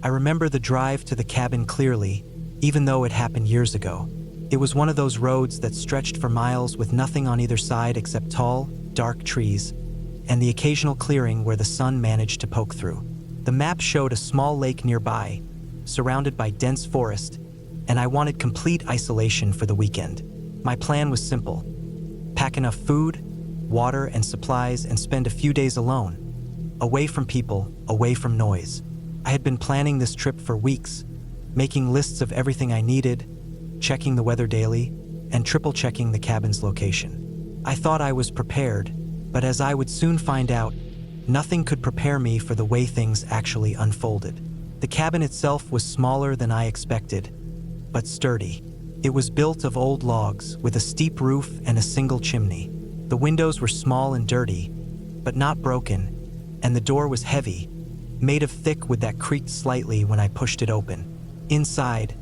I remember the drive to the cabin clearly, even though it happened years ago. It was one of those roads that stretched for miles with nothing on either side except tall, dark trees, and the occasional clearing where the sun managed to poke through. The map showed a small lake nearby, surrounded by dense forest, and I wanted complete isolation for the weekend. My plan was simple: pack enough food, water, and supplies and spend a few days alone, away from people, away from noise. I had been planning this trip for weeks, making lists of everything I needed, checking the weather daily, and triple-checking the cabin's location. I thought I was prepared, but as I would soon find out, nothing could prepare me for the way things actually unfolded. The cabin itself was smaller than I expected, but sturdy. It was built of old logs with a steep roof and a single chimney. The windows were small and dirty, but not broken, and the door was heavy, made of thick wood that creaked slightly when I pushed it open. Inside,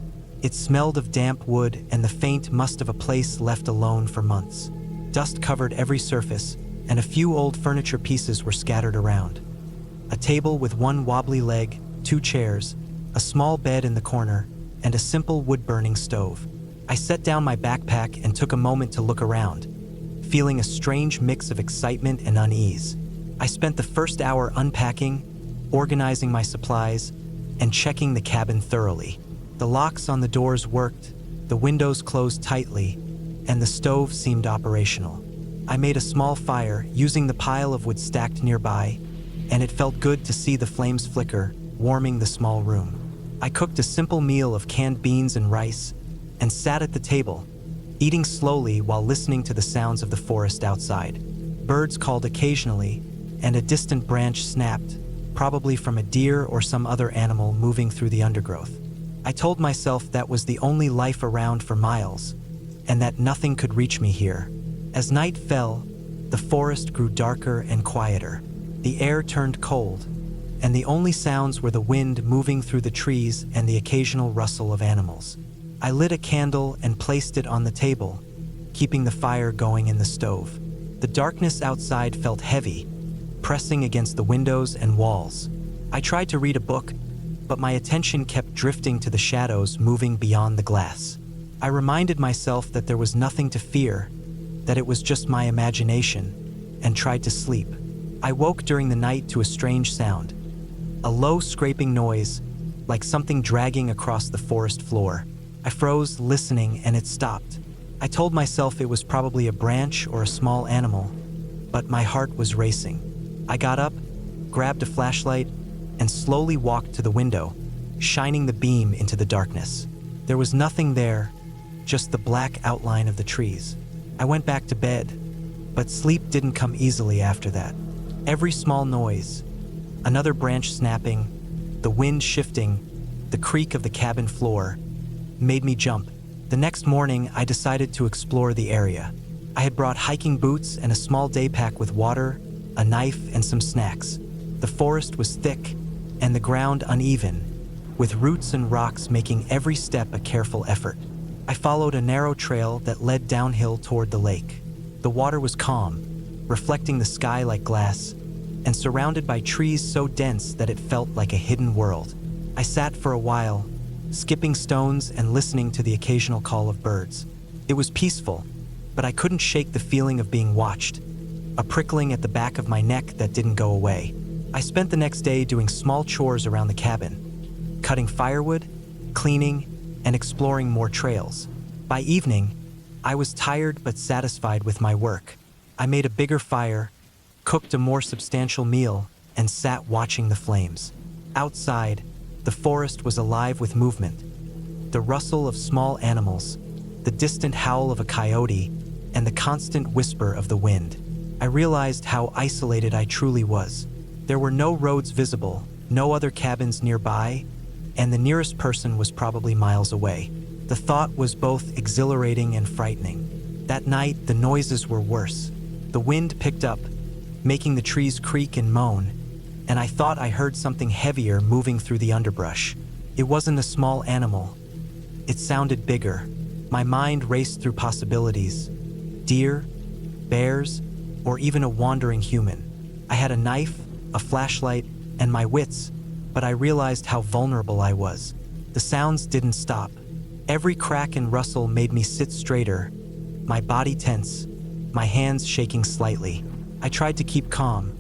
it smelled of damp wood and the faint must of a place left alone for months. Dust covered every surface, and a few old furniture pieces were scattered around. A table with one wobbly leg, 2 chairs, a small bed in the corner, and a simple wood-burning stove. I set down my backpack and took a moment to look around, feeling a strange mix of excitement and unease. I spent the first hour unpacking, organizing my supplies, and checking the cabin thoroughly. The locks on the doors worked, the windows closed tightly, and the stove seemed operational. I made a small fire using the pile of wood stacked nearby, and it felt good to see the flames flicker, warming the small room. I cooked a simple meal of canned beans and rice, and sat at the table, eating slowly while listening to the sounds of the forest outside. Birds called occasionally, and a distant branch snapped, probably from a deer or some other animal moving through the undergrowth. I told myself that was the only life around for miles, and that nothing could reach me here. As night fell, the forest grew darker and quieter. The air turned cold, and the only sounds were the wind moving through the trees and the occasional rustle of animals. I lit a candle and placed it on the table, keeping the fire going in the stove. The darkness outside felt heavy, pressing against the windows and walls. I tried to read a book, but my attention kept drifting to the shadows moving beyond the glass. I reminded myself that there was nothing to fear, that it was just my imagination, and tried to sleep. I woke during the night to a strange sound, a low scraping noise, like something dragging across the forest floor. I froze, listening, and it stopped. I told myself it was probably a branch or a small animal, but my heart was racing. I got up, grabbed a flashlight, and slowly walked to the window, shining the beam into the darkness. There was nothing there, just the black outline of the trees. I went back to bed, but sleep didn't come easily after that. Every small noise, another branch snapping, the wind shifting, the creak of the cabin floor, made me jump. The next morning, I decided to explore the area. I had brought hiking boots and a small day pack with water, a knife, and some snacks. The forest was thick, and the ground uneven, with roots and rocks making every step a careful effort. I followed a narrow trail that led downhill toward the lake. The water was calm, reflecting the sky like glass, and surrounded by trees so dense that it felt like a hidden world. I sat for a while, skipping stones and listening to the occasional call of birds. It was peaceful, but I couldn't shake the feeling of being watched, a prickling at the back of my neck that didn't go away. I spent the next day doing small chores around the cabin, cutting firewood, cleaning, and exploring more trails. By evening, I was tired but satisfied with my work. I made a bigger fire, cooked a more substantial meal, and sat watching the flames. Outside, the forest was alive with movement. The rustle of small animals, the distant howl of a coyote, and the constant whisper of the wind. I realized how isolated I truly was. There were no roads visible, no other cabins nearby, and the nearest person was probably miles away. The thought was both exhilarating and frightening. That night, the noises were worse. The wind picked up, making the trees creak and moan, and I thought I heard something heavier moving through the underbrush. It wasn't a small animal. It sounded bigger. My mind raced through possibilities. Deer, bears, or even a wandering human. I had a knife, a flashlight, and my wits, but I realized how vulnerable I was. The sounds didn't stop. Every crack and rustle made me sit straighter, my body tense, my hands shaking slightly. I tried to keep calm,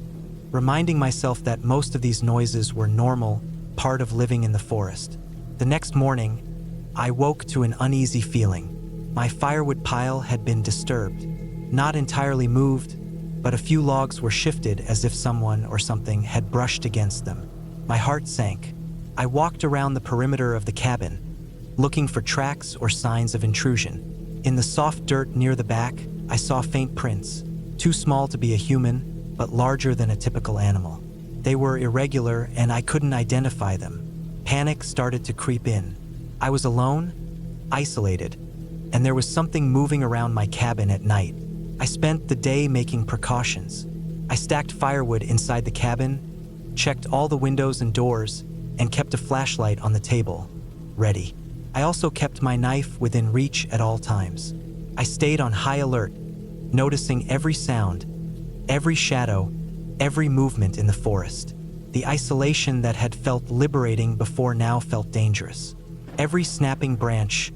reminding myself that most of these noises were normal, part of living in the forest. The next morning, I woke to an uneasy feeling. My firewood pile had been disturbed, not entirely moved, but a few logs were shifted as if someone or something had brushed against them. My heart sank. I walked around the perimeter of the cabin, looking for tracks or signs of intrusion. In the soft dirt near the back, I saw faint prints, too small to be a human, but larger than a typical animal. They were irregular and I couldn't identify them. Panic started to creep in. I was alone, isolated, and there was something moving around my cabin at night. I spent the day making precautions. I stacked firewood inside the cabin, checked all the windows and doors, and kept a flashlight on the table, ready. I also kept my knife within reach at all times. I stayed on high alert, noticing every sound, every shadow, every movement in the forest. The isolation that had felt liberating before now felt dangerous. Every snapping branch,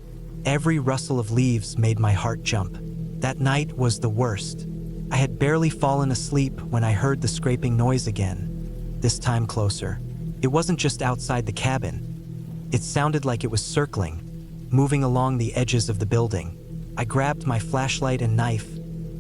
every rustle of leaves made my heart jump. That night was the worst. I had barely fallen asleep when I heard the scraping noise again, this time closer. It wasn't just outside the cabin. It sounded like it was circling, moving along the edges of the building. I grabbed my flashlight and knife,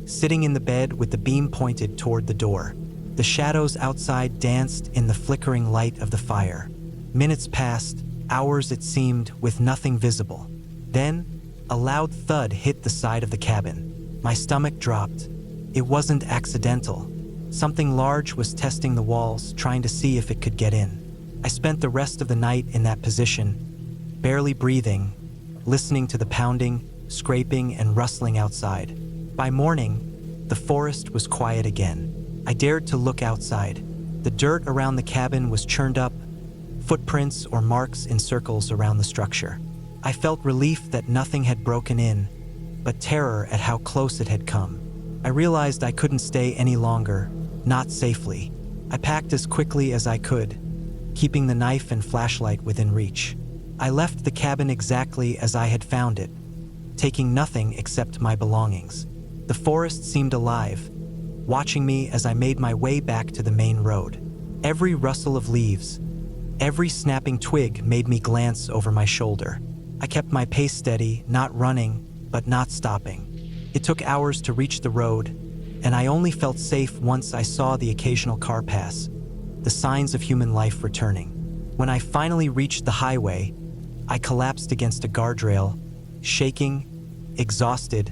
sitting in the bed with the beam pointed toward the door. The shadows outside danced in the flickering light of the fire. Minutes passed, hours it seemed, with nothing visible. Then, a loud thud hit the side of the cabin. My stomach dropped. It wasn't accidental. Something large was testing the walls, trying to see if it could get in. I spent the rest of the night in that position, barely breathing, listening to the pounding, scraping, and rustling outside. By morning, the forest was quiet again. I dared to look outside. The dirt around the cabin was churned up, footprints or marks in circles around the structure. I felt relief that nothing had broken in, but terror at how close it had come. I realized I couldn't stay any longer, not safely. I packed as quickly as I could, keeping the knife and flashlight within reach. I left the cabin exactly as I had found it, taking nothing except my belongings. The forest seemed alive, watching me as I made my way back to the main road. Every rustle of leaves, every snapping twig made me glance over my shoulder. I kept my pace steady, not running, but not stopping. It took hours to reach the road, and I only felt safe once I saw the occasional car pass, the signs of human life returning. When I finally reached the highway, I collapsed against a guardrail, shaking, exhausted,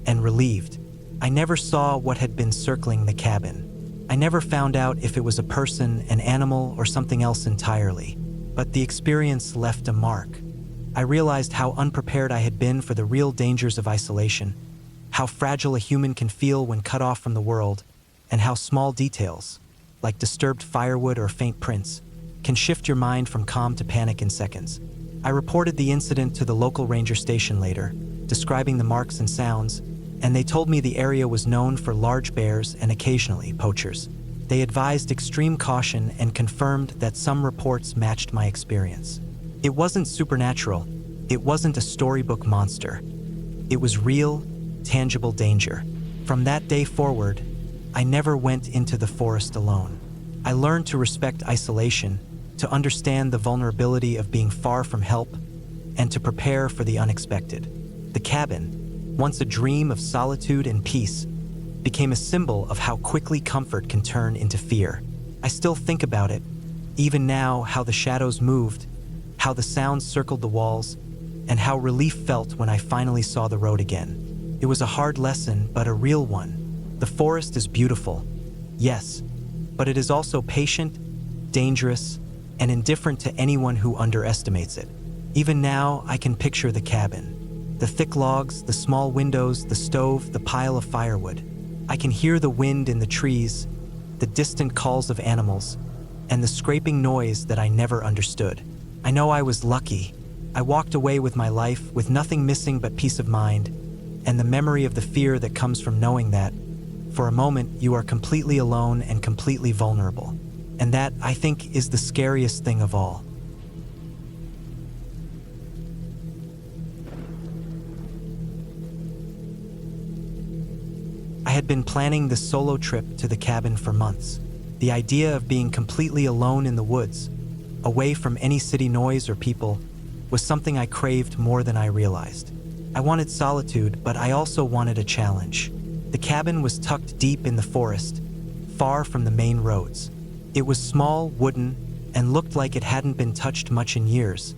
and relieved. I never saw what had been circling the cabin. I never found out if it was a person, an animal, or something else entirely. But the experience left a mark. I realized how unprepared I had been for the real dangers of isolation, how fragile a human can feel when cut off from the world, and how small details, like disturbed firewood or faint prints, can shift your mind from calm to panic in seconds. I reported the incident to the local ranger station later, describing the marks and sounds, and they told me the area was known for large bears and occasionally poachers. They advised extreme caution and confirmed that some reports matched my experience. It wasn't supernatural. It wasn't a storybook monster. It was real, tangible danger. From that day forward, I never went into the forest alone. I learned to respect isolation, to understand the vulnerability of being far from help, and to prepare for the unexpected. The cabin, once a dream of solitude and peace, became a symbol of how quickly comfort can turn into fear. I still think about it, even now, how the shadows moved, how the sounds circled the walls, and how relief felt when I finally saw the road again. It was a hard lesson, but a real one. The forest is beautiful, yes, but it is also patient, dangerous, and indifferent to anyone who underestimates it. Even now, I can picture the cabin. The thick logs, the small windows, the stove, the pile of firewood. I can hear the wind in the trees, the distant calls of animals, and the scraping noise that I never understood. I know I was lucky. I walked away with my life, with nothing missing but peace of mind, and the memory of the fear that comes from knowing that, for a moment, you are completely alone and completely vulnerable. And that, I think, is the scariest thing of all. I had been planning this solo trip to the cabin for months. The idea of being completely alone in the woods, away from any city noise or people, was something I craved more than I realized. I wanted solitude, but I also wanted a challenge. The cabin was tucked deep in the forest, far from the main roads. It was small, wooden, and looked like it hadn't been touched much in years,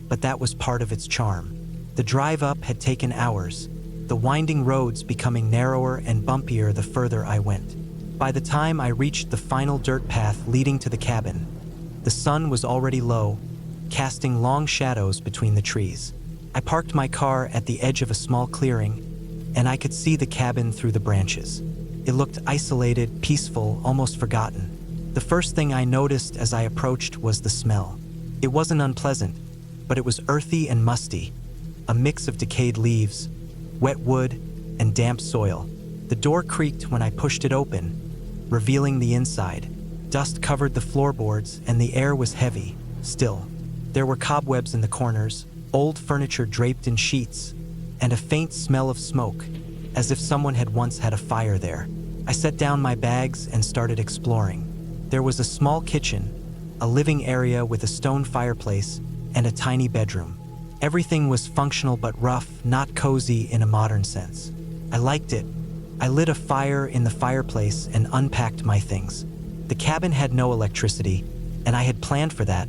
but that was part of its charm. The drive up had taken hours, the winding roads becoming narrower and bumpier the further I went. By the time I reached the final dirt path leading to the cabin, the sun was already low, casting long shadows between the trees. I parked my car at the edge of a small clearing, and I could see the cabin through the branches. It looked isolated, peaceful, almost forgotten. The first thing I noticed as I approached was the smell. It wasn't unpleasant, but it was earthy and musty, a mix of decayed leaves, wet wood, and damp soil. The door creaked when I pushed it open, revealing the inside. Dust covered the floorboards, and the air was heavy, still. There were cobwebs in the corners, old furniture draped in sheets, and a faint smell of smoke, as if someone had once had a fire there. I set down my bags and started exploring. There was a small kitchen, a living area with a stone fireplace, and a tiny bedroom. Everything was functional but rough, not cozy in a modern sense. I liked it. I lit a fire in the fireplace and unpacked my things. The cabin had no electricity, and I had planned for that,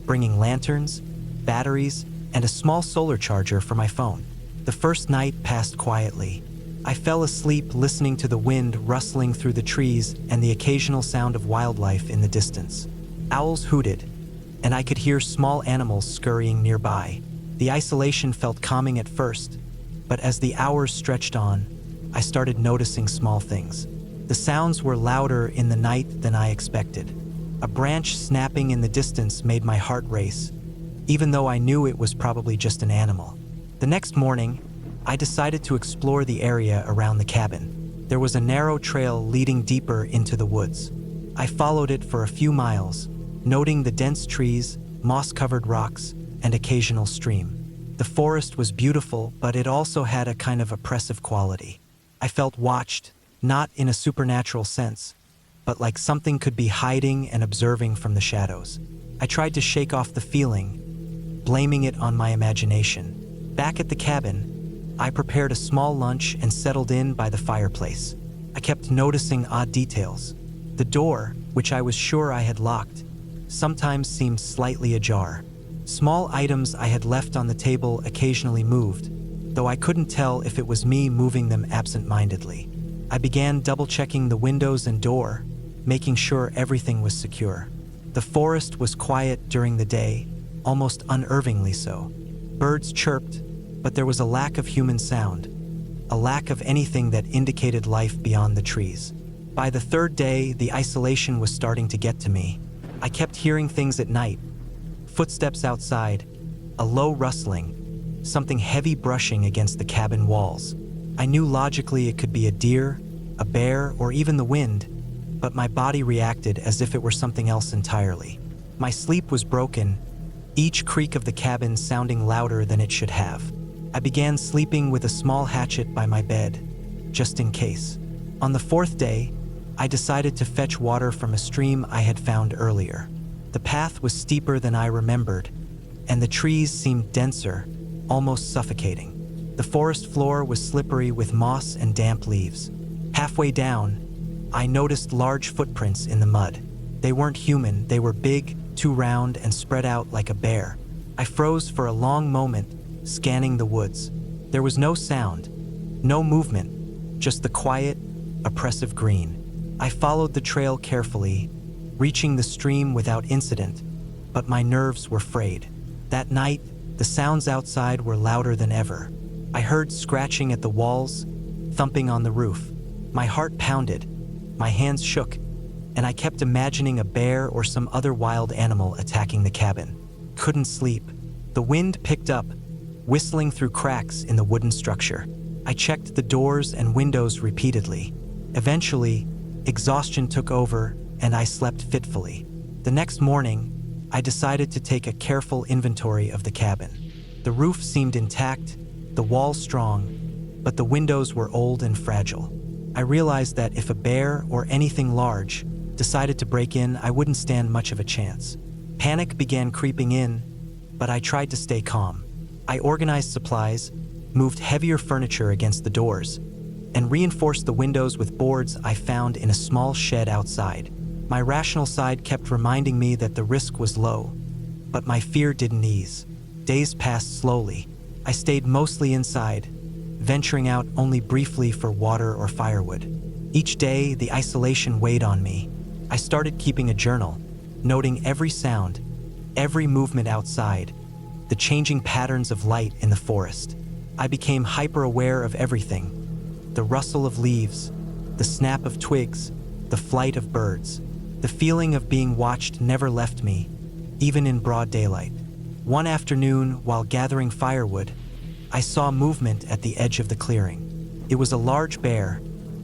bringing lanterns, batteries, and a small solar charger for my phone. The first night passed quietly. I fell asleep listening to the wind rustling through the trees and the occasional sound of wildlife in the distance. Owls hooted, and I could hear small animals scurrying nearby. The isolation felt calming at first, but as the hours stretched on, I started noticing small things. The sounds were louder in the night than I expected. A branch snapping in the distance made my heart race, even though I knew it was probably just an animal. The next morning, I decided to explore the area around the cabin. There was a narrow trail leading deeper into the woods. I followed it for a few miles, noting the dense trees, moss-covered rocks, and occasional stream. The forest was beautiful, but it also had a kind of oppressive quality. I felt watched, not in a supernatural sense, but like something could be hiding and observing from the shadows. I tried to shake off the feeling, blaming it on my imagination. Back at the cabin, I prepared a small lunch and settled in by the fireplace. I kept noticing odd details. The door, which I was sure I had locked, sometimes seemed slightly ajar. Small items I had left on the table occasionally moved, though I couldn't tell if it was me moving them absent-mindedly. I began double-checking the windows and door, making sure everything was secure. The forest was quiet during the day, almost unnervingly so. Birds chirped, but there was a lack of human sound, a lack of anything that indicated life beyond the trees. By the third day, the isolation was starting to get to me. I kept hearing things at night, footsteps outside, a low rustling, something heavy brushing against the cabin walls. I knew logically it could be a deer, a bear, or even the wind, but my body reacted as if it were something else entirely. My sleep was broken, each creak of the cabin sounding louder than it should have. I began sleeping with a small hatchet by my bed, just in case. On the fourth day, I decided to fetch water from a stream I had found earlier. The path was steeper than I remembered, and the trees seemed denser, almost suffocating. The forest floor was slippery with moss and damp leaves. Halfway down, I noticed large footprints in the mud. They weren't human, they were big, too round, and spread out like a bear. I froze for a long moment, scanning the woods. There was no sound, no movement, just the quiet, oppressive green. I followed the trail carefully, reaching the stream without incident, but my nerves were frayed. That night, the sounds outside were louder than ever. I heard scratching at the walls, thumping on the roof. My heart pounded, my hands shook, and I kept imagining a bear or some other wild animal attacking the cabin. Couldn't sleep. The wind picked up, whistling through cracks in the wooden structure. I checked the doors and windows repeatedly. Eventually, exhaustion took over, and I slept fitfully. The next morning, I decided to take a careful inventory of the cabin. The roof seemed intact, the walls strong, but the windows were old and fragile. I realized that if a bear or anything large decided to break in, I wouldn't stand much of a chance. Panic began creeping in, but I tried to stay calm. I organized supplies, moved heavier furniture against the doors, and reinforced the windows with boards I found in a small shed outside. My rational side kept reminding me that the risk was low, but my fear didn't ease. Days passed slowly. I stayed mostly inside, venturing out only briefly for water or firewood. Each day, the isolation weighed on me. I started keeping a journal, noting every sound, every movement outside, the changing patterns of light in the forest. I became hyper-aware of everything: the rustle of leaves, the snap of twigs, the flight of birds. The feeling of being watched never left me, even in broad daylight. One afternoon, while gathering firewood, I saw movement at the edge of the clearing. It was a large bear,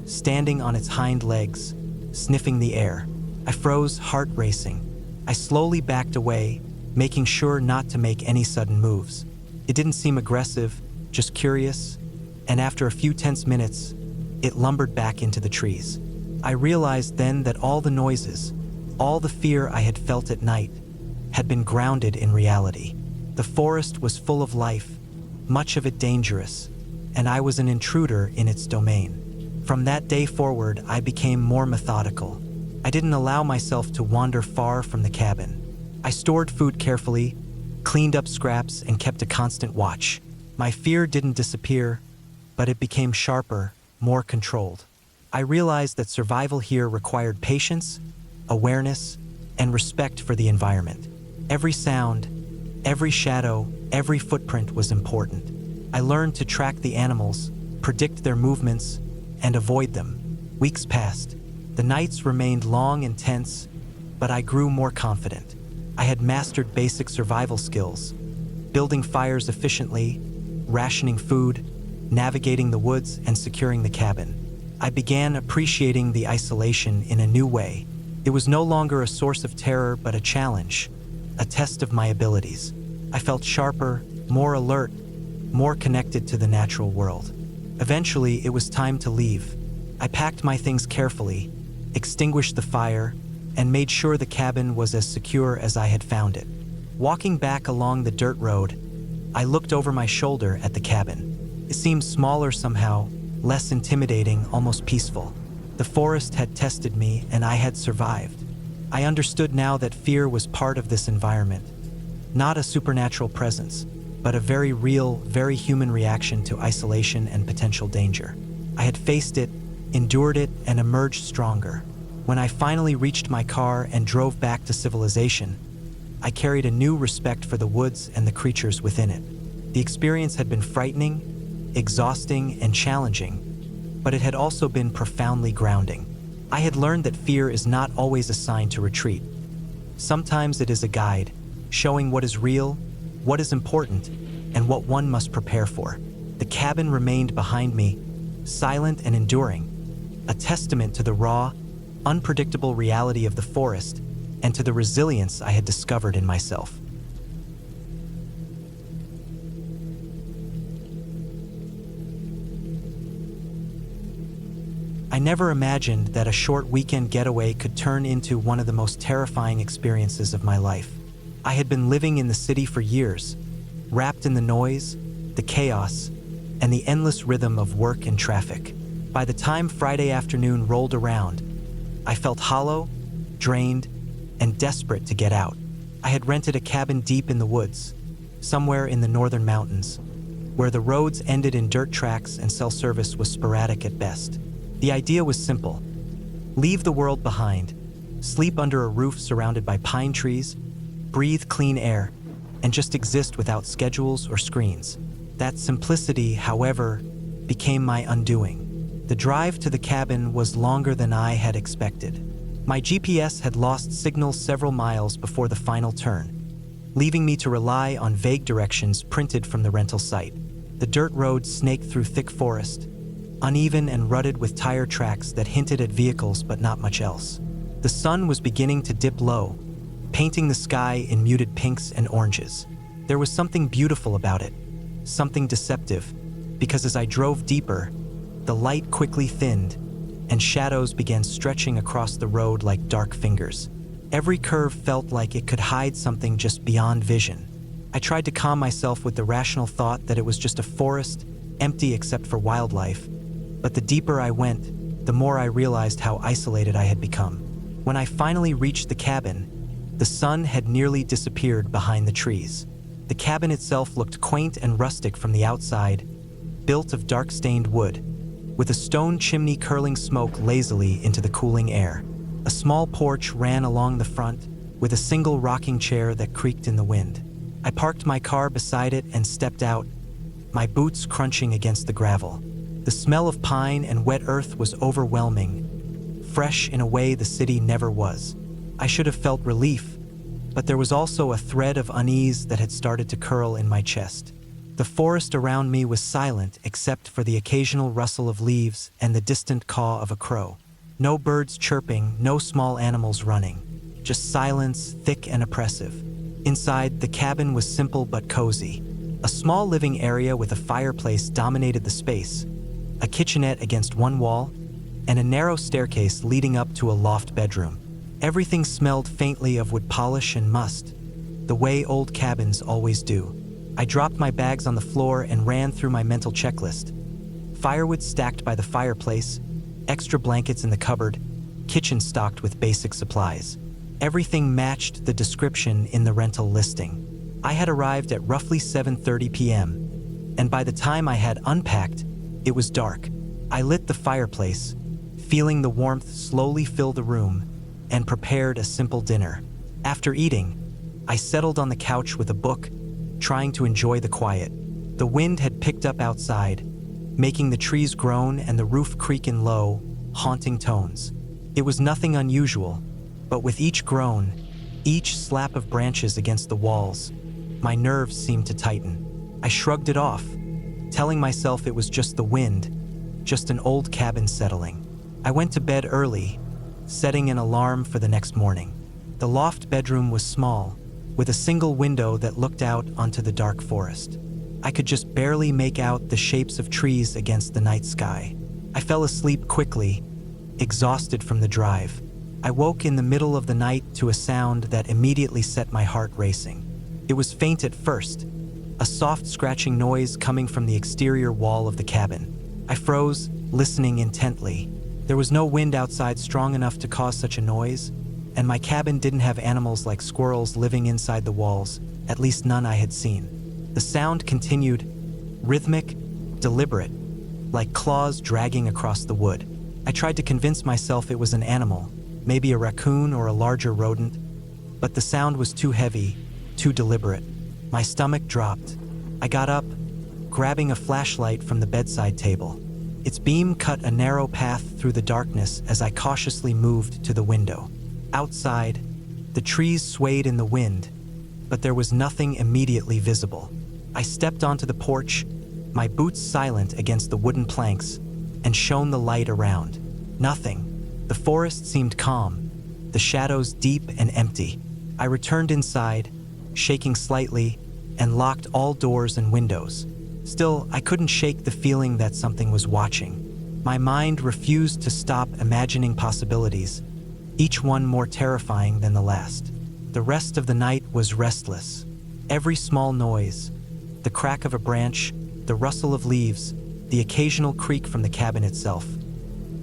standing on its hind legs, sniffing the air. I froze, heart racing. I slowly backed away, making sure not to make any sudden moves. It didn't seem aggressive, just curious, and after a few tense minutes, it lumbered back into the trees. I realized then that all the noises, all the fear I had felt at night, had been grounded in reality. The forest was full of life, much of it dangerous, and I was an intruder in its domain. From that day forward, I became more methodical. I didn't allow myself to wander far from the cabin. I stored food carefully, cleaned up scraps, and kept a constant watch. My fear didn't disappear, but it became sharper, more controlled. I realized that survival here required patience, awareness, and respect for the environment. Every sound, every shadow, every footprint was important. I learned to track the animals, predict their movements, and avoid them. Weeks passed. The nights remained long and tense, but I grew more confident. I had mastered basic survival skills: building fires efficiently, rationing food, navigating the woods, and securing the cabin. I began appreciating the isolation in a new way. It was no longer a source of terror, but a challenge, a test of my abilities. I felt sharper, more alert, more connected to the natural world. Eventually, it was time to leave. I packed my things carefully, extinguished the fire, and made sure the cabin was as secure as I had found it. Walking back along the dirt road, I looked over my shoulder at the cabin. It seemed smaller somehow, less intimidating, almost peaceful. The forest had tested me, and I had survived. I understood now that fear was part of this environment, not a supernatural presence, but a very real, very human reaction to isolation and potential danger. I had faced it, endured it, and emerged stronger. When I finally reached my car and drove back to civilization, I carried a new respect for the woods and the creatures within it. The experience had been frightening, exhausting, and challenging, but it had also been profoundly grounding. I had learned that fear is not always a sign to retreat. Sometimes it is a guide, showing what is real, what is important, and what one must prepare for. The cabin remained behind me, silent and enduring, a testament to the raw, unpredictable reality of the forest and to the resilience I had discovered in myself. I never imagined that a short weekend getaway could turn into one of the most terrifying experiences of my life. I had been living in the city for years, wrapped in the noise, the chaos, and the endless rhythm of work and traffic. By the time Friday afternoon rolled around, I felt hollow, drained, and desperate to get out. I had rented a cabin deep in the woods, somewhere in the northern mountains, where the roads ended in dirt tracks and cell service was sporadic at best. The idea was simple: leave the world behind, sleep under a roof surrounded by pine trees, breathe clean air, and just exist without schedules or screens. That simplicity, however, became my undoing. The drive to the cabin was longer than I had expected. My GPS had lost signal several miles before the final turn, leaving me to rely on vague directions printed from the rental site. The dirt road snaked through thick forest, uneven and rutted with tire tracks that hinted at vehicles but not much else. The sun was beginning to dip low, painting the sky in muted pinks and oranges. There was something beautiful about it, something deceptive, because as I drove deeper, the light quickly thinned, and shadows began stretching across the road like dark fingers. Every curve felt like it could hide something just beyond vision. I tried to calm myself with the rational thought that it was just a forest, empty except for wildlife. But the deeper I went, the more I realized how isolated I had become. When I finally reached the cabin, the sun had nearly disappeared behind the trees. The cabin itself looked quaint and rustic from the outside, built of dark-stained wood, with a stone chimney curling smoke lazily into the cooling air. A small porch ran along the front, with a single rocking chair that creaked in the wind. I parked my car beside it and stepped out, my boots crunching against the gravel. The smell of pine and wet earth was overwhelming, fresh in a way the city never was. I should have felt relief, but there was also a thread of unease that had started to curl in my chest. The forest around me was silent except for the occasional rustle of leaves and the distant caw of a crow. No birds chirping, no small animals running. Just silence, thick and oppressive. Inside, the cabin was simple but cozy. A small living area with a fireplace dominated the space, a kitchenette against one wall, and a narrow staircase leading up to a loft bedroom. Everything smelled faintly of wood polish and must, the way old cabins always do. I dropped my bags on the floor and ran through my mental checklist. Firewood stacked by the fireplace, extra blankets in the cupboard, kitchen stocked with basic supplies. Everything matched the description in the rental listing. I had arrived at roughly 7:30 p.m., and by the time I had unpacked, it was dark. I lit the fireplace, feeling the warmth slowly fill the room, and prepared a simple dinner. After eating, I settled on the couch with a book, trying to enjoy the quiet. The wind had picked up outside, making the trees groan and the roof creak in low, haunting tones. It was nothing unusual, but with each groan, each slap of branches against the walls, my nerves seemed to tighten. I shrugged it off, telling myself it was just the wind, just an old cabin settling. I went to bed early, setting an alarm for the next morning. The loft bedroom was small, with a single window that looked out onto the dark forest. I could just barely make out the shapes of trees against the night sky. I fell asleep quickly, exhausted from the drive. I woke in the middle of the night to a sound that immediately set my heart racing. It was faint at first, a soft scratching noise coming from the exterior wall of the cabin. I froze, listening intently. There was no wind outside strong enough to cause such a noise, and my cabin didn't have animals like squirrels living inside the walls, at least none I had seen. The sound continued, rhythmic, deliberate, like claws dragging across the wood. I tried to convince myself it was an animal, maybe a raccoon or a larger rodent, but the sound was too heavy, too deliberate. My stomach dropped. I got up, grabbing a flashlight from the bedside table. Its beam cut a narrow path through the darkness as I cautiously moved to the window. Outside, the trees swayed in the wind, but there was nothing immediately visible. I stepped onto the porch, my boots silent against the wooden planks, and shone the light around. Nothing. The forest seemed calm, the shadows deep and empty. I returned inside, shaking slightly, and locked all doors and windows. Still, I couldn't shake the feeling that something was watching. My mind refused to stop imagining possibilities, each one more terrifying than the last. The rest of the night was restless. Every small noise, the crack of a branch, the rustle of leaves, the occasional creak from the cabin itself,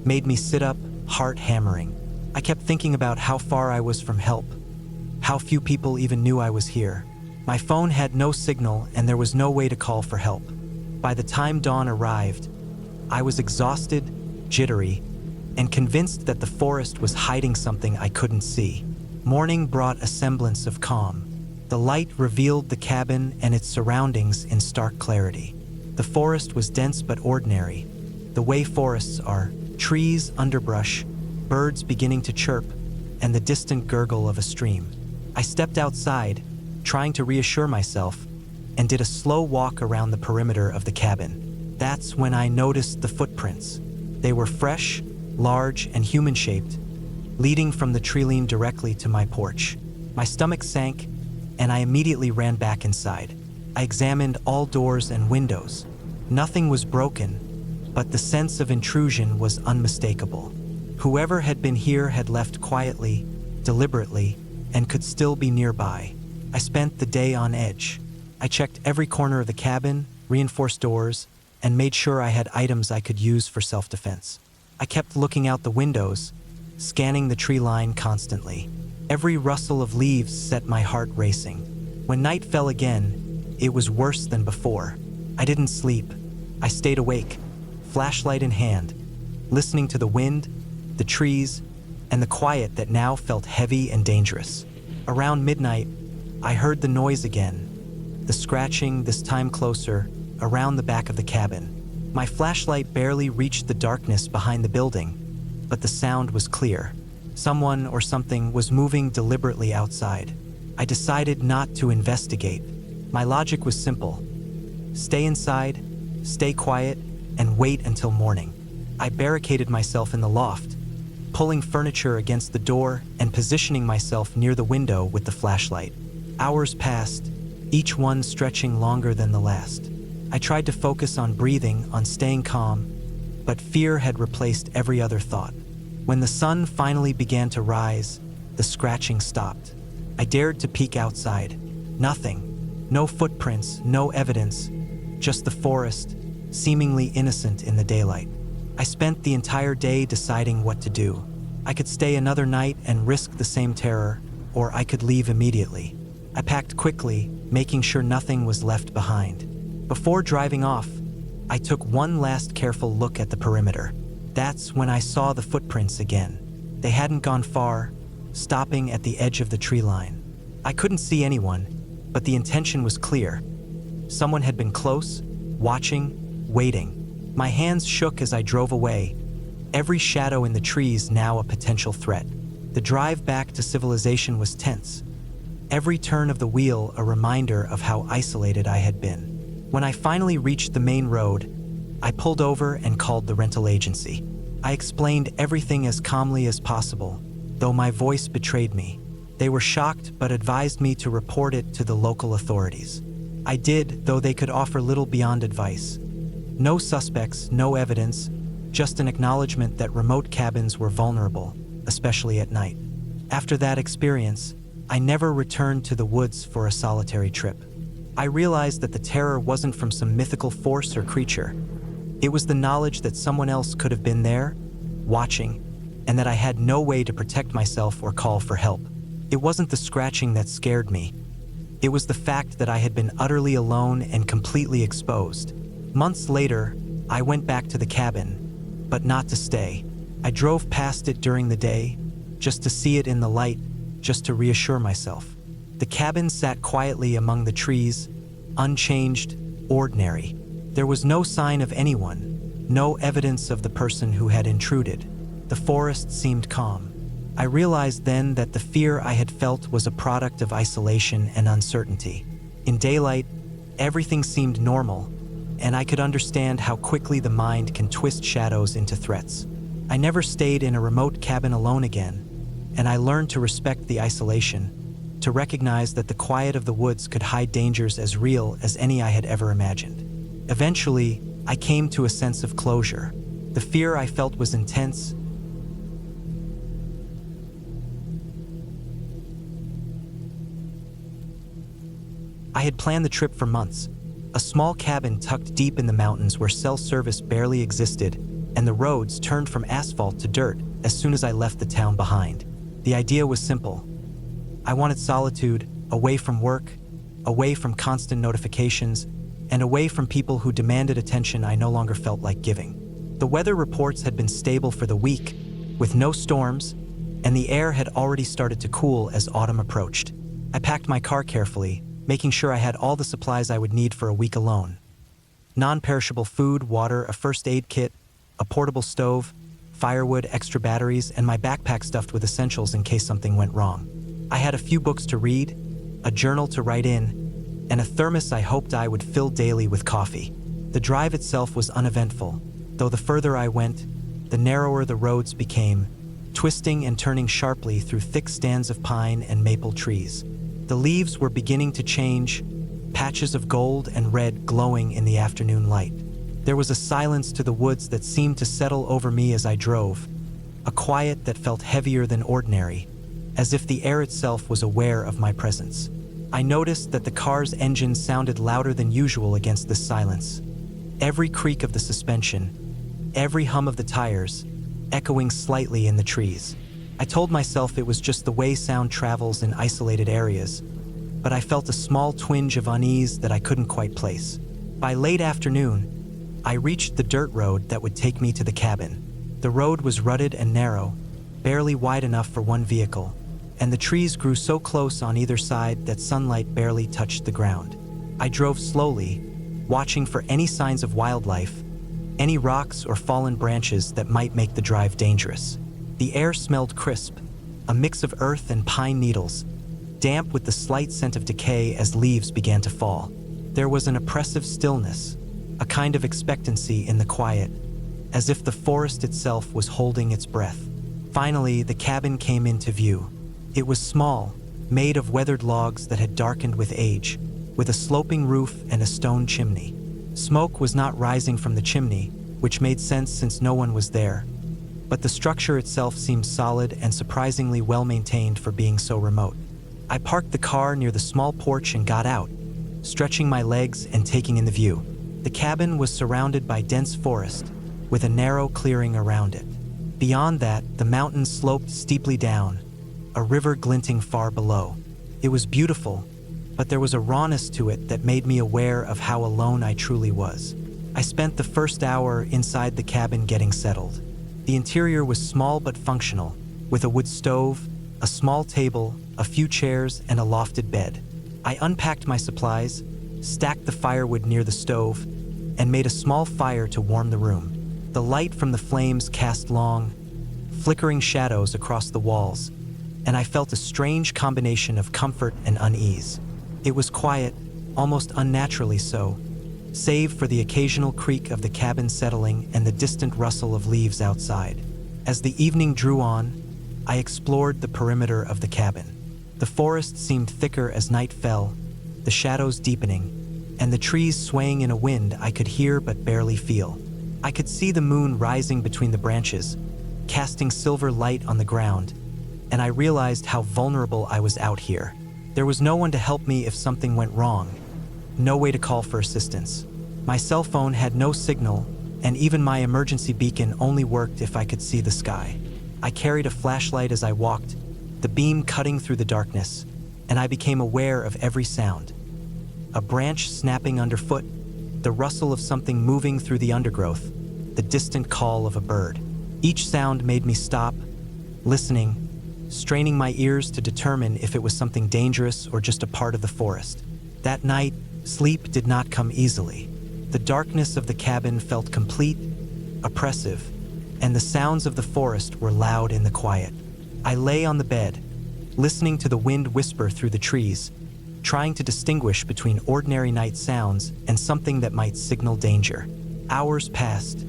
made me sit up, heart hammering. I kept thinking about how far I was from help, how few people even knew I was here. My phone had no signal and there was no way to call for help. By the time dawn arrived, I was exhausted, jittery, and convinced that the forest was hiding something I couldn't see. Morning brought a semblance of calm. The light revealed the cabin and its surroundings in stark clarity. The forest was dense but ordinary, the way forests are: trees, underbrush, birds beginning to chirp, and the distant gurgle of a stream. I stepped outside, trying to reassure myself, and did a slow walk around the perimeter of the cabin. That's when I noticed the footprints. They were fresh, large, and human-shaped, leading from the treeline directly to my porch. My stomach sank, and I immediately ran back inside. I examined all doors and windows. Nothing was broken, but the sense of intrusion was unmistakable. Whoever had been here had left quietly, deliberately, and could still be nearby. I spent the day on edge. I checked every corner of the cabin, reinforced doors, and made sure I had items I could use for self-defense. I kept looking out the windows, scanning the tree line constantly. Every rustle of leaves set my heart racing. When night fell again, it was worse than before. I didn't sleep. I stayed awake, flashlight in hand, listening to the wind, the trees, and the quiet that now felt heavy and dangerous. Around midnight, I heard the noise again, the scratching, this time closer, around the back of the cabin. My flashlight barely reached the darkness behind the building, but the sound was clear. Someone or something was moving deliberately outside. I decided not to investigate. My logic was simple. Stay inside, stay quiet, and wait until morning. I barricaded myself in the loft, pulling furniture against the door and positioning myself near the window with the flashlight. Hours passed, each one stretching longer than the last. I tried to focus on breathing, on staying calm, but fear had replaced every other thought. When the sun finally began to rise, the scratching stopped. I dared to peek outside. Nothing. No footprints, no evidence, just the forest, seemingly innocent in the daylight. I spent the entire day deciding what to do. I could stay another night and risk the same terror, or I could leave immediately. I packed quickly, making sure nothing was left behind. Before driving off, I took one last careful look at the perimeter. That's when I saw the footprints again. They hadn't gone far, stopping at the edge of the tree line. I couldn't see anyone, but the intention was clear. Someone had been close, watching, waiting. My hands shook as I drove away, every shadow in the trees now a potential threat. The drive back to civilization was tense. Every turn of the wheel a reminder of how isolated I had been. When I finally reached the main road, I pulled over and called the rental agency. I explained everything as calmly as possible, though my voice betrayed me. They were shocked but advised me to report it to the local authorities. I did, though they could offer little beyond advice. No suspects, no evidence, just an acknowledgement that remote cabins were vulnerable, especially at night. After that experience, I never returned to the woods for a solitary trip. I realized that the terror wasn't from some mythical force or creature. It was the knowledge that someone else could have been there, watching, and that I had no way to protect myself or call for help. It wasn't the scratching that scared me. It was the fact that I had been utterly alone and completely exposed. Months later, I went back to the cabin, but not to stay. I drove past it during the day, just to see it in the light, just to reassure myself. The cabin sat quietly among the trees, unchanged, ordinary. There was no sign of anyone, no evidence of the person who had intruded. The forest seemed calm. I realized then that the fear I had felt was a product of isolation and uncertainty. In daylight, everything seemed normal, and I could understand how quickly the mind can twist shadows into threats. I never stayed in a remote cabin alone again, and I learned to respect the isolation, to recognize that the quiet of the woods could hide dangers as real as any I had ever imagined. Eventually, I came to a sense of closure. The fear I felt was intense. I had planned the trip for months. A small cabin tucked deep in the mountains where cell service barely existed, and the roads turned from asphalt to dirt as soon as I left the town behind. The idea was simple. I wanted solitude, away from work, away from constant notifications, and away from people who demanded attention I no longer felt like giving. The weather reports had been stable for the week, with no storms, and the air had already started to cool as autumn approached. I packed my car carefully, making sure I had all the supplies I would need for a week alone. Non-perishable food, water, a first aid kit, a portable stove, firewood, extra batteries, and my backpack stuffed with essentials in case something went wrong. I had a few books to read, a journal to write in, and a thermos I hoped I would fill daily with coffee. The drive itself was uneventful, though the further I went, the narrower the roads became, twisting and turning sharply through thick stands of pine and maple trees. The leaves were beginning to change, patches of gold and red glowing in the afternoon light. There was a silence to the woods that seemed to settle over me as I drove, a quiet that felt heavier than ordinary, as if the air itself was aware of my presence. I noticed that the car's engine sounded louder than usual against this silence. Every creak of the suspension, every hum of the tires, echoing slightly in the trees. I told myself it was just the way sound travels in isolated areas, but I felt a small twinge of unease that I couldn't quite place. By late afternoon, I reached the dirt road that would take me to the cabin. The road was rutted and narrow, barely wide enough for one vehicle, and the trees grew so close on either side that sunlight barely touched the ground. I drove slowly, watching for any signs of wildlife, any rocks or fallen branches that might make the drive dangerous. The air smelled crisp, a mix of earth and pine needles, damp with the slight scent of decay as leaves began to fall. There was an oppressive stillness, a kind of expectancy in the quiet, as if the forest itself was holding its breath. Finally, the cabin came into view. It was small, made of weathered logs that had darkened with age, with a sloping roof and a stone chimney. Smoke was not rising from the chimney, which made sense since no one was there, but the structure itself seemed solid and surprisingly well-maintained for being so remote. I parked the car near the small porch and got out, stretching my legs and taking in the view. The cabin was surrounded by dense forest, with a narrow clearing around it. Beyond that, the mountains sloped steeply down, a river glinting far below. It was beautiful, but there was a rawness to it that made me aware of how alone I truly was. I spent the first hour inside the cabin getting settled. The interior was small but functional, with a wood stove, a small table, a few chairs, and a lofted bed. I unpacked my supplies, stacked the firewood near the stove, and made a small fire to warm the room. The light from the flames cast long, flickering shadows across the walls, and I felt a strange combination of comfort and unease. It was quiet, almost unnaturally so, save for the occasional creak of the cabin settling and the distant rustle of leaves outside. As the evening drew on, I explored the perimeter of the cabin. The forest seemed thicker as night fell, the shadows deepening, and the trees swaying in a wind I could hear but barely feel. I could see the moon rising between the branches, casting silver light on the ground, and I realized how vulnerable I was out here. There was no one to help me if something went wrong, no way to call for assistance. My cell phone had no signal, and even my emergency beacon only worked if I could see the sky. I carried a flashlight as I walked, the beam cutting through the darkness, and I became aware of every sound. A branch snapping underfoot, the rustle of something moving through the undergrowth, the distant call of a bird. Each sound made me stop, listening, straining my ears to determine if it was something dangerous or just a part of the forest. That night, sleep did not come easily. The darkness of the cabin felt complete, oppressive, and the sounds of the forest were loud in the quiet. I lay on the bed, listening to the wind whisper through the trees, trying to distinguish between ordinary night sounds and something that might signal danger. Hours passed,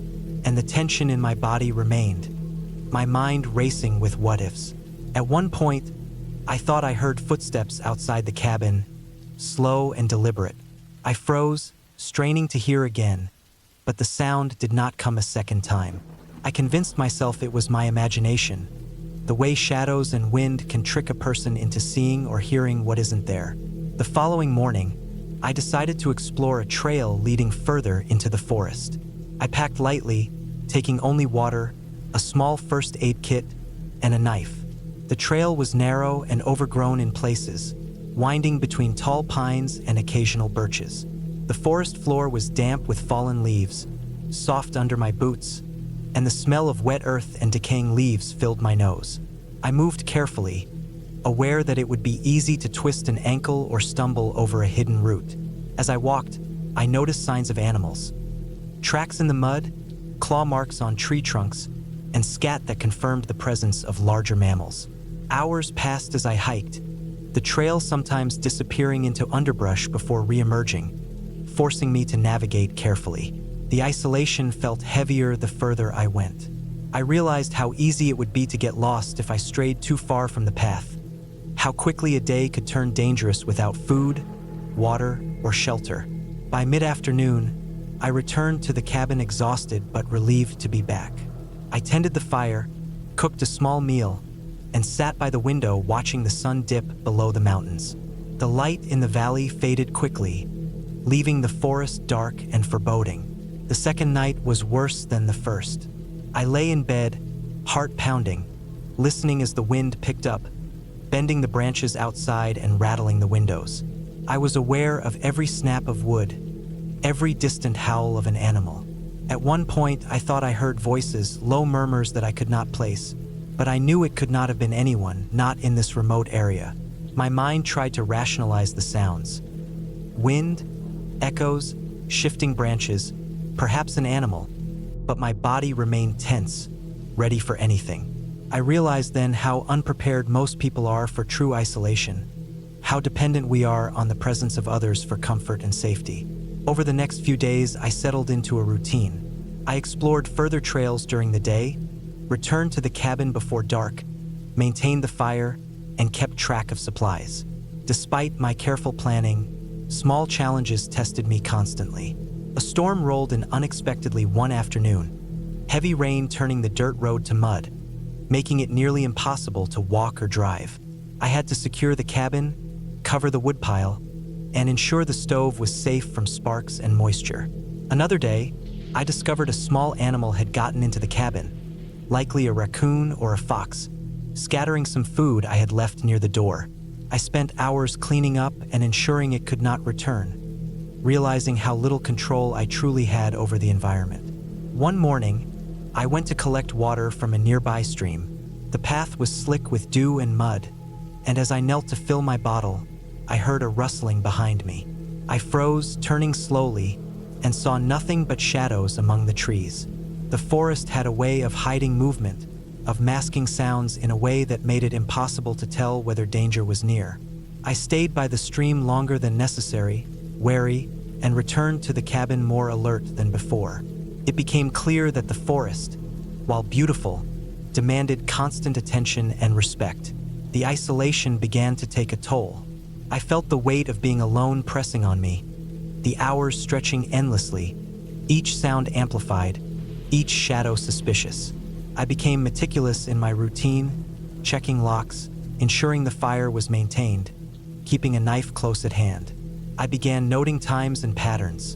and the tension in my body remained, my mind racing with what-ifs. At one point, I thought I heard footsteps outside the cabin, slow and deliberate. I froze, straining to hear again, but the sound did not come a second time. I convinced myself it was my imagination, the way shadows and wind can trick a person into seeing or hearing what isn't there. The following morning, I decided to explore a trail leading further into the forest. I packed lightly, taking only water, a small first aid kit, and a knife. The trail was narrow and overgrown in places, winding between tall pines and occasional birches. The forest floor was damp with fallen leaves, soft under my boots, and the smell of wet earth and decaying leaves filled my nose. I moved carefully, aware that it would be easy to twist an ankle or stumble over a hidden root. As I walked, I noticed signs of animals. Tracks in the mud, claw marks on tree trunks, and scat that confirmed the presence of larger mammals. Hours passed as I hiked, the trail sometimes disappearing into underbrush before re-emerging, forcing me to navigate carefully. The isolation felt heavier the further I went. I realized how easy it would be to get lost if I strayed too far from the path. How quickly a day could turn dangerous without food, water, or shelter. By mid-afternoon, I returned to the cabin exhausted but relieved to be back. I tended the fire, cooked a small meal, and sat by the window watching the sun dip below the mountains. The light in the valley faded quickly, leaving the forest dark and foreboding. The second night was worse than the first. I lay in bed, heart pounding, listening as the wind picked up, bending the branches outside and rattling the windows. I was aware of every snap of wood, every distant howl of an animal. At one point, I thought I heard voices, low murmurs that I could not place, but I knew it could not have been anyone, not in this remote area. My mind tried to rationalize the sounds. Wind, echoes, shifting branches, perhaps an animal, but my body remained tense, ready for anything. I realized then how unprepared most people are for true isolation, how dependent we are on the presence of others for comfort and safety. Over the next few days, I settled into a routine. I explored further trails during the day, returned to the cabin before dark, maintained the fire, and kept track of supplies. Despite my careful planning, small challenges tested me constantly. A storm rolled in unexpectedly one afternoon, heavy rain turning the dirt road to mud, making it nearly impossible to walk or drive. I had to secure the cabin, cover the woodpile, and ensure the stove was safe from sparks and moisture. Another day, I discovered a small animal had gotten into the cabin, likely a raccoon or a fox, scattering some food I had left near the door. I spent hours cleaning up and ensuring it could not return, realizing how little control I truly had over the environment. One morning, I went to collect water from a nearby stream. The path was slick with dew and mud, and as I knelt to fill my bottle, I heard a rustling behind me. I froze, turning slowly, and saw nothing but shadows among the trees. The forest had a way of hiding movement, of masking sounds in a way that made it impossible to tell whether danger was near. I stayed by the stream longer than necessary, wary, and returned to the cabin more alert than before. It became clear that the forest, while beautiful, demanded constant attention and respect. The isolation began to take a toll. I felt the weight of being alone pressing on me, the hours stretching endlessly, each sound amplified, each shadow suspicious. I became meticulous in my routine, checking locks, ensuring the fire was maintained, keeping a knife close at hand. I began noting times and patterns.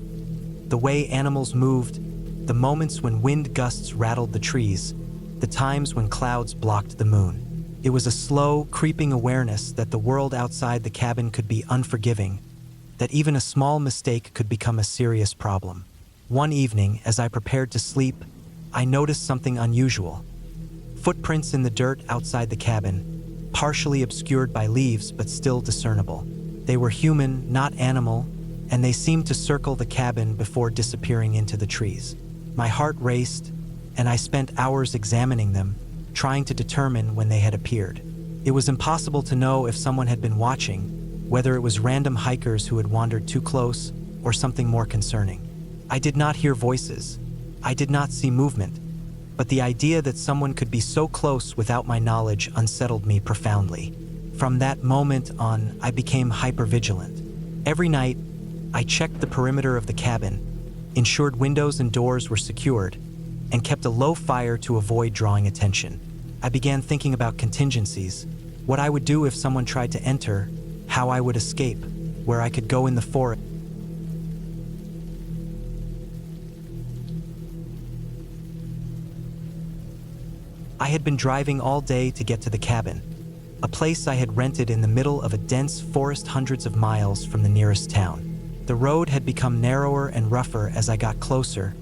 The way animals moved, the moments when wind gusts rattled the trees, the times when clouds blocked the moon. It was a slow, creeping awareness that the world outside the cabin could be unforgiving, that even a small mistake could become a serious problem. One evening, as I prepared to sleep, I noticed something unusual. Footprints in the dirt outside the cabin, partially obscured by leaves but still discernible. They were human, not animal, and they seemed to circle the cabin before disappearing into the trees. My heart raced, and I spent hours examining them, trying to determine when they had appeared. It was impossible to know if someone had been watching, whether it was random hikers who had wandered too close or something more concerning. I did not hear voices. I did not see movement, but the idea that someone could be so close without my knowledge unsettled me profoundly. From that moment on, I became hypervigilant. Every night, I checked the perimeter of the cabin, ensured windows and doors were secured, and kept a low fire to avoid drawing attention. I began thinking about contingencies, what I would do if someone tried to enter, how I would escape, where I could go in the forest. I had been driving all day to get to the cabin, a place I had rented in the middle of a dense forest hundreds of miles from the nearest town. The road had become narrower and rougher as I got closer,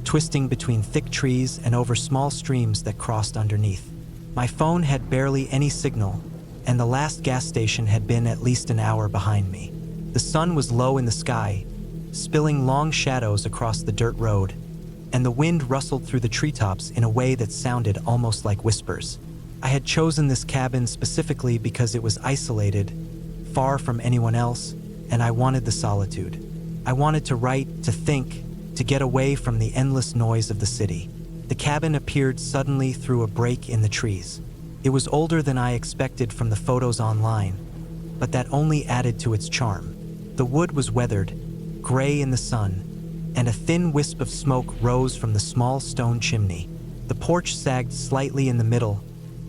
twisting between thick trees and over small streams that crossed underneath. My phone had barely any signal, and the last gas station had been at least an hour behind me. The sun was low in the sky, spilling long shadows across the dirt road, and the wind rustled through the treetops in a way that sounded almost like whispers. I had chosen this cabin specifically because it was isolated, far from anyone else, and I wanted the solitude. I wanted to write, to think, to get away from the endless noise of the city. The cabin appeared suddenly through a break in the trees. It was older than I expected from the photos online, but that only added to its charm. The wood was weathered, gray in the sun, and a thin wisp of smoke rose from the small stone chimney. The porch sagged slightly in the middle,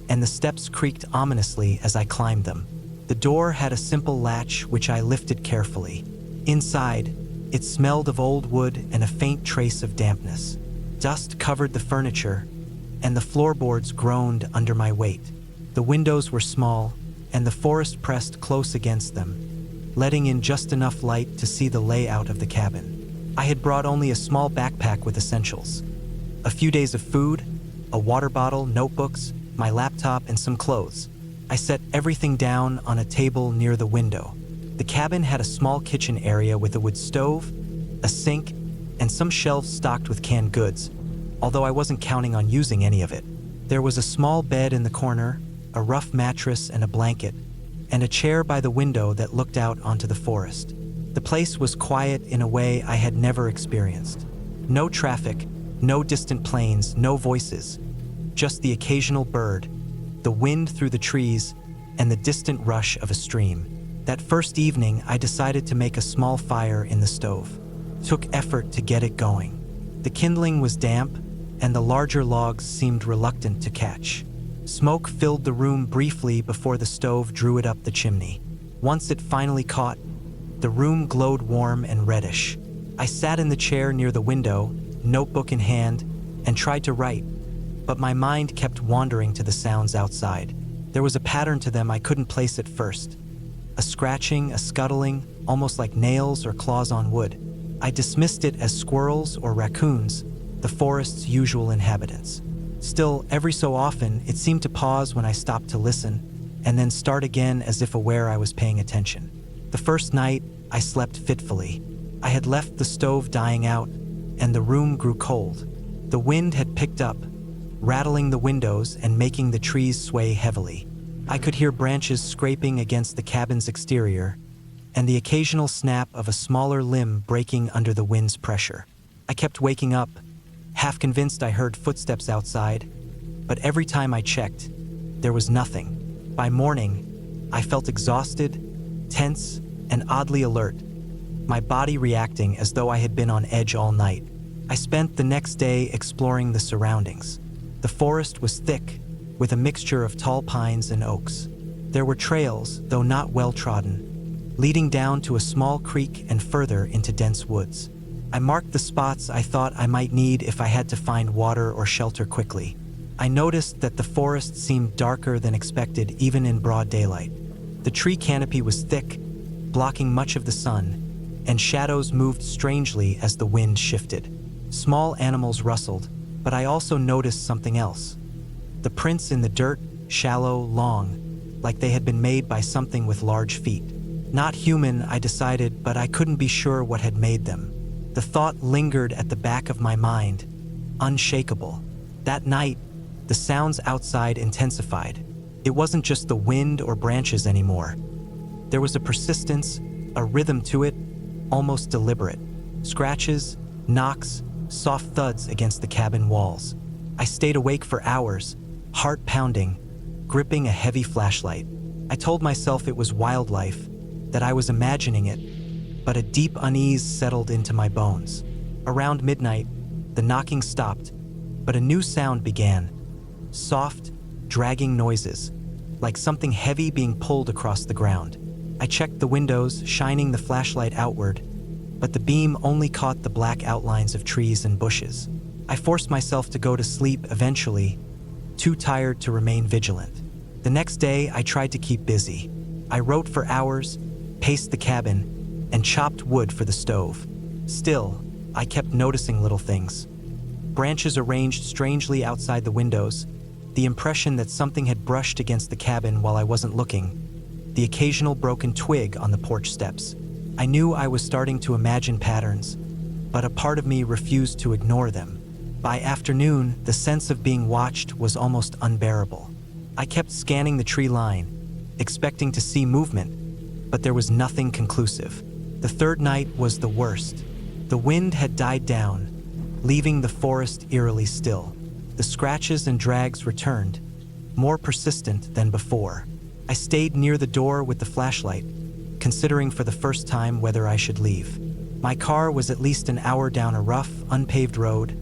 and the steps creaked ominously as I climbed them. The door had a simple latch which I lifted carefully. Inside, it smelled of old wood and a faint trace of dampness. Dust covered the furniture, and the floorboards groaned under my weight. The windows were small, and the forest pressed close against them, letting in just enough light to see the layout of the cabin. I had brought only a small backpack with essentials. A few days of food, a water bottle, notebooks, my laptop, and some clothes. I set everything down on a table near the window. The cabin had a small kitchen area with a wood stove, a sink, and some shelves stocked with canned goods, although I wasn't counting on using any of it. There was a small bed in the corner, a rough mattress and a blanket, and a chair by the window that looked out onto the forest. The place was quiet in a way I had never experienced. No traffic, no distant planes, no voices, just the occasional bird, the wind through the trees, and the distant rush of a stream. That first evening, I decided to make a small fire in the stove. Took effort to get it going. The kindling was damp, and the larger logs seemed reluctant to catch. Smoke filled the room briefly before the stove drew it up the chimney. Once it finally caught, the room glowed warm and reddish. I sat in the chair near the window, notebook in hand, and tried to write, but my mind kept wandering to the sounds outside. There was a pattern to them I couldn't place at first. A scratching, a scuttling, almost like nails or claws on wood. I dismissed it as squirrels or raccoons, the forest's usual inhabitants. Still, every so often, it seemed to pause when I stopped to listen, and then start again as if aware I was paying attention. The first night, I slept fitfully. I had left the stove dying out, and the room grew cold. The wind had picked up, rattling the windows and making the trees sway heavily. I could hear branches scraping against the cabin's exterior, and the occasional snap of a smaller limb breaking under the wind's pressure. I kept waking up, half convinced I heard footsteps outside, but every time I checked, there was nothing. By morning, I felt exhausted, tense, and oddly alert, my body reacting as though I had been on edge all night. I spent the next day exploring the surroundings. The forest was thick, with a mixture of tall pines and oaks. There were trails, though not well-trodden, leading down to a small creek and further into dense woods. I marked the spots I thought I might need if I had to find water or shelter quickly. I noticed that the forest seemed darker than expected even in broad daylight. The tree canopy was thick, blocking much of the sun, and shadows moved strangely as the wind shifted. Small animals rustled, but I also noticed something else. The prints in the dirt, shallow, long, like they had been made by something with large feet. Not human, I decided, but I couldn't be sure what had made them. The thought lingered at the back of my mind, unshakable. That night, the sounds outside intensified. It wasn't just the wind or branches anymore. There was a persistence, a rhythm to it, almost deliberate. Scratches, knocks, soft thuds against the cabin walls. I stayed awake for hours, heart pounding, gripping a heavy flashlight. I told myself it was wildlife, that I was imagining it, but a deep unease settled into my bones. Around midnight, the knocking stopped, but a new sound began. Soft, dragging noises, like something heavy being pulled across the ground. I checked the windows, shining the flashlight outward, but the beam only caught the black outlines of trees and bushes. I forced myself to go to sleep eventually, too tired to remain vigilant. The next day, I tried to keep busy. I wrote for hours, paced the cabin, and chopped wood for the stove. Still, I kept noticing little things. Branches arranged strangely outside the windows, the impression that something had brushed against the cabin while I wasn't looking, the occasional broken twig on the porch steps. I knew I was starting to imagine patterns, but a part of me refused to ignore them. By afternoon, the sense of being watched was almost unbearable. I kept scanning the tree line, expecting to see movement, but there was nothing conclusive. The third night was the worst. The wind had died down, leaving the forest eerily still. the scratches and drags returned, more persistent than before. I stayed near the door with the flashlight, considering for the first time whether I should leave. My car was at least an hour down a rough, unpaved road,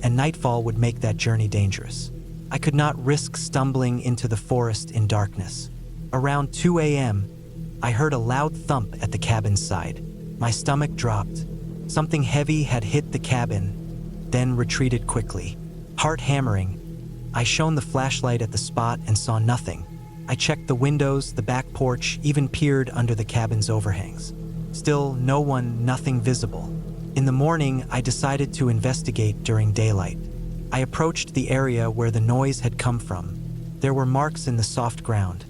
and nightfall would make that journey dangerous. I could not risk stumbling into the forest in darkness. Around 2 a.m., I heard a loud thump at the cabin's side. My stomach dropped. Something heavy had hit the cabin, then retreated quickly. Heart hammering, I shone the flashlight at the spot and saw nothing. I checked the windows, the back porch, even peered under the cabin's overhangs. Still, no one, nothing visible. In the morning, I decided to investigate during daylight. I approached the area where the noise had come from. There were marks in the soft ground.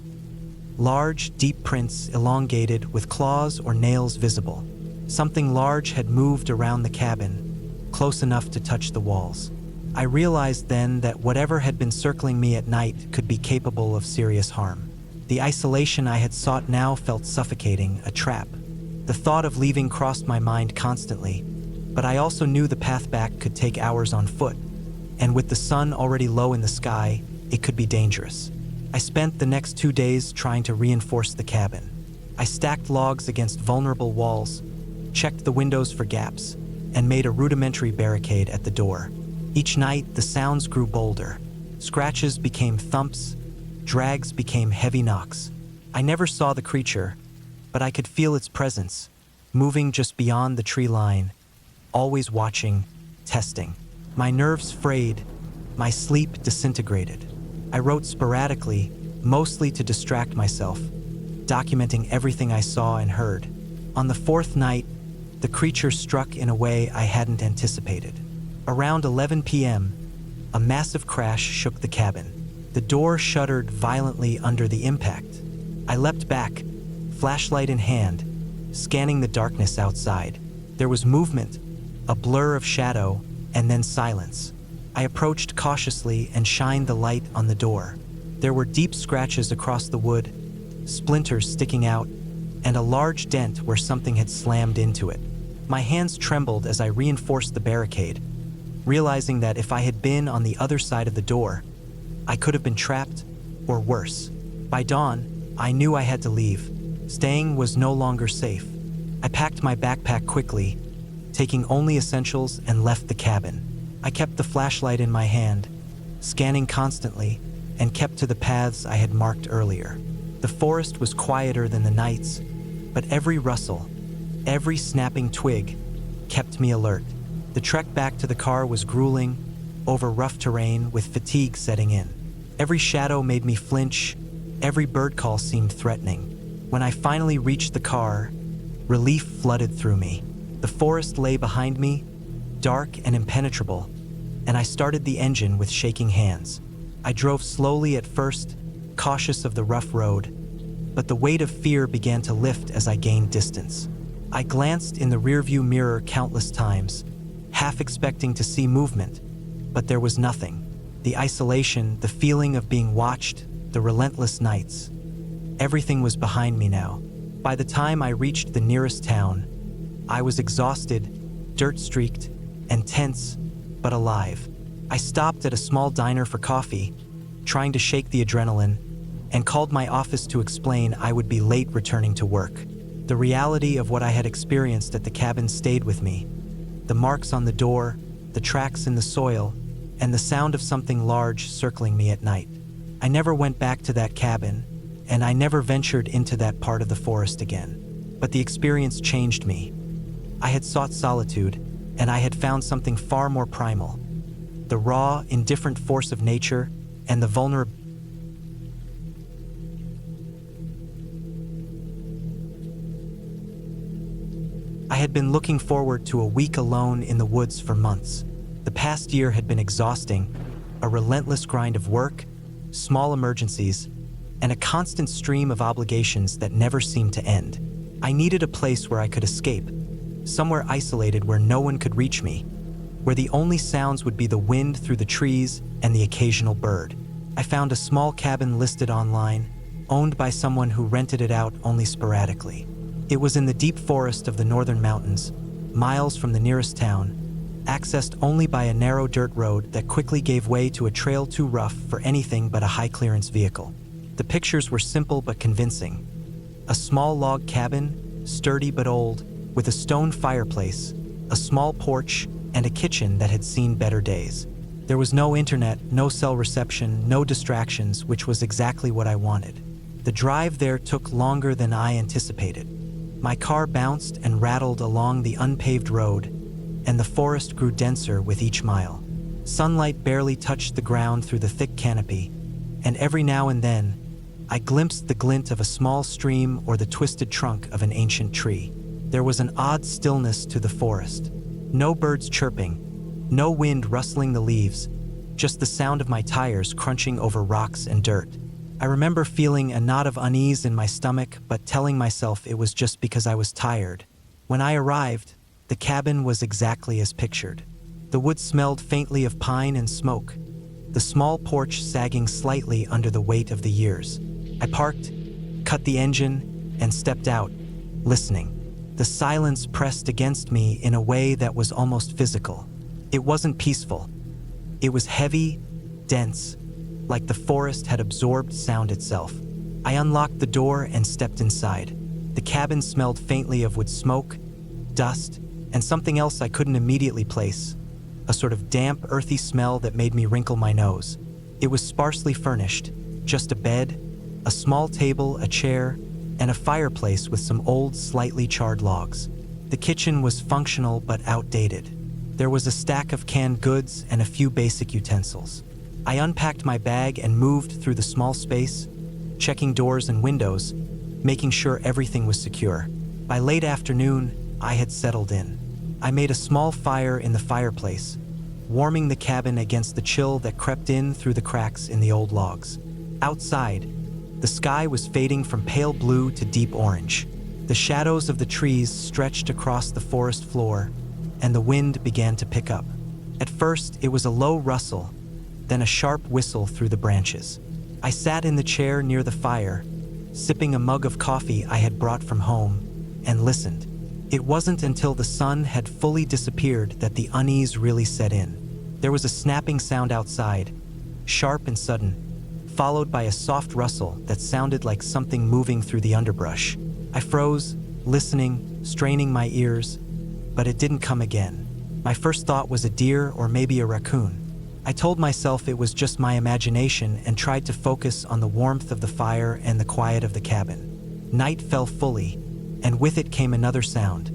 Large, deep prints, elongated, with claws or nails visible. Something large had moved around the cabin, close enough to touch the walls. I realized then that whatever had been circling me at night could be capable of serious harm. The isolation I had sought now felt suffocating, a trap. The thought of leaving crossed my mind constantly, but I also knew the path back could take hours on foot, and with the sun already low in the sky, it could be dangerous. I spent the next 2 days trying to reinforce the cabin. I stacked logs against vulnerable walls, checked the windows for gaps, and made a rudimentary barricade at the door. Each night, the sounds grew bolder. Scratches became thumps, drags became heavy knocks. I never saw the creature, but I could feel its presence, moving just beyond the tree line, always watching, testing. My nerves frayed, my sleep disintegrated. I wrote sporadically, mostly to distract myself, documenting everything I saw and heard. On the fourth night, the creature struck in a way I hadn't anticipated. Around 11 p.m., a massive crash shook the cabin. The door shuddered violently under the impact. I leapt back, flashlight in hand, scanning the darkness outside. There was movement, a blur of shadow, and then silence. I approached cautiously and shined the light on the door. There were deep scratches across the wood, splinters sticking out, and a large dent where something had slammed into it. My hands trembled as I reinforced the barricade, realizing that if I had been on the other side of the door, I could have been trapped, or worse. By dawn, I knew I had to leave. Staying was no longer safe. I packed my backpack quickly, taking only essentials, and left the cabin. I kept the flashlight in my hand, scanning constantly, and kept to the paths I had marked earlier. The forest was quieter than the nights, but every rustle, every snapping twig, kept me alert. The trek back to the car was grueling, over rough terrain with fatigue setting in. Every shadow made me flinch, every bird call seemed threatening. When I finally reached the car, relief flooded through me. The forest lay behind me, dark and impenetrable, and I started the engine with shaking hands. I drove slowly at first, cautious of the rough road, but the weight of fear began to lift as I gained distance. I glanced in the rearview mirror countless times, half expecting to see movement, but there was nothing. The isolation, the feeling of being watched, the relentless nights. Everything was behind me now. By the time I reached the nearest town, I was exhausted, dirt-streaked, and tense, but alive. I stopped at a small diner for coffee, trying to shake the adrenaline, and called my office to explain I would be late returning to work. The reality of what I had experienced at the cabin stayed with me. The marks on the door, the tracks in the soil, and the sound of something large circling me at night. I never went back to that cabin, and I never ventured into that part of the forest again. But the experience changed me. I had sought solitude, and I had found something far more primal. The raw, indifferent force of nature, and the vulnerability. I had been looking forward to a week alone in the woods for months. The past year had been exhausting, a relentless grind of work, small emergencies, and a constant stream of obligations that never seemed to end. I needed a place where I could escape, somewhere isolated where no one could reach me, where the only sounds would be the wind through the trees and the occasional bird. I found a small cabin listed online, owned by someone who rented it out only sporadically. It was in the deep forest of the northern mountains, miles from the nearest town, accessed only by a narrow dirt road that quickly gave way to a trail too rough for anything but a high-clearance vehicle. The pictures were simple but convincing. A small log cabin, sturdy but old, with a stone fireplace, a small porch, and a kitchen that had seen better days. There was no internet, no cell reception, no distractions, which was exactly what I wanted. The drive there took longer than I anticipated. My car bounced and rattled along the unpaved road, and the forest grew denser with each mile. Sunlight barely touched the ground through the thick canopy, and every now and then, I glimpsed the glint of a small stream or the twisted trunk of an ancient tree. There was an odd stillness to the forest. No birds chirping, no wind rustling the leaves, just the sound of my tires crunching over rocks and dirt. I remember feeling a knot of unease in my stomach, but telling myself it was just because I was tired. When I arrived, the cabin was exactly as pictured. The wood smelled faintly of pine and smoke, the small porch sagging slightly under the weight of the years. I parked, cut the engine, and stepped out, listening. The silence pressed against me in a way that was almost physical. It wasn't peaceful. It was heavy, dense, like the forest had absorbed sound itself. I unlocked the door and stepped inside. The cabin smelled faintly of wood smoke, dust, and something else I couldn't immediately place, a sort of damp, earthy smell that made me wrinkle my nose. It was sparsely furnished, just a bed, a small table, a chair, and a fireplace with some old, slightly charred logs. The kitchen was functional but outdated. There was a stack of canned goods and a few basic utensils. I unpacked my bag and moved through the small space, checking doors and windows, making sure everything was secure. By late afternoon, I had settled in. I made a small fire in the fireplace, warming the cabin against the chill that crept in through the cracks in the old logs. Outside, the sky was fading from pale blue to deep orange. The shadows of the trees stretched across the forest floor, and the wind began to pick up. At first, it was a low rustle, then a sharp whistle through the branches. I sat in the chair near the fire, sipping a mug of coffee I had brought from home, and listened. It wasn't until the sun had fully disappeared that the unease really set in. There was a snapping sound outside, sharp and sudden, followed by a soft rustle that sounded like something moving through the underbrush. I froze, listening, straining my ears, but it didn't come again. My first thought was a deer or maybe a raccoon. I told myself it was just my imagination and tried to focus on the warmth of the fire and the quiet of the cabin. Night fell fully, and with it came another sound.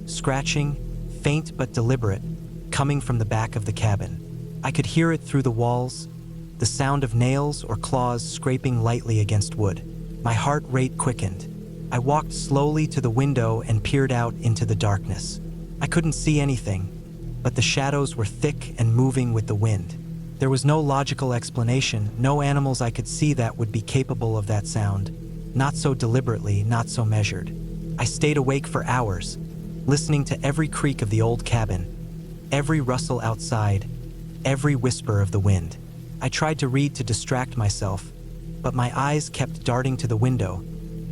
Scratching, faint but deliberate, coming from the back of the cabin. I could hear it through the walls, the sound of nails or claws scraping lightly against wood. My heart rate quickened. I walked slowly to the window and peered out into the darkness. I couldn't see anything, but the shadows were thick and moving with the wind. There was no logical explanation, no animals I could see that would be capable of that sound. Not so deliberately, not so measured. I stayed awake for hours, listening to every creak of the old cabin, every rustle outside, every whisper of the wind. I tried to read to distract myself, but my eyes kept darting to the window,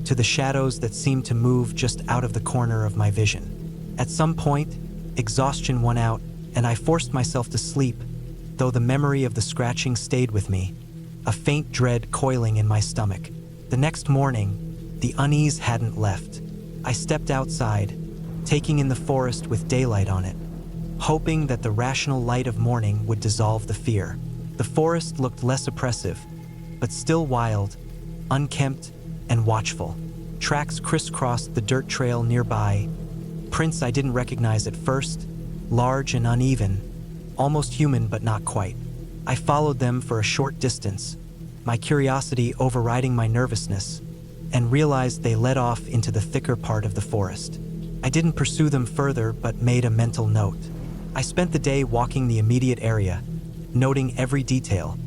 to the shadows that seemed to move just out of the corner of my vision. At some point, exhaustion won out, and I forced myself to sleep, though the memory of the scratching stayed with me, a faint dread coiling in my stomach. The next morning, the unease hadn't left. I stepped outside, taking in the forest with daylight on it, hoping that the rational light of morning would dissolve the fear. The forest looked less oppressive, but still wild, unkempt, and watchful. Tracks crisscrossed the dirt trail nearby, prints I didn't recognize at first, large and uneven, almost human but not quite. I followed them for a short distance, my curiosity overriding my nervousness, and realized they led off into the thicker part of the forest. I didn't pursue them further but made a mental note. I spent the day walking the immediate area, noting every detail,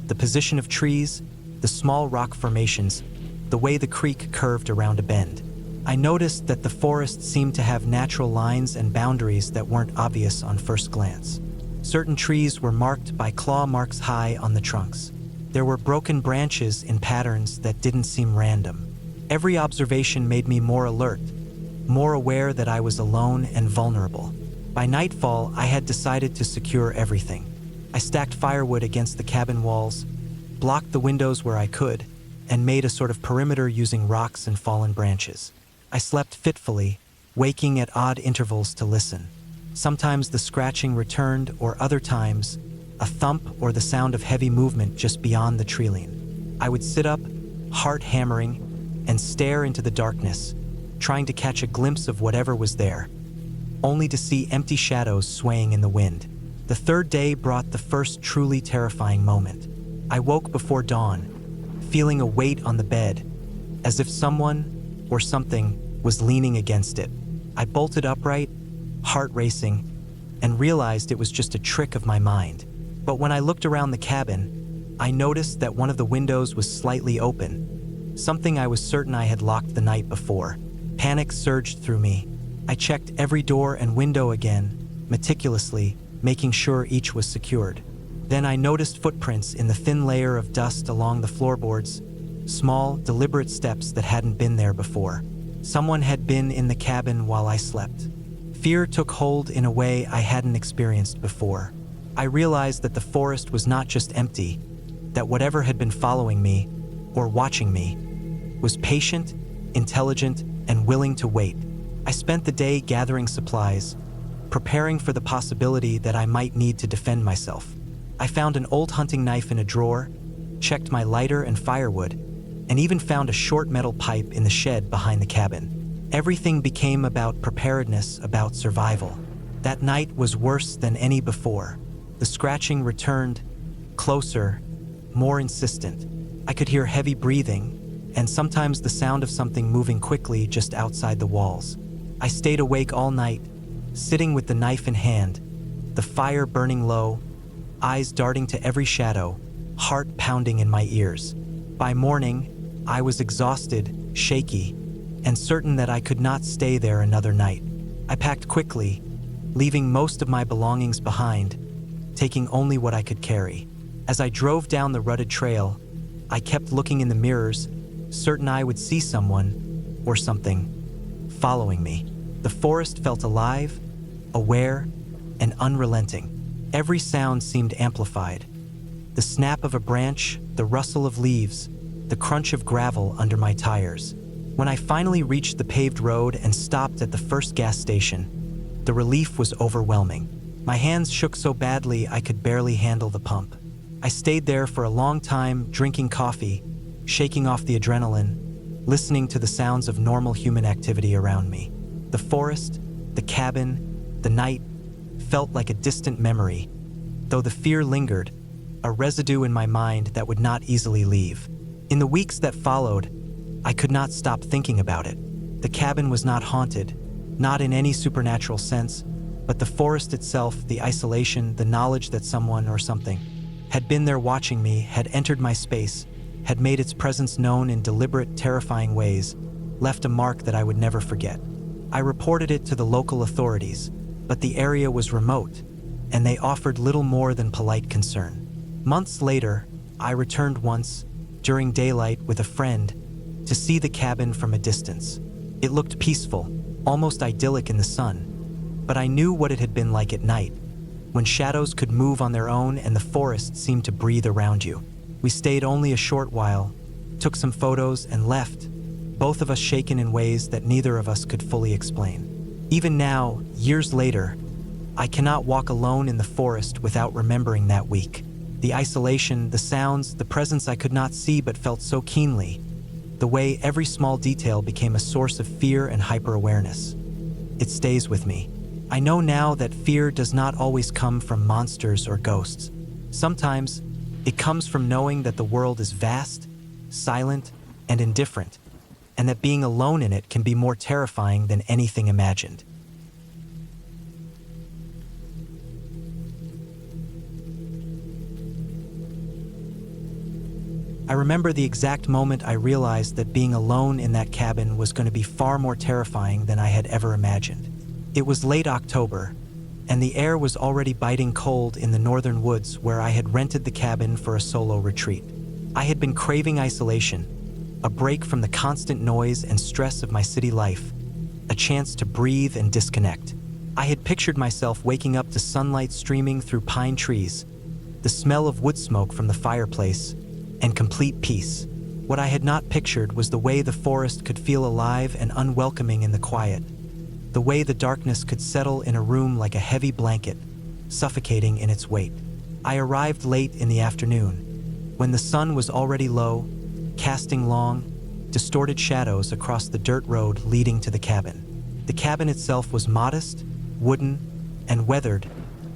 the position of trees, the small rock formations, the way the creek curved around a bend. I noticed that the forest seemed to have natural lines and boundaries that weren't obvious on first glance. Certain trees were marked by claw marks high on the trunks. There were broken branches in patterns that didn't seem random. Every observation made me more alert, more aware that I was alone and vulnerable. By nightfall, I had decided to secure everything. I stacked firewood against the cabin walls, blocked the windows where I could, and made a sort of perimeter using rocks and fallen branches. I slept fitfully, waking at odd intervals to listen. Sometimes the scratching returned, or other times, a thump or the sound of heavy movement just beyond the treeline. I would sit up, heart hammering, and stare into the darkness, trying to catch a glimpse of whatever was there, only to see empty shadows swaying in the wind. The third day brought the first truly terrifying moment. I woke before dawn, feeling a weight on the bed, as if someone or something was leaning against it. I bolted upright, heart racing, and realized it was just a trick of my mind. But when I looked around the cabin, I noticed that one of the windows was slightly open, something I was certain I had locked the night before. Panic surged through me. I checked every door and window again, meticulously, making sure each was secured. Then I noticed footprints in the thin layer of dust along the floorboards, small, deliberate steps that hadn't been there before. Someone had been in the cabin while I slept. Fear took hold in a way I hadn't experienced before. I realized that the forest was not just empty, that whatever had been following me, or watching me, was patient, intelligent, and willing to wait. I spent the day gathering supplies, preparing for the possibility that I might need to defend myself. I found an old hunting knife in a drawer, checked my lighter and firewood, and even found a short metal pipe in the shed behind the cabin. Everything became about preparedness, about survival. That night was worse than any before. The scratching returned, closer, more insistent. I could hear heavy breathing, and sometimes the sound of something moving quickly just outside the walls. I stayed awake all night, sitting with the knife in hand, the fire burning low, eyes darting to every shadow, heart pounding in my ears. By morning, I was exhausted, shaky, and certain that I could not stay there another night. I packed quickly, leaving most of my belongings behind, taking only what I could carry. As I drove down the rutted trail, I kept looking in the mirrors, certain I would see someone, or something, following me. The forest felt alive, aware, and unrelenting. Every sound seemed amplified. The snap of a branch, the rustle of leaves, the crunch of gravel under my tires. When I finally reached the paved road and stopped at the first gas station, the relief was overwhelming. My hands shook so badly I could barely handle the pump. I stayed there for a long time, drinking coffee, shaking off the adrenaline, listening to the sounds of normal human activity around me. The forest, the cabin, the night felt like a distant memory, though the fear lingered, a residue in my mind that would not easily leave. In the weeks that followed, I could not stop thinking about it. The cabin was not haunted, not in any supernatural sense, but the forest itself, the isolation, the knowledge that someone or something had been there watching me, had entered my space, had made its presence known in deliberate, terrifying ways, left a mark that I would never forget. I reported it to the local authorities, but the area was remote, and they offered little more than polite concern. Months later, I returned once, during daylight with a friend, to see the cabin from a distance. It looked peaceful, almost idyllic in the sun, but I knew what it had been like at night, when shadows could move on their own and the forest seemed to breathe around you. We stayed only a short while, took some photos, and left, both of us shaken in ways that neither of us could fully explain. Even now, years later, I cannot walk alone in the forest without remembering that week. The isolation, the sounds, the presence I could not see but felt so keenly, the way every small detail became a source of fear and hyper-awareness. It stays with me. I know now that fear does not always come from monsters or ghosts. Sometimes, it comes from knowing that the world is vast, silent, and indifferent, and that being alone in it can be more terrifying than anything imagined. I remember the exact moment I realized that being alone in that cabin was going to be far more terrifying than I had ever imagined. It was late October, and the air was already biting cold in the northern woods where I had rented the cabin for a solo retreat. I had been craving isolation, a break from the constant noise and stress of my city life, a chance to breathe and disconnect. I had pictured myself waking up to sunlight streaming through pine trees, the smell of wood smoke from the fireplace, and complete peace. What I had not pictured was the way the forest could feel alive and unwelcoming in the quiet, the way the darkness could settle in a room like a heavy blanket, suffocating in its weight. I arrived late in the afternoon, when the sun was already low, casting long, distorted shadows across the dirt road leading to the cabin. The cabin itself was modest, wooden, and weathered,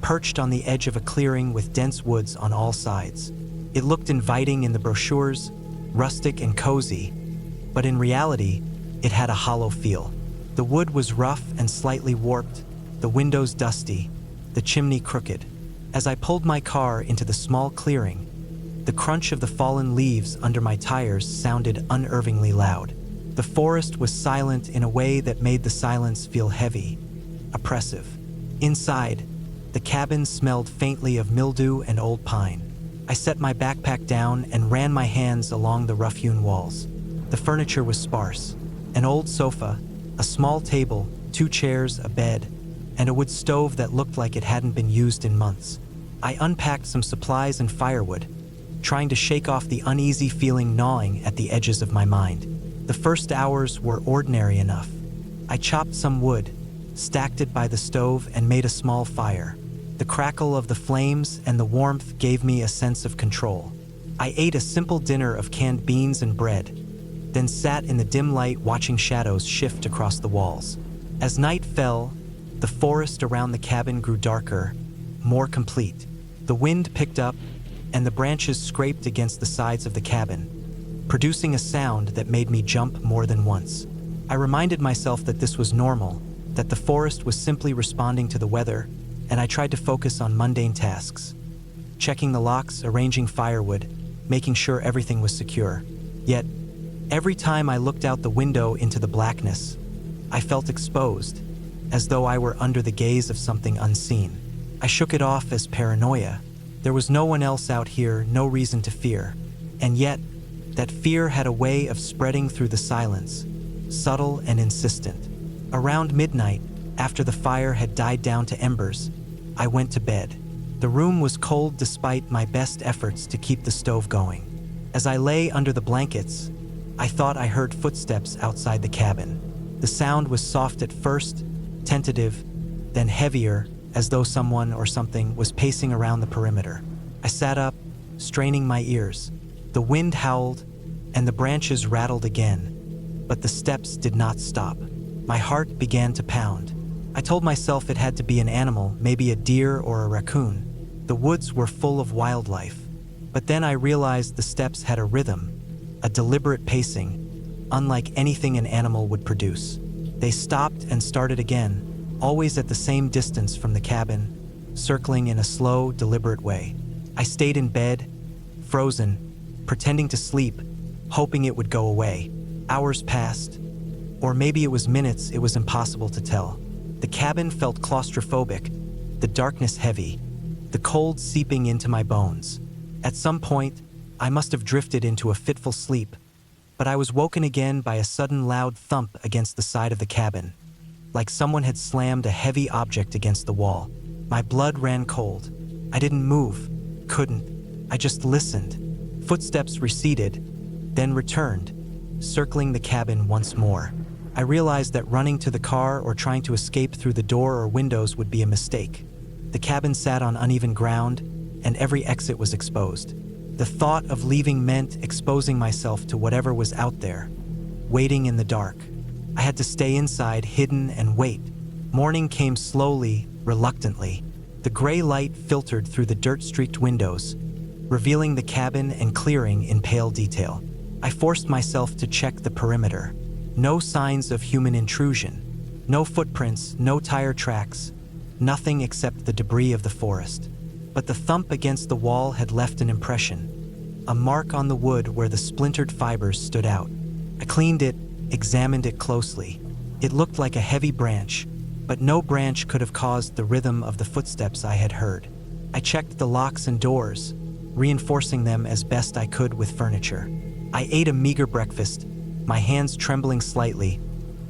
perched on the edge of a clearing with dense woods on all sides. It looked inviting in the brochures, rustic and cozy, but in reality, it had a hollow feel. The wood was rough and slightly warped, the windows dusty, the chimney crooked. As I pulled my car into the small clearing, the crunch of the fallen leaves under my tires sounded unnervingly loud. The forest was silent in a way that made the silence feel heavy, oppressive. Inside, the cabin smelled faintly of mildew and old pine. I set my backpack down and ran my hands along the rough-hewn walls. The furniture was sparse. An old sofa, a small table, 2 chairs, a bed, and a wood stove that looked like it hadn't been used in months. I unpacked some supplies and firewood, trying to shake off the uneasy feeling gnawing at the edges of my mind. The first hours were ordinary enough. I chopped some wood, stacked it by the stove, and made a small fire. The crackle of the flames and the warmth gave me a sense of control. I ate a simple dinner of canned beans and bread, then sat in the dim light watching shadows shift across the walls. As night fell, the forest around the cabin grew darker, more complete. The wind picked up, and the branches scraped against the sides of the cabin, producing a sound that made me jump more than once. I reminded myself that this was normal, that the forest was simply responding to the weather, and I tried to focus on mundane tasks, checking the locks, arranging firewood, making sure everything was secure. Yet, every time I looked out the window into the blackness, I felt exposed, as though I were under the gaze of something unseen. I shook it off as paranoia. There was no one else out here, no reason to fear. And yet, that fear had a way of spreading through the silence, subtle and insistent. Around midnight, after the fire had died down to embers, I went to bed. The room was cold despite my best efforts to keep the stove going. As I lay under the blankets, I thought I heard footsteps outside the cabin. The sound was soft at first, tentative, then heavier, as though someone or something was pacing around the perimeter. I sat up, straining my ears. The wind howled, and the branches rattled again, but the steps did not stop. My heart began to pound. I told myself it had to be an animal, maybe a deer or a raccoon. The woods were full of wildlife. But then I realized the steps had a rhythm, a deliberate pacing, unlike anything an animal would produce. They stopped and started again, always at the same distance from the cabin, circling in a slow, deliberate way. I stayed in bed, frozen, pretending to sleep, hoping it would go away. Hours passed, or maybe it was minutes. It was impossible to tell. The cabin felt claustrophobic, the darkness heavy, the cold seeping into my bones. At some point, I must have drifted into a fitful sleep, but I was woken again by a sudden loud thump against the side of the cabin, like someone had slammed a heavy object against the wall. My blood ran cold. I didn't move, couldn't. I just listened. Footsteps receded, then returned, circling the cabin once more. I realized that running to the car or trying to escape through the door or windows would be a mistake. The cabin sat on uneven ground, and every exit was exposed. The thought of leaving meant exposing myself to whatever was out there, waiting in the dark. I had to stay inside, hidden, and wait. Morning came slowly, reluctantly. The gray light filtered through the dirt-streaked windows, revealing the cabin and clearing in pale detail. I forced myself to check the perimeter. No signs of human intrusion. No footprints, no tire tracks, nothing except the debris of the forest. But the thump against the wall had left an impression, a mark on the wood where the splintered fibers stood out. I cleaned it, examined it closely. It looked like a heavy branch, but no branch could have caused the rhythm of the footsteps I had heard. I checked the locks and doors, reinforcing them as best I could with furniture. I ate a meager breakfast, my hands trembling slightly,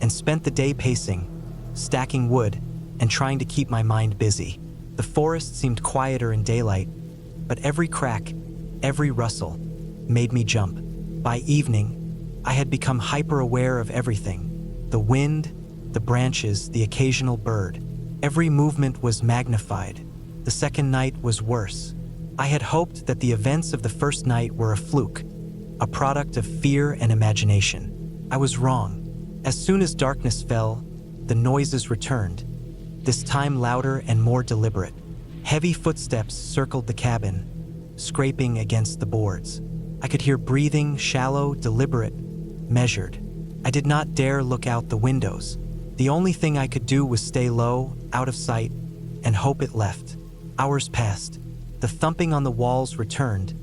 and spent the day pacing, stacking wood, and trying to keep my mind busy. The forest seemed quieter in daylight, but every crack, every rustle, made me jump. By evening, I had become hyper-aware of everything. The wind, the branches, the occasional bird. Every movement was magnified. The second night was worse. I had hoped that the events of the first night were a fluke, a product of fear and imagination. I was wrong. As soon as darkness fell, the noises returned, this time louder and more deliberate. Heavy footsteps circled the cabin, scraping against the boards. I could hear breathing, shallow, deliberate, measured. I did not dare look out the windows. The only thing I could do was stay low, out of sight, and hope it left. Hours passed. The thumping on the walls returned,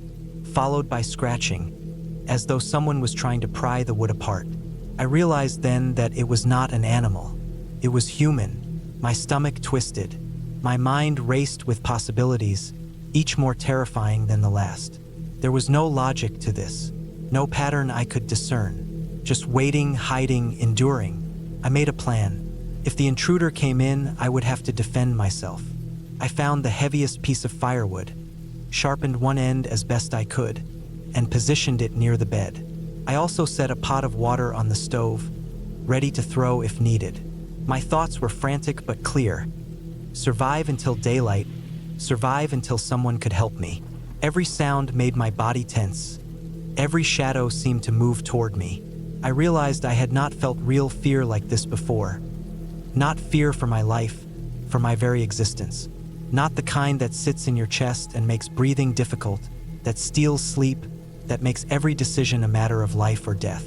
followed by scratching, as though someone was trying to pry the wood apart. I realized then that it was not an animal. It was human. My stomach twisted. My mind raced with possibilities, each more terrifying than the last. There was no logic to this, no pattern I could discern. Just waiting, hiding, enduring. I made a plan. If the intruder came in, I would have to defend myself. I found the heaviest piece of firewood, sharpened one end as best I could, and positioned it near the bed. I also set a pot of water on the stove, ready to throw if needed. My thoughts were frantic but clear. Survive until daylight, survive until someone could help me. Every sound made my body tense. Every shadow seemed to move toward me. I realized I had not felt real fear like this before. Not fear for my life, for my very existence. Not the kind that sits in your chest and makes breathing difficult, that steals sleep, that makes every decision a matter of life or death.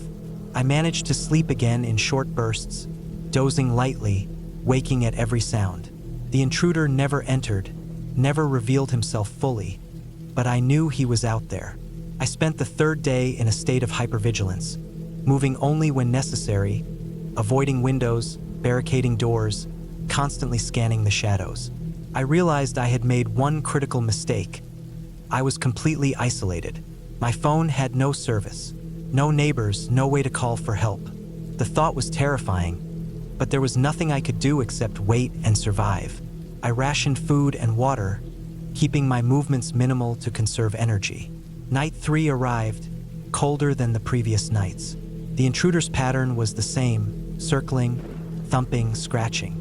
I managed to sleep again in short bursts, dozing lightly, waking at every sound. The intruder never entered, never revealed himself fully, but I knew he was out there. I spent the third day in a state of hypervigilance, moving only when necessary, avoiding windows, barricading doors, constantly scanning the shadows. I realized I had made one critical mistake. I was completely isolated. My phone had no service, no neighbors, no way to call for help. The thought was terrifying, but there was nothing I could do except wait and survive. I rationed food and water, keeping my movements minimal to conserve energy. Night 3 arrived, colder than the previous nights. The intruder's pattern was the same, circling, thumping, scratching.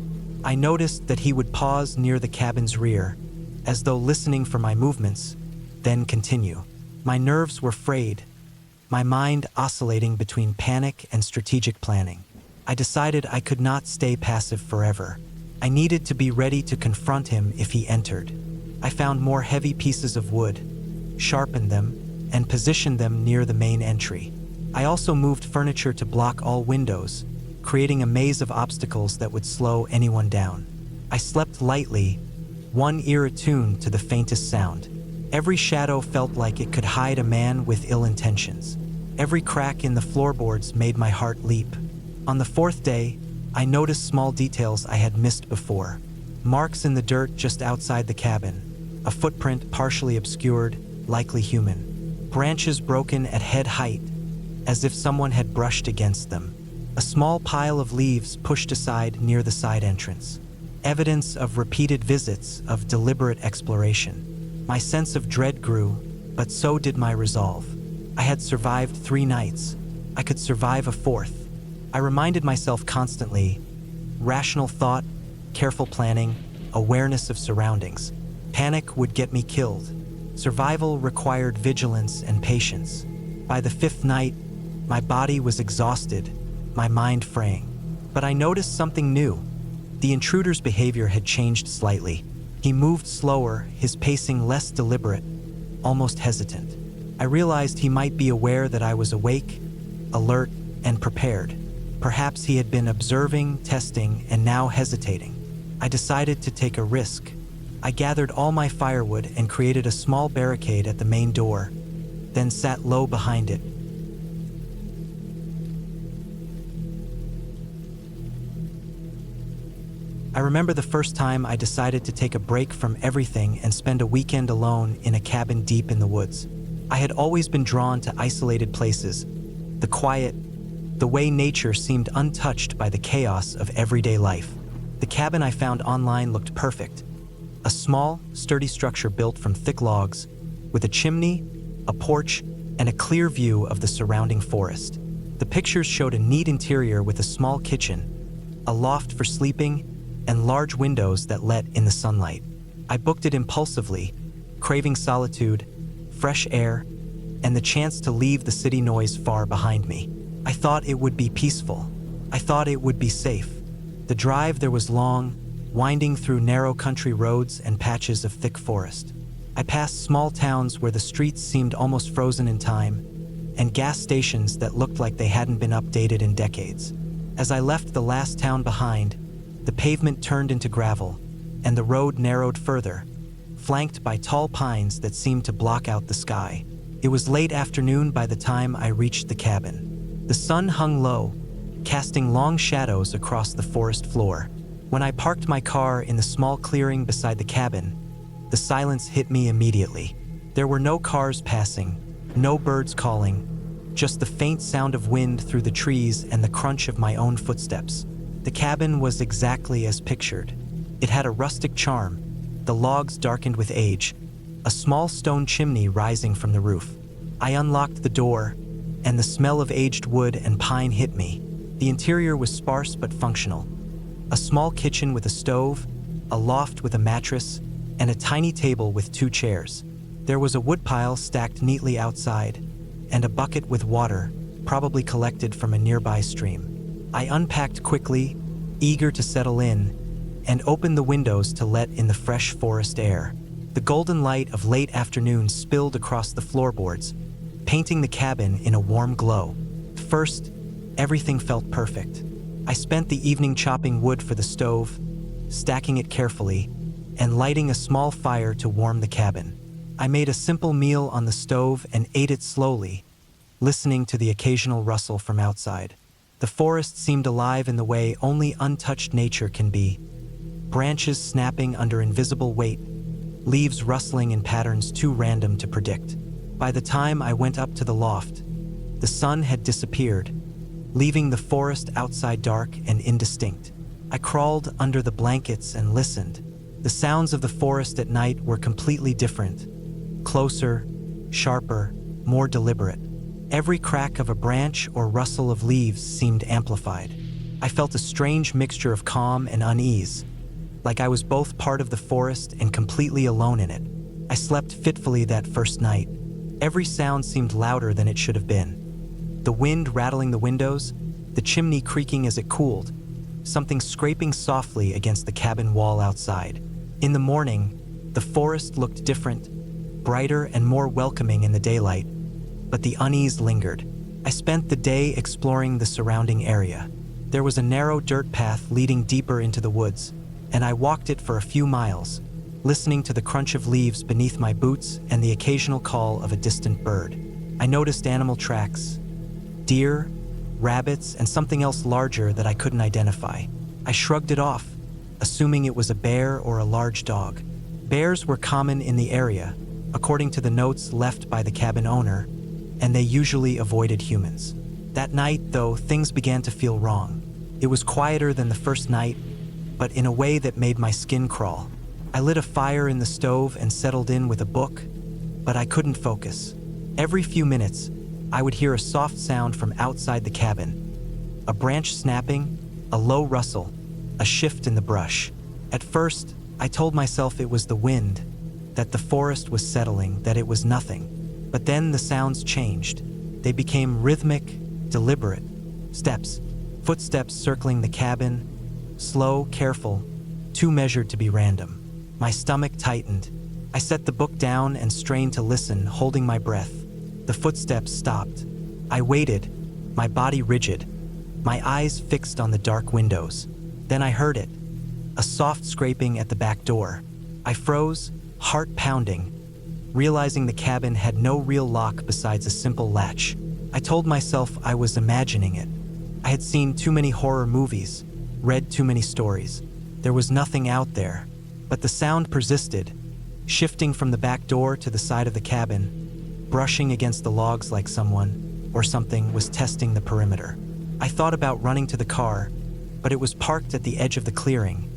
I noticed that he would pause near the cabin's rear, as though listening for my movements, then continue. My nerves were frayed, my mind oscillating between panic and strategic planning. I decided I could not stay passive forever. I needed to be ready to confront him if he entered. I found more heavy pieces of wood, sharpened them, and positioned them near the main entry. I also moved furniture to block all windows, creating a maze of obstacles that would slow anyone down. I slept lightly, one ear attuned to the faintest sound. Every shadow felt like it could hide a man with ill intentions. Every crack in the floorboards made my heart leap. On the fourth day, I noticed small details I had missed before. Marks in the dirt just outside the cabin, a footprint partially obscured, likely human. Branches broken at head height, as if someone had brushed against them. A small pile of leaves pushed aside near the side entrance. Evidence of repeated visits, of deliberate exploration. My sense of dread grew, but so did my resolve. I had survived 3 nights. I could survive a 4th. I reminded myself constantly, rational thought, careful planning, awareness of surroundings. Panic would get me killed. Survival required vigilance and patience. By the 5th night, my body was exhausted, my mind fraying. But I noticed something new. The intruder's behavior had changed slightly. He moved slower, his pacing less deliberate, almost hesitant. I realized he might be aware that I was awake, alert, and prepared. Perhaps he had been observing, testing, and now hesitating. I decided to take a risk. I gathered all my firewood and created a small barricade at the main door, then sat low behind it. I remember the first time I decided to take a break from everything and spend a weekend alone in a cabin deep in the woods. I had always been drawn to isolated places, the quiet, the way nature seemed untouched by the chaos of everyday life. The cabin I found online looked perfect. A small, sturdy structure built from thick logs, with a chimney, a porch, and a clear view of the surrounding forest. The pictures showed a neat interior with a small kitchen, a loft for sleeping, and large windows that let in the sunlight. I booked it impulsively, craving solitude, fresh air, and the chance to leave the city noise far behind me. I thought it would be peaceful. I thought it would be safe. The drive there was long, winding through narrow country roads and patches of thick forest. I passed small towns where the streets seemed almost frozen in time, and gas stations that looked like they hadn't been updated in decades. As I left the last town behind, the pavement turned into gravel, and the road narrowed further, flanked by tall pines that seemed to block out the sky. It was late afternoon by the time I reached the cabin. The sun hung low, casting long shadows across the forest floor. When I parked my car in the small clearing beside the cabin, the silence hit me immediately. There were no cars passing, no birds calling, just the faint sound of wind through the trees and the crunch of my own footsteps. The cabin was exactly as pictured. It had a rustic charm, the logs darkened with age, a small stone chimney rising from the roof. I unlocked the door, and the smell of aged wood and pine hit me. The interior was sparse but functional. A small kitchen with a stove, a loft with a mattress, and a tiny table with 2 chairs. There was a woodpile stacked neatly outside, and a bucket with water, probably collected from a nearby stream. I unpacked quickly, eager to settle in, and opened the windows to let in the fresh forest air. The golden light of late afternoon spilled across the floorboards, painting the cabin in a warm glow. First, everything felt perfect. I spent the evening chopping wood for the stove, stacking it carefully, and lighting a small fire to warm the cabin. I made a simple meal on the stove and ate it slowly, listening to the occasional rustle from outside. The forest seemed alive in the way only untouched nature can be. Branches snapping under invisible weight, leaves rustling in patterns too random to predict. By the time I went up to the loft, the sun had disappeared, leaving the forest outside dark and indistinct. I crawled under the blankets and listened. The sounds of the forest at night were completely different. Closer, sharper, more deliberate. Every crack of a branch or rustle of leaves seemed amplified. I felt a strange mixture of calm and unease, like I was both part of the forest and completely alone in it. I slept fitfully that first night. Every sound seemed louder than it should have been. The wind rattling the windows, the chimney creaking as it cooled, something scraping softly against the cabin wall outside. In the morning, the forest looked different, brighter and more welcoming in the daylight, but the unease lingered. I spent the day exploring the surrounding area. There was a narrow dirt path leading deeper into the woods, and I walked it for a few miles, listening to the crunch of leaves beneath my boots and the occasional call of a distant bird. I noticed animal tracks, deer, rabbits, and something else larger that I couldn't identify. I shrugged it off, assuming it was a bear or a large dog. Bears were common in the area, according to the notes left by the cabin owner, and they usually avoided humans. That night, though, things began to feel wrong. It was quieter than the first night, but in a way that made my skin crawl. I lit a fire in the stove and settled in with a book, but I couldn't focus. Every few minutes, I would hear a soft sound from outside the cabin. A branch snapping, a low rustle, a shift in the brush. At first, I told myself it was the wind, that the forest was settling, that it was nothing. But then the sounds changed. They became rhythmic, deliberate. Steps, footsteps circling the cabin, slow, careful, too measured to be random. My stomach tightened. I set the book down and strained to listen, holding my breath. The footsteps stopped. I waited, my body rigid, my eyes fixed on the dark windows. Then I heard it, a soft scraping at the back door. I froze, heart pounding, realizing the cabin had no real lock besides a simple latch. I told myself I was imagining it. I had seen too many horror movies, read too many stories. There was nothing out there, but the sound persisted, shifting from the back door to the side of the cabin, brushing against the logs like someone or something was testing the perimeter. I thought about running to the car, but it was parked at the edge of the clearing,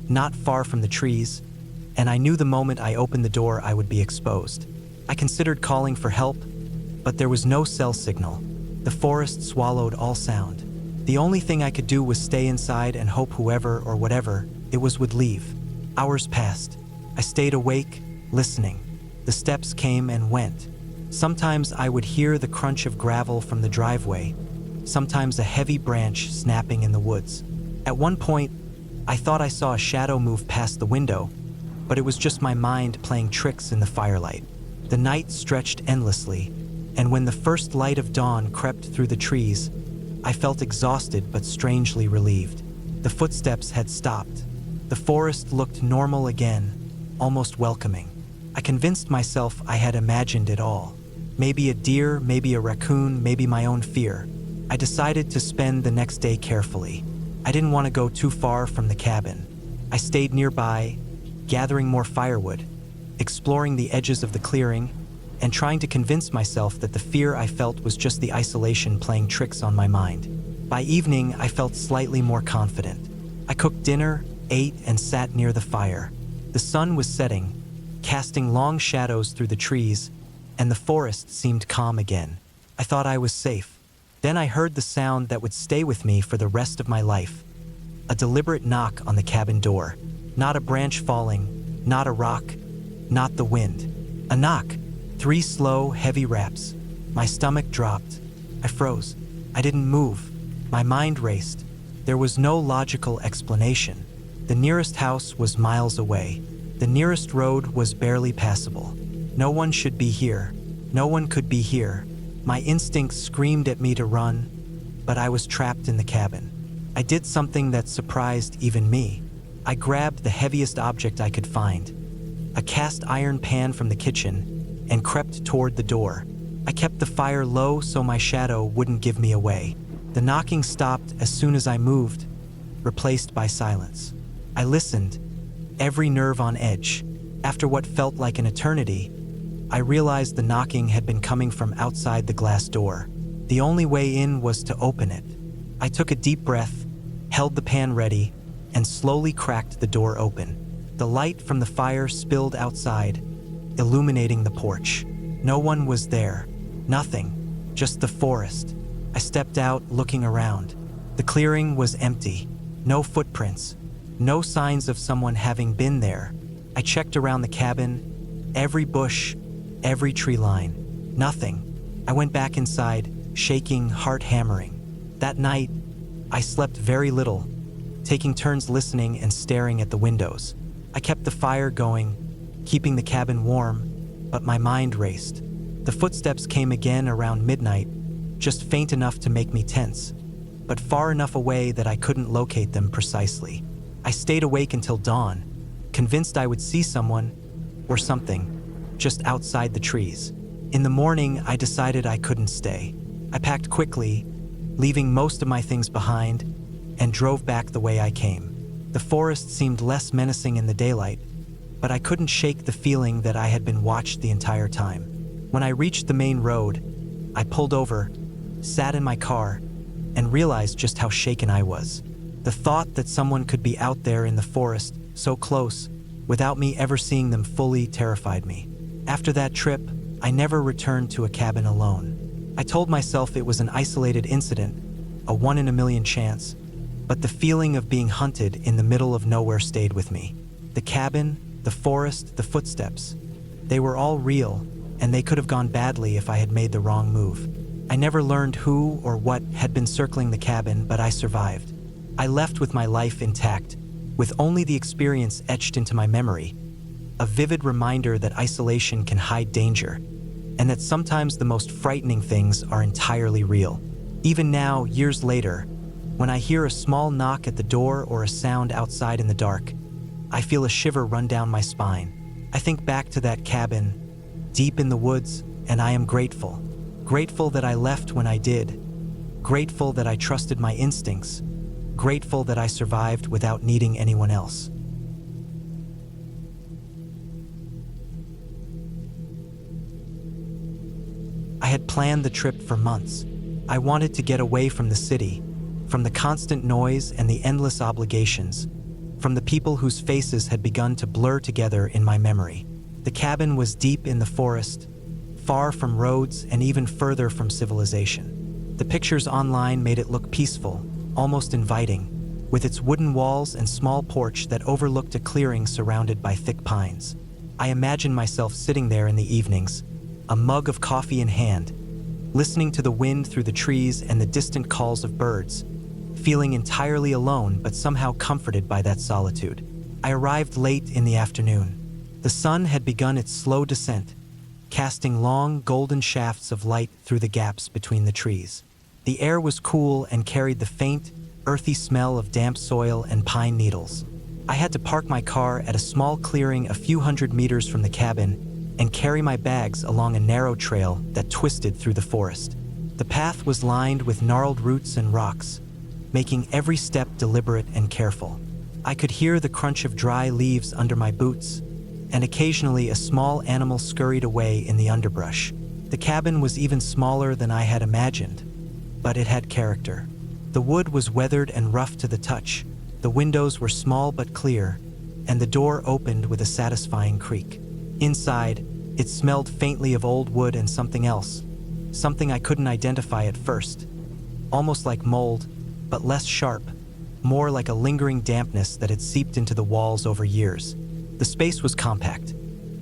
not far from the trees, and I knew the moment I opened the door I would be exposed. I considered calling for help, but there was no cell signal. The forest swallowed all sound. The only thing I could do was stay inside and hope whoever or whatever it was would leave. Hours passed. I stayed awake, listening. The steps came and went. Sometimes I would hear the crunch of gravel from the driveway, sometimes a heavy branch snapping in the woods. At one point, I thought I saw a shadow move past the window, but it was just my mind playing tricks in the firelight. The night stretched endlessly, and when the first light of dawn crept through the trees, I felt exhausted but strangely relieved. The footsteps had stopped. The forest looked normal again, almost welcoming. I convinced myself I had imagined it all. Maybe a deer, maybe a raccoon, maybe my own fear. I decided to spend the next day carefully. I didn't want to go too far from the cabin. I stayed nearby, gathering more firewood, exploring the edges of the clearing, and trying to convince myself that the fear I felt was just the isolation playing tricks on my mind. By evening, I felt slightly more confident. I cooked dinner, ate, and sat near the fire. The sun was setting, casting long shadows through the trees, and the forest seemed calm again. I thought I was safe. Then I heard the sound that would stay with me for the rest of my life. A deliberate knock on the cabin door. Not a branch falling, not a rock, not the wind. A knock. 3 slow, heavy raps. My stomach dropped. I froze. I didn't move. My mind raced. There was no logical explanation. The nearest house was miles away. The nearest road was barely passable. No one should be here. No one could be here. My instincts screamed at me to run, but I was trapped in the cabin. I did something that surprised even me. I grabbed the heaviest object I could find, a cast iron pan from the kitchen, and crept toward the door. I kept the fire low so my shadow wouldn't give me away. The knocking stopped as soon as I moved, replaced by silence. I listened, every nerve on edge. After what felt like an eternity, I realized the knocking had been coming from outside the glass door. The only way in was to open it. I took a deep breath, held the pan ready, and slowly cracked the door open. The light from the fire spilled outside, illuminating the porch. No one was there. Nothing. Just the forest. I stepped out, looking around. The clearing was empty. No footprints. No signs of someone having been there. I checked around the cabin, every bush, every tree line. Nothing. I went back inside, shaking, heart hammering. That night, I slept very little, taking turns listening and staring at the windows. I kept the fire going, keeping the cabin warm, but my mind raced. The footsteps came again around midnight, just faint enough to make me tense, but far enough away that I couldn't locate them precisely. I stayed awake until dawn, convinced I would see someone or something just outside the trees. In the morning, I decided I couldn't stay. I packed quickly, leaving most of my things behind, and drove back the way I came. The forest seemed less menacing in the daylight, but I couldn't shake the feeling that I had been watched the entire time. When I reached the main road, I pulled over, sat in my car, and realized just how shaken I was. The thought that someone could be out there in the forest, so close, without me ever seeing them fully terrified me. After that trip, I never returned to a cabin alone. I told myself it was an isolated incident, a 1 in a million chance, but the feeling of being hunted in the middle of nowhere stayed with me. The cabin, the forest, the footsteps, they were all real, and they could have gone badly if I had made the wrong move. I never learned who or what had been circling the cabin, but I survived. I left with my life intact, with only the experience etched into my memory, a vivid reminder that isolation can hide danger, and that sometimes the most frightening things are entirely real. Even now, years later, when I hear a small knock at the door or a sound outside in the dark, I feel a shiver run down my spine. I think back to that cabin, deep in the woods, and I am grateful. Grateful that I left when I did. Grateful that I trusted my instincts. Grateful that I survived without needing anyone else. I had planned the trip for months. I wanted to get away from the city, from the constant noise and the endless obligations, from the people whose faces had begun to blur together in my memory. The cabin was deep in the forest, far from roads and even further from civilization. The pictures online made it look peaceful, almost inviting, with its wooden walls and small porch that overlooked a clearing surrounded by thick pines. I imagined myself sitting there in the evenings, a mug of coffee in hand, listening to the wind through the trees and the distant calls of birds, feeling entirely alone but somehow comforted by that solitude. I arrived late in the afternoon. The sun had begun its slow descent, casting long, golden shafts of light through the gaps between the trees. The air was cool and carried the faint, earthy smell of damp soil and pine needles. I had to park my car at a small clearing a few hundred meters from the cabin and carry my bags along a narrow trail that twisted through the forest. The path was lined with gnarled roots and rocks, making every step deliberate and careful. I could hear the crunch of dry leaves under my boots, and occasionally a small animal scurried away in the underbrush. The cabin was even smaller than I had imagined, but it had character. The wood was weathered and rough to the touch. The windows were small but clear, and the door opened with a satisfying creak. Inside, it smelled faintly of old wood and something else, something I couldn't identify at first. Almost like mold, but less sharp, more like a lingering dampness that had seeped into the walls over years. The space was compact.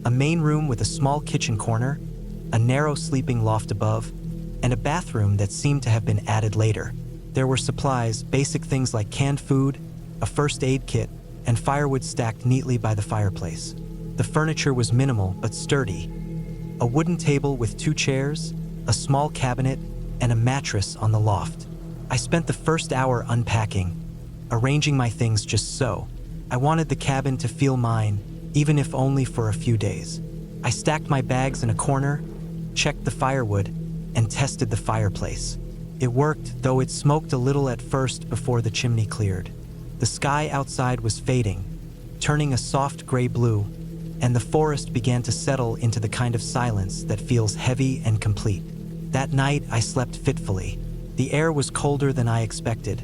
A main room with a small kitchen corner, a narrow sleeping loft above, and a bathroom that seemed to have been added later. There were supplies, basic things like canned food, a first aid kit, and firewood stacked neatly by the fireplace. The furniture was minimal but sturdy. A wooden table with 2 chairs, a small cabinet, and a mattress on the loft. I spent the first hour unpacking, arranging my things just so. I wanted the cabin to feel mine, even if only for a few days. I stacked my bags in a corner, checked the firewood, and tested the fireplace. It worked, though it smoked a little at first before the chimney cleared. The sky outside was fading, turning a soft gray blue, and the forest began to settle into the kind of silence that feels heavy and complete. That night, I slept fitfully. The air was colder than I expected,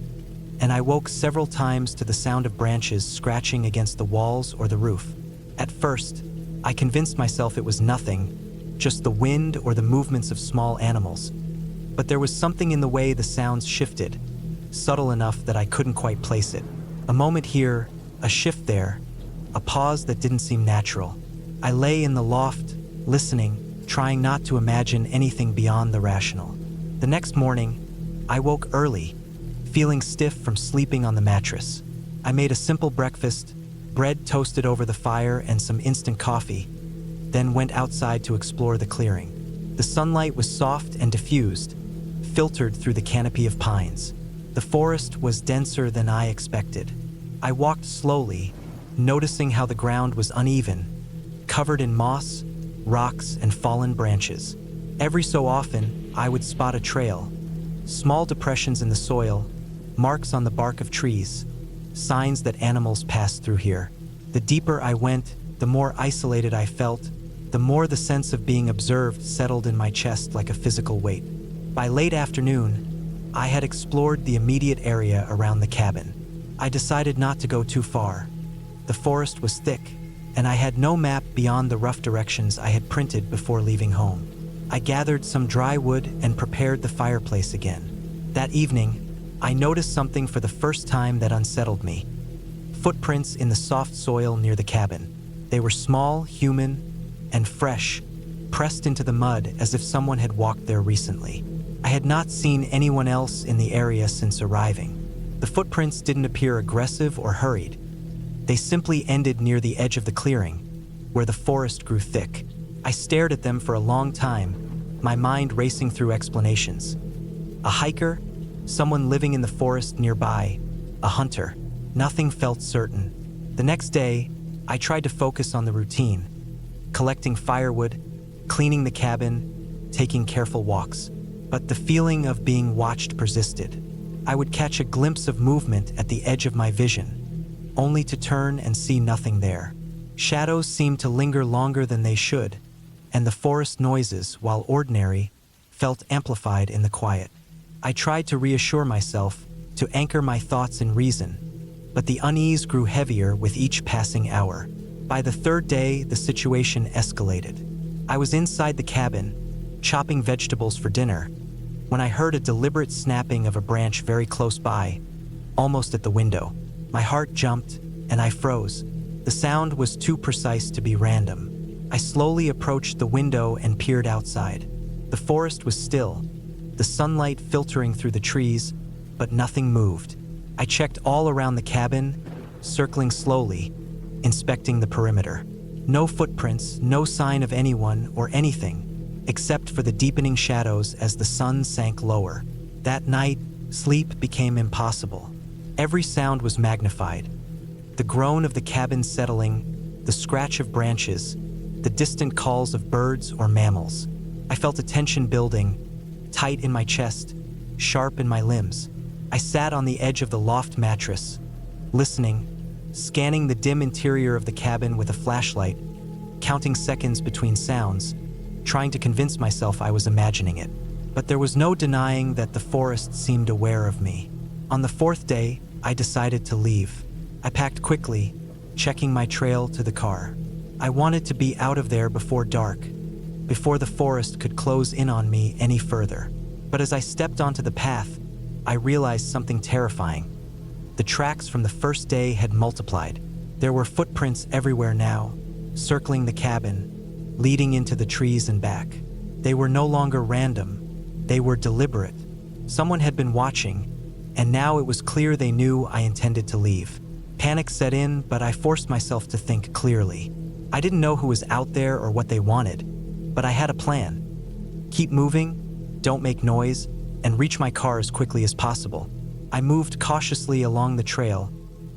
and I woke several times to the sound of branches scratching against the walls or the roof. At first, I convinced myself it was nothing, just the wind or the movements of small animals. But there was something in the way the sounds shifted, subtle enough that I couldn't quite place it. A moment here, a shift there, a pause that didn't seem natural. I lay in the loft, listening, trying not to imagine anything beyond the rational. The next morning, I woke early, feeling stiff from sleeping on the mattress. I made a simple breakfast, bread toasted over the fire and some instant coffee, then went outside to explore the clearing. The sunlight was soft and diffused, filtered through the canopy of pines. The forest was denser than I expected. I walked slowly, noticing how the ground was uneven, covered in moss, rocks, and fallen branches. Every so often, I would spot a trail, small depressions in the soil, marks on the bark of trees, signs that animals passed through here. The deeper I went, the more isolated I felt, the more the sense of being observed settled in my chest like a physical weight. By late afternoon, I had explored the immediate area around the cabin. I decided not to go too far. The forest was thick, and I had no map beyond the rough directions I had printed before leaving home. I gathered some dry wood and prepared the fireplace again. That evening, I noticed something for the first time that unsettled me. Footprints in the soft soil near the cabin. They were small, human, and fresh, pressed into the mud as if someone had walked there recently. I had not seen anyone else in the area since arriving. The footprints didn't appear aggressive or hurried. They simply ended near the edge of the clearing, where the forest grew thick. I stared at them for a long time, my mind racing through explanations. A hiker? Someone living in the forest nearby? A hunter? Nothing felt certain. The next day, I tried to focus on the routine, collecting firewood, cleaning the cabin, taking careful walks. But the feeling of being watched persisted. I would catch a glimpse of movement at the edge of my vision, only to turn and see nothing there. Shadows seemed to linger longer than they should, and the forest noises, while ordinary, felt amplified in the quiet. I tried to reassure myself, to anchor my thoughts in reason, but the unease grew heavier with each passing hour. By the third day, the situation escalated. I was inside the cabin, chopping vegetables for dinner, when I heard a deliberate snapping of a branch very close by, almost at the window. My heart jumped, and I froze. The sound was too precise to be random. I slowly approached the window and peered outside. The forest was still, the sunlight filtering through the trees, but nothing moved. I checked all around the cabin, circling slowly, inspecting the perimeter. No footprints, no sign of anyone or anything, except for the deepening shadows as the sun sank lower. That night, sleep became impossible. Every sound was magnified. The groan of the cabin settling, the scratch of branches, the distant calls of birds or mammals. I felt a tension building, tight in my chest, sharp in my limbs. I sat on the edge of the loft mattress, listening, scanning the dim interior of the cabin with a flashlight, counting seconds between sounds, trying to convince myself I was imagining it. But there was no denying that the forest seemed aware of me. On the fourth day, I decided to leave. I packed quickly, checking my trail to the car. I wanted to be out of there before dark, before the forest could close in on me any further. But as I stepped onto the path, I realized something terrifying. The tracks from the first day had multiplied. There were footprints everywhere now, circling the cabin, leading into the trees and back. They were no longer random, they were deliberate. Someone had been watching, and now it was clear they knew I intended to leave. Panic set in, but I forced myself to think clearly. I didn't know who was out there or what they wanted, but I had a plan. Keep moving, don't make noise, and reach my car as quickly as possible. I moved cautiously along the trail,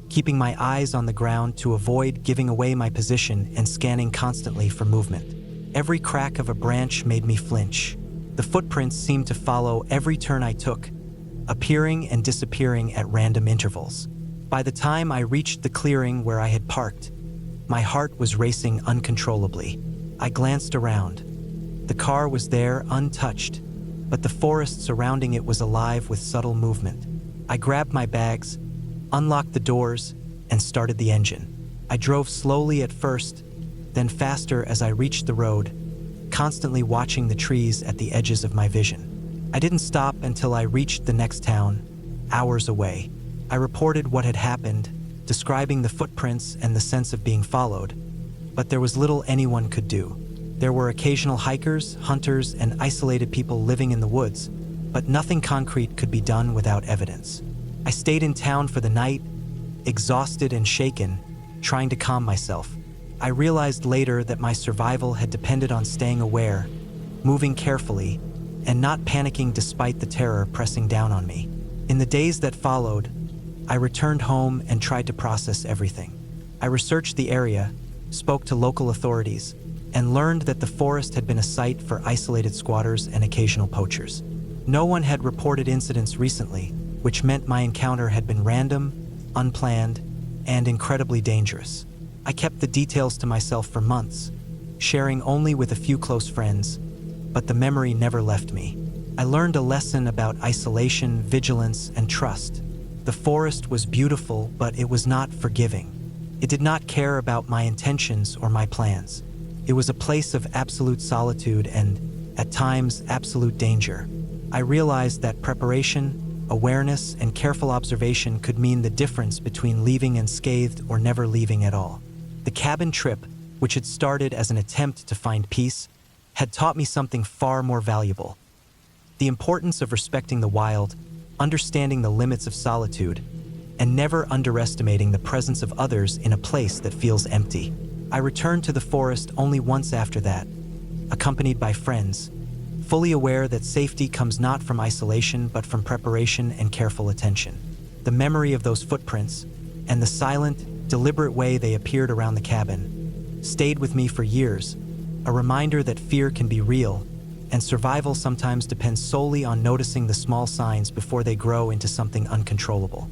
keeping my eyes on the ground to avoid giving away my position and scanning constantly for movement. Every crack of a branch made me flinch. The footprints seemed to follow every turn I took, appearing and disappearing at random intervals. By the time I reached the clearing where I had parked, my heart was racing uncontrollably. I glanced around. The car was there untouched, but the forest surrounding it was alive with subtle movement. I grabbed my bags, unlocked the doors, and started the engine. I drove slowly at first, then faster as I reached the road, constantly watching the trees at the edges of my vision. I didn't stop until I reached the next town, hours away. I reported what had happened, describing the footprints and the sense of being followed, but there was little anyone could do. There were occasional hikers, hunters, and isolated people living in the woods, but nothing concrete could be done without evidence. I stayed in town for the night, exhausted and shaken, trying to calm myself. I realized later that my survival had depended on staying aware, moving carefully, and not panicking despite the terror pressing down on me. In the days that followed, I returned home and tried to process everything. I researched the area, spoke to local authorities, and learned that the forest had been a site for isolated squatters and occasional poachers. No one had reported incidents recently, which meant my encounter had been random, unplanned, and incredibly dangerous. I kept the details to myself for months, sharing only with a few close friends, but the memory never left me. I learned a lesson about isolation, vigilance, and trust. The forest was beautiful, but it was not forgiving. It did not care about my intentions or my plans. It was a place of absolute solitude and, at times, absolute danger. I realized that preparation, awareness, and careful observation could mean the difference between leaving unscathed or never leaving at all. The cabin trip, which had started as an attempt to find peace, had taught me something far more valuable: the importance of respecting the wild, understanding the limits of solitude, and never underestimating the presence of others in a place that feels empty. I returned to the forest only once after that, accompanied by friends, fully aware that safety comes not from isolation but from preparation and careful attention. The memory of those footprints, and the silent, deliberate way they appeared around the cabin, stayed with me for years, a reminder that fear can be real, and survival sometimes depends solely on noticing the small signs before they grow into something uncontrollable.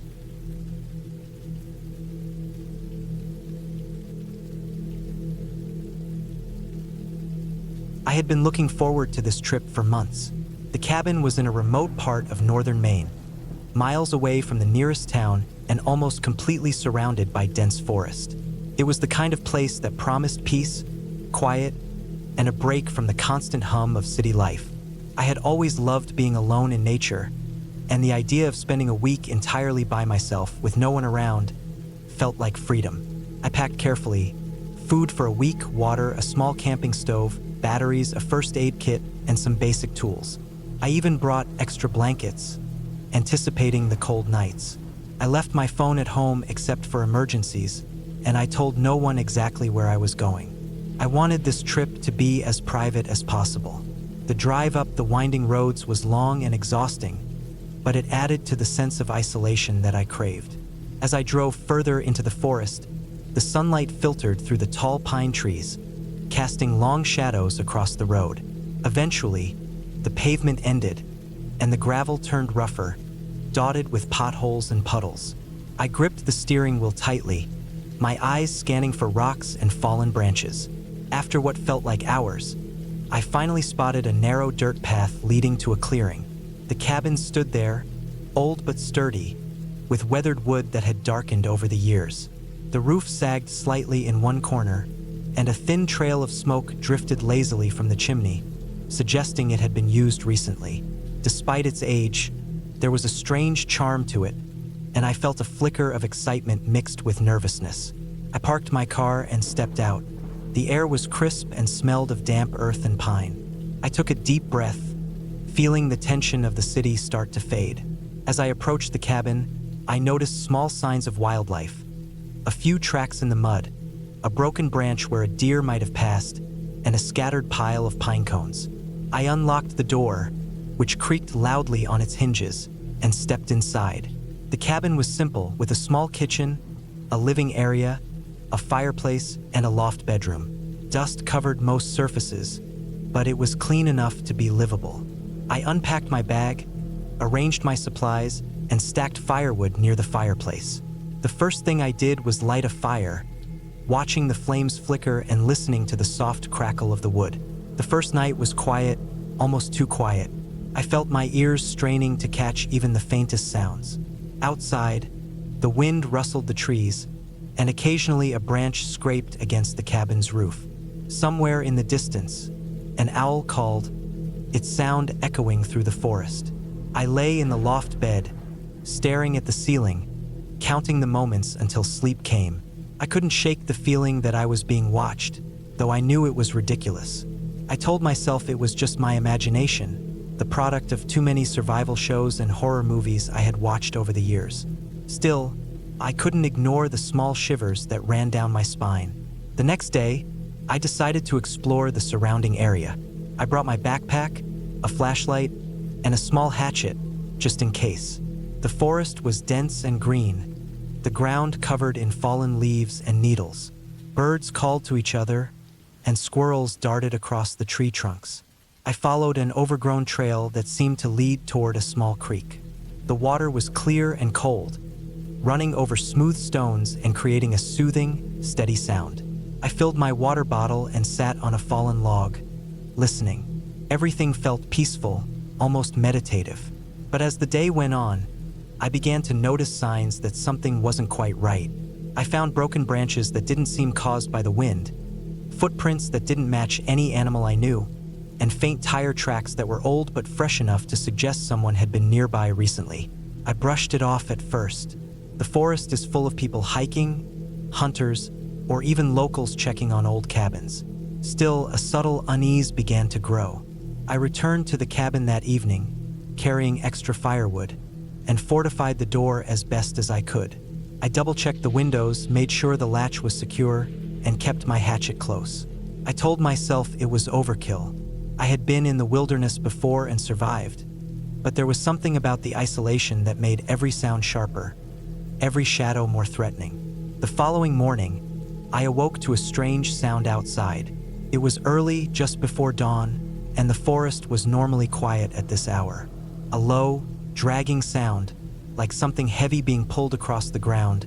I had been looking forward to this trip for months. The cabin was in a remote part of northern Maine, miles away from the nearest town and almost completely surrounded by dense forest. It was the kind of place that promised peace, quiet, and a break from the constant hum of city life. I had always loved being alone in nature, and the idea of spending a week entirely by myself with no one around felt like freedom. I packed carefully: food for a week, water, a small camping stove, batteries, a first aid kit, and some basic tools. I even brought extra blankets, anticipating the cold nights. I left my phone at home except for emergencies, and I told no one exactly where I was going. I wanted this trip to be as private as possible. The drive up the winding roads was long and exhausting, but it added to the sense of isolation that I craved. As I drove further into the forest, the sunlight filtered through the tall pine trees, casting long shadows across the road. Eventually, the pavement ended, and the gravel turned rougher, dotted with potholes and puddles. I gripped the steering wheel tightly, my eyes scanning for rocks and fallen branches. After what felt like hours, I finally spotted a narrow dirt path leading to a clearing. The cabin stood there, old but sturdy, with weathered wood that had darkened over the years. The roof sagged slightly in one corner, and a thin trail of smoke drifted lazily from the chimney, suggesting it had been used recently. Despite its age, there was a strange charm to it, and I felt a flicker of excitement mixed with nervousness. I parked my car and stepped out. The air was crisp and smelled of damp earth and pine. I took a deep breath, feeling the tension of the city start to fade. As I approached the cabin, I noticed small signs of wildlife. A few tracks in the mud, a broken branch where a deer might have passed, and a scattered pile of pine cones. I unlocked the door, which creaked loudly on its hinges, and stepped inside. The cabin was simple, with a small kitchen, a living area, a fireplace, and a loft bedroom. Dust covered most surfaces, but it was clean enough to be livable. I unpacked my bag, arranged my supplies, and stacked firewood near the fireplace. The first thing I did was light a fire, watching the flames flicker and listening to the soft crackle of the wood. The first night was quiet, almost too quiet. I felt my ears straining to catch even the faintest sounds. Outside, the wind rustled the trees, and occasionally a branch scraped against the cabin's roof. Somewhere in the distance, an owl called, its sound echoing through the forest. I lay in the loft bed, staring at the ceiling, counting the moments until sleep came. I couldn't shake the feeling that I was being watched, though I knew it was ridiculous. I told myself it was just my imagination, the product of too many survival shows and horror movies I had watched over the years. Still, I couldn't ignore the small shivers that ran down my spine. The next day, I decided to explore the surrounding area. I brought my backpack, a flashlight, and a small hatchet, just in case. The forest was dense and green, the ground covered in fallen leaves and needles. Birds called to each other, and squirrels darted across the tree trunks. I followed an overgrown trail that seemed to lead toward a small creek. The water was clear and cold, running over smooth stones and creating a soothing, steady sound. I filled my water bottle and sat on a fallen log, listening. Everything felt peaceful, almost meditative. But as the day went on, I began to notice signs that something wasn't quite right. I found broken branches that didn't seem caused by the wind, footprints that didn't match any animal I knew, and faint tire tracks that were old but fresh enough to suggest someone had been nearby recently. I brushed it off at first. The forest is full of people hiking, hunters, or even locals checking on old cabins. Still, a subtle unease began to grow. I returned to the cabin that evening, carrying extra firewood, and fortified the door as best as I could. I double-checked the windows, made sure the latch was secure, and kept my hatchet close. I told myself it was overkill. I had been in the wilderness before and survived, but there was something about the isolation that made every sound sharper, every shadow more threatening. The following morning, I awoke to a strange sound outside. It was early, just before dawn, and the forest was normally quiet at this hour. A low, dragging sound, like something heavy being pulled across the ground,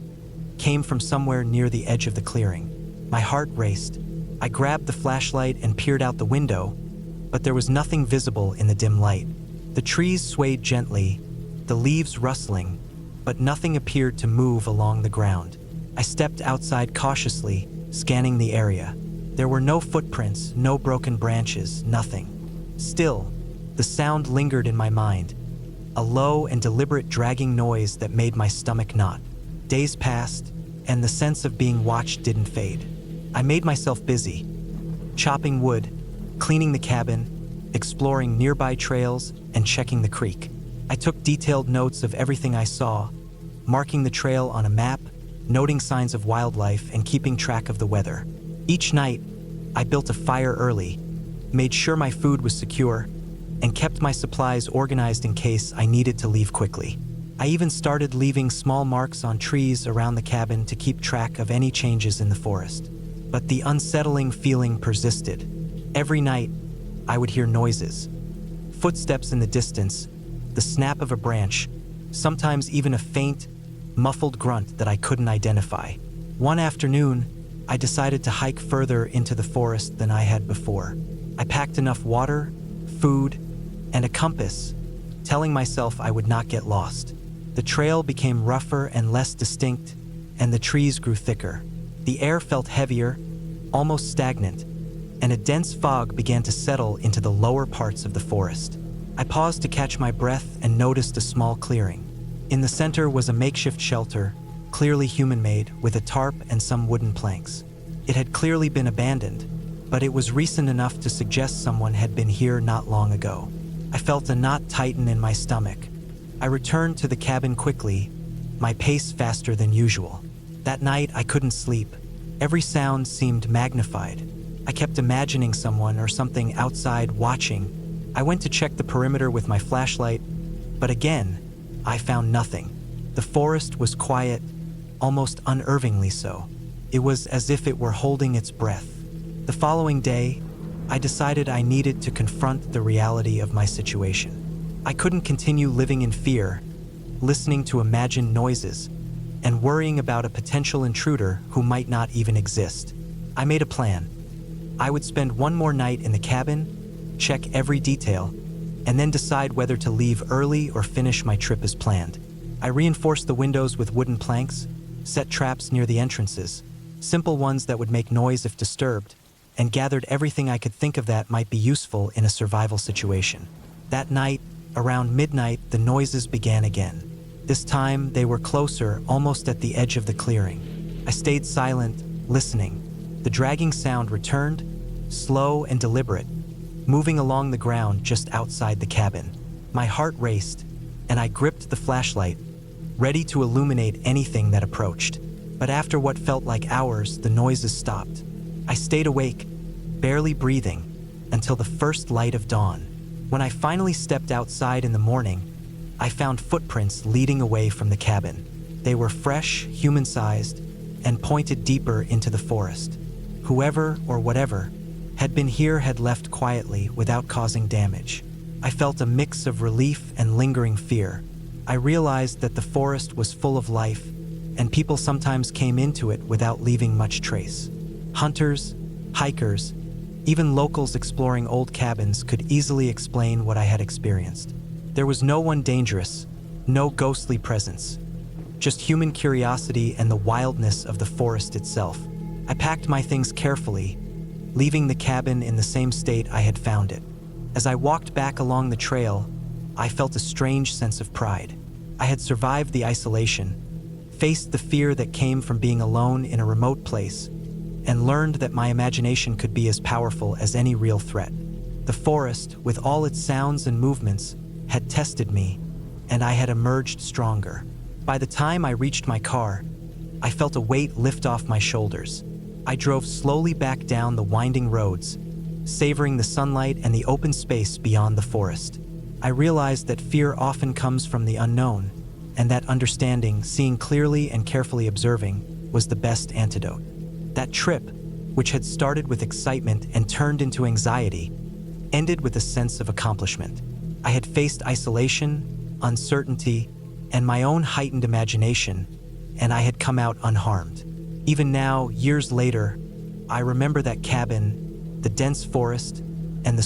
came from somewhere near the edge of the clearing. My heart raced. I grabbed the flashlight and peered out the window, but there was nothing visible in the dim light. The trees swayed gently, the leaves rustling, but nothing appeared to move along the ground. I stepped outside cautiously, scanning the area. There were no footprints, no broken branches, nothing. Still, the sound lingered in my mind, a low and deliberate dragging noise that made my stomach knot. Days passed, and the sense of being watched didn't fade. I made myself busy, chopping wood, cleaning the cabin, exploring nearby trails, and checking the creek. I took detailed notes of everything I saw, marking the trail on a map, noting signs of wildlife, and keeping track of the weather. Each night, I built a fire early, made sure my food was secure, and kept my supplies organized in case I needed to leave quickly. I even started leaving small marks on trees around the cabin to keep track of any changes in the forest. But the unsettling feeling persisted. Every night, I would hear noises. Footsteps in the distance, the snap of a branch, sometimes even a faint, muffled grunt that I couldn't identify. One afternoon, I decided to hike further into the forest than I had before. I packed enough water, food, and a compass, telling myself I would not get lost. The trail became rougher and less distinct, and the trees grew thicker. The air felt heavier, almost stagnant, and a dense fog began to settle into the lower parts of the forest. I paused to catch my breath and noticed a small clearing. In the center was a makeshift shelter, clearly human-made, with a tarp and some wooden planks. It had clearly been abandoned, but it was recent enough to suggest someone had been here not long ago. I felt a knot tighten in my stomach. I returned to the cabin quickly, my pace faster than usual. That night, I couldn't sleep. Every sound seemed magnified. I kept imagining someone or something outside watching. I went to check the perimeter with my flashlight, but again, I found nothing. The forest was quiet, almost unnervingly so. It was as if it were holding its breath. The following day, I decided I needed to confront the reality of my situation. I couldn't continue living in fear, listening to imagined noises, and worrying about a potential intruder who might not even exist. I made a plan. I would spend one more night in the cabin, check every detail, and then decide whether to leave early or finish my trip as planned. I reinforced the windows with wooden planks, set traps near the entrances, simple ones that would make noise if disturbed, and gathered everything I could think of that might be useful in a survival situation. That night, around midnight, the noises began again. This time, they were closer, almost at the edge of the clearing. I stayed silent, listening. The dragging sound returned, slow and deliberate, moving along the ground just outside the cabin. My heart raced, and I gripped the flashlight, ready to illuminate anything that approached. But after what felt like hours, the noises stopped. I stayed awake, barely breathing, until the first light of dawn. When I finally stepped outside in the morning, I found footprints leading away from the cabin. They were fresh, human-sized, and pointed deeper into the forest. Whoever or whatever had been here had left quietly without causing damage. I felt a mix of relief and lingering fear. I realized that the forest was full of life, and people sometimes came into it without leaving much trace. Hunters, hikers, even locals exploring old cabins could easily explain what I had experienced. There was no one dangerous, no ghostly presence, just human curiosity and the wildness of the forest itself. I packed my things carefully, leaving the cabin in the same state I had found it. As I walked back along the trail, I felt a strange sense of pride. I had survived the isolation, faced the fear that came from being alone in a remote place, and learned that my imagination could be as powerful as any real threat. The forest, with all its sounds and movements, had tested me, and I had emerged stronger. By the time I reached my car, I felt a weight lift off my shoulders. I drove slowly back down the winding roads, savoring the sunlight and the open space beyond the forest. I realized that fear often comes from the unknown, and that understanding, seeing clearly and carefully observing, was the best antidote. That trip, which had started with excitement and turned into anxiety, ended with a sense of accomplishment. I had faced isolation, uncertainty, and my own heightened imagination, and I had come out unharmed. Even now, years later, I remember that cabin, the dense forest, and the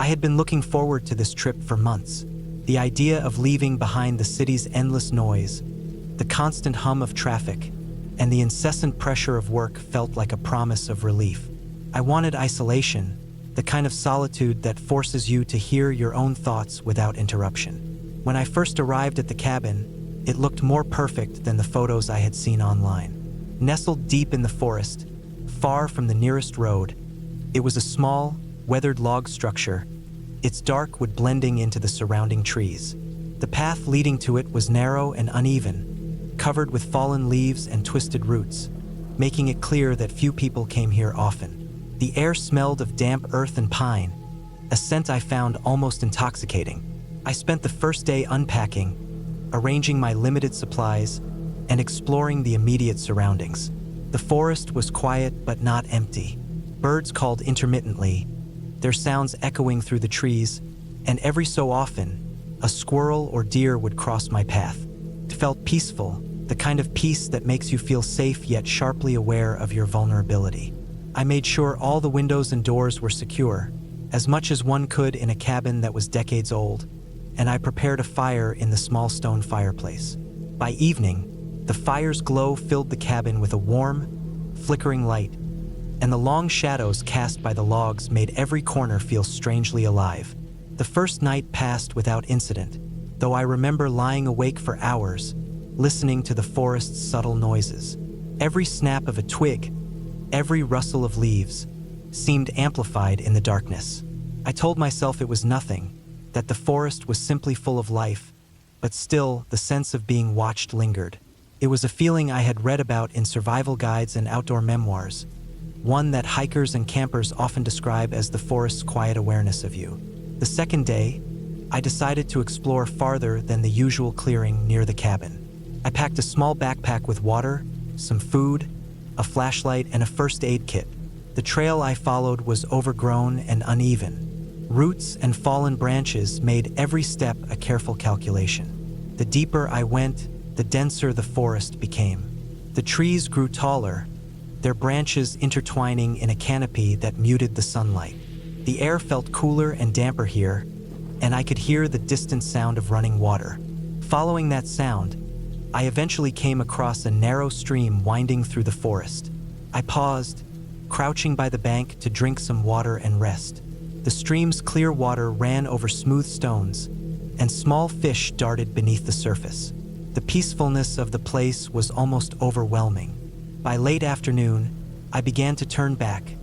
I had been looking forward to this trip for months. The idea of leaving behind the city's endless noise, the constant hum of traffic, and the incessant pressure of work felt like a promise of relief. I wanted isolation, the kind of solitude that forces you to hear your own thoughts without interruption. When I first arrived at the cabin, it looked more perfect than the photos I had seen online. Nestled deep in the forest, far from the nearest road, it was a small, weathered log structure, its dark wood blending into the surrounding trees. The path leading to it was narrow and uneven, covered with fallen leaves and twisted roots, making it clear that few people came here often. The air smelled of damp earth and pine, a scent I found almost intoxicating. I spent the first day unpacking, arranging my limited supplies, and exploring the immediate surroundings. The forest was quiet but not empty. Birds called intermittently, their sounds echoing through the trees, and every so often, a squirrel or deer would cross my path. It felt peaceful, the kind of peace that makes you feel safe yet sharply aware of your vulnerability. I made sure all the windows and doors were secure, as much as one could in a cabin that was decades old, and I prepared a fire in the small stone fireplace. By evening, the fire's glow filled the cabin with a warm, flickering light, and the long shadows cast by the logs made every corner feel strangely alive. The first night passed without incident, though I remember lying awake for hours, listening to the forest's subtle noises. Every snap of a twig, every rustle of leaves, seemed amplified in the darkness. I told myself it was nothing, that the forest was simply full of life, but still the sense of being watched lingered. It was a feeling I had read about in survival guides and outdoor memoirs, one that hikers and campers often describe as the forest's quiet awareness of you. The second day, I decided to explore farther than the usual clearing near the cabin. I packed a small backpack with water, some food, a flashlight, and a first aid kit. The trail I followed was overgrown and uneven. Roots and fallen branches made every step a careful calculation. The deeper I went, the denser the forest became. The trees grew taller, their branches intertwining in a canopy that muted the sunlight. The air felt cooler and damper here, and I could hear the distant sound of running water. Following that sound, I eventually came across a narrow stream winding through the forest. I paused, crouching by the bank to drink some water and rest. The stream's clear water ran over smooth stones, and small fish darted beneath the surface. The peacefulness of the place was almost overwhelming. By late afternoon, I began to turn back,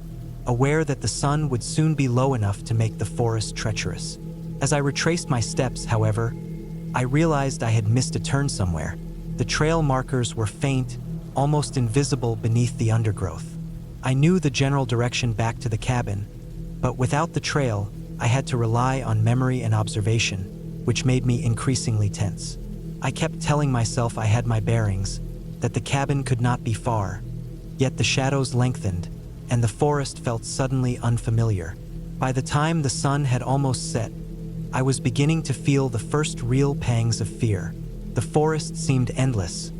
aware that the sun would soon be low enough to make the forest treacherous. As I retraced my steps, however, I realized I had missed a turn somewhere. The trail markers were faint, almost invisible beneath the undergrowth. I knew the general direction back to the cabin, but without the trail, I had to rely on memory and observation, which made me increasingly tense. I kept telling myself I had my bearings, that the cabin could not be far, yet the shadows lengthened, and the forest felt suddenly unfamiliar. By the time the sun had almost set, I was beginning to feel the first real pangs of fear. The forest seemed endless,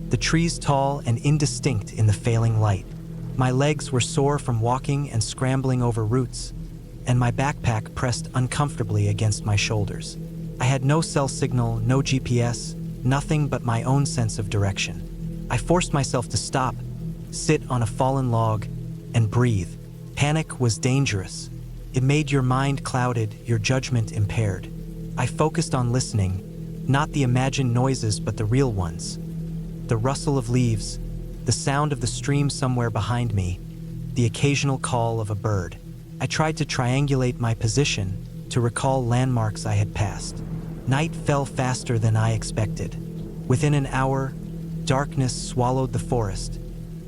the trees tall and indistinct in the failing light. My legs were sore from walking and scrambling over roots, and my backpack pressed uncomfortably against my shoulders. I had no cell signal, no GPS, nothing but my own sense of direction. I forced myself to stop, sit on a fallen log, and breathe. Panic was dangerous. It made your mind clouded, your judgment impaired. I focused on listening, not the imagined noises but the real ones. The rustle of leaves, the sound of the stream somewhere behind me, the occasional call of a bird. I tried to triangulate my position, to recall landmarks I had passed. Night fell faster than I expected. Within an hour, darkness swallowed the forest,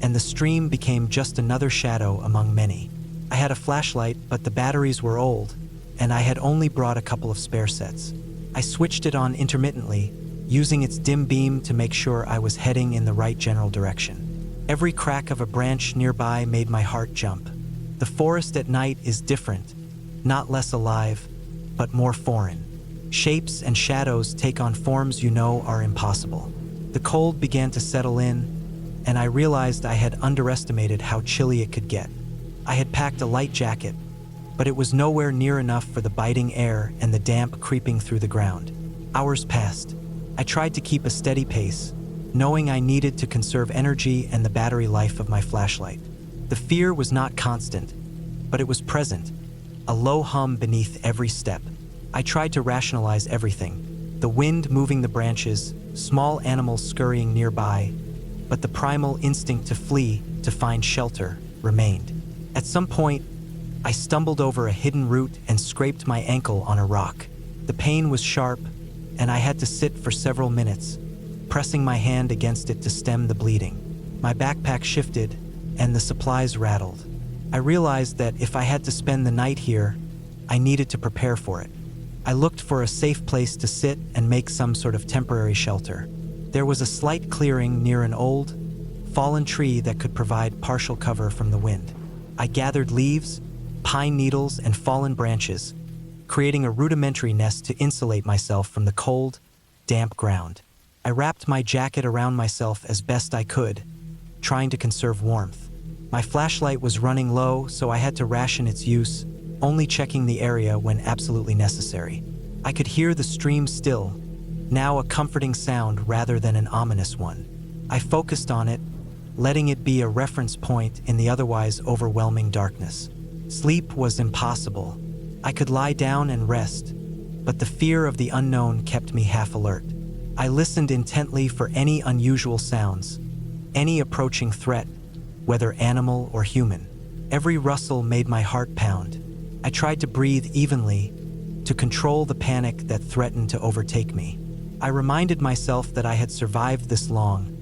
and the stream became just another shadow among many. I had a flashlight, but the batteries were old, and I had only brought a couple of spare sets. I switched it on intermittently, using its dim beam to make sure I was heading in the right general direction. Every crack of a branch nearby made my heart jump. The forest at night is different, not less alive, but more foreign. Shapes and shadows take on forms you know are impossible. The cold began to settle in, and I realized I had underestimated how chilly it could get. I had packed a light jacket, but it was nowhere near enough for the biting air and the damp creeping through the ground. Hours passed. I tried to keep a steady pace, knowing I needed to conserve energy and the battery life of my flashlight. The fear was not constant, but it was present, a low hum beneath every step. I tried to rationalize everything: the wind moving the branches, small animals scurrying nearby, but the primal instinct to flee, to find shelter, remained. At some point, I stumbled over a hidden root and scraped my ankle on a rock. The pain was sharp, and I had to sit for several minutes, pressing my hand against it to stem the bleeding. My backpack shifted, and the supplies rattled. I realized that if I had to spend the night here, I needed to prepare for it. I looked for a safe place to sit and make some sort of temporary shelter. There was a slight clearing near an old, fallen tree that could provide partial cover from the wind. I gathered leaves, pine needles, and fallen branches, creating a rudimentary nest to insulate myself from the cold, damp ground. I wrapped my jacket around myself as best I could, trying to conserve warmth. My flashlight was running low, so I had to ration its use, only checking the area when absolutely necessary. I could hear the stream still, now a comforting sound rather than an ominous one. I focused on it, letting it be a reference point in the otherwise overwhelming darkness. Sleep was impossible. I could lie down and rest, but the fear of the unknown kept me half alert. I listened intently for any unusual sounds, any approaching threat, whether animal or human. Every rustle made my heart pound. I tried to breathe evenly, to control the panic that threatened to overtake me. I reminded myself that I had survived this long,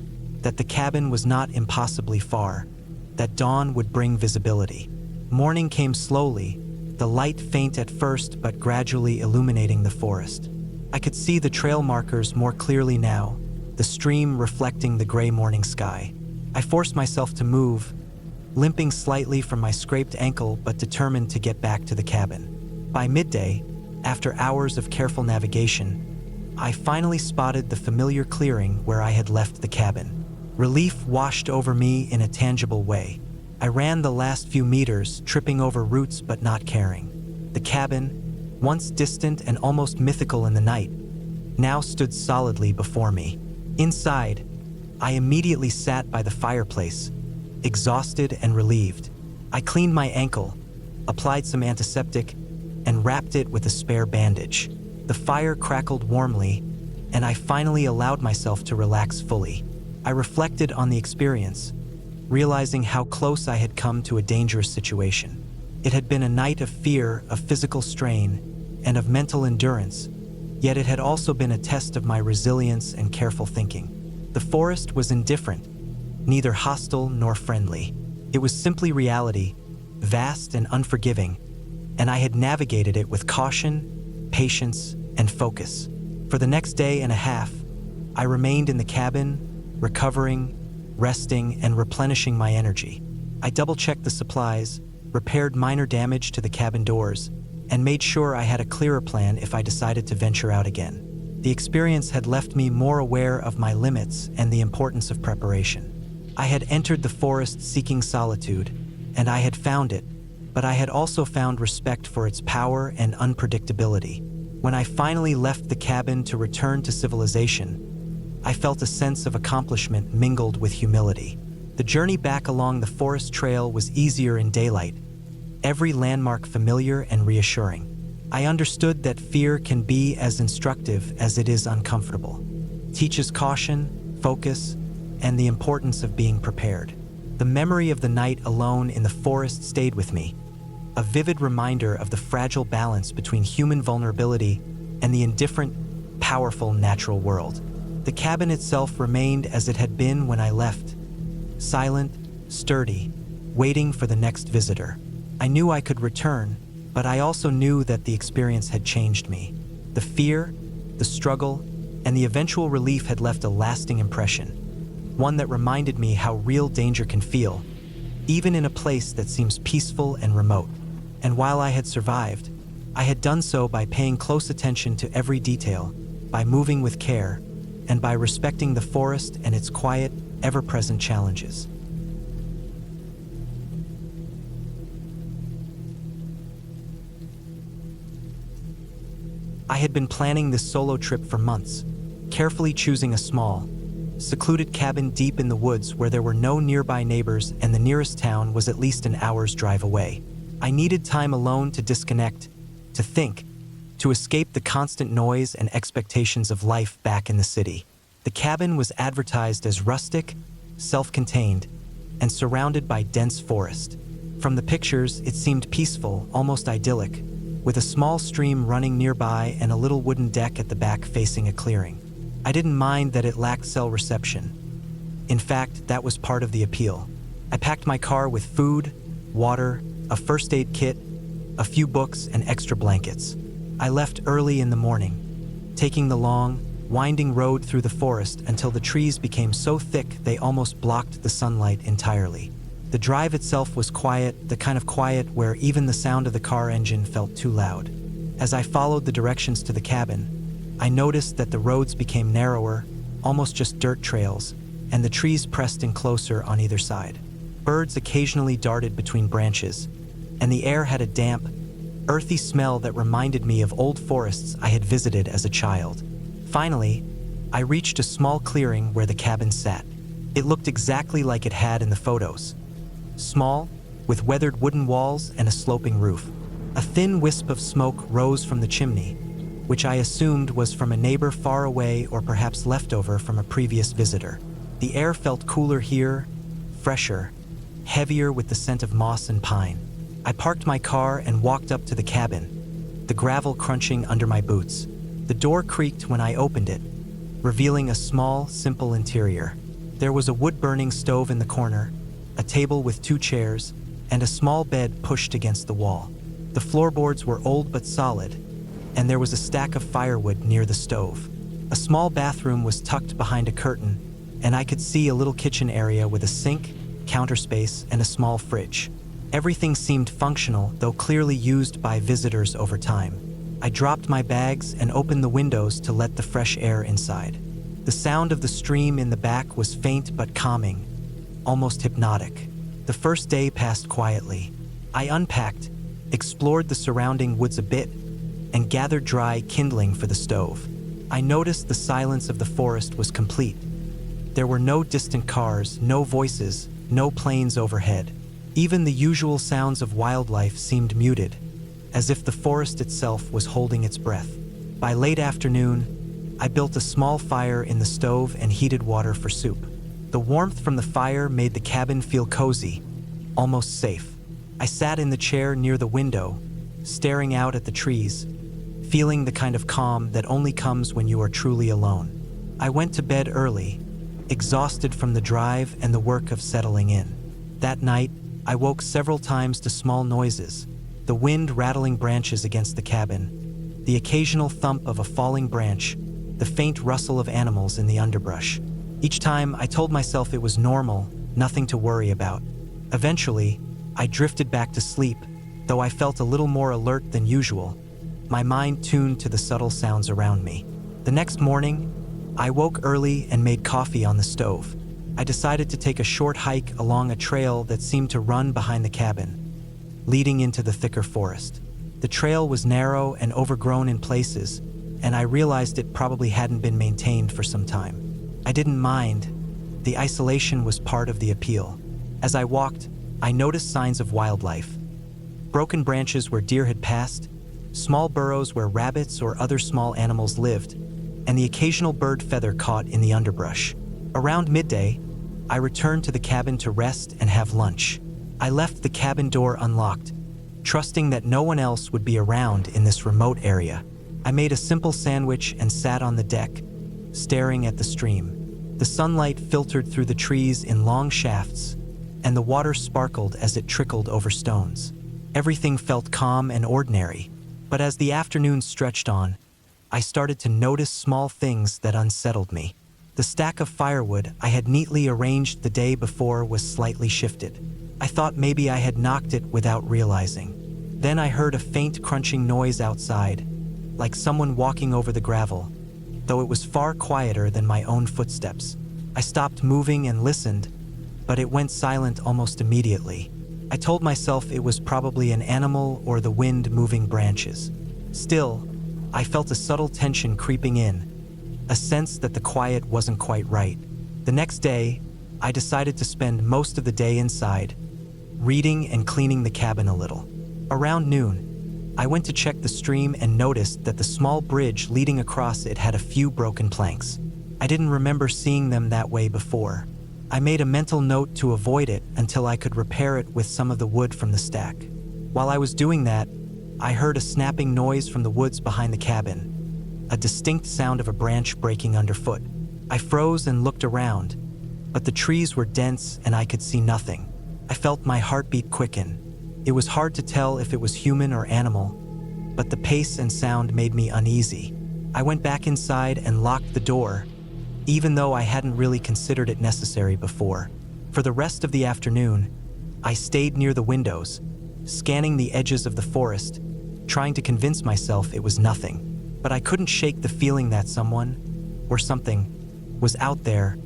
that the cabin was not impossibly far, that dawn would bring visibility. Morning came slowly, the light faint at first but gradually illuminating the forest. I could see the trail markers more clearly now, the stream reflecting the gray morning sky. I forced myself to move, limping slightly from my scraped ankle but determined to get back to the cabin. By midday, after hours of careful navigation, I finally spotted the familiar clearing where I had left the cabin. Relief washed over me in a tangible way. I ran the last few meters, tripping over roots but not caring. The cabin, once distant and almost mythical in the night, now stood solidly before me. Inside, I immediately sat by the fireplace, exhausted and relieved. I cleaned my ankle, applied some antiseptic, and wrapped it with a spare bandage. The fire crackled warmly, and I finally allowed myself to relax fully. I reflected on the experience, realizing how close I had come to a dangerous situation. It had been a night of fear, of physical strain, and of mental endurance, yet it had also been a test of my resilience and careful thinking. The forest was indifferent, neither hostile nor friendly. It was simply reality, vast and unforgiving, and I had navigated it with caution, patience, and focus. For the next day and a half, I remained in the cabin, recovering, resting, and replenishing my energy. I double-checked the supplies, repaired minor damage to the cabin doors, and made sure I had a clearer plan if I decided to venture out again. The experience had left me more aware of my limits and the importance of preparation. I had entered the forest seeking solitude, and I had found it, but I had also found respect for its power and unpredictability. When I finally left the cabin to return to civilization, I felt a sense of accomplishment mingled with humility. The journey back along the forest trail was easier in daylight, every landmark familiar and reassuring. I understood that fear can be as instructive as it is uncomfortable. It teaches caution, focus, and the importance of being prepared. The memory of the night alone in the forest stayed with me, a vivid reminder of the fragile balance between human vulnerability and the indifferent, powerful natural world. The cabin itself remained as it had been when I left, silent, sturdy, waiting for the next visitor. I knew I could return, but I also knew that the experience had changed me. The fear, the struggle, and the eventual relief had left a lasting impression, one that reminded me how real danger can feel, even in a place that seems peaceful and remote. And while I had survived, I had done so by paying close attention to every detail, by moving with care, and by respecting the forest and its quiet, ever-present challenges. I had been planning this solo trip for months, carefully choosing a small, secluded cabin deep in the woods where there were no nearby neighbors and the nearest town was at least an hour's drive away. I needed time alone to disconnect, to think, to escape the constant noise and expectations of life back in the city. The cabin was advertised as rustic, self-contained, and surrounded by dense forest. From the pictures, it seemed peaceful, almost idyllic, with a small stream running nearby and a little wooden deck at the back facing a clearing. I didn't mind that it lacked cell reception. In fact, that was part of the appeal. I packed my car with food, water, a first aid kit, a few books, and extra blankets. I left early in the morning, taking the long, winding road through the forest until the trees became so thick they almost blocked the sunlight entirely. The drive itself was quiet, the kind of quiet where even the sound of the car engine felt too loud. As I followed the directions to the cabin, I noticed that the roads became narrower, almost just dirt trails, and the trees pressed in closer on either side. Birds occasionally darted between branches, and the air had a damp, earthy smell that reminded me of old forests I had visited as a child. Finally, I reached a small clearing where the cabin sat. It looked exactly like it had in the photos. Small, with weathered wooden walls and a sloping roof. A thin wisp of smoke rose from the chimney, which I assumed was from a neighbor far away or perhaps leftover from a previous visitor. The air felt cooler here, fresher, heavier with the scent of moss and pine. I parked my car and walked up to the cabin, the gravel crunching under my boots. The door creaked when I opened it, revealing a small, simple interior. There was a wood-burning stove in the corner, a table with 2 chairs, and a small bed pushed against the wall. The floorboards were old but solid, and there was a stack of firewood near the stove. A small bathroom was tucked behind a curtain, and I could see a little kitchen area with a sink, counter space, and a small fridge. Everything seemed functional, though clearly used by visitors over time. I dropped my bags and opened the windows to let the fresh air inside. The sound of the stream in the back was faint but calming, almost hypnotic. The first day passed quietly. I unpacked, explored the surrounding woods a bit, and gathered dry kindling for the stove. I noticed the silence of the forest was complete. There were no distant cars, no voices, no planes overhead. Even the usual sounds of wildlife seemed muted, as if the forest itself was holding its breath. By late afternoon, I built a small fire in the stove and heated water for soup. The warmth from the fire made the cabin feel cozy, almost safe. I sat in the chair near the window, staring out at the trees, feeling the kind of calm that only comes when you are truly alone. I went to bed early, exhausted from the drive and the work of settling in. That night, I woke several times to small noises, the wind rattling branches against the cabin, the occasional thump of a falling branch, the faint rustle of animals in the underbrush. Each time, I told myself it was normal, nothing to worry about. Eventually, I drifted back to sleep, though I felt a little more alert than usual, my mind tuned to the subtle sounds around me. The next morning, I woke early and made coffee on the stove. I decided to take a short hike along a trail that seemed to run behind the cabin, leading into the thicker forest. The trail was narrow and overgrown in places, and I realized it probably hadn't been maintained for some time. I didn't mind. The isolation was part of the appeal. As I walked, I noticed signs of wildlife. Broken branches where deer had passed, small burrows where rabbits or other small animals lived, and the occasional bird feather caught in the underbrush. Around midday, I returned to the cabin to rest and have lunch. I left the cabin door unlocked, trusting that no one else would be around in this remote area. I made a simple sandwich and sat on the deck, staring at the stream. The sunlight filtered through the trees in long shafts, and the water sparkled as it trickled over stones. Everything felt calm and ordinary, but as the afternoon stretched on, I started to notice small things that unsettled me. The stack of firewood I had neatly arranged the day before was slightly shifted. I thought maybe I had knocked it without realizing. Then I heard a faint crunching noise outside, like someone walking over the gravel, though it was far quieter than my own footsteps. I stopped moving and listened, but it went silent almost immediately. I told myself it was probably an animal or the wind moving branches. Still, I felt a subtle tension creeping in, a sense that the quiet wasn't quite right. The next day, I decided to spend most of the day inside, reading and cleaning the cabin a little. Around noon, I went to check the stream and noticed that the small bridge leading across it had a few broken planks. I didn't remember seeing them that way before. I made a mental note to avoid it until I could repair it with some of the wood from the stack. While I was doing that, I heard a snapping noise from the woods behind the cabin, a distinct sound of a branch breaking underfoot. I froze and looked around, but the trees were dense and I could see nothing. I felt my heartbeat quicken. It was hard to tell if it was human or animal, but the pace and sound made me uneasy. I went back inside and locked the door, even though I hadn't really considered it necessary before. For the rest of the afternoon, I stayed near the windows, scanning the edges of the forest, trying to convince myself it was nothing. But I couldn't shake the feeling that someone, or something, was out there,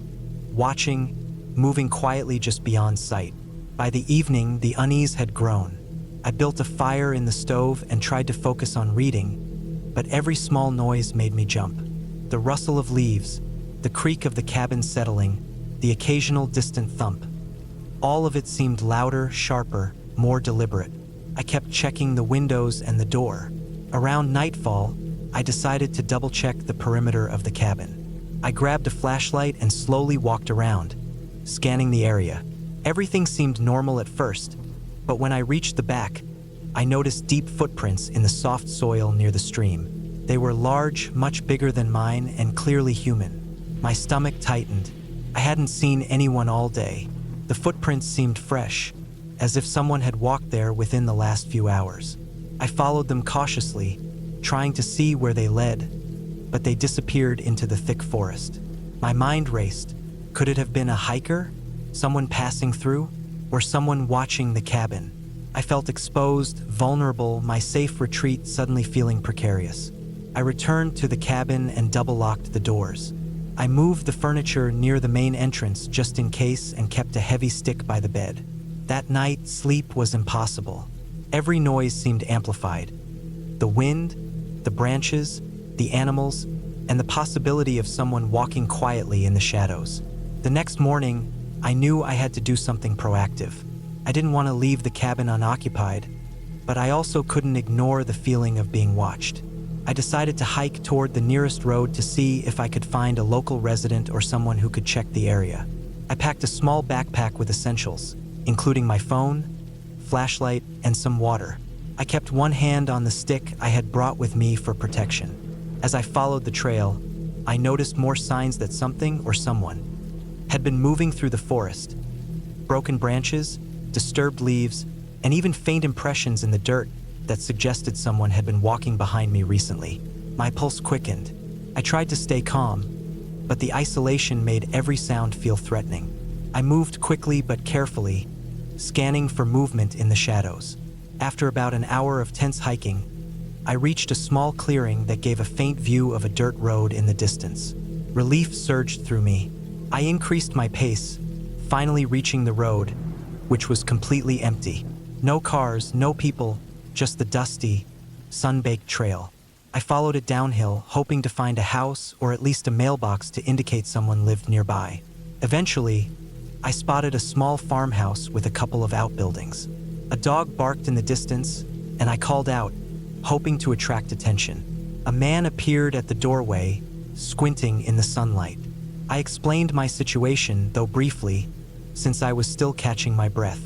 watching, moving quietly just beyond sight. By the evening, the unease had grown. I built a fire in the stove and tried to focus on reading, but every small noise made me jump. The rustle of leaves, the creak of the cabin settling, the occasional distant thump. All of it seemed louder, sharper, more deliberate. I kept checking the windows and the door. Around nightfall, I decided to double-check the perimeter of the cabin. I grabbed a flashlight and slowly walked around, scanning the area. Everything seemed normal at first, but when I reached the back, I noticed deep footprints in the soft soil near the stream. They were large, much bigger than mine, and clearly human. My stomach tightened. I hadn't seen anyone all day. The footprints seemed fresh, as if someone had walked there within the last few hours. I followed them cautiously, trying to see where they led, but they disappeared into the thick forest. My mind raced. Could it have been a hiker? Someone passing through? Or someone watching the cabin? I felt exposed, vulnerable, my safe retreat suddenly feeling precarious. I returned to the cabin and double-locked the doors. I moved the furniture near the main entrance just in case and kept a heavy stick by the bed. That night, sleep was impossible. Every noise seemed amplified. The wind, the branches, the animals, and the possibility of someone walking quietly in the shadows. The next morning, I knew I had to do something proactive. I didn't want to leave the cabin unoccupied, but I also couldn't ignore the feeling of being watched. I decided to hike toward the nearest road to see if I could find a local resident or someone who could check the area. I packed a small backpack with essentials, including my phone, flashlight, and some water. I kept one hand on the stick I had brought with me for protection. As I followed the trail, I noticed more signs that something or someone had been moving through the forest. Broken branches, disturbed leaves, and even faint impressions in the dirt that suggested someone had been walking behind me recently. My pulse quickened. I tried to stay calm, but the isolation made every sound feel threatening. I moved quickly but carefully, scanning for movement in the shadows. After about an hour of tense hiking, I reached a small clearing that gave a faint view of a dirt road in the distance. Relief surged through me. I increased my pace, finally reaching the road, which was completely empty. No cars, no people, just the dusty, sun-baked trail. I followed it downhill, hoping to find a house or at least a mailbox to indicate someone lived nearby. Eventually, I spotted a small farmhouse with a couple of outbuildings. A dog barked in the distance, and I called out, hoping to attract attention. A man appeared at the doorway, squinting in the sunlight. I explained my situation, though briefly, since I was still catching my breath.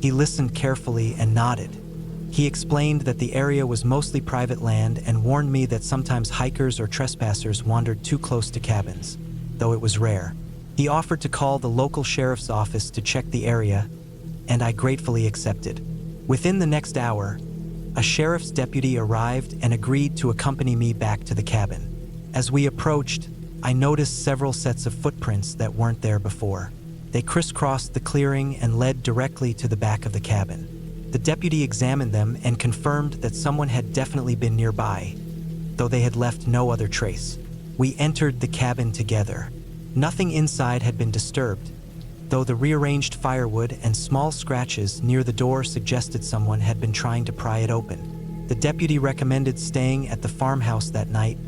He listened carefully and nodded. He explained that the area was mostly private land and warned me that sometimes hikers or trespassers wandered too close to cabins, though it was rare. He offered to call the local sheriff's office to check the area, and I gratefully accepted. Within the next hour, a sheriff's deputy arrived and agreed to accompany me back to the cabin. As we approached, I noticed several sets of footprints that weren't there before. They crisscrossed the clearing and led directly to the back of the cabin. The deputy examined them and confirmed that someone had definitely been nearby, though they had left no other trace. We entered the cabin together. Nothing inside had been disturbed, though the rearranged firewood and small scratches near the door suggested someone had been trying to pry it open. The deputy recommended staying at the farmhouse that night.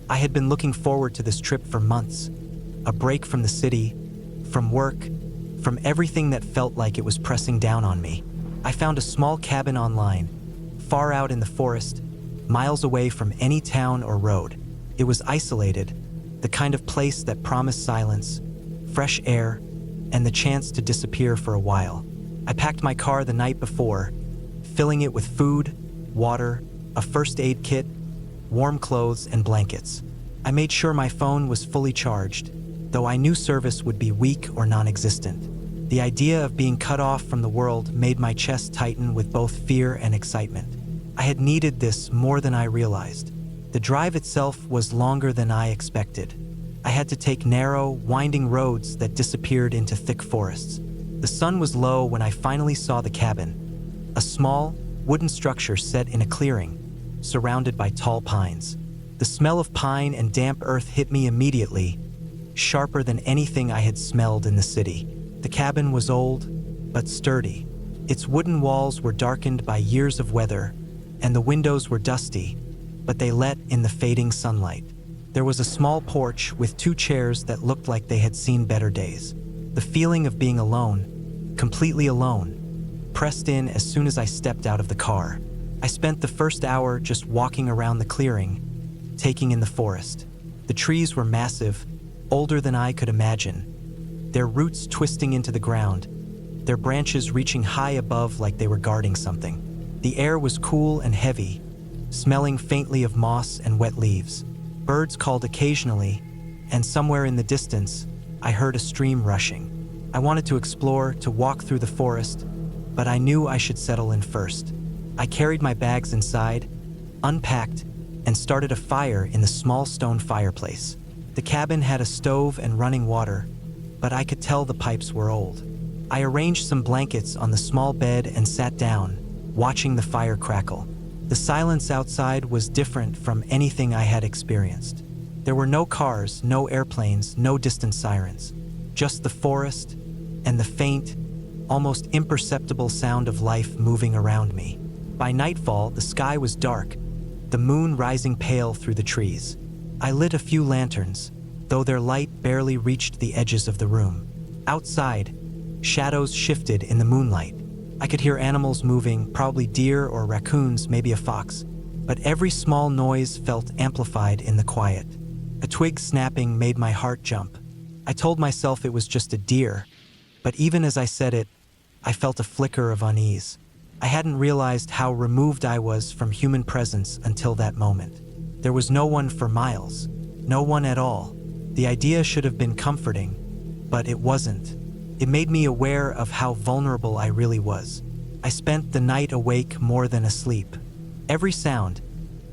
I had been looking forward to this trip for months. A break from the city, from work, from everything that felt like it was pressing down on me. I found a small cabin online, far out in the forest, miles away from any town or road. It was isolated, the kind of place that promised silence, fresh air, and the chance to disappear for a while. I packed my car the night before, filling it with food, water, a first aid kit, warm clothes, and blankets. I made sure my phone was fully charged, though I knew service would be weak or non-existent. The idea of being cut off from the world made my chest tighten with both fear and excitement. I had needed this more than I realized. The drive itself was longer than I expected. I had to take narrow, winding roads that disappeared into thick forests. The sun was low when I finally saw the cabin, a small, wooden structure set in a clearing, surrounded by tall pines. The smell of pine and damp earth hit me immediately, sharper than anything I had smelled in the city. The cabin was old, but sturdy. Its wooden walls were darkened by years of weather, and the windows were dusty, but they let in the fading sunlight. There was a small porch with 2 chairs that looked like they had seen better days. The feeling of being alone, completely alone, pressed in as soon as I stepped out of the car. I spent the first hour just walking around the clearing, taking in the forest. The trees were massive, older than I could imagine, their roots twisting into the ground, their branches reaching high above like they were guarding something. The air was cool and heavy, smelling faintly of moss and wet leaves. Birds called occasionally, and somewhere in the distance, I heard a stream rushing. I wanted to explore, to walk through the forest, but I knew I should settle in first. I carried my bags inside, unpacked, and started a fire in the small stone fireplace. The cabin had a stove and running water, but I could tell the pipes were old. I arranged some blankets on the small bed and sat down, watching the fire crackle. The silence outside was different from anything I had experienced. There were no cars, no airplanes, no distant sirens, just the forest and the faint, almost imperceptible sound of life moving around me. By nightfall, the sky was dark, the moon rising pale through the trees. I lit a few lanterns, though their light barely reached the edges of the room. Outside, shadows shifted in the moonlight. I could hear animals moving, probably deer or raccoons, maybe a fox, but every small noise felt amplified in the quiet. A twig snapping made my heart jump. I told myself it was just a deer, but even as I said it, I felt a flicker of unease. I hadn't realized how removed I was from human presence until that moment. There was no one for miles, no one at all. The idea should have been comforting, but it wasn't. It made me aware of how vulnerable I really was. I spent the night awake more than asleep. Every sound,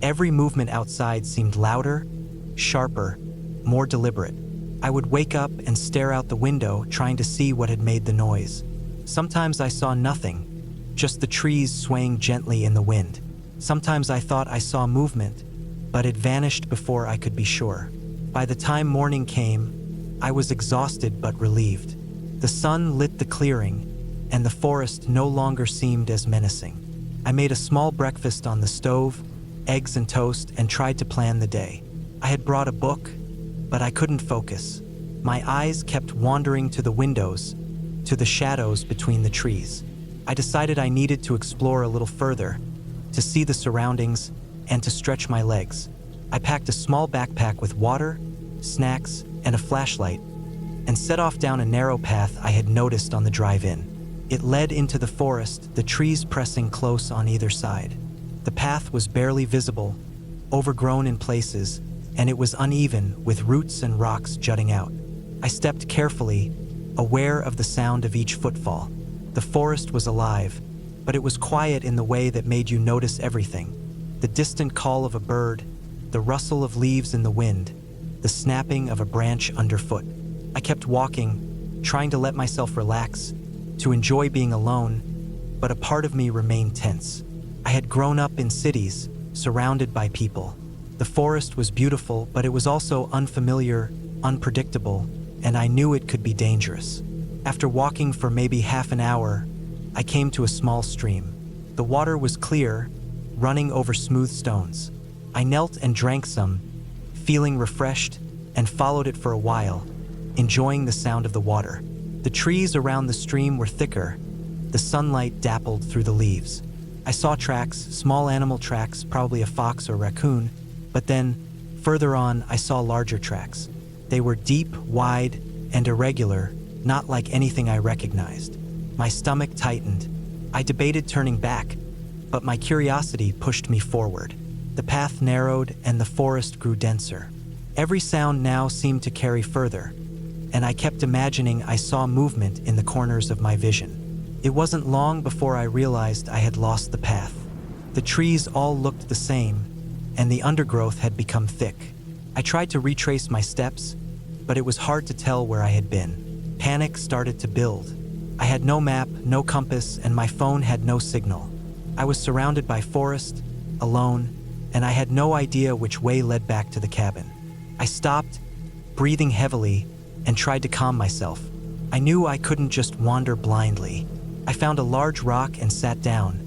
every movement outside seemed louder, sharper, more deliberate. I would wake up and stare out the window, trying to see what had made the noise. Sometimes I saw nothing, just the trees swaying gently in the wind. Sometimes I thought I saw movement, but it vanished before I could be sure. By the time morning came, I was exhausted but relieved. The sun lit the clearing, and the forest no longer seemed as menacing. I made a small breakfast on the stove, eggs and toast, and tried to plan the day. I had brought a book, but I couldn't focus. My eyes kept wandering to the windows, to the shadows between the trees. I decided I needed to explore a little further, to see the surroundings, and to stretch my legs. I packed a small backpack with water, snacks, and a flashlight, and set off down a narrow path I had noticed on the drive-in. It led into the forest, the trees pressing close on either side. The path was barely visible, overgrown in places, and it was uneven with roots and rocks jutting out. I stepped carefully, aware of the sound of each footfall. The forest was alive, but it was quiet in the way that made you notice everything. The distant call of a bird, the rustle of leaves in the wind, the snapping of a branch underfoot. I kept walking, trying to let myself relax, to enjoy being alone, but a part of me remained tense. I had grown up in cities, surrounded by people. The forest was beautiful, but it was also unfamiliar, unpredictable, and I knew it could be dangerous. After walking for maybe half an hour, I came to a small stream. The water was clear, running over smooth stones. I knelt and drank some, feeling refreshed, and followed it for a while, enjoying the sound of the water. The trees around the stream were thicker. The sunlight dappled through the leaves. I saw tracks, small animal tracks, probably a fox or raccoon, but then, further on, I saw larger tracks. They were deep, wide, and irregular, not like anything I recognized. My stomach tightened. I debated turning back, but my curiosity pushed me forward. The path narrowed and the forest grew denser. Every sound now seemed to carry further, and I kept imagining I saw movement in the corners of my vision. It wasn't long before I realized I had lost the path. The trees all looked the same, and the undergrowth had become thick. I tried to retrace my steps, but it was hard to tell where I had been. Panic started to build. I had no map, no compass, and my phone had no signal. I was surrounded by forest, alone, and I had no idea which way led back to the cabin. I stopped, breathing heavily, and tried to calm myself. I knew I couldn't just wander blindly. I found a large rock and sat down,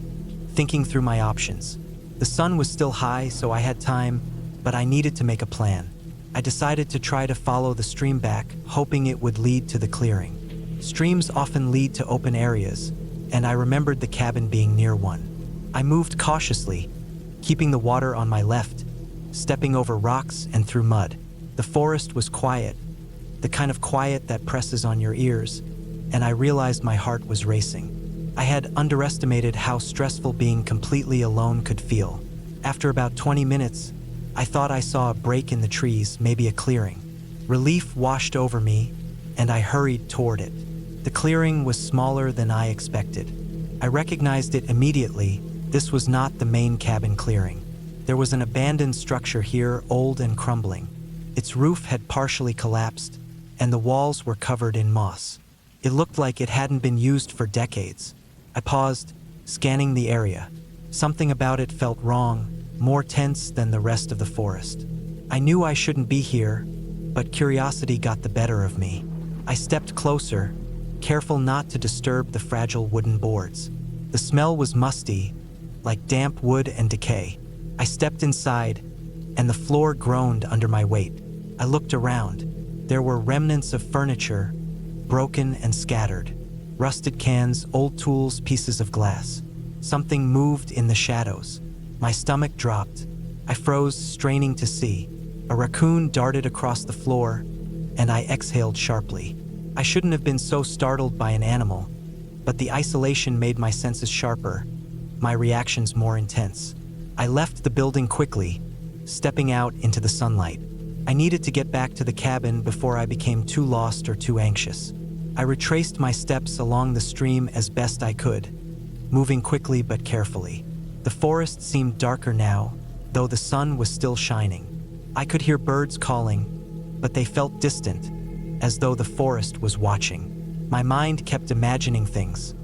thinking through my options. The sun was still high, so I had time, but I needed to make a plan. I decided to try to follow the stream back, hoping it would lead to the clearing. Streams often lead to open areas, and I remembered the cabin being near one. I moved cautiously, keeping the water on my left, stepping over rocks and through mud. The forest was quiet, the kind of quiet that presses on your ears, and I realized my heart was racing. I had underestimated how stressful being completely alone could feel. After about 20 minutes, I thought I saw a break in the trees, maybe a clearing. Relief washed over me, and I hurried toward it. The clearing was smaller than I expected. I recognized it immediately. This was not the main cabin clearing. There was an abandoned structure here, old and crumbling. Its roof had partially collapsed, and the walls were covered in moss. It looked like it hadn't been used for decades. I paused, scanning the area. Something about it felt wrong, more tense than the rest of the forest. I knew I shouldn't be here, but curiosity got the better of me. I stepped closer, careful not to disturb the fragile wooden boards. The smell was musty, like damp wood and decay. I stepped inside, and the floor groaned under my weight. I looked around. There were remnants of furniture, broken and scattered. Rusted cans, old tools, pieces of glass. Something moved in the shadows. My stomach dropped. I froze, straining to see. A raccoon darted across the floor, and I exhaled sharply. I shouldn't have been so startled by an animal, but the isolation made my senses sharper, my reactions more intense. I left the building quickly, stepping out into the sunlight. I needed to get back to the cabin before I became too lost or too anxious. I retraced my steps along the stream as best I could, moving quickly but carefully. The forest seemed darker now, though the sun was still shining. I could hear birds calling, but they felt distant, as though the forest was watching. My mind kept imagining things.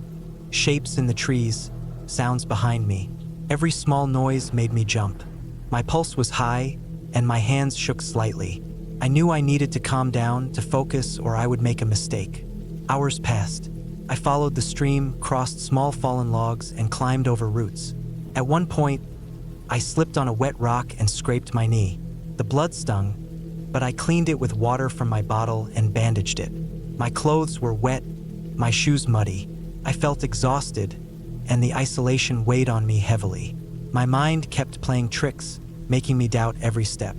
Shapes in the trees, sounds behind me. Every small noise made me jump. My pulse was high, and my hands shook slightly. I knew I needed to calm down, to focus, or I would make a mistake. Hours passed. I followed the stream, crossed small fallen logs, and climbed over roots. At one point, I slipped on a wet rock and scraped my knee. The blood stung, but I cleaned it with water from my bottle and bandaged it. My clothes were wet, my shoes muddy. I felt exhausted, and the isolation weighed on me heavily. My mind kept playing tricks, making me doubt every step.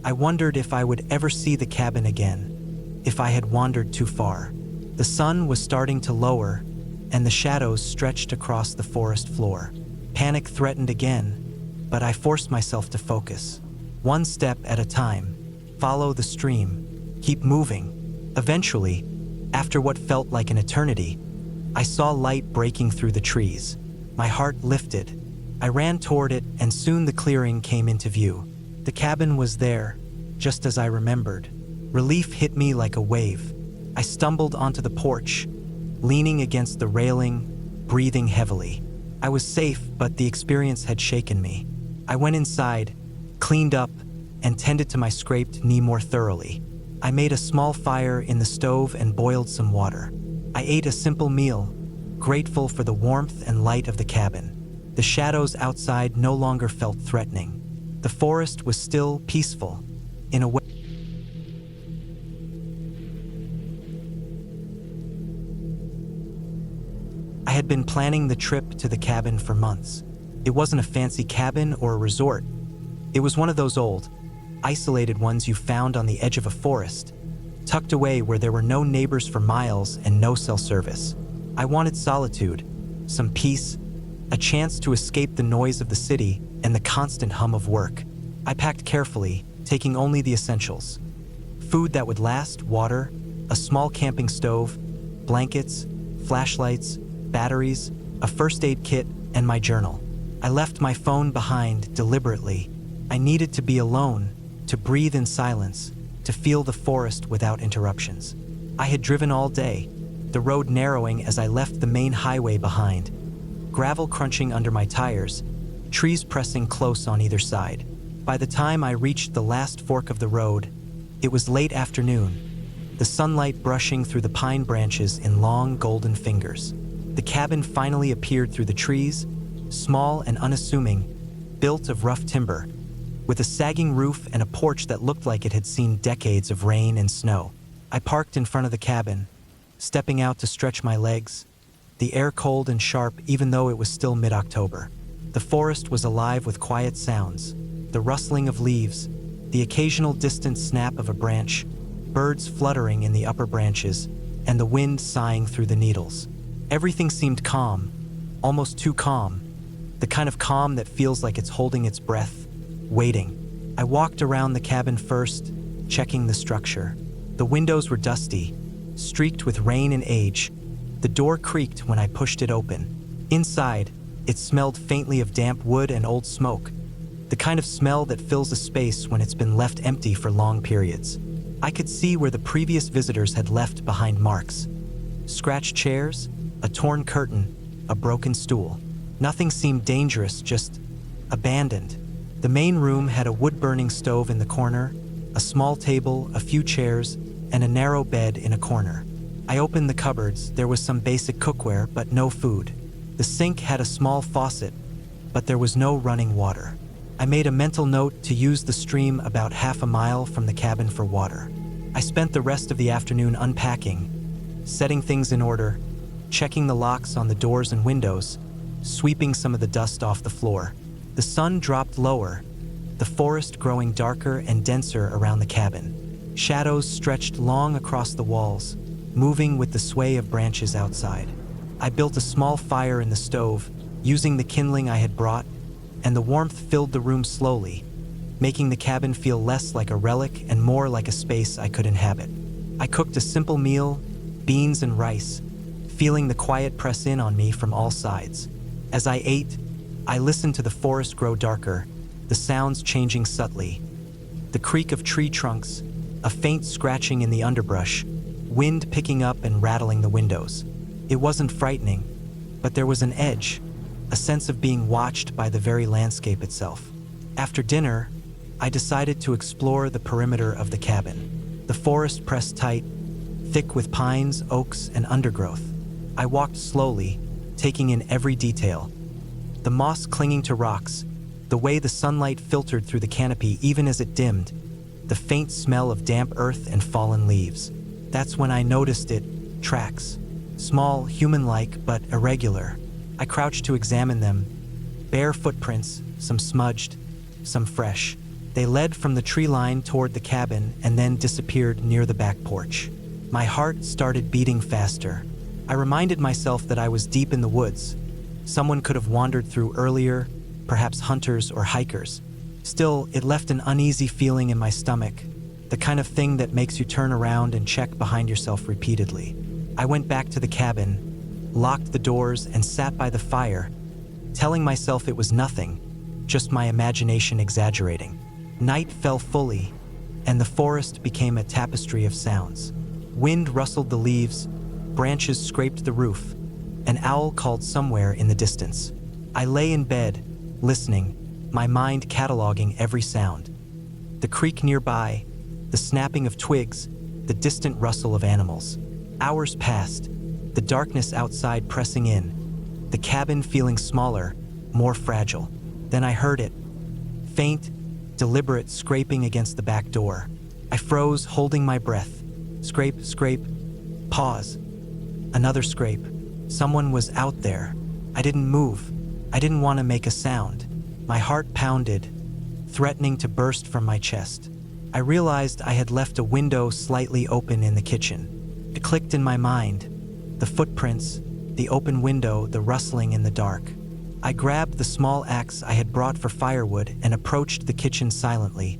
I wondered if I would ever see the cabin again, if I had wandered too far. The sun was starting to lower, and the shadows stretched across the forest floor. Panic threatened again, but I forced myself to focus. One step at a time. Follow the stream. Keep moving. Eventually, after what felt like an eternity, I saw light breaking through the trees. My heart lifted. I ran toward it, and soon the clearing came into view. The cabin was there, just as I remembered. Relief hit me like a wave. I stumbled onto the porch, leaning against the railing, breathing heavily. I was safe, but the experience had shaken me. I went inside, cleaned up, and tended to my scraped knee more thoroughly. I made a small fire in the stove and boiled some water. I ate a simple meal, grateful for the warmth and light of the cabin. The shadows outside no longer felt threatening. The forest was still peaceful, in a way. I had been planning the trip to the cabin for months. It wasn't a fancy cabin or a resort. It was one of those old, isolated ones you found on the edge of a forest, tucked away where there were no neighbors for miles and no cell service. I wanted solitude, some peace, a chance to escape the noise of the city and the constant hum of work. I packed carefully, taking only the essentials. Food that would last, water, a small camping stove, blankets, flashlights, batteries, a first aid kit, and my journal. I left my phone behind deliberately. I needed to be alone, to breathe in silence, to feel the forest without interruptions. I had driven all day, the road narrowing as I left the main highway behind, gravel crunching under my tires, trees pressing close on either side. By the time I reached the last fork of the road, it was late afternoon, the sunlight brushing through the pine branches in long golden fingers. The cabin finally appeared through the trees, small and unassuming, built of rough timber, with a sagging roof and a porch that looked like it had seen decades of rain and snow. I parked in front of the cabin, stepping out to stretch my legs, the air cold and sharp even though it was still mid-October. The forest was alive with quiet sounds, the rustling of leaves, the occasional distant snap of a branch, birds fluttering in the upper branches, and the wind sighing through the needles. Everything seemed calm, almost too calm, the kind of calm that feels like it's holding its breath, waiting. I walked around the cabin first, checking the structure. The windows were dusty, streaked with rain and age. The door creaked when I pushed it open. Inside, it smelled faintly of damp wood and old smoke, the kind of smell that fills a space when it's been left empty for long periods. I could see where the previous visitors had left behind marks. Scratched chairs, a torn curtain, a broken stool. Nothing seemed dangerous, just abandoned. The main room had a wood-burning stove in the corner, a small table, a few chairs, and a narrow bed in a corner. I opened the cupboards. There was some basic cookware, but no food. The sink had a small faucet, but there was no running water. I made a mental note to use the stream about half a mile from the cabin for water. I spent the rest of the afternoon unpacking, setting things in order, checking the locks on the doors and windows, sweeping some of the dust off the floor. The sun dropped lower, the forest growing darker and denser around the cabin. Shadows stretched long across the walls, moving with the sway of branches outside. I built a small fire in the stove, using the kindling I had brought, and the warmth filled the room slowly, making the cabin feel less like a relic and more like a space I could inhabit. I cooked a simple meal, beans and rice, feeling the quiet press in on me from all sides. As I ate, I listened to the forest grow darker, the sounds changing subtly. The creak of tree trunks, a faint scratching in the underbrush, wind picking up and rattling the windows. It wasn't frightening, but there was an edge, a sense of being watched by the very landscape itself. After dinner, I decided to explore the perimeter of the cabin. The forest pressed tight, thick with pines, oaks, and undergrowth. I walked slowly, taking in every detail. The moss clinging to rocks, the way the sunlight filtered through the canopy even as it dimmed, the faint smell of damp earth and fallen leaves. That's when I noticed it, tracks. Small, human-like, but irregular. I crouched to examine them. Bare footprints, some smudged, some fresh. They led from the tree line toward the cabin and then disappeared near the back porch. My heart started beating faster. I reminded myself that I was deep in the woods. Someone could have wandered through earlier, perhaps hunters or hikers. Still, it left an uneasy feeling in my stomach, the kind of thing that makes you turn around and check behind yourself repeatedly. I went back to the cabin, locked the doors, and sat by the fire, telling myself it was nothing, just my imagination exaggerating. Night fell fully, and the forest became a tapestry of sounds. Wind rustled the leaves, branches scraped the roof. An owl called somewhere in the distance. I lay in bed, listening, my mind cataloging every sound. The creek nearby, the snapping of twigs, the distant rustle of animals. Hours passed, the darkness outside pressing in, the cabin feeling smaller, more fragile. Then I heard it. Faint, deliberate scraping against the back door. I froze, holding my breath. Scrape, scrape, pause. Another scrape. Someone was out there. I didn't move. I didn't want to make a sound. My heart pounded, threatening to burst from my chest. I realized I had left a window slightly open in the kitchen. It clicked in my mind. The footprints, the open window, the rustling in the dark. I grabbed the small axe I had brought for firewood and approached the kitchen silently,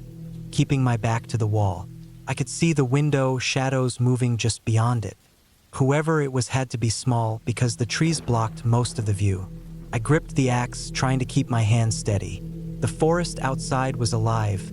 keeping my back to the wall. I could see the window, shadows moving just beyond it. Whoever it was had to be small because the trees blocked most of the view. I gripped the axe, trying to keep my hand steady. The forest outside was alive,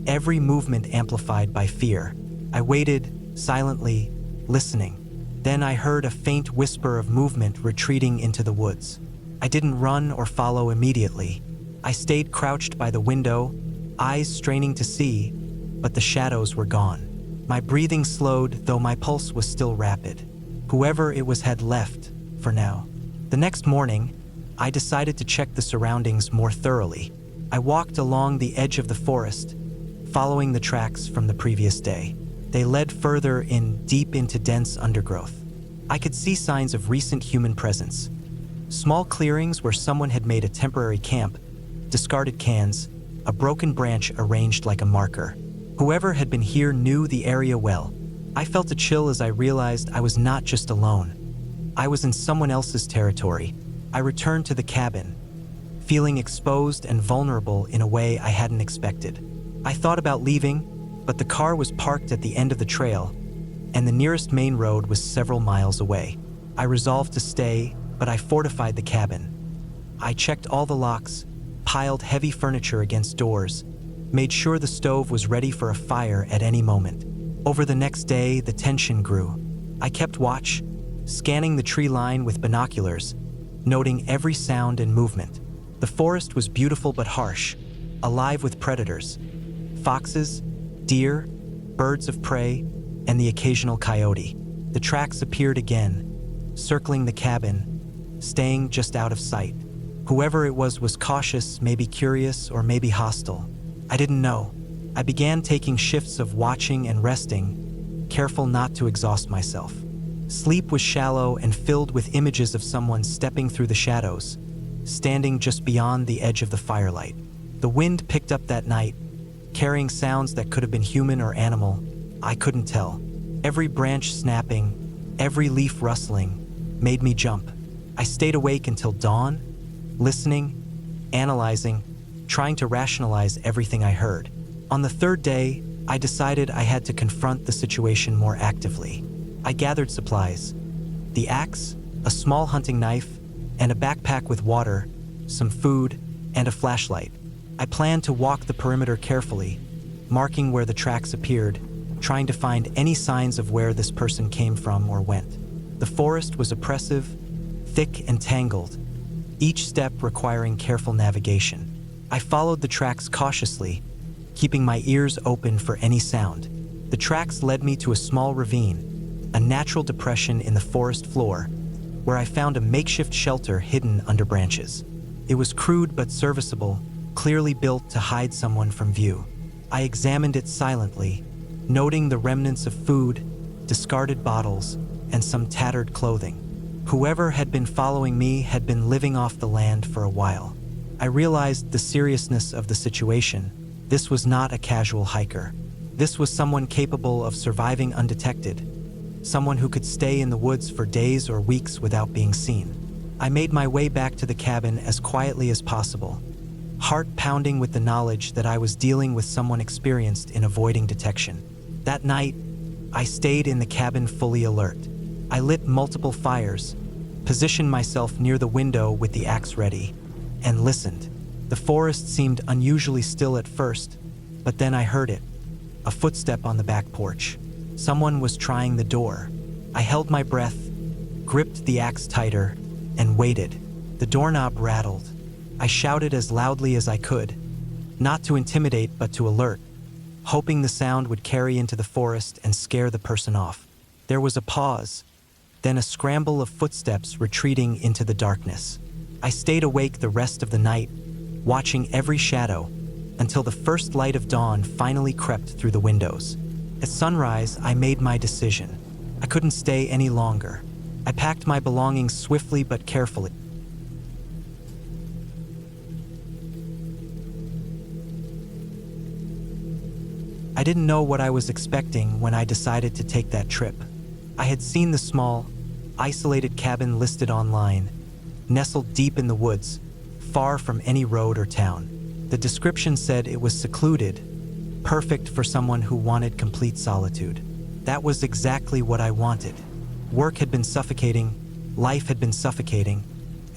every movement amplified by fear. I waited, silently, listening. Then I heard a faint whisper of movement retreating into the woods. I didn't run or follow immediately. I stayed crouched by the window, eyes straining to see, but the shadows were gone. My breathing slowed, though my pulse was still rapid. Whoever it was had left, for now. The next morning, I decided to check the surroundings more thoroughly. I walked along the edge of the forest, following the tracks from the previous day. They led further in, deep into dense undergrowth. I could see signs of recent human presence. Small clearings where someone had made a temporary camp, discarded cans, a broken branch arranged like a marker. Whoever had been here knew the area well. I felt a chill as I realized I was not just alone. I was in someone else's territory. I returned to the cabin, feeling exposed and vulnerable in a way I hadn't expected. I thought about leaving, but the car was parked at the end of the trail, and the nearest main road was several miles away. I resolved to stay, but I fortified the cabin. I checked all the locks, piled heavy furniture against doors, made sure the stove was ready for a fire at any moment. Over the next day, the tension grew. I kept watch, scanning the tree line with binoculars, noting every sound and movement. The forest was beautiful but harsh, alive with predators. Foxes, deer, birds of prey, and the occasional coyote. The tracks appeared again, circling the cabin, staying just out of sight. Whoever it was cautious, maybe curious, or maybe hostile. I didn't know. I began taking shifts of watching and resting, careful not to exhaust myself. Sleep was shallow and filled with images of someone stepping through the shadows, standing just beyond the edge of the firelight. The wind picked up that night, carrying sounds that could have been human or animal. I couldn't tell. Every branch snapping, every leaf rustling, made me jump. I stayed awake until dawn, listening, analyzing, trying to rationalize everything I heard. On the third day, I decided I had to confront the situation more actively. I gathered supplies: the axe, a small hunting knife, and a backpack with water, some food, and a flashlight. I planned to walk the perimeter carefully, marking where the tracks appeared, trying to find any signs of where this person came from or went. The forest was oppressive, thick and tangled, each step requiring careful navigation. I followed the tracks cautiously, keeping my ears open for any sound. The tracks led me to a small ravine, a natural depression in the forest floor, where I found a makeshift shelter hidden under branches. It was crude but serviceable, clearly built to hide someone from view. I examined it silently, noting the remnants of food, discarded bottles, and some tattered clothing. Whoever had been following me had been living off the land for a while. I realized the seriousness of the situation. This was not a casual hiker. This was someone capable of surviving undetected, someone who could stay in the woods for days or weeks without being seen. I made my way back to the cabin as quietly as possible, heart pounding with the knowledge that I was dealing with someone experienced in avoiding detection. That night, I stayed in the cabin fully alert. I lit multiple fires, positioned myself near the window with the axe ready, and listened. The forest seemed unusually still at first, but then I heard it. A footstep on the back porch. Someone was trying the door. I held my breath, gripped the axe tighter, and waited. The doorknob rattled. I shouted as loudly as I could, not to intimidate but to alert. hoping the sound would carry into the forest and scare the person off. There was a pause, then a scramble of footsteps retreating into the darkness. I stayed awake the rest of the night, watching every shadow, until the first light of dawn finally crept through the windows. At sunrise, I made my decision. I couldn't stay any longer. I packed my belongings swiftly but carefully. I didn't know what I was expecting when I decided to take that trip. I had seen the small, isolated cabin listed online, nestled deep in the woods, far from any road or town. The description said it was secluded, perfect for someone who wanted complete solitude. That was exactly what I wanted. Work had been suffocating, life had been suffocating,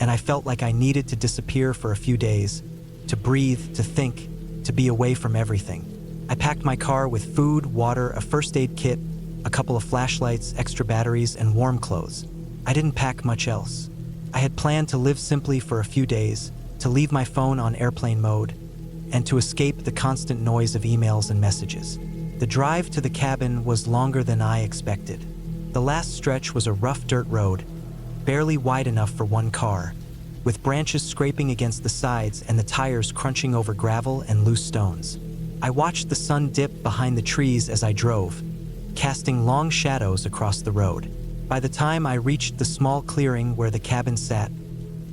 and I felt like I needed to disappear for a few days, to breathe, to think, to be away from everything. I packed my car with food, water, a first aid kit, a couple of flashlights, extra batteries, and warm clothes. I didn't pack much else. I had planned to live simply for a few days, to leave my phone on airplane mode, and to escape the constant noise of emails and messages. The drive to the cabin was longer than I expected. The last stretch was a rough dirt road, barely wide enough for one car, with branches scraping against the sides and the tires crunching over gravel and loose stones. I watched the sun dip behind the trees as I drove, casting long shadows across the road. By the time I reached the small clearing where the cabin sat,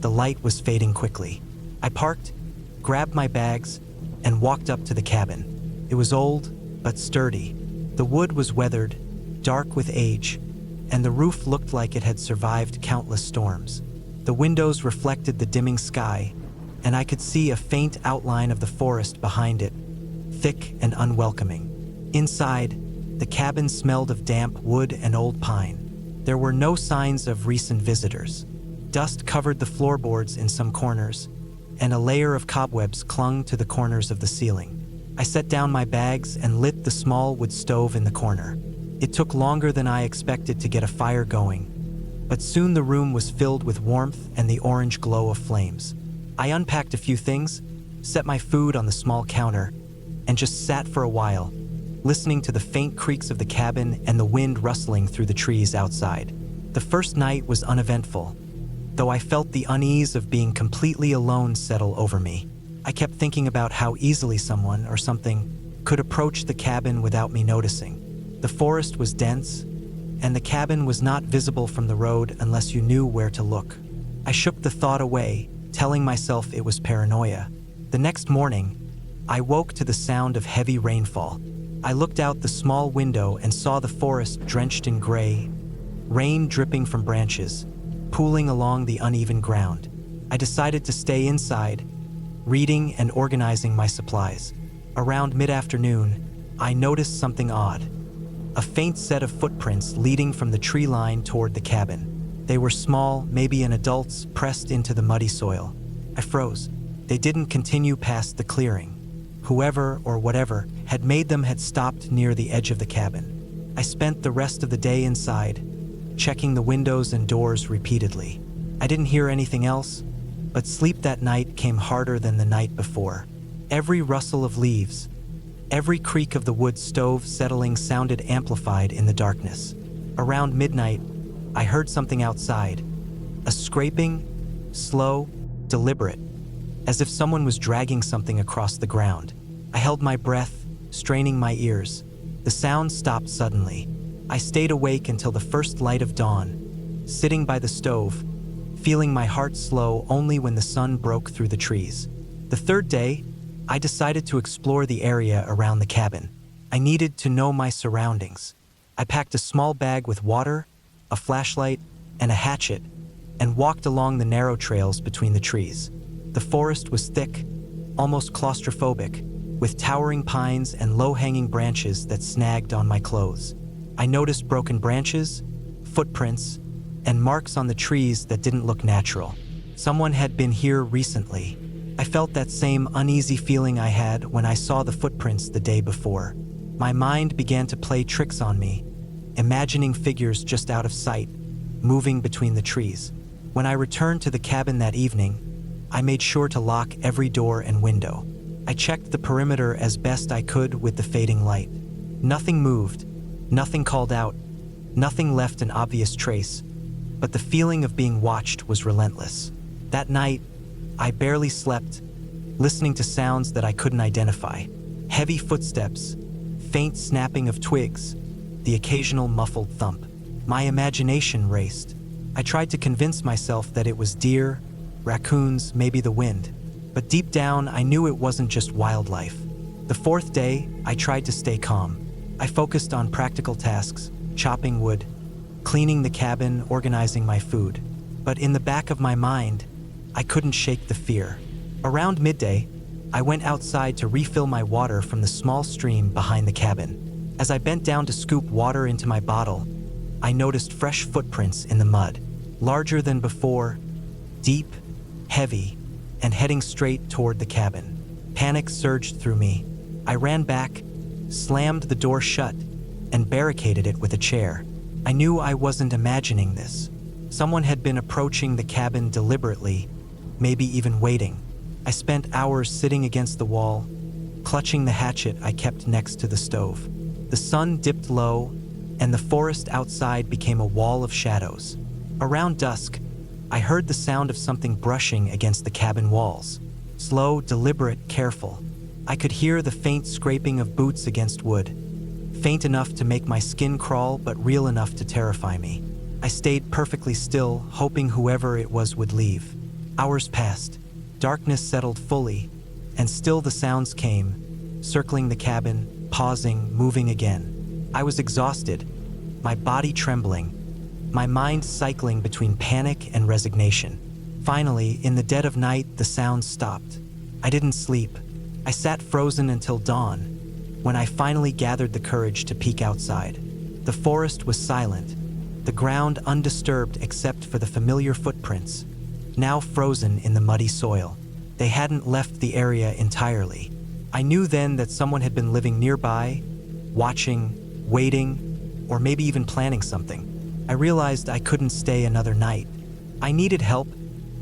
the light was fading quickly. I parked, grabbed my bags, and walked up to the cabin. It was old, but sturdy. The wood was weathered, dark with age, and the roof looked like it had survived countless storms. The windows reflected the dimming sky, and I could see a faint outline of the forest behind it, thick and unwelcoming. Inside, the cabin smelled of damp wood and old pine. There were no signs of recent visitors. Dust covered the floorboards in some corners, and a layer of cobwebs clung to the corners of the ceiling. I set down my bags and lit the small wood stove in the corner. It took longer than I expected to get a fire going, but soon the room was filled with warmth and the orange glow of flames. I unpacked a few things, set my food on the small counter, and just sat for a while, listening to the faint creaks of the cabin and the wind rustling through the trees outside. The first night was uneventful, though I felt the unease of being completely alone settle over me. I kept thinking about how easily someone or something could approach the cabin without me noticing. The forest was dense, and the cabin was not visible from the road unless you knew where to look. I shook the thought away, telling myself it was paranoia. The next morning, I woke to the sound of heavy rainfall. I looked out the small window and saw the forest drenched in gray, rain dripping from branches, pooling along the uneven ground. I decided to stay inside, reading and organizing my supplies. Around mid-afternoon, I noticed something odd. A faint set of footprints leading from the tree line toward the cabin. They were small, maybe an adult's, pressed into the muddy soil. I froze. They didn't continue past the clearing. Whoever or whatever had made them had stopped near the edge of the cabin. I spent the rest of the day inside, checking the windows and doors repeatedly. I didn't hear anything else, but sleep that night came harder than the night before. Every rustle of leaves, every creak of the wood stove settling sounded amplified in the darkness. Around midnight, I heard something outside. A scraping, slow, deliberate, as if someone was dragging something across the ground. I held my breath, straining my ears. The sound stopped suddenly. I stayed awake until the first light of dawn, sitting by the stove, feeling my heart slow only when the sun broke through the trees. The third day, I decided to explore the area around the cabin. I needed to know my surroundings. I packed a small bag with water, a flashlight, and a hatchet, and walked along the narrow trails between the trees. The forest was thick, almost claustrophobic, with towering pines and low-hanging branches that snagged on my clothes. I noticed broken branches, footprints, and marks on the trees that didn't look natural. Someone had been here recently. I felt that same uneasy feeling I had when I saw the footprints the day before. My mind began to play tricks on me, imagining figures just out of sight, moving between the trees. When I returned to the cabin that evening, I made sure to lock every door and window. I checked the perimeter as best I could with the fading light. Nothing moved, nothing called out, nothing left an obvious trace, but the feeling of being watched was relentless. That night, I barely slept, listening to sounds that I couldn't identify. Heavy footsteps, faint snapping of twigs, the occasional muffled thump. My imagination raced. I tried to convince myself that it was deer, raccoons, maybe the wind. But deep down, I knew it wasn't just wildlife. The fourth day, I tried to stay calm. I focused on practical tasks, chopping wood, cleaning the cabin, organizing my food. But in the back of my mind, I couldn't shake the fear. Around midday, I went outside to refill my water from the small stream behind the cabin. As I bent down to scoop water into my bottle, I noticed fresh footprints in the mud, larger than before, deep, heavy, and heading straight toward the cabin. Panic surged through me. I ran back, slammed the door shut, and barricaded it with a chair. I knew I wasn't imagining this. Someone had been approaching the cabin deliberately, maybe even waiting. I spent hours sitting against the wall, clutching the hatchet I kept next to the stove. The sun dipped low, and the forest outside became a wall of shadows. Around dusk, I heard the sound of something brushing against the cabin walls. Slow, deliberate, careful. I could hear the faint scraping of boots against wood. Faint enough to make my skin crawl, but real enough to terrify me. I stayed perfectly still, hoping whoever it was would leave. Hours passed. Darkness settled fully, and still the sounds came, circling the cabin, pausing, moving again. I was exhausted, my body trembling, my mind cycling between panic and resignation. Finally, in the dead of night, the sounds stopped. I didn't sleep. I sat frozen until dawn, when I finally gathered the courage to peek outside. The forest was silent, the ground undisturbed except for the familiar footprints, now frozen in the muddy soil. They hadn't left the area entirely. I knew then that someone had been living nearby, watching, waiting, or maybe even planning something. I realized I couldn't stay another night. I needed help,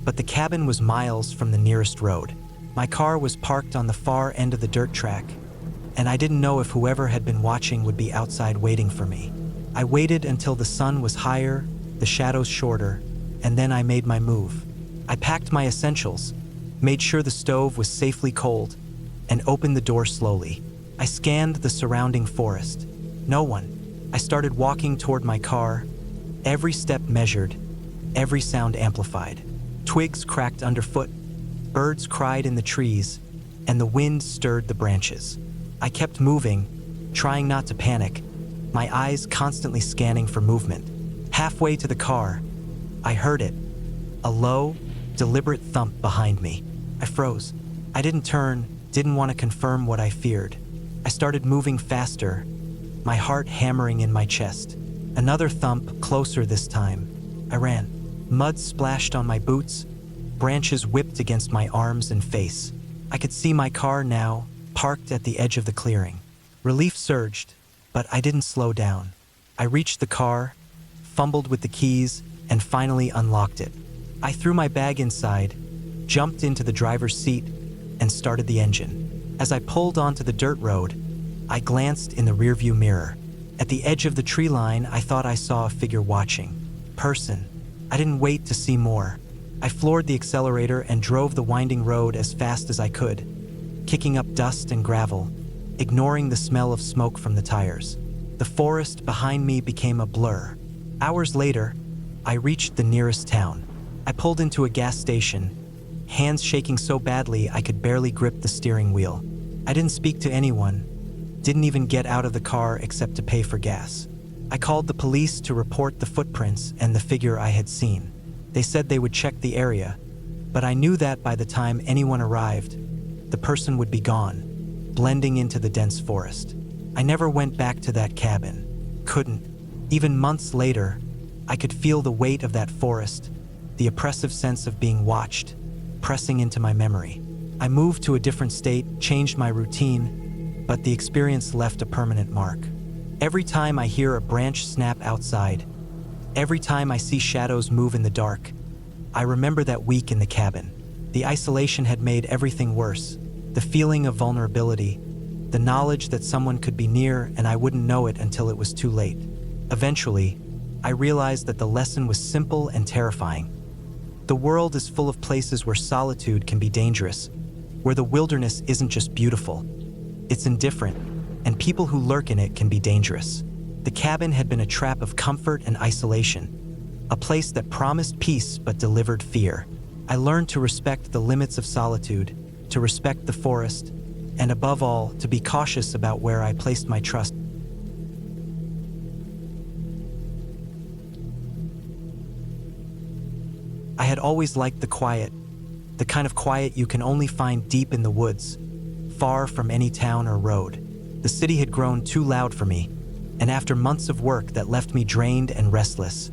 but the cabin was miles from the nearest road. My car was parked on the far end of the dirt track, and I didn't know if whoever had been watching would be outside waiting for me. I waited until the sun was higher, the shadows shorter, and then I made my move. I packed my essentials, made sure the stove was safely cold, and opened the door slowly. I scanned the surrounding forest. No one. I started walking toward my car, every step measured, every sound amplified. Twigs cracked underfoot, birds cried in the trees, and the wind stirred the branches. I kept moving, trying not to panic, my eyes constantly scanning for movement. Halfway to the car, I heard it, a low, deliberate thump behind me. I froze. I didn't turn, didn't want to confirm what I feared. I started moving faster, my heart hammering in my chest. Another thump, closer this time. I ran. Mud splashed on my boots, branches whipped against my arms and face. I could see my car now, parked at the edge of the clearing. Relief surged, but I didn't slow down. I reached the car, fumbled with the keys, and finally unlocked it. I threw my bag inside, jumped into the driver's seat, and started the engine. As I pulled onto the dirt road, I glanced in the rearview mirror. At the edge of the tree line, I thought I saw a figure watching. Person. I didn't wait to see more. I floored the accelerator and drove the winding road as fast as I could, kicking up dust and gravel, ignoring the smell of smoke from the tires. The forest behind me became a blur. Hours later, I reached the nearest town. I pulled into a gas station, hands shaking so badly I could barely grip the steering wheel. I didn't speak to anyone, didn't even get out of the car except to pay for gas. I called the police to report the footprints and the figure I had seen. They said they would check the area, but I knew that by the time anyone arrived, the person would be gone, blending into the dense forest. I never went back to that cabin. Couldn't. Even months later, I could feel the weight of that forest, the oppressive sense of being watched, pressing into my memory. I moved to a different state, changed my routine, but the experience left a permanent mark. Every time I hear a branch snap outside, every time I see shadows move in the dark, I remember that week in the cabin. The isolation had made everything worse, The feeling of vulnerability, the knowledge that someone could be near and I wouldn't know it until it was too late. Eventually, I realized that the lesson was simple and terrifying. The world is full of places where solitude can be dangerous, where the wilderness isn't just beautiful, it's indifferent, and people who lurk in it can be dangerous. The cabin had been a trap of comfort and isolation, a place that promised peace but delivered fear. I learned to respect the limits of solitude, to respect the forest, and above all, to be cautious about where I placed my trust. I had always liked the quiet, the kind of quiet you can only find deep in the woods, far from any town or road. The city had grown too loud for me, and after months of work that left me drained and restless,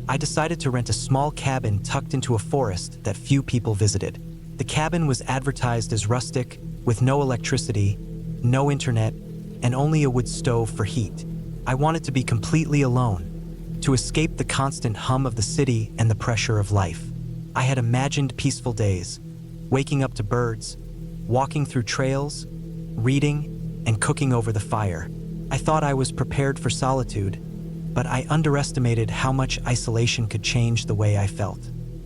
I decided to rent a small cabin tucked into a forest that few people visited. The cabin was advertised as rustic, with no electricity, no internet, and only a wood stove for heat. I wanted to be completely alone, to escape the constant hum of the city and the pressure of life. I had imagined peaceful days, waking up to birds, walking through trails, reading, and cooking over the fire. I thought I was prepared for solitude, but I underestimated how much isolation could change the way I felt.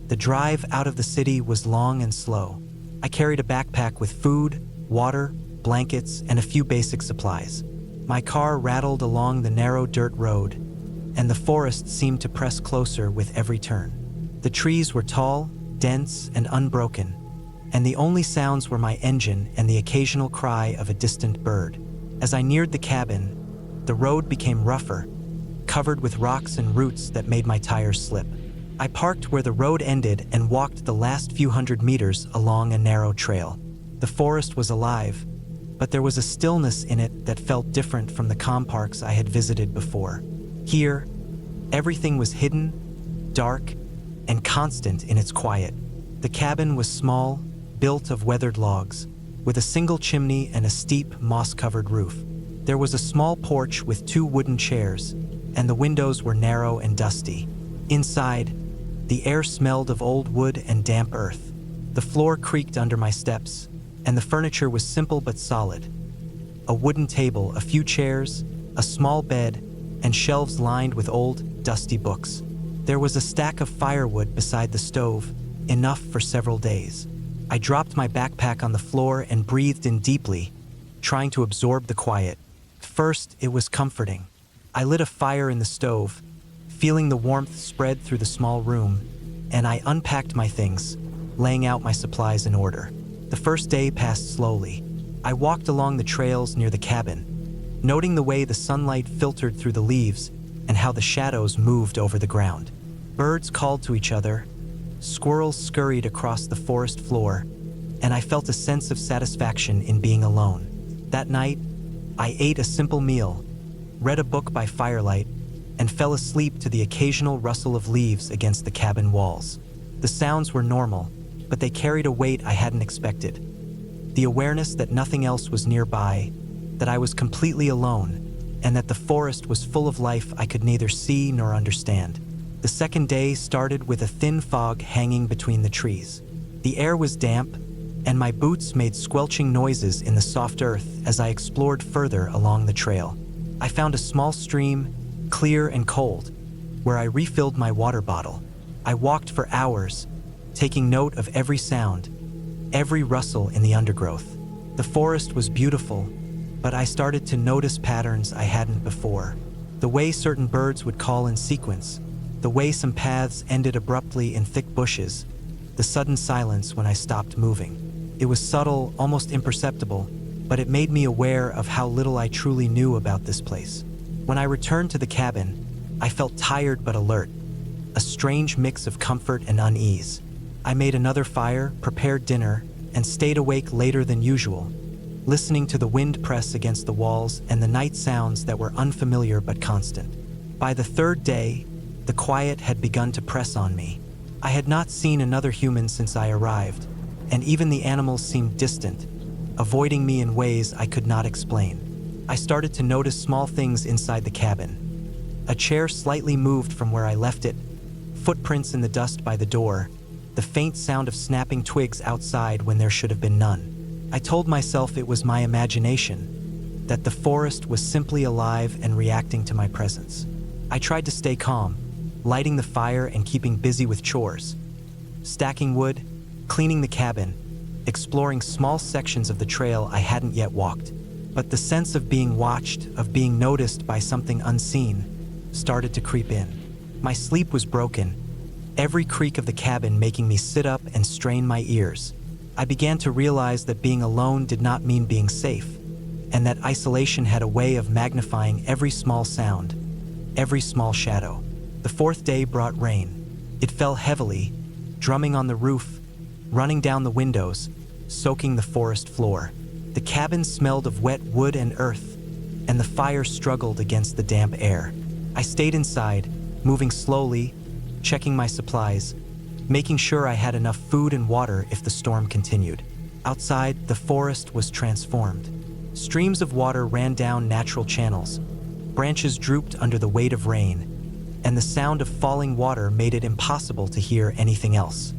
The drive out of the city was long and slow. I carried a backpack with food, water, blankets, and a few basic supplies. My car rattled along the narrow dirt road, and the forest seemed to press closer with every turn. The trees were tall, dense, and unbroken, and the only sounds were my engine and the occasional cry of a distant bird. As I neared the cabin, the road became rougher, covered with rocks and roots that made my tires slip. I parked where the road ended and walked the last few hundred meters along a narrow trail. The forest was alive, but there was a stillness in it that felt different from the calm parks I had visited before. Here, everything was hidden, dark, and constant in its quiet. The cabin was small, built of weathered logs, with a single chimney and a steep, moss-covered roof. There was a small porch with 2 wooden chairs, and the windows were narrow and dusty. Inside, the air smelled of old wood and damp earth. The floor creaked under my steps, and the furniture was simple but solid. A wooden table, a few chairs, a small bed, and shelves lined with old, dusty books. There was a stack of firewood beside the stove, enough for several days. I dropped my backpack on the floor and breathed in deeply, trying to absorb the quiet. First, it was comforting. I lit a fire in the stove, feeling the warmth spread through the small room, and I unpacked my things, laying out my supplies in order. The first day passed slowly. I walked along the trails near the cabin, noting the way the sunlight filtered through the leaves and how the shadows moved over the ground. Birds called to each other, squirrels scurried across the forest floor, and I felt a sense of satisfaction in being alone. That night, I ate a simple meal, read a book by firelight, and fell asleep to the occasional rustle of leaves against the cabin walls. The sounds were normal, but they carried a weight I hadn't expected. The awareness that nothing else was nearby, that I was completely alone, and that the forest was full of life I could neither see nor understand. The second day started with a thin fog hanging between the trees. The air was damp, and my boots made squelching noises in the soft earth as I explored further along the trail. I found a small stream, clear and cold, where I refilled my water bottle. I walked for hours, taking note of every sound, every rustle in the undergrowth. The forest was beautiful, but I started to notice patterns I hadn't before. The way certain birds would call in sequence, the way some paths ended abruptly in thick bushes, the sudden silence when I stopped moving. It was subtle, almost imperceptible, but it made me aware of how little I truly knew about this place. When I returned to the cabin, I felt tired but alert, a strange mix of comfort and unease. I made another fire, prepared dinner, and stayed awake later than usual, listening to the wind press against the walls and the night sounds that were unfamiliar but constant. By the third day, the quiet had begun to press on me. I had not seen another human since I arrived, and even the animals seemed distant, avoiding me in ways I could not explain. I started to notice small things inside the cabin. A chair slightly moved from where I left it, footprints in the dust by the door, the faint sound of snapping twigs outside when there should have been none. I told myself it was my imagination, that the forest was simply alive and reacting to my presence. I tried to stay calm, lighting the fire and keeping busy with chores, stacking wood, cleaning the cabin, exploring small sections of the trail I hadn't yet walked. But the sense of being watched, of being noticed by something unseen, started to creep in. My sleep was broken, every creak of the cabin making me sit up and strain my ears. I began to realize that being alone did not mean being safe, and that isolation had a way of magnifying every small sound, every small shadow. The fourth day brought rain. It fell heavily, drumming on the roof, running down the windows, soaking the forest floor. The cabin smelled of wet wood and earth, and the fire struggled against the damp air. I stayed inside, moving slowly, checking my supplies, making sure I had enough food and water if the storm continued. Outside, the forest was transformed. Streams of water ran down natural channels, branches drooped under the weight of rain, and the sound of falling water made it impossible to hear anything else.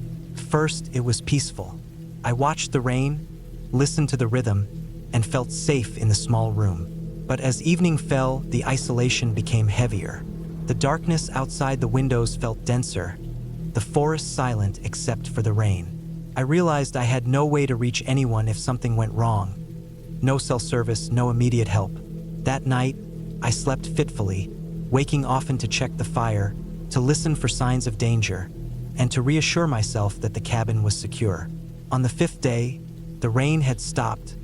First, it was peaceful. I watched the rain, listened to the rhythm, and felt safe in the small room. But as evening fell, the isolation became heavier. The darkness outside the windows felt denser, the forest silent except for the rain. I realized I had no way to reach anyone if something went wrong. No cell service, no immediate help. That night, I slept fitfully, waking often to check the fire, to listen for signs of danger, and to reassure myself that the cabin was secure. On the fifth day, the rain had stopped,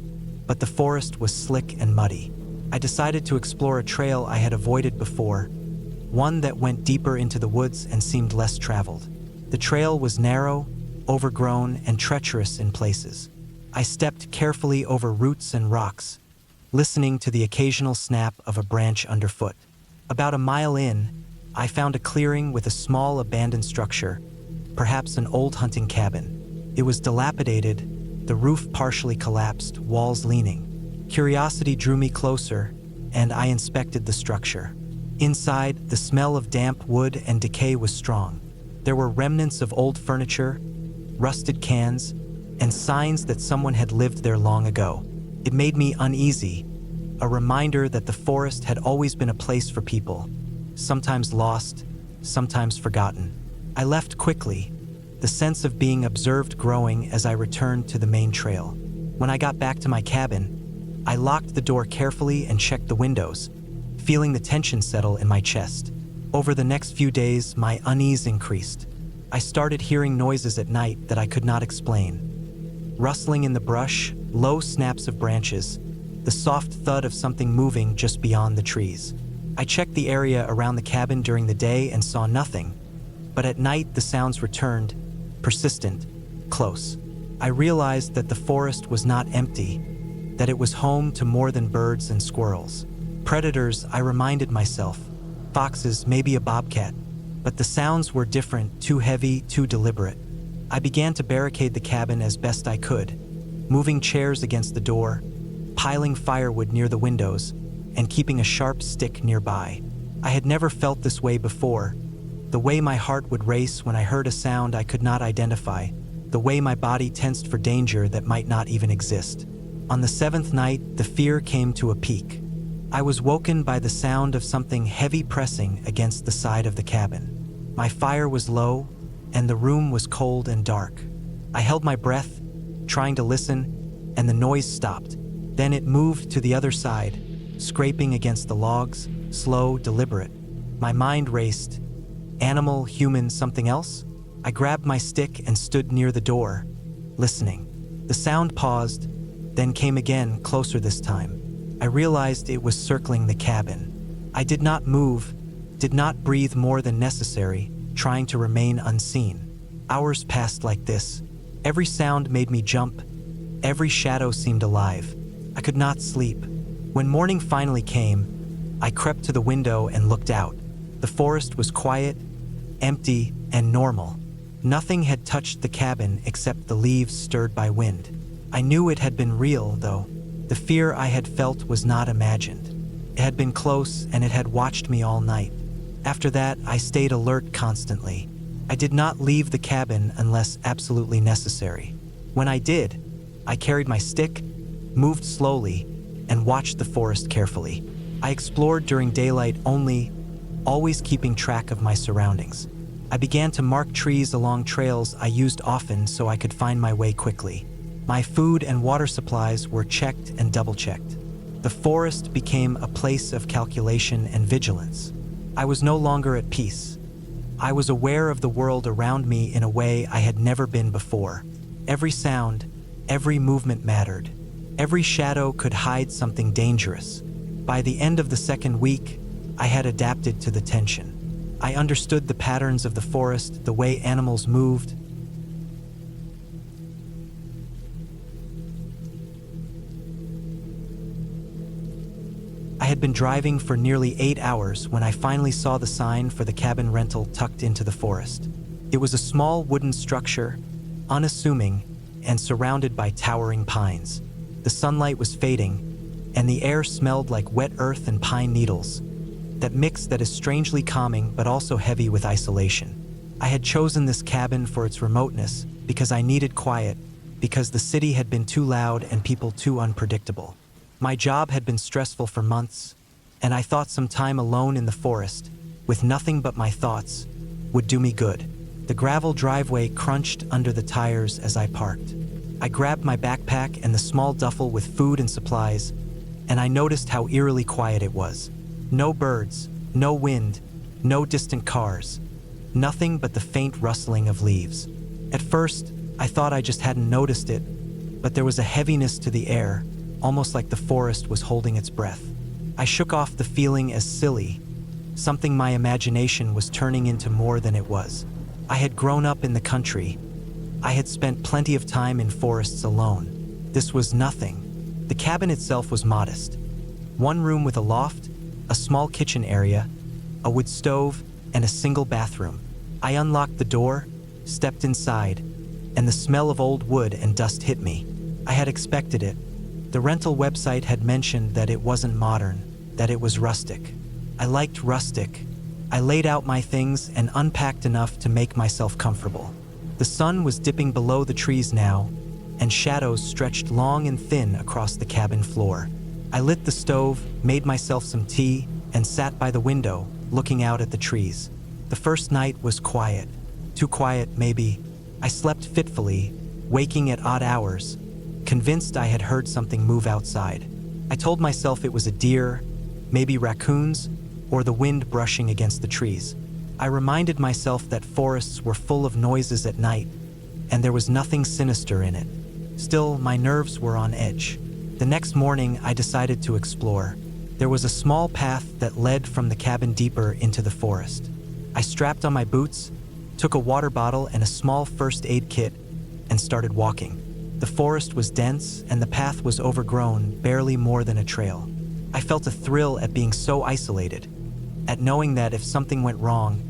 but the forest was slick and muddy. I decided to explore a trail I had avoided before, one that went deeper into the woods and seemed less traveled. The trail was narrow, overgrown, and treacherous in places. I stepped carefully over roots and rocks, listening to the occasional snap of a branch underfoot. About a mile in, I found a clearing with a small abandoned structure, perhaps an old hunting cabin. It was dilapidated, the roof partially collapsed, walls leaning. Curiosity drew me closer, and I inspected the structure. Inside, the smell of damp wood and decay was strong. There were remnants of old furniture, rusted cans, and signs that someone had lived there long ago. It made me uneasy, a reminder that the forest had always been a place for people, sometimes lost, sometimes forgotten. I left quickly, the sense of being observed growing as I returned to the main trail. When I got back to my cabin, I locked the door carefully and checked the windows, feeling the tension settle in my chest. Over the next few days, my unease increased. I started hearing noises at night that I could not explain. Rustling in the brush, low snaps of branches, the soft thud of something moving just beyond the trees. I checked the area around the cabin during the day and saw nothing, but at night the sounds returned, persistent, close. I realized that the forest was not empty, that it was home to more than birds and squirrels. Predators, I reminded myself, foxes, maybe a bobcat, but the sounds were different, too heavy, too deliberate. I began to barricade the cabin as best I could, moving chairs against the door, piling firewood near the windows, and keeping a sharp stick nearby. I had never felt this way before, the way my heart would race when I heard a sound I could not identify, the way my body tensed for danger that might not even exist. On the seventh night, the fear came to a peak. I was woken by the sound of something heavy pressing against the side of the cabin. My fire was low, and the room was cold and dark. I held my breath, trying to listen, and the noise stopped. Then it moved to the other side, scraping against the logs, slow, deliberate. My mind raced. Animal, human, something else? I grabbed my stick and stood near the door, listening. The sound paused, then came again, closer this time. I realized it was circling the cabin. I did not move, did not breathe more than necessary, trying to remain unseen. Hours passed like this. Every sound made me jump. Every shadow seemed alive. I could not sleep. When morning finally came, I crept to the window and looked out. The forest was quiet, empty, and normal. Nothing had touched the cabin except the leaves stirred by wind. I knew it had been real, though. The fear I had felt was not imagined. It had been close, and it had watched me all night. After that, I stayed alert constantly. I did not leave the cabin unless absolutely necessary. When I did, I carried my stick, moved slowly, and watched the forest carefully. I explored during daylight only, always keeping track of my surroundings. I began to mark trees along trails I used often so I could find my way quickly. My food and water supplies were checked and double-checked. The forest became a place of calculation and vigilance. I was no longer at peace. I was aware of the world around me in a way I had never been before. Every sound, every movement mattered. Every shadow could hide something dangerous. By the end of the second week, I had adapted to the tension. I understood the patterns of the forest, the way animals moved. I had been driving for nearly 8 hours when I finally saw the sign for the cabin rental tucked into the forest. It was a small wooden structure, unassuming, and surrounded by towering pines. The sunlight was fading, and the air smelled like wet earth and pine needles. That mix that is strangely calming but also heavy with isolation. I had chosen this cabin for its remoteness because I needed quiet, because the city had been too loud and people too unpredictable. My job had been stressful for months, and I thought some time alone in the forest, with nothing but my thoughts, would do me good. The gravel driveway crunched under the tires as I parked. I grabbed my backpack and the small duffel with food and supplies, and I noticed how eerily quiet it was. No birds, no wind, no distant cars. Nothing but the faint rustling of leaves. At first, I thought I just hadn't noticed it, but there was a heaviness to the air, almost like the forest was holding its breath. I shook off the feeling as silly, something my imagination was turning into more than it was. I had grown up in the country. I had spent plenty of time in forests alone. This was nothing. The cabin itself was modest. One room with a loft, a small kitchen area, a wood stove, and a single bathroom. I unlocked the door, stepped inside, and the smell of old wood and dust hit me. I had expected it. The rental website had mentioned that it wasn't modern, that it was rustic. I liked rustic. I laid out my things and unpacked enough to make myself comfortable. The sun was dipping below the trees now, and shadows stretched long and thin across the cabin floor. I lit the stove, made myself some tea, and sat by the window, looking out at the trees. The first night was quiet. Too quiet, maybe. I slept fitfully, waking at odd hours, convinced I had heard something move outside. I told myself it was a deer, maybe raccoons, or the wind brushing against the trees. I reminded myself that forests were full of noises at night, and there was nothing sinister in it. Still, my nerves were on edge. The next morning, I decided to explore. There was a small path that led from the cabin deeper into the forest. I strapped on my boots, took a water bottle and a small first aid kit, and started walking. The forest was dense, and the path was overgrown, barely more than a trail. I felt a thrill at being so isolated, at knowing that if something went wrong,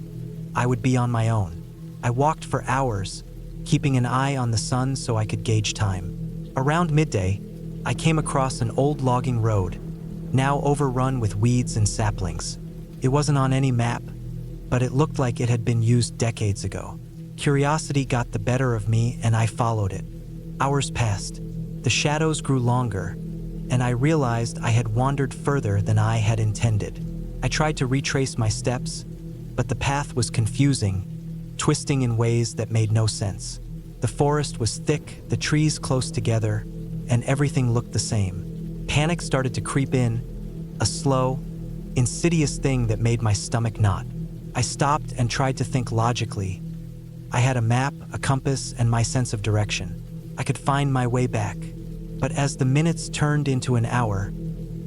I would be on my own. I walked for hours, keeping an eye on the sun so I could gauge time. Around midday, I came across an old logging road, now overrun with weeds and saplings. It wasn't on any map, but it looked like it had been used decades ago. Curiosity got the better of me and I followed it. Hours passed. The shadows grew longer, and I realized I had wandered further than I had intended. I tried to retrace my steps, but the path was confusing, twisting in ways that made no sense. The forest was thick, the trees close together, and everything looked the same. Panic started to creep in, a slow, insidious thing that made my stomach knot. I stopped and tried to think logically. I had a map, a compass, and my sense of direction. I could find my way back. But as the minutes turned into an hour,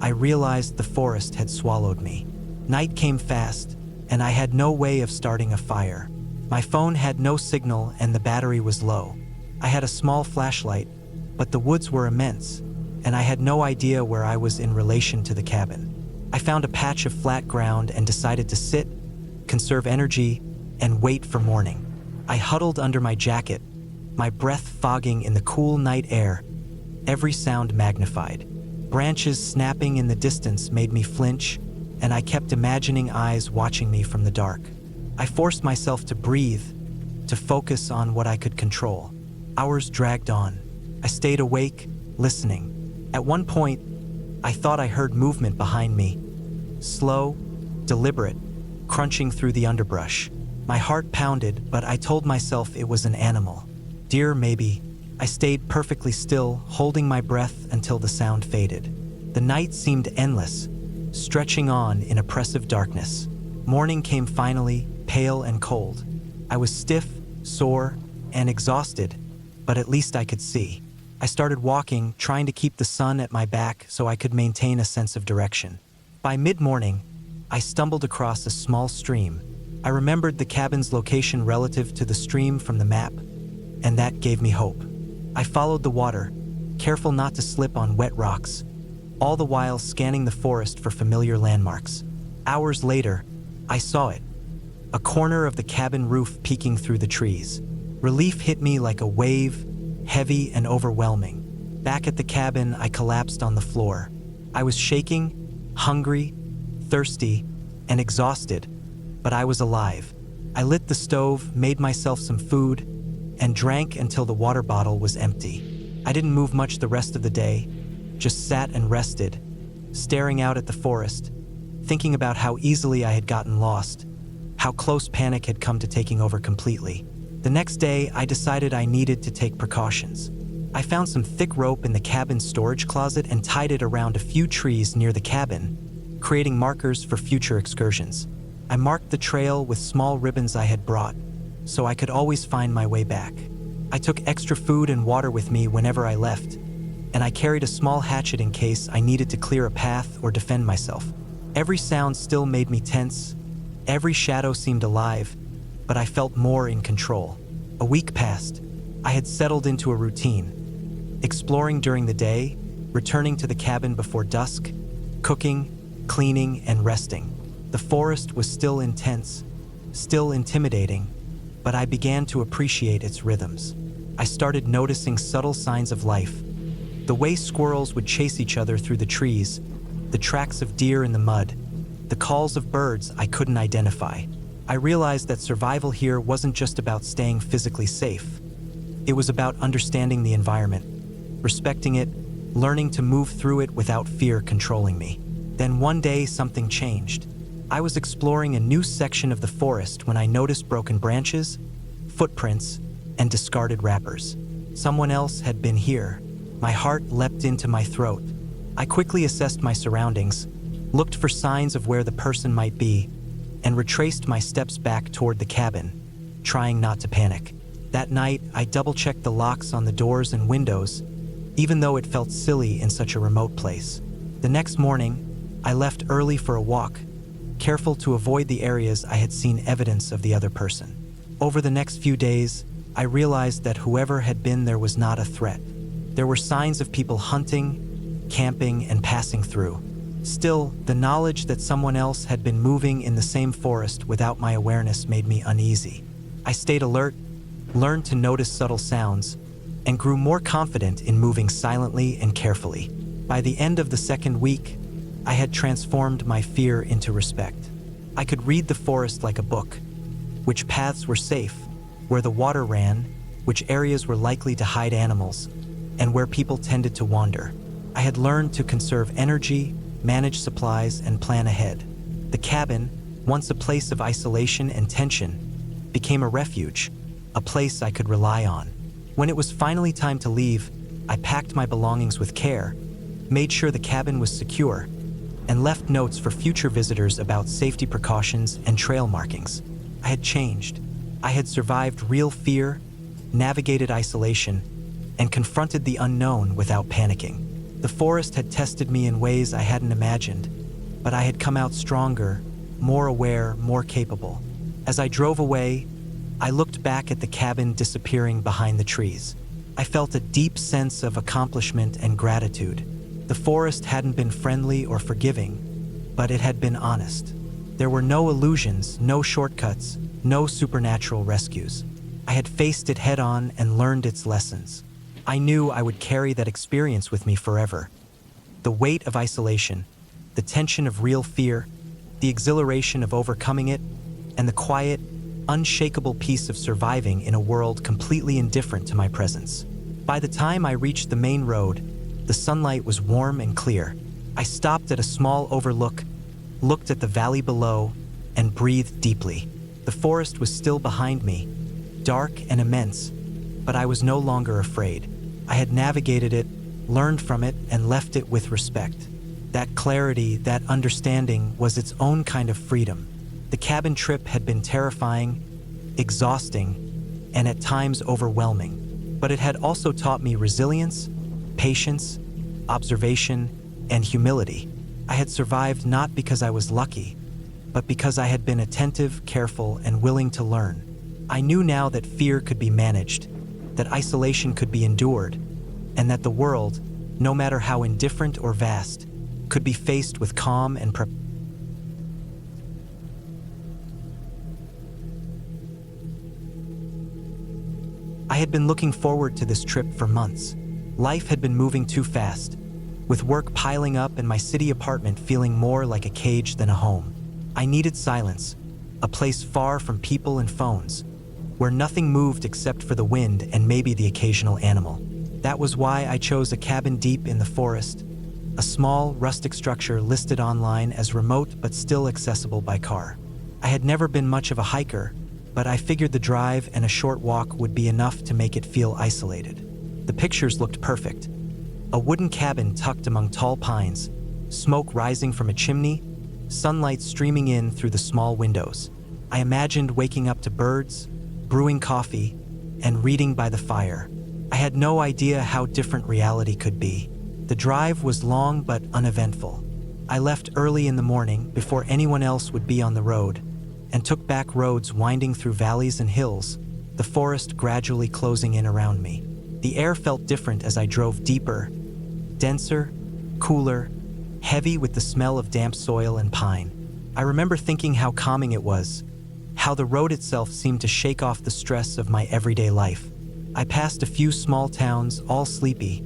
I realized the forest had swallowed me. Night came fast, and I had no way of starting a fire. My phone had no signal and the battery was low. I had a small flashlight, but the woods were immense, and I had no idea where I was in relation to the cabin. I found a patch of flat ground and decided to sit, conserve energy, and wait for morning. I huddled under my jacket, my breath fogging in the cool night air, every sound magnified. Branches snapping in the distance made me flinch, and I kept imagining eyes watching me from the dark. I forced myself to breathe, to focus on what I could control. Hours dragged on. I stayed awake, listening. At one point, I thought I heard movement behind me. Slow, deliberate, crunching through the underbrush. My heart pounded, but I told myself it was an animal. Deer, maybe. I stayed perfectly still, holding my breath until the sound faded. The night seemed endless, stretching on in oppressive darkness. Morning came finally, pale and cold. I was stiff, sore, and exhausted, but at least I could see. I started walking, trying to keep the sun at my back so I could maintain a sense of direction. By mid-morning, I stumbled across a small stream. I remembered the cabin's location relative to the stream from the map, and that gave me hope. I followed the water, careful not to slip on wet rocks, all the while scanning the forest for familiar landmarks. Hours later, I saw it, a corner of the cabin roof peeking through the trees. Relief hit me like a wave, heavy and overwhelming. Back at the cabin, I collapsed on the floor. I was shaking, hungry, thirsty, and exhausted, but I was alive. I lit the stove, made myself some food, and drank until the water bottle was empty. I didn't move much the rest of the day, just sat and rested, staring out at the forest, thinking about how easily I had gotten lost, how close panic had come to taking over completely. The next day, I decided I needed to take precautions. I found some thick rope in the cabin's storage closet and tied it around a few trees near the cabin, creating markers for future excursions. I marked the trail with small ribbons I had brought, so I could always find my way back. I took extra food and water with me whenever I left, and I carried a small hatchet in case I needed to clear a path or defend myself. Every sound still made me tense, every shadow seemed alive, but I felt more in control. A week passed. I had settled into a routine, exploring during the day, returning to the cabin before dusk, cooking, cleaning, and resting. The forest was still intense, still intimidating, but I began to appreciate its rhythms. I started noticing subtle signs of life. The way squirrels would chase each other through the trees, the tracks of deer in the mud, the calls of birds I couldn't identify. I realized that survival here wasn't just about staying physically safe. It was about understanding the environment, respecting it, learning to move through it without fear controlling me. Then one day, something changed. I was exploring a new section of the forest when I noticed broken branches, footprints, and discarded wrappers. Someone else had been here. My heart leapt into my throat. I quickly assessed my surroundings, looked for signs of where the person might be, and retraced my steps back toward the cabin, trying not to panic. That night, I double-checked the locks on the doors and windows, even though it felt silly in such a remote place. The next morning, I left early for a walk, careful to avoid the areas I had seen evidence of the other person. Over the next few days, I realized that whoever had been there was not a threat. There were signs of people hunting, camping, and passing through. Still, the knowledge that someone else had been moving in the same forest without my awareness made me uneasy. I stayed alert, learned to notice subtle sounds, and grew more confident in moving silently and carefully. By the end of the second week, I had transformed my fear into respect. I could read the forest like a book, which paths were safe, where the water ran, which areas were likely to hide animals, and where people tended to wander. I had learned to conserve energy, manage supplies, and plan ahead. The cabin, once a place of isolation and tension, became a refuge, a place I could rely on. When it was finally time to leave, I packed my belongings with care, made sure the cabin was secure, and left notes for future visitors about safety precautions and trail markings. I had changed. I had survived real fear, navigated isolation, and confronted the unknown without panicking. The forest had tested me in ways I hadn't imagined, but I had come out stronger, more aware, more capable. As I drove away, I looked back at the cabin disappearing behind the trees. I felt a deep sense of accomplishment and gratitude. The forest hadn't been friendly or forgiving, but it had been honest. There were no illusions, no shortcuts, no supernatural rescues. I had faced it head-on and learned its lessons. I knew I would carry that experience with me forever. The weight of isolation, the tension of real fear, the exhilaration of overcoming it, and the quiet, unshakable peace of surviving in a world completely indifferent to my presence. By the time I reached the main road, the sunlight was warm and clear. I stopped at a small overlook, looked at the valley below, and breathed deeply. The forest was still behind me, dark and immense, but I was no longer afraid. I had navigated it, learned from it, and left it with respect. That clarity, that understanding was its own kind of freedom. The cabin trip had been terrifying, exhausting, and at times overwhelming, but it had also taught me resilience, patience, observation, and humility. I had survived not because I was lucky, but because I had been attentive, careful, and willing to learn. I knew now that fear could be managed, that isolation could be endured, and that the world, no matter how indifferent or vast, could be faced with calm and I had been looking forward to this trip for months. Life had been moving too fast, with work piling up and my city apartment feeling more like a cage than a home. I needed silence, a place far from people and phones, where nothing moved except for the wind and maybe the occasional animal. That was why I chose a cabin deep in the forest, a small, rustic structure listed online as remote but still accessible by car. I had never been much of a hiker, but I figured the drive and a short walk would be enough to make it feel isolated. The pictures looked perfect. A wooden cabin tucked among tall pines, smoke rising from a chimney, sunlight streaming in through the small windows. I imagined waking up to birds, brewing coffee, and reading by the fire. I had no idea how different reality could be. The drive was long but uneventful. I left early in the morning before anyone else would be on the road, and took back roads winding through valleys and hills, the forest gradually closing in around me. The air felt different as I drove deeper, denser, cooler, heavy with the smell of damp soil and pine. I remember thinking how calming it was, how the road itself seemed to shake off the stress of my everyday life. I passed a few small towns, all sleepy,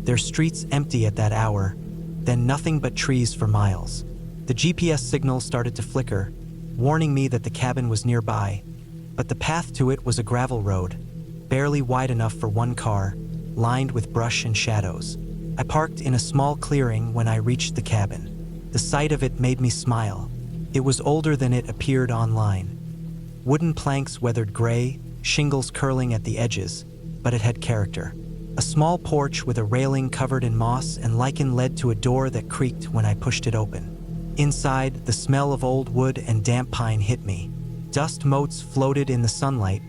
their streets empty at that hour, then nothing but trees for miles. The GPS signal started to flicker, warning me that the cabin was nearby, but the path to it was a gravel road, barely wide enough for one car, lined with brush and shadows. I parked in a small clearing when I reached the cabin. The sight of it made me smile. It was older than it appeared online. Wooden planks weathered gray, shingles curling at the edges, but it had character. A small porch with a railing covered in moss and lichen led to a door that creaked when I pushed it open. Inside, the smell of old wood and damp pine hit me. Dust motes floated in the sunlight,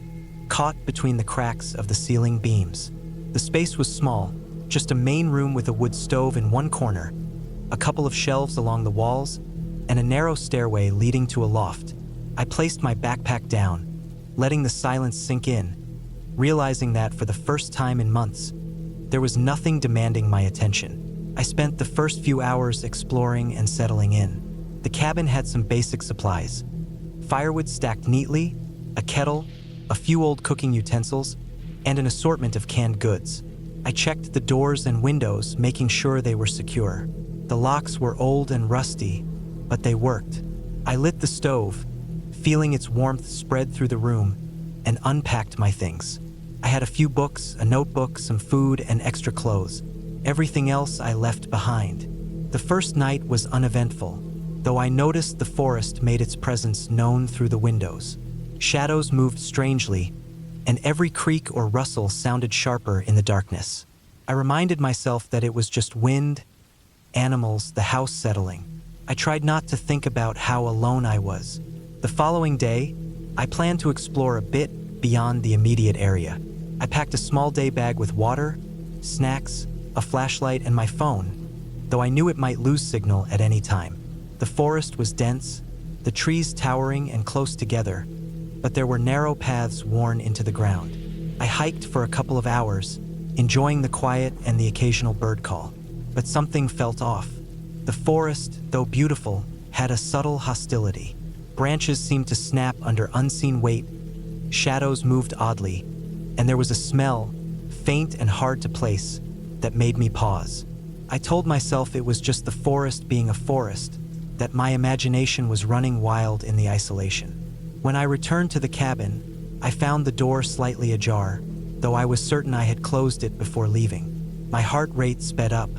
caught between the cracks of the ceiling beams. The space was small, just a main room with a wood stove in one corner, a couple of shelves along the walls, and a narrow stairway leading to a loft. I placed my backpack down, letting the silence sink in, realizing that for the first time in months, there was nothing demanding my attention. I spent the first few hours exploring and settling in. The cabin had some basic supplies: firewood stacked neatly, a kettle, a few old cooking utensils, and an assortment of canned goods. I checked the doors and windows, making sure they were secure. The locks were old and rusty, but they worked. I lit the stove, feeling its warmth spread through the room, and unpacked my things. I had a few books, a notebook, some food, and extra clothes. Everything else I left behind. The first night was uneventful, though I noticed the forest made its presence known through the windows. Shadows moved strangely, and every creak or rustle sounded sharper in the darkness. I reminded myself that it was just wind, animals, the house settling. I tried not to think about how alone I was. The following day, I planned to explore a bit beyond the immediate area. I packed a small day bag with water, snacks, a flashlight, and my phone, though I knew it might lose signal at any time. The forest was dense, the trees towering and close together, but there were narrow paths worn into the ground. I hiked for a couple of hours, enjoying the quiet and the occasional bird call, but something felt off. The forest, though beautiful, had a subtle hostility. Branches seemed to snap under unseen weight, shadows moved oddly, and there was a smell, faint and hard to place, that made me pause. I told myself it was just the forest being a forest, that my imagination was running wild in the isolation. When I returned to the cabin, I found the door slightly ajar, though I was certain I had closed it before leaving. My heart rate sped up.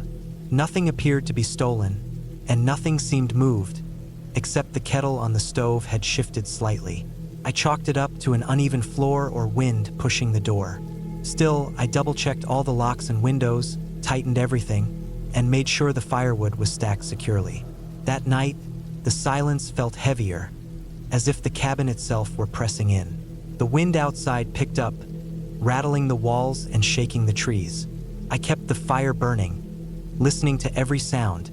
Nothing appeared to be stolen, and nothing seemed moved, except the kettle on the stove had shifted slightly. I chalked it up to an uneven floor or wind pushing the door. Still, I double-checked all the locks and windows, tightened everything, and made sure the firewood was stacked securely. That night, the silence felt heavier, as if the cabin itself were pressing in. The wind outside picked up, rattling the walls and shaking the trees. I kept the fire burning, listening to every sound,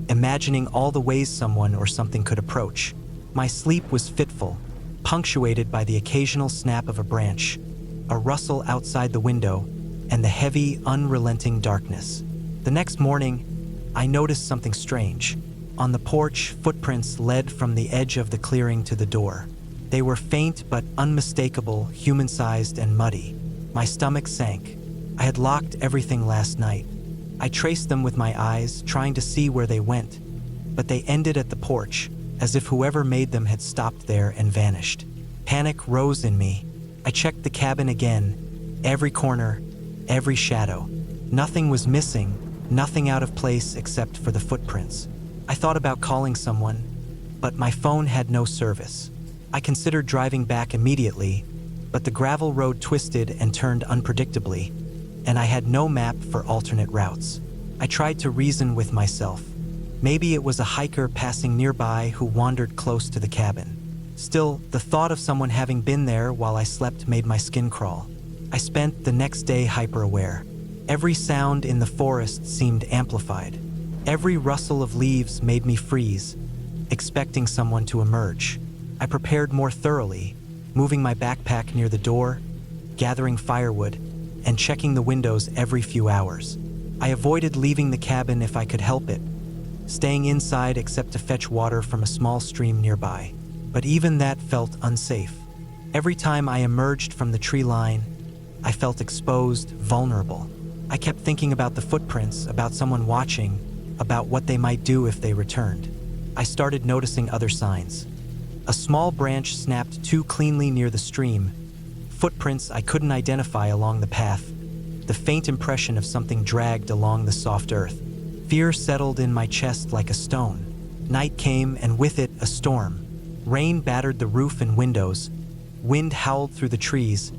imagining all the ways someone or something could approach. My sleep was fitful, punctuated by the occasional snap of a branch, a rustle outside the window, and the heavy, unrelenting darkness. The next morning, I noticed something strange. On the porch, footprints led from the edge of the clearing to the door. They were faint but unmistakable, human-sized and muddy. My stomach sank. I had locked everything last night. I traced them with my eyes, trying to see where they went, but they ended at the porch, as if whoever made them had stopped there and vanished. Panic rose in me. I checked the cabin again, every corner, every shadow. Nothing was missing, nothing out of place except for the footprints. I thought about calling someone, but my phone had no service. I considered driving back immediately, but the gravel road twisted and turned unpredictably, and I had no map for alternate routes. I tried to reason with myself. Maybe it was a hiker passing nearby who wandered close to the cabin. Still, the thought of someone having been there while I slept made my skin crawl. I spent the next day hyper-aware. Every sound in the forest seemed amplified. Every rustle of leaves made me freeze, expecting someone to emerge. I prepared more thoroughly, moving my backpack near the door, gathering firewood, and checking the windows every few hours. I avoided leaving the cabin if I could help it, staying inside except to fetch water from a small stream nearby. But even that felt unsafe. Every time I emerged from the tree line, I felt exposed, vulnerable. I kept thinking about the footprints, about someone watching, about what they might do if they returned. I started noticing other signs. A small branch snapped too cleanly near the stream, footprints I couldn't identify along the path, the faint impression of something dragged along the soft earth. Fear settled in my chest like a stone. Night came, and with it, a storm. Rain battered the roof and windows, wind howled through the trees,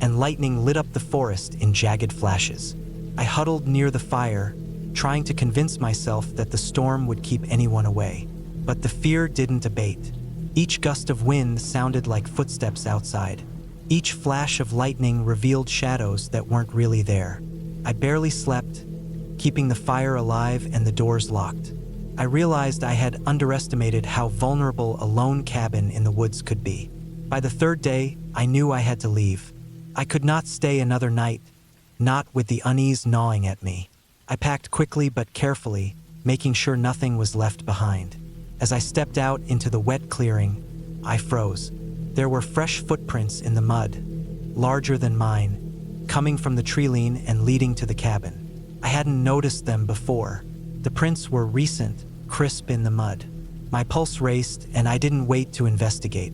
and lightning lit up the forest in jagged flashes. I huddled near the fire, trying to convince myself that the storm would keep anyone away. But the fear didn't abate. Each gust of wind sounded like footsteps outside. Each flash of lightning revealed shadows that weren't really there. I barely slept, keeping the fire alive and the doors locked. I realized I had underestimated how vulnerable a lone cabin in the woods could be. By the third day, I knew I had to leave. I could not stay another night, not with the unease gnawing at me. I packed quickly but carefully, making sure nothing was left behind. As I stepped out into the wet clearing, I froze. There were fresh footprints in the mud, larger than mine, coming from the treeline and leading to the cabin. I hadn't noticed them before. The prints were recent, crisp in the mud. My pulse raced, and I didn't wait to investigate.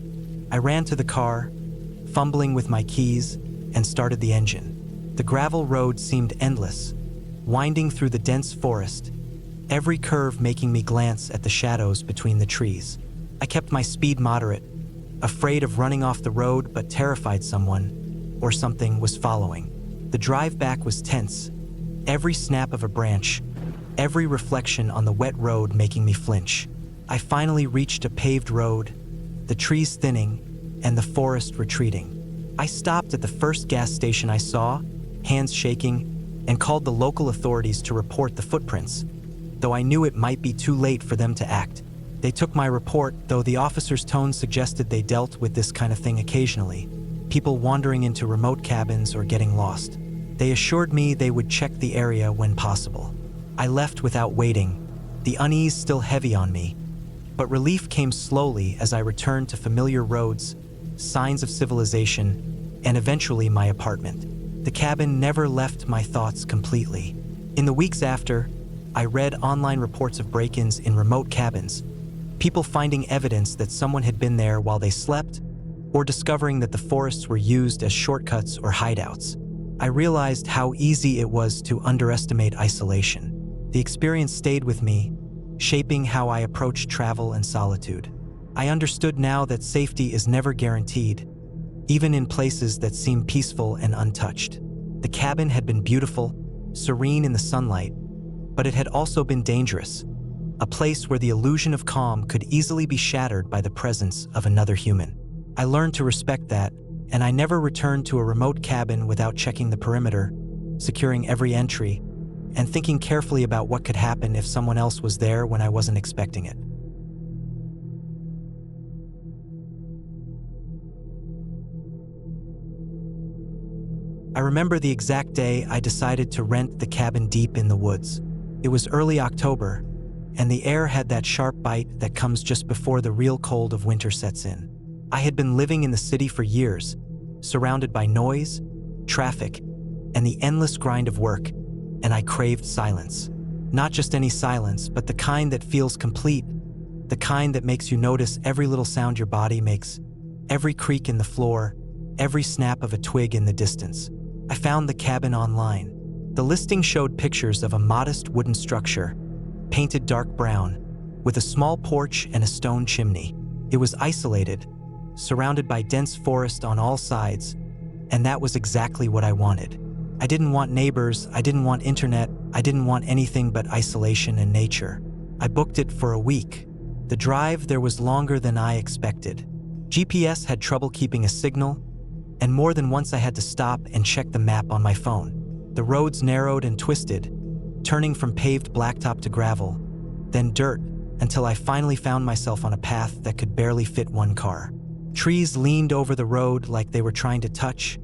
I ran to the car, fumbling with my keys, and started the engine. The gravel road seemed endless, winding through the dense forest, every curve making me glance at the shadows between the trees. I kept my speed moderate, afraid of running off the road but terrified someone or something was following. The drive back was tense, every snap of a branch, every reflection on the wet road making me flinch. I finally reached a paved road, the trees thinning and the forest retreating. I stopped at the first gas station I saw, hands shaking, and called the local authorities to report the footprints, though I knew it might be too late for them to act. They took my report, though the officer's tone suggested they dealt with this kind of thing occasionally, people wandering into remote cabins or getting lost. They assured me they would check the area when possible. I left without waiting, the unease still heavy on me, but relief came slowly as I returned to familiar roads, signs of civilization, and eventually my apartment. The cabin never left my thoughts completely. In the weeks after, I read online reports of break-ins in remote cabins, people finding evidence that someone had been there while they slept, or discovering that the forests were used as shortcuts or hideouts. I realized how easy it was to underestimate isolation. The experience stayed with me, shaping how I approach travel and solitude. I understood now that safety is never guaranteed, even in places that seem peaceful and untouched. The cabin had been beautiful, serene in the sunlight, but it had also been dangerous, a place where the illusion of calm could easily be shattered by the presence of another human. I learned to respect that, and I never returned to a remote cabin without checking the perimeter, securing every entry, and thinking carefully about what could happen if someone else was there when I wasn't expecting it. I remember the exact day I decided to rent the cabin deep in the woods. It was early October, and the air had that sharp bite that comes just before the real cold of winter sets in. I had been living in the city for years, surrounded by noise, traffic, and the endless grind of work, and I craved silence. Not just any silence, but the kind that feels complete, the kind that makes you notice every little sound your body makes, every creak in the floor, every snap of a twig in the distance. I found the cabin online. The listing showed pictures of a modest wooden structure, painted dark brown, with a small porch and a stone chimney. It was isolated, surrounded by dense forest on all sides, and that was exactly what I wanted. I didn't want neighbors, I didn't want internet, I didn't want anything but isolation and nature. I booked it for a week. The drive there was longer than I expected. GPS had trouble keeping a signal, and more than once I had to stop and check the map on my phone. The roads narrowed and twisted, turning from paved blacktop to gravel, then dirt, until I finally found myself on a path that could barely fit one car. Trees leaned over the road like they were trying to touch,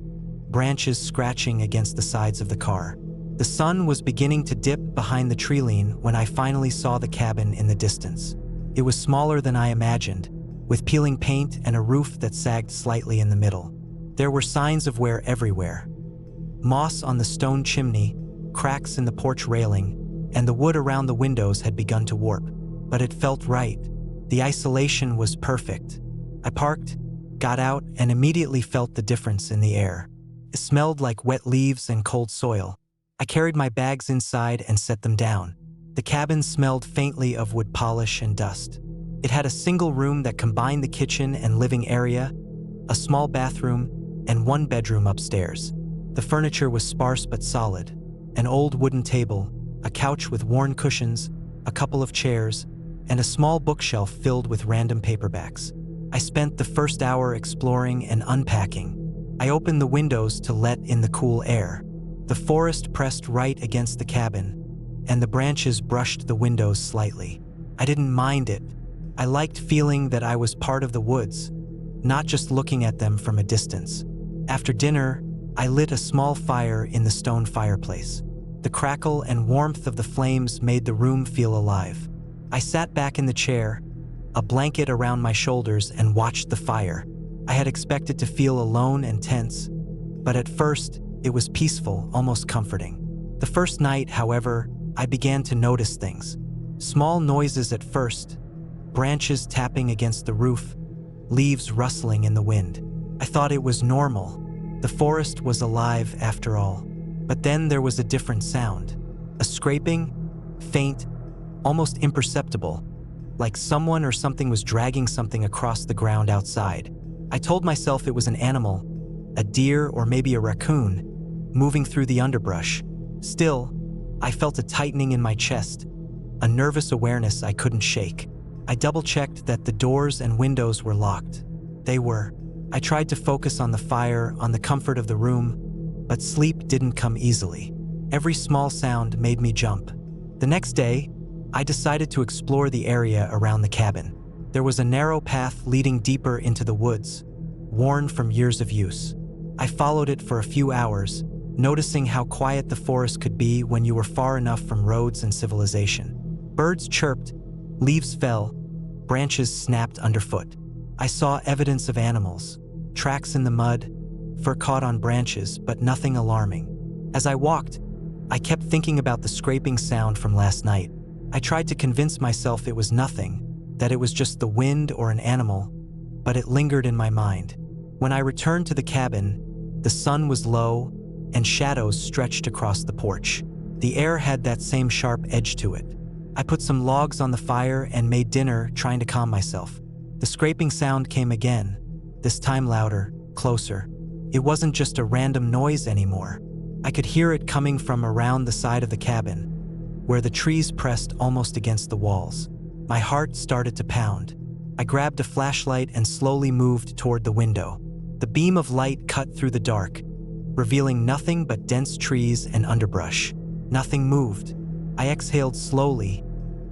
branches scratching against the sides of the car. The sun was beginning to dip behind the tree line when I finally saw the cabin in the distance. It was smaller than I imagined, with peeling paint and a roof that sagged slightly in the middle. There were signs of wear everywhere. Moss on the stone chimney, cracks in the porch railing, and the wood around the windows had begun to warp. But it felt right. The isolation was perfect. I parked, got out, and immediately felt the difference in the air. It smelled like wet leaves and cold soil. I carried my bags inside and set them down. The cabin smelled faintly of wood polish and dust. It had a single room that combined the kitchen and living area, a small bathroom, and one bedroom upstairs. The furniture was sparse but solid. An old wooden table, a couch with worn cushions, a couple of chairs, and a small bookshelf filled with random paperbacks. I spent the first hour exploring and unpacking. I opened the windows to let in the cool air. The forest pressed right against the cabin, and the branches brushed the windows slightly. I didn't mind it. I liked feeling that I was part of the woods, not just looking at them from a distance. After dinner, I lit a small fire in the stone fireplace. The crackle and warmth of the flames made the room feel alive. I sat back in the chair, a blanket around my shoulders, and watched the fire. I had expected to feel alone and tense, but at first, it was peaceful, almost comforting. The first night, however, I began to notice things. Small noises at first, branches tapping against the roof, leaves rustling in the wind. I thought it was normal. The forest was alive after all. But then there was a different sound. A scraping, faint, almost imperceptible, like someone or something was dragging something across the ground outside. I told myself it was an animal, a deer or maybe a raccoon, moving through the underbrush. Still, I felt a tightening in my chest, a nervous awareness I couldn't shake. I double-checked that the doors and windows were locked. They were. I tried to focus on the fire, on the comfort of the room, but sleep didn't come easily. Every small sound made me jump. The next day, I decided to explore the area around the cabin. There was a narrow path leading deeper into the woods, worn from years of use. I followed it for a few hours, noticing how quiet the forest could be when you were far enough from roads and civilization. Birds chirped, leaves fell, branches snapped underfoot. I saw evidence of animals, tracks in the mud, fur caught on branches, but nothing alarming. As I walked, I kept thinking about the scraping sound from last night. I tried to convince myself it was nothing, that it was just the wind or an animal, but it lingered in my mind. When I returned to the cabin, the sun was low, and shadows stretched across the porch. The air had that same sharp edge to it. I put some logs on the fire and made dinner, trying to calm myself. The scraping sound came again, this time louder, closer. It wasn't just a random noise anymore. I could hear it coming from around the side of the cabin, where the trees pressed almost against the walls. My heart started to pound. I grabbed a flashlight and slowly moved toward the window. The beam of light cut through the dark, revealing nothing but dense trees and underbrush. Nothing moved. I exhaled slowly,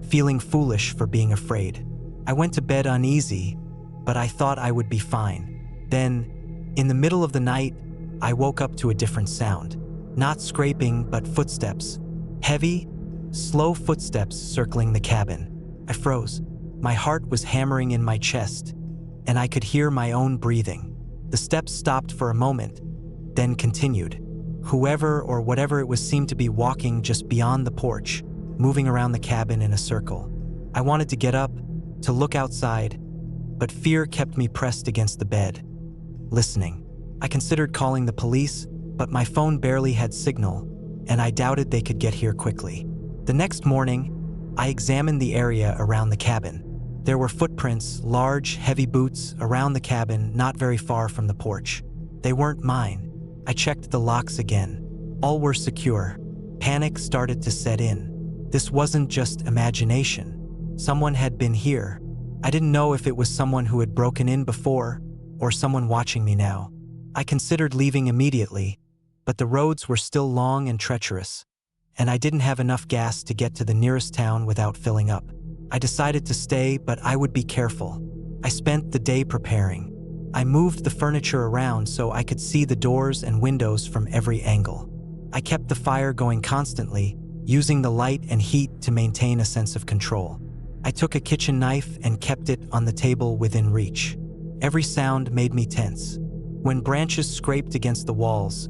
feeling foolish for being afraid. I went to bed uneasy, but I thought I would be fine. Then, in the middle of the night, I woke up to a different sound. Not scraping, but footsteps. Heavy, slow footsteps circling the cabin. I froze. My heart was hammering in my chest, and I could hear my own breathing. The steps stopped for a moment, then continued. Whoever or whatever it was seemed to be walking just beyond the porch, moving around the cabin in a circle. I wanted to get up, to look outside, but fear kept me pressed against the bed, listening. I considered calling the police, but my phone barely had signal, and I doubted they could get here quickly. The next morning, I examined the area around the cabin. There were footprints, large, heavy boots, around the cabin, not very far from the porch. They weren't mine. I checked the locks again. All were secure. Panic started to set in. This wasn't just imagination. Someone had been here. I didn't know if it was someone who had broken in before, or someone watching me now. I considered leaving immediately, but the roads were still long and treacherous, and I didn't have enough gas to get to the nearest town without filling up. I decided to stay, but I would be careful. I spent the day preparing. I moved the furniture around so I could see the doors and windows from every angle. I kept the fire going constantly, using the light and heat to maintain a sense of control. I took a kitchen knife and kept it on the table within reach. Every sound made me tense. When branches scraped against the walls,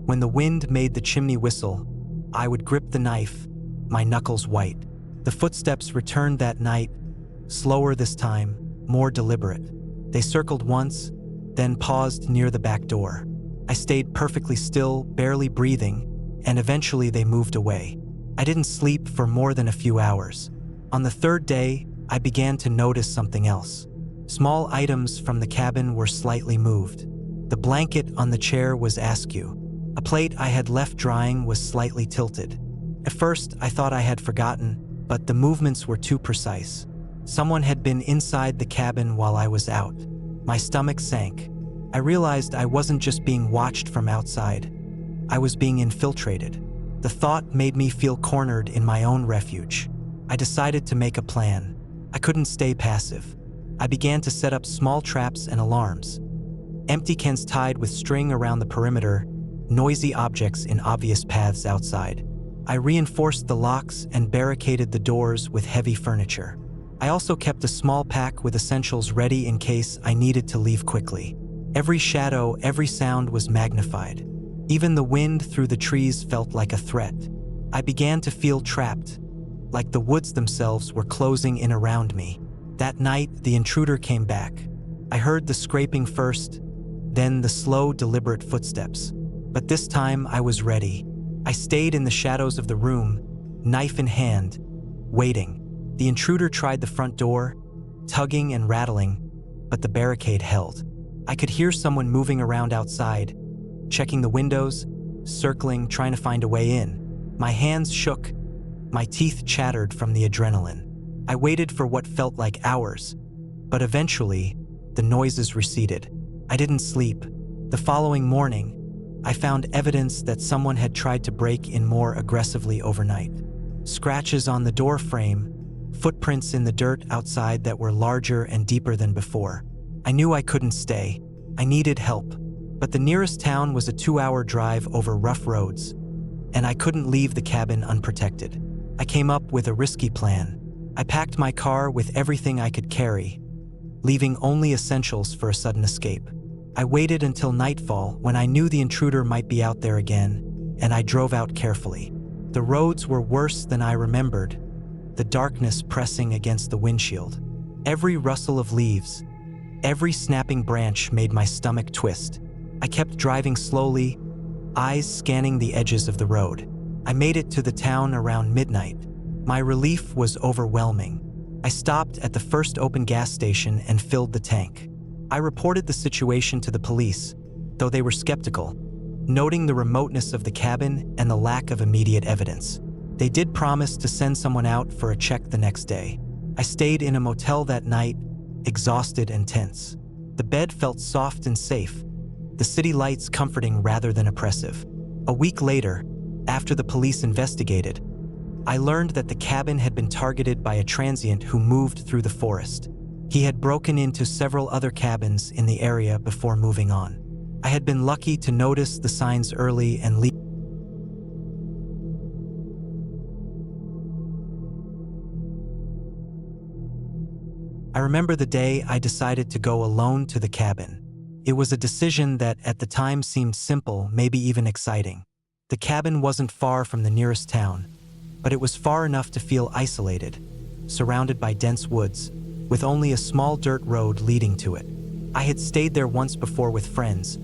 when the wind made the chimney whistle, I would grip the knife, my knuckles white. The footsteps returned that night, slower this time, more deliberate. They circled once, then paused near the back door. I stayed perfectly still, barely breathing, and eventually they moved away. I didn't sleep for more than a few hours. On the third day, I began to notice something else. Small items from the cabin were slightly moved. The blanket on the chair was askew. A plate I had left drying was slightly tilted. At first, I thought I had forgotten, but the movements were too precise. Someone had been inside the cabin while I was out. My stomach sank. I realized I wasn't just being watched from outside. I was being infiltrated. The thought made me feel cornered in my own refuge. I decided to make a plan. I couldn't stay passive. I began to set up small traps and alarms. Empty cans tied with string around the perimeter, noisy objects in obvious paths outside. I reinforced the locks and barricaded the doors with heavy furniture. I also kept a small pack with essentials ready in case I needed to leave quickly. Every shadow, every sound was magnified. Even the wind through the trees felt like a threat. I began to feel trapped, like the woods themselves were closing in around me. That night, the intruder came back. I heard the scraping first, then the slow, deliberate footsteps. But this time, I was ready. I stayed in the shadows of the room, knife in hand, waiting. The intruder tried the front door, tugging and rattling, but the barricade held. I could hear someone moving around outside, checking the windows, circling, trying to find a way in. My hands shook, my teeth chattered from the adrenaline. I waited for what felt like hours, but eventually, the noises receded. I didn't sleep. The following morning, I found evidence that someone had tried to break in more aggressively overnight. Scratches on the door frame, footprints in the dirt outside that were larger and deeper than before. I knew I couldn't stay. I needed help. But the nearest town was a 2-hour drive over rough roads, and I couldn't leave the cabin unprotected. I came up with a risky plan. I packed my car with everything I could carry, leaving only essentials for a sudden escape. I waited until nightfall when I knew the intruder might be out there again, and I drove out carefully. The roads were worse than I remembered, the darkness pressing against the windshield. Every rustle of leaves, every snapping branch made my stomach twist. I kept driving slowly, eyes scanning the edges of the road. I made it to the town around midnight. My relief was overwhelming. I stopped at the first open gas station and filled the tank. I reported the situation to the police, though they were skeptical, noting the remoteness of the cabin and the lack of immediate evidence. They did promise to send someone out for a check the next day. I stayed in a motel that night, exhausted and tense. The bed felt soft and safe, the city lights comforting rather than oppressive. A week later, after the police investigated, I learned that the cabin had been targeted by a transient who moved through the forest. He had broken into several other cabins in the area before moving on. I had been lucky to notice the signs early and leave. I remember the day I decided to go alone to the cabin. It was a decision that at the time seemed simple, maybe even exciting. The cabin wasn't far from the nearest town, but it was far enough to feel isolated, surrounded by dense woods, with only a small dirt road leading to it. I had stayed there once before with friends,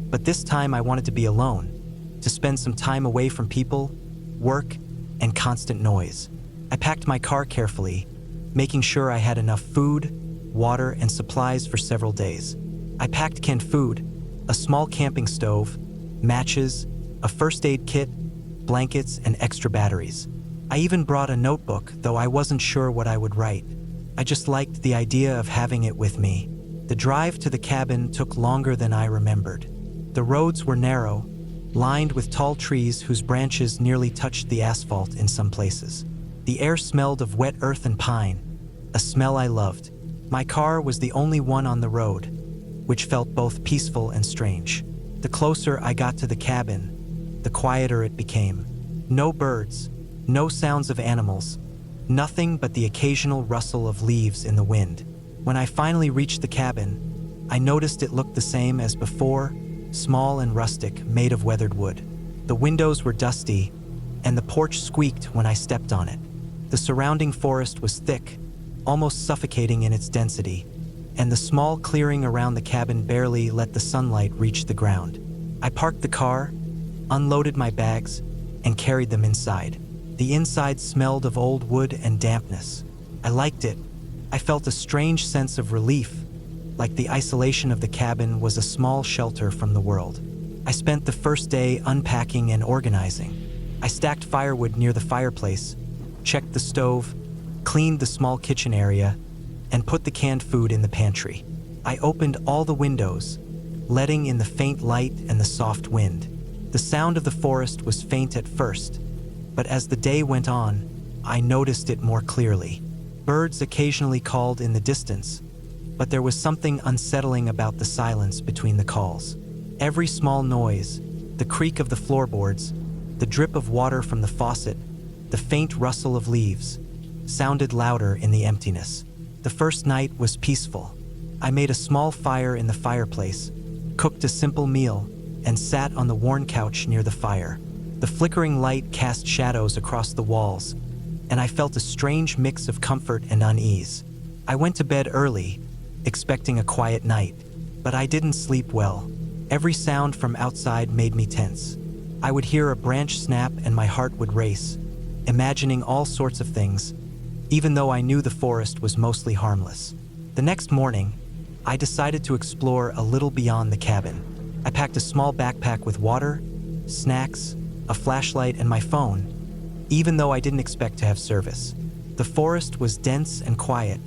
but this time I wanted to be alone, to spend some time away from people, work, and constant noise. I packed my car carefully, making sure I had enough food, water, and supplies for several days. I packed canned food, a small camping stove, matches, a first aid kit, blankets, and extra batteries. I even brought a notebook, though I wasn't sure what I would write. I just liked the idea of having it with me. The drive to the cabin took longer than I remembered. The roads were narrow, lined with tall trees whose branches nearly touched the asphalt in some places. The air smelled of wet earth and pine, a smell I loved. My car was the only one on the road, which felt both peaceful and strange. The closer I got to the cabin, the quieter it became. No birds, no sounds of animals, nothing but the occasional rustle of leaves in the wind. When I finally reached the cabin, I noticed it looked the same as before, small and rustic, made of weathered wood. The windows were dusty, and the porch squeaked when I stepped on it. The surrounding forest was thick, almost suffocating in its density, and the small clearing around the cabin barely let the sunlight reach the ground. I parked the car, unloaded my bags, and carried them inside. The inside smelled of old wood and dampness. I liked it. I felt a strange sense of relief, like the isolation of the cabin was a small shelter from the world. I spent the first day unpacking and organizing. I stacked firewood near the fireplace, checked the stove, cleaned the small kitchen area, and put the canned food in the pantry. I opened all the windows, letting in the faint light and the soft wind. The sound of the forest was faint at first, but as the day went on, I noticed it more clearly. Birds occasionally called in the distance, but there was something unsettling about the silence between the calls. Every small noise, the creak of the floorboards, the drip of water from the faucet, the faint rustle of leaves, sounded louder in the emptiness. The first night was peaceful. I made a small fire in the fireplace, cooked a simple meal, and sat on the worn couch near the fire. The flickering light cast shadows across the walls, and I felt a strange mix of comfort and unease. I went to bed early, expecting a quiet night, but I didn't sleep well. Every sound from outside made me tense. I would hear a branch snap and my heart would race, imagining all sorts of things, even though I knew the forest was mostly harmless. The next morning, I decided to explore a little beyond the cabin. I packed a small backpack with water, snacks, a flashlight, and my phone, even though I didn't expect to have service. The forest was dense and quiet,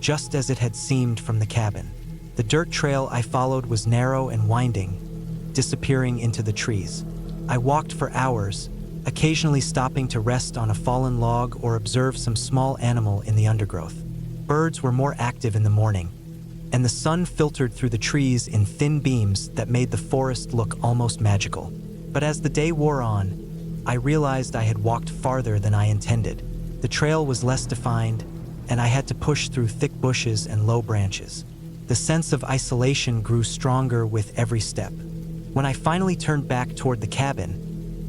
just as it had seemed from the cabin. The dirt trail I followed was narrow and winding, disappearing into the trees. I walked for hours, occasionally stopping to rest on a fallen log or observe some small animal in the undergrowth. Birds were more active in the morning, and the sun filtered through the trees in thin beams that made the forest look almost magical. But as the day wore on, I realized I had walked farther than I intended. The trail was less defined, and I had to push through thick bushes and low branches. The sense of isolation grew stronger with every step. When I finally turned back toward the cabin,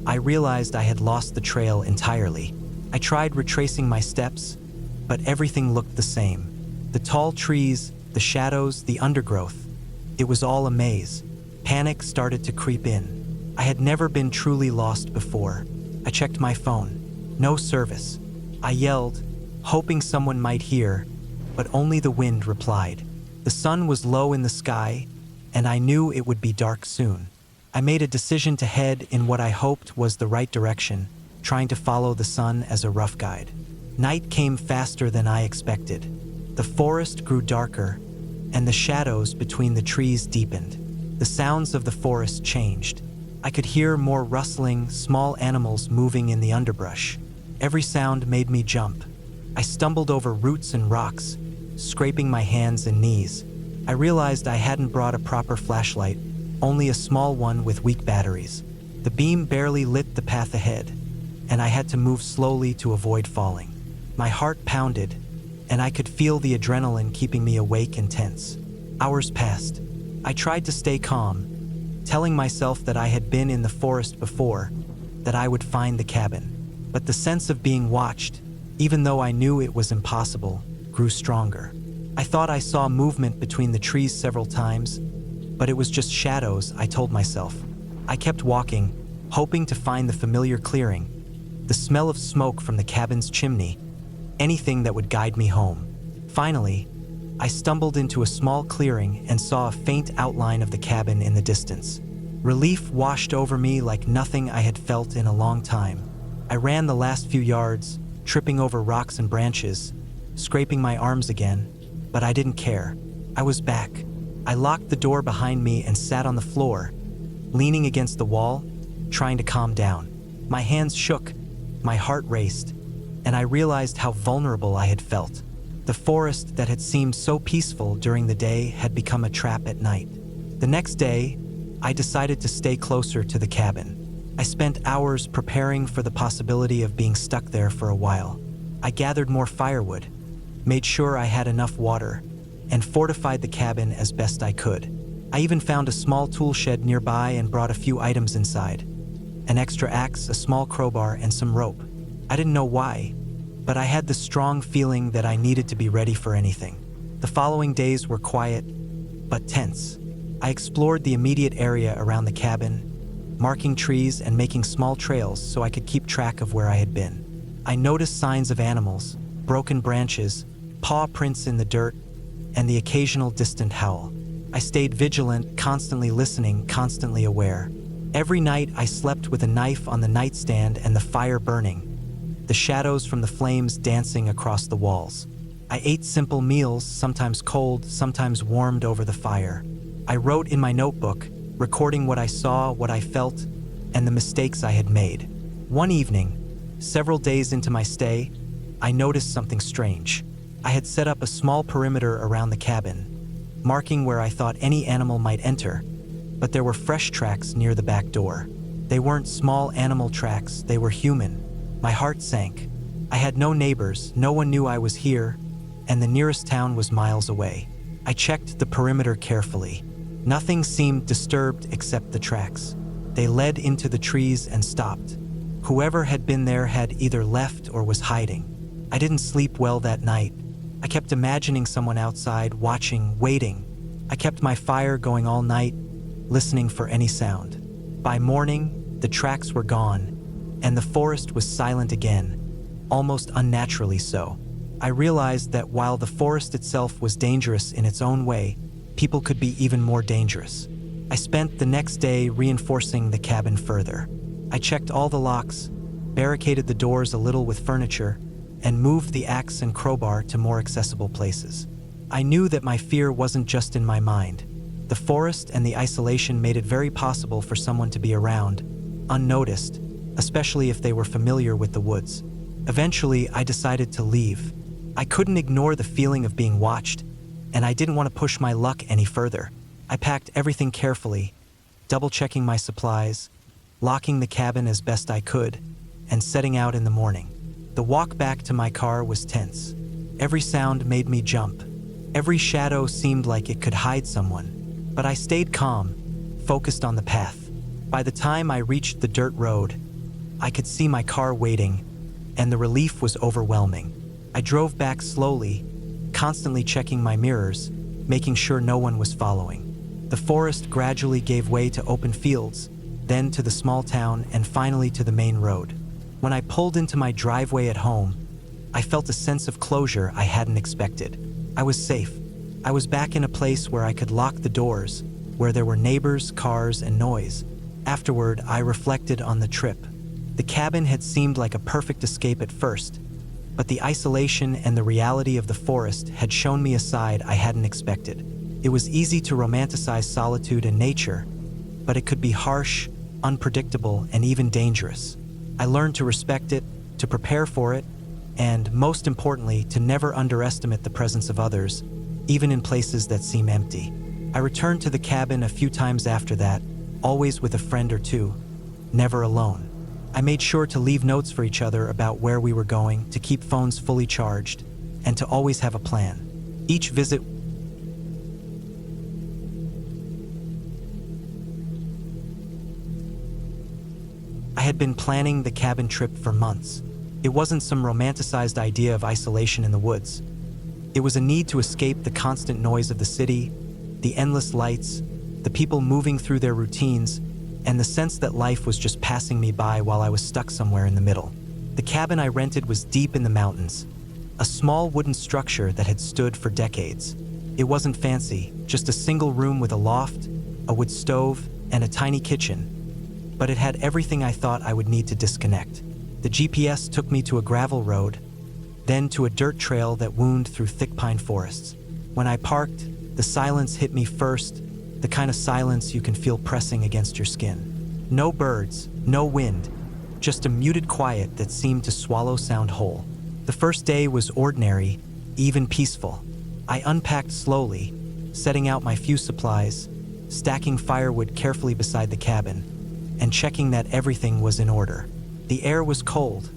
I realized I had lost the trail entirely. I tried retracing my steps, but everything looked the same. The tall trees, the shadows, the undergrowth. It was all a maze. Panic started to creep in. I had never been truly lost before. I checked my phone. No service. I yelled, hoping someone might hear, but only the wind replied. The sun was low in the sky, and I knew it would be dark soon. I made a decision to head in what I hoped was the right direction, trying to follow the sun as a rough guide. Night came faster than I expected. The forest grew darker, and the shadows between the trees deepened. The sounds of the forest changed. I could hear more rustling, small animals moving in the underbrush. Every sound made me jump. I stumbled over roots and rocks, scraping my hands and knees. I realized I hadn't brought a proper flashlight, only a small one with weak batteries. The beam barely lit the path ahead, and I had to move slowly to avoid falling. My heart pounded, and I could feel the adrenaline keeping me awake and tense. Hours passed. I tried to stay calm, telling myself that I had been in the forest before, that I would find the cabin. But the sense of being watched, even though I knew it was impossible, grew stronger. I thought I saw movement between the trees several times, but it was just shadows, I told myself. I kept walking, hoping to find the familiar clearing, the smell of smoke from the cabin's chimney, anything that would guide me home. Finally, I stumbled into a small clearing and saw a faint outline of the cabin in the distance. Relief washed over me like nothing I had felt in a long time. I ran the last few yards, tripping over rocks and branches, scraping my arms again, but I didn't care. I was back. I locked the door behind me and sat on the floor, leaning against the wall, trying to calm down. My hands shook, my heart raced, and I realized how vulnerable I had felt. The forest that had seemed so peaceful during the day had become a trap at night. The next day, I decided to stay closer to the cabin. I spent hours preparing for the possibility of being stuck there for a while. I gathered more firewood, made sure I had enough water, and fortified the cabin as best I could. I even found a small tool shed nearby and brought a few items inside. An extra axe, a small crowbar, and some rope. I didn't know why, but I had the strong feeling that I needed to be ready for anything. The following days were quiet, but tense. I explored the immediate area around the cabin, marking trees and making small trails so I could keep track of where I had been. I noticed signs of animals, broken branches, paw prints in the dirt, and the occasional distant howl. I stayed vigilant, constantly listening, constantly aware. Every night I slept with a knife on the nightstand and the fire burning, the shadows from the flames dancing across the walls. I ate simple meals, sometimes cold, sometimes warmed over the fire. I wrote in my notebook, recording what I saw, what I felt, and the mistakes I had made. One evening, several days into my stay, I noticed something strange. I had set up a small perimeter around the cabin, marking where I thought any animal might enter, but there were fresh tracks near the back door. They weren't small animal tracks, they were human. My heart sank. I had no neighbors, no one knew I was here, and the nearest town was miles away. I checked the perimeter carefully. Nothing seemed disturbed except the tracks. They led into the trees and stopped. Whoever had been there had either left or was hiding. I didn't sleep well that night. I kept imagining someone outside, watching, waiting. I kept my fire going all night, listening for any sound. By morning, the tracks were gone, and the forest was silent again, almost unnaturally so. I realized that while the forest itself was dangerous in its own way, people could be even more dangerous. I spent the next day reinforcing the cabin further. I checked all the locks, barricaded the doors a little with furniture, and moved the axe and crowbar to more accessible places. I knew that my fear wasn't just in my mind. The forest and the isolation made it very possible for someone to be around, unnoticed, especially if they were familiar with the woods. Eventually, I decided to leave. I couldn't ignore the feeling of being watched, and I didn't want to push my luck any further. I packed everything carefully, double-checking my supplies, locking the cabin as best I could, and setting out in the morning. The walk back to my car was tense. Every sound made me jump. Every shadow seemed like it could hide someone. But I stayed calm, focused on the path. By the time I reached the dirt road, I could see my car waiting, and the relief was overwhelming. I drove back slowly, constantly checking my mirrors, making sure no one was following. The forest gradually gave way to open fields, then to the small town, and finally to the main road. When I pulled into my driveway at home, I felt a sense of closure I hadn't expected. I was safe. I was back in a place where I could lock the doors, where there were neighbors, cars, and noise. Afterward, I reflected on the trip. The cabin had seemed like a perfect escape at first, but the isolation and the reality of the forest had shown me a side I hadn't expected. It was easy to romanticize solitude and nature, but it could be harsh, unpredictable, and even dangerous. I learned to respect it, to prepare for it, and most importantly, to never underestimate the presence of others, even in places that seem empty. I returned to the cabin a few times after that, always with a friend or two, never alone. I made sure to leave notes for each other about where we were going, to keep phones fully charged, and to always have a plan. Each visit I had been planning the cabin trip for months. It wasn't some romanticized idea of isolation in the woods. It was a need to escape the constant noise of the city, the endless lights, the people moving through their routines, and the sense that life was just passing me by while I was stuck somewhere in the middle. The cabin I rented was deep in the mountains, a small wooden structure that had stood for decades. It wasn't fancy, just a single room with a loft, a wood stove, and a tiny kitchen. But it had everything I thought I would need to disconnect. The GPS took me to a gravel road, then to a dirt trail that wound through thick pine forests. When I parked, the silence hit me first, the kind of silence you can feel pressing against your skin. No birds, no wind, just a muted quiet that seemed to swallow sound whole. The first day was ordinary, even peaceful. I unpacked slowly, setting out my few supplies, stacking firewood carefully beside the cabin, and checking that everything was in order. The air was cold,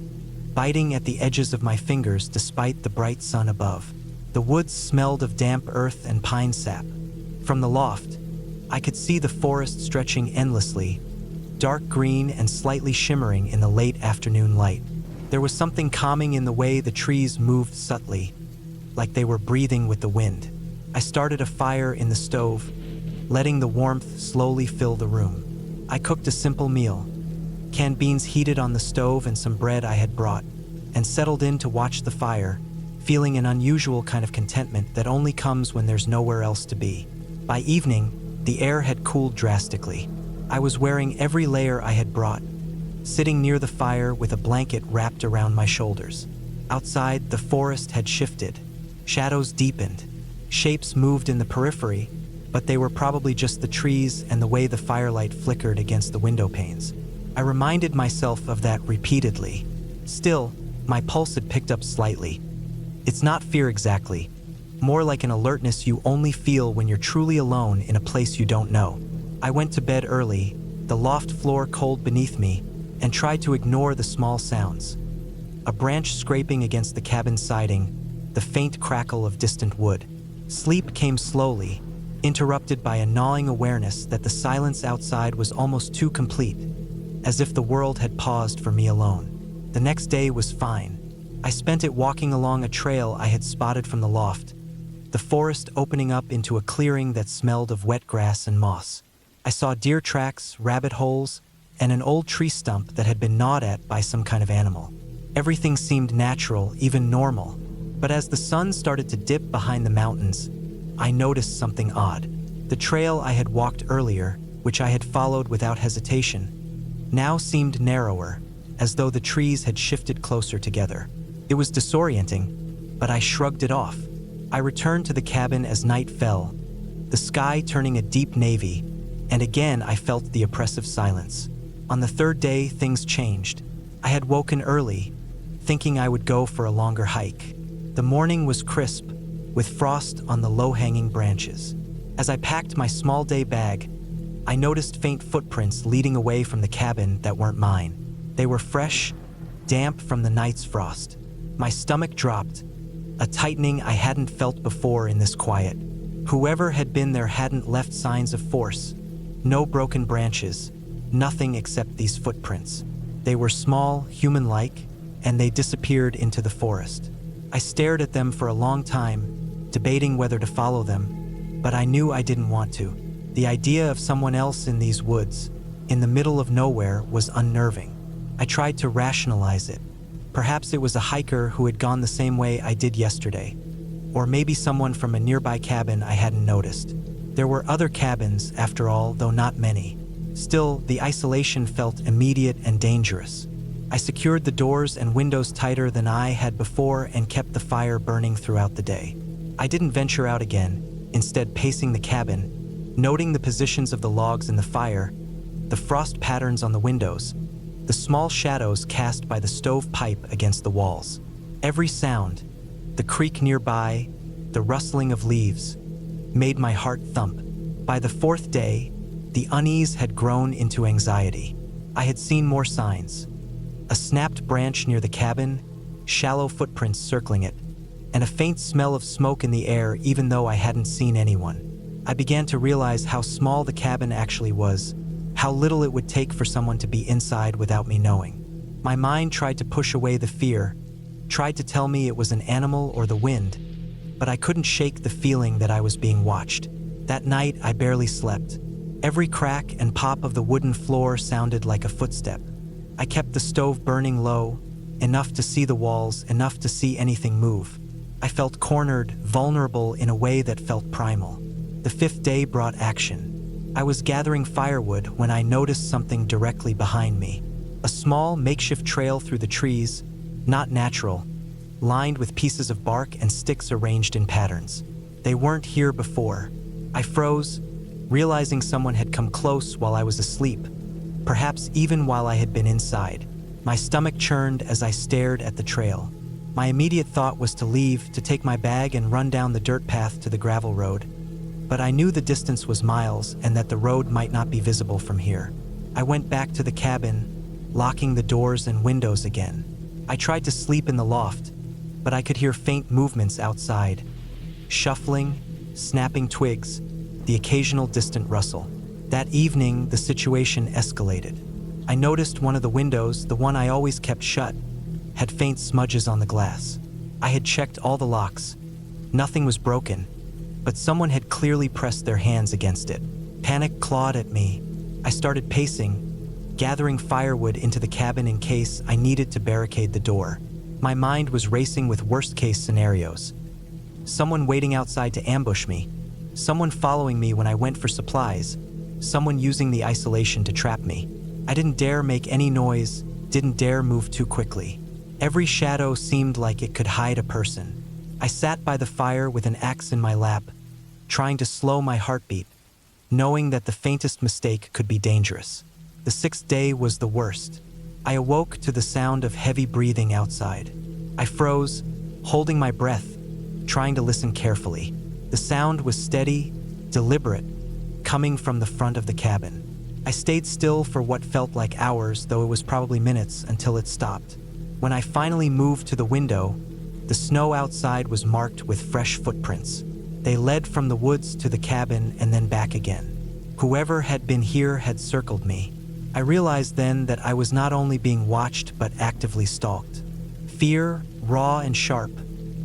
biting at the edges of my fingers despite the bright sun above. The woods smelled of damp earth and pine sap. From the loft, I could see the forest stretching endlessly, dark green and slightly shimmering in the late afternoon light. There was something calming in the way the trees moved subtly, like they were breathing with the wind. I started a fire in the stove, letting the warmth slowly fill the room. I cooked a simple meal, canned beans heated on the stove and some bread I had brought, and settled in to watch the fire, feeling an unusual kind of contentment that only comes when there's nowhere else to be. By evening, the air had cooled drastically. I was wearing every layer I had brought, sitting near the fire with a blanket wrapped around my shoulders. Outside, the forest had shifted. Shadows deepened. Shapes moved in the periphery, but they were probably just the trees and the way the firelight flickered against the window panes. I reminded myself of that repeatedly. Still, my pulse had picked up slightly. It's not fear exactly, more like an alertness you only feel when you're truly alone in a place you don't know. I went to bed early, the loft floor cold beneath me, and tried to ignore the small sounds. A branch scraping against the cabin siding, the faint crackle of distant wood. Sleep came slowly, interrupted by a gnawing awareness that the silence outside was almost too complete, as if the world had paused for me alone. The next day was fine. I spent it walking along a trail I had spotted from the loft, the forest opening up into a clearing that smelled of wet grass and moss. I saw deer tracks, rabbit holes, and an old tree stump that had been gnawed at by some kind of animal. Everything seemed natural, even normal. But as the sun started to dip behind the mountains, I noticed something odd. The trail I had walked earlier, which I had followed without hesitation, now seemed narrower, as though the trees had shifted closer together. It was disorienting, but I shrugged it off. I returned to the cabin as night fell, the sky turning a deep navy, and again I felt the oppressive silence. On the third day, things changed. I had woken early, thinking I would go for a longer hike. The morning was crisp, with frost on the low-hanging branches. As I packed my small day bag, I noticed faint footprints leading away from the cabin that weren't mine. They were fresh, damp from the night's frost. My stomach dropped, a tightening I hadn't felt before in this quiet. Whoever had been there hadn't left signs of force. No broken branches, nothing except these footprints. They were small, human-like, and they disappeared into the forest. I stared at them for a long time, debating whether to follow them, but I knew I didn't want to. The idea of someone else in these woods, in the middle of nowhere was unnerving. I tried to rationalize it. Perhaps it was a hiker who had gone the same way I did yesterday. Or maybe someone from a nearby cabin I hadn't noticed. There were other cabins, after all, though not many. Still, the isolation felt immediate and dangerous. I secured the doors and windows tighter than I had before and kept the fire burning throughout the day. I didn't venture out again, instead pacing the cabin, noting the positions of the logs in the fire, the frost patterns on the windows, the small shadows cast by the stove pipe against the walls. Every sound, the creak nearby, the rustling of leaves, made my heart thump. By the fourth day, the unease had grown into anxiety. I had seen more signs. A snapped branch near the cabin, shallow footprints circling it, and a faint smell of smoke in the air even though I hadn't seen anyone. I began to realize how small the cabin actually was, how little it would take for someone to be inside without me knowing. My mind tried to push away the fear, tried to tell me it was an animal or the wind, but I couldn't shake the feeling that I was being watched. That night, I barely slept. Every crack and pop of the wooden floor sounded like a footstep. I kept the stove burning low, enough to see the walls, enough to see anything move. I felt cornered, vulnerable in a way that felt primal. The fifth day brought action. I was gathering firewood when I noticed something directly behind me. A small, makeshift trail through the trees, not natural, lined with pieces of bark and sticks arranged in patterns. They weren't here before. I froze, realizing someone had come close while I was asleep, perhaps even while I had been inside. My stomach churned as I stared at the trail. My immediate thought was to leave, to take my bag and run down the dirt path to the gravel road. But I knew the distance was miles and that the road might not be visible from here. I went back to the cabin, locking the doors and windows again. I tried to sleep in the loft, but I could hear faint movements outside. Shuffling, snapping twigs, the occasional distant rustle. That evening, the situation escalated. I noticed one of the windows, the one I always kept shut, had faint smudges on the glass. I had checked all the locks. Nothing was broken, but someone had clearly pressed their hands against it. Panic clawed at me. I started pacing, gathering firewood into the cabin in case I needed to barricade the door. My mind was racing with worst-case scenarios. Someone waiting outside to ambush me, someone following me when I went for supplies, someone using the isolation to trap me. I didn't dare make any noise, didn't dare move too quickly. Every shadow seemed like it could hide a person. I sat by the fire with an axe in my lap, trying to slow my heartbeat, knowing that the faintest mistake could be dangerous. The sixth day was the worst. I awoke to the sound of heavy breathing outside. I froze, holding my breath, trying to listen carefully. The sound was steady, deliberate, coming from the front of the cabin. I stayed still for what felt like hours, though it was probably minutes, until it stopped. When I finally moved to the window, the snow outside was marked with fresh footprints. They led from the woods to the cabin and then back again. Whoever had been here had circled me. I realized then that I was not only being watched but actively stalked. Fear, raw and sharp,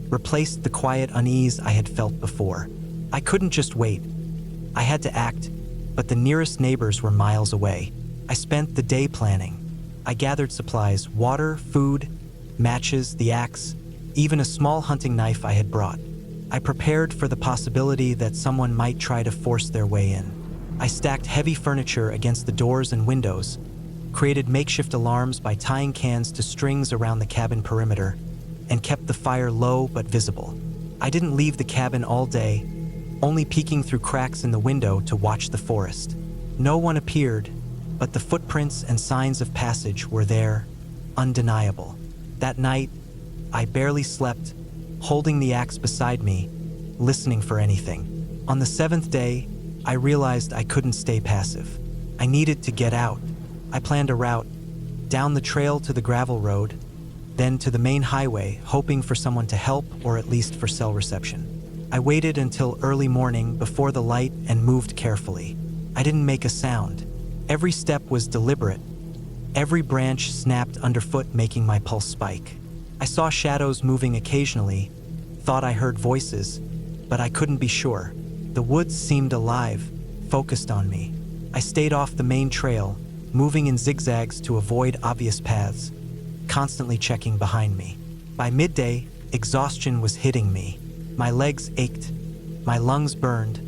replaced the quiet unease I had felt before. I couldn't just wait. I had to act, but the nearest neighbors were miles away. I spent the day planning. I gathered supplies, water, food, matches, the axe, even a small hunting knife I had brought. I prepared for the possibility that someone might try to force their way in. I stacked heavy furniture against the doors and windows, created makeshift alarms by tying cans to strings around the cabin perimeter, and kept the fire low but visible. I didn't leave the cabin all day, only peeking through cracks in the window to watch the forest. No one appeared, but the footprints and signs of passage were there, undeniable. That night, I barely slept, holding the axe beside me, listening for anything. On the seventh day, I realized I couldn't stay passive. I needed to get out. I planned a route, down the trail to the gravel road, then to the main highway, hoping for someone to help or at least for cell reception. I waited until early morning before the light and moved carefully. I didn't make a sound. Every step was deliberate. Every branch snapped underfoot, making my pulse spike. I saw shadows moving occasionally, thought I heard voices, but I couldn't be sure. The woods seemed alive, focused on me. I stayed off the main trail, moving in zigzags to avoid obvious paths, constantly checking behind me. By midday, exhaustion was hitting me. My legs ached, my lungs burned,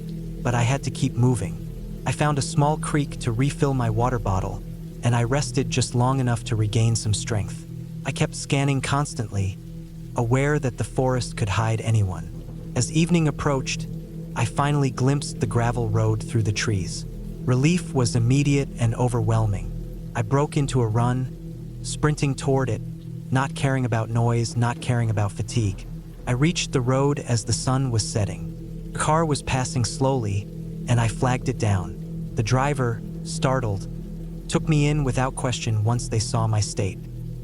but I had to keep moving. I found a small creek to refill my water bottle, and I rested just long enough to regain some strength. I kept scanning constantly, aware that the forest could hide anyone. As evening approached, I finally glimpsed the gravel road through the trees. Relief was immediate and overwhelming. I broke into a run, sprinting toward it, not caring about noise, not caring about fatigue. I reached the road as the sun was setting. A car was passing slowly, and I flagged it down. The driver, startled, took me in without question once they saw my state.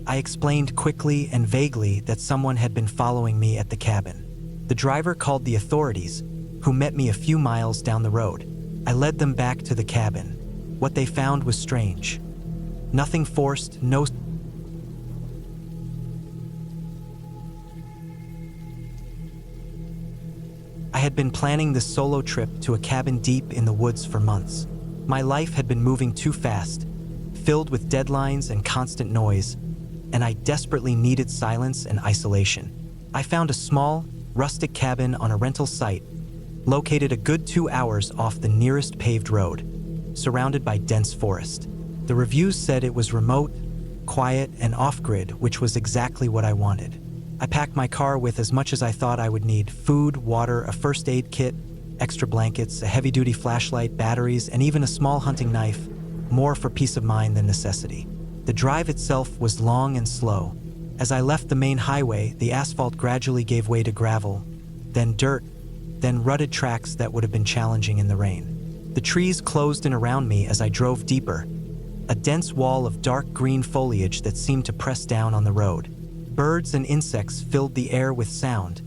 I explained quickly and vaguely that someone had been following me at the cabin. The driver called the authorities, who met me a few miles down the road. I led them back to the cabin. What they found was strange. Nothing forced, no... I had been planning this solo trip to a cabin deep in the woods for months. My life had been moving too fast, filled with deadlines and constant noise, and I desperately needed silence and isolation. I found a small, rustic cabin on a rental site, located a good 2 hours off the nearest paved road, surrounded by dense forest. The reviews said it was remote, quiet, and off-grid, which was exactly what I wanted. I packed my car with as much as I thought I would need: food, water, a first aid kit, extra blankets, a heavy-duty flashlight, batteries, and even a small hunting knife, more for peace of mind than necessity. The drive itself was long and slow. As I left the main highway, the asphalt gradually gave way to gravel, then dirt, then rutted tracks that would have been challenging in the rain. The trees closed in around me as I drove deeper, a dense wall of dark green foliage that seemed to press down on the road. Birds and insects filled the air with sound,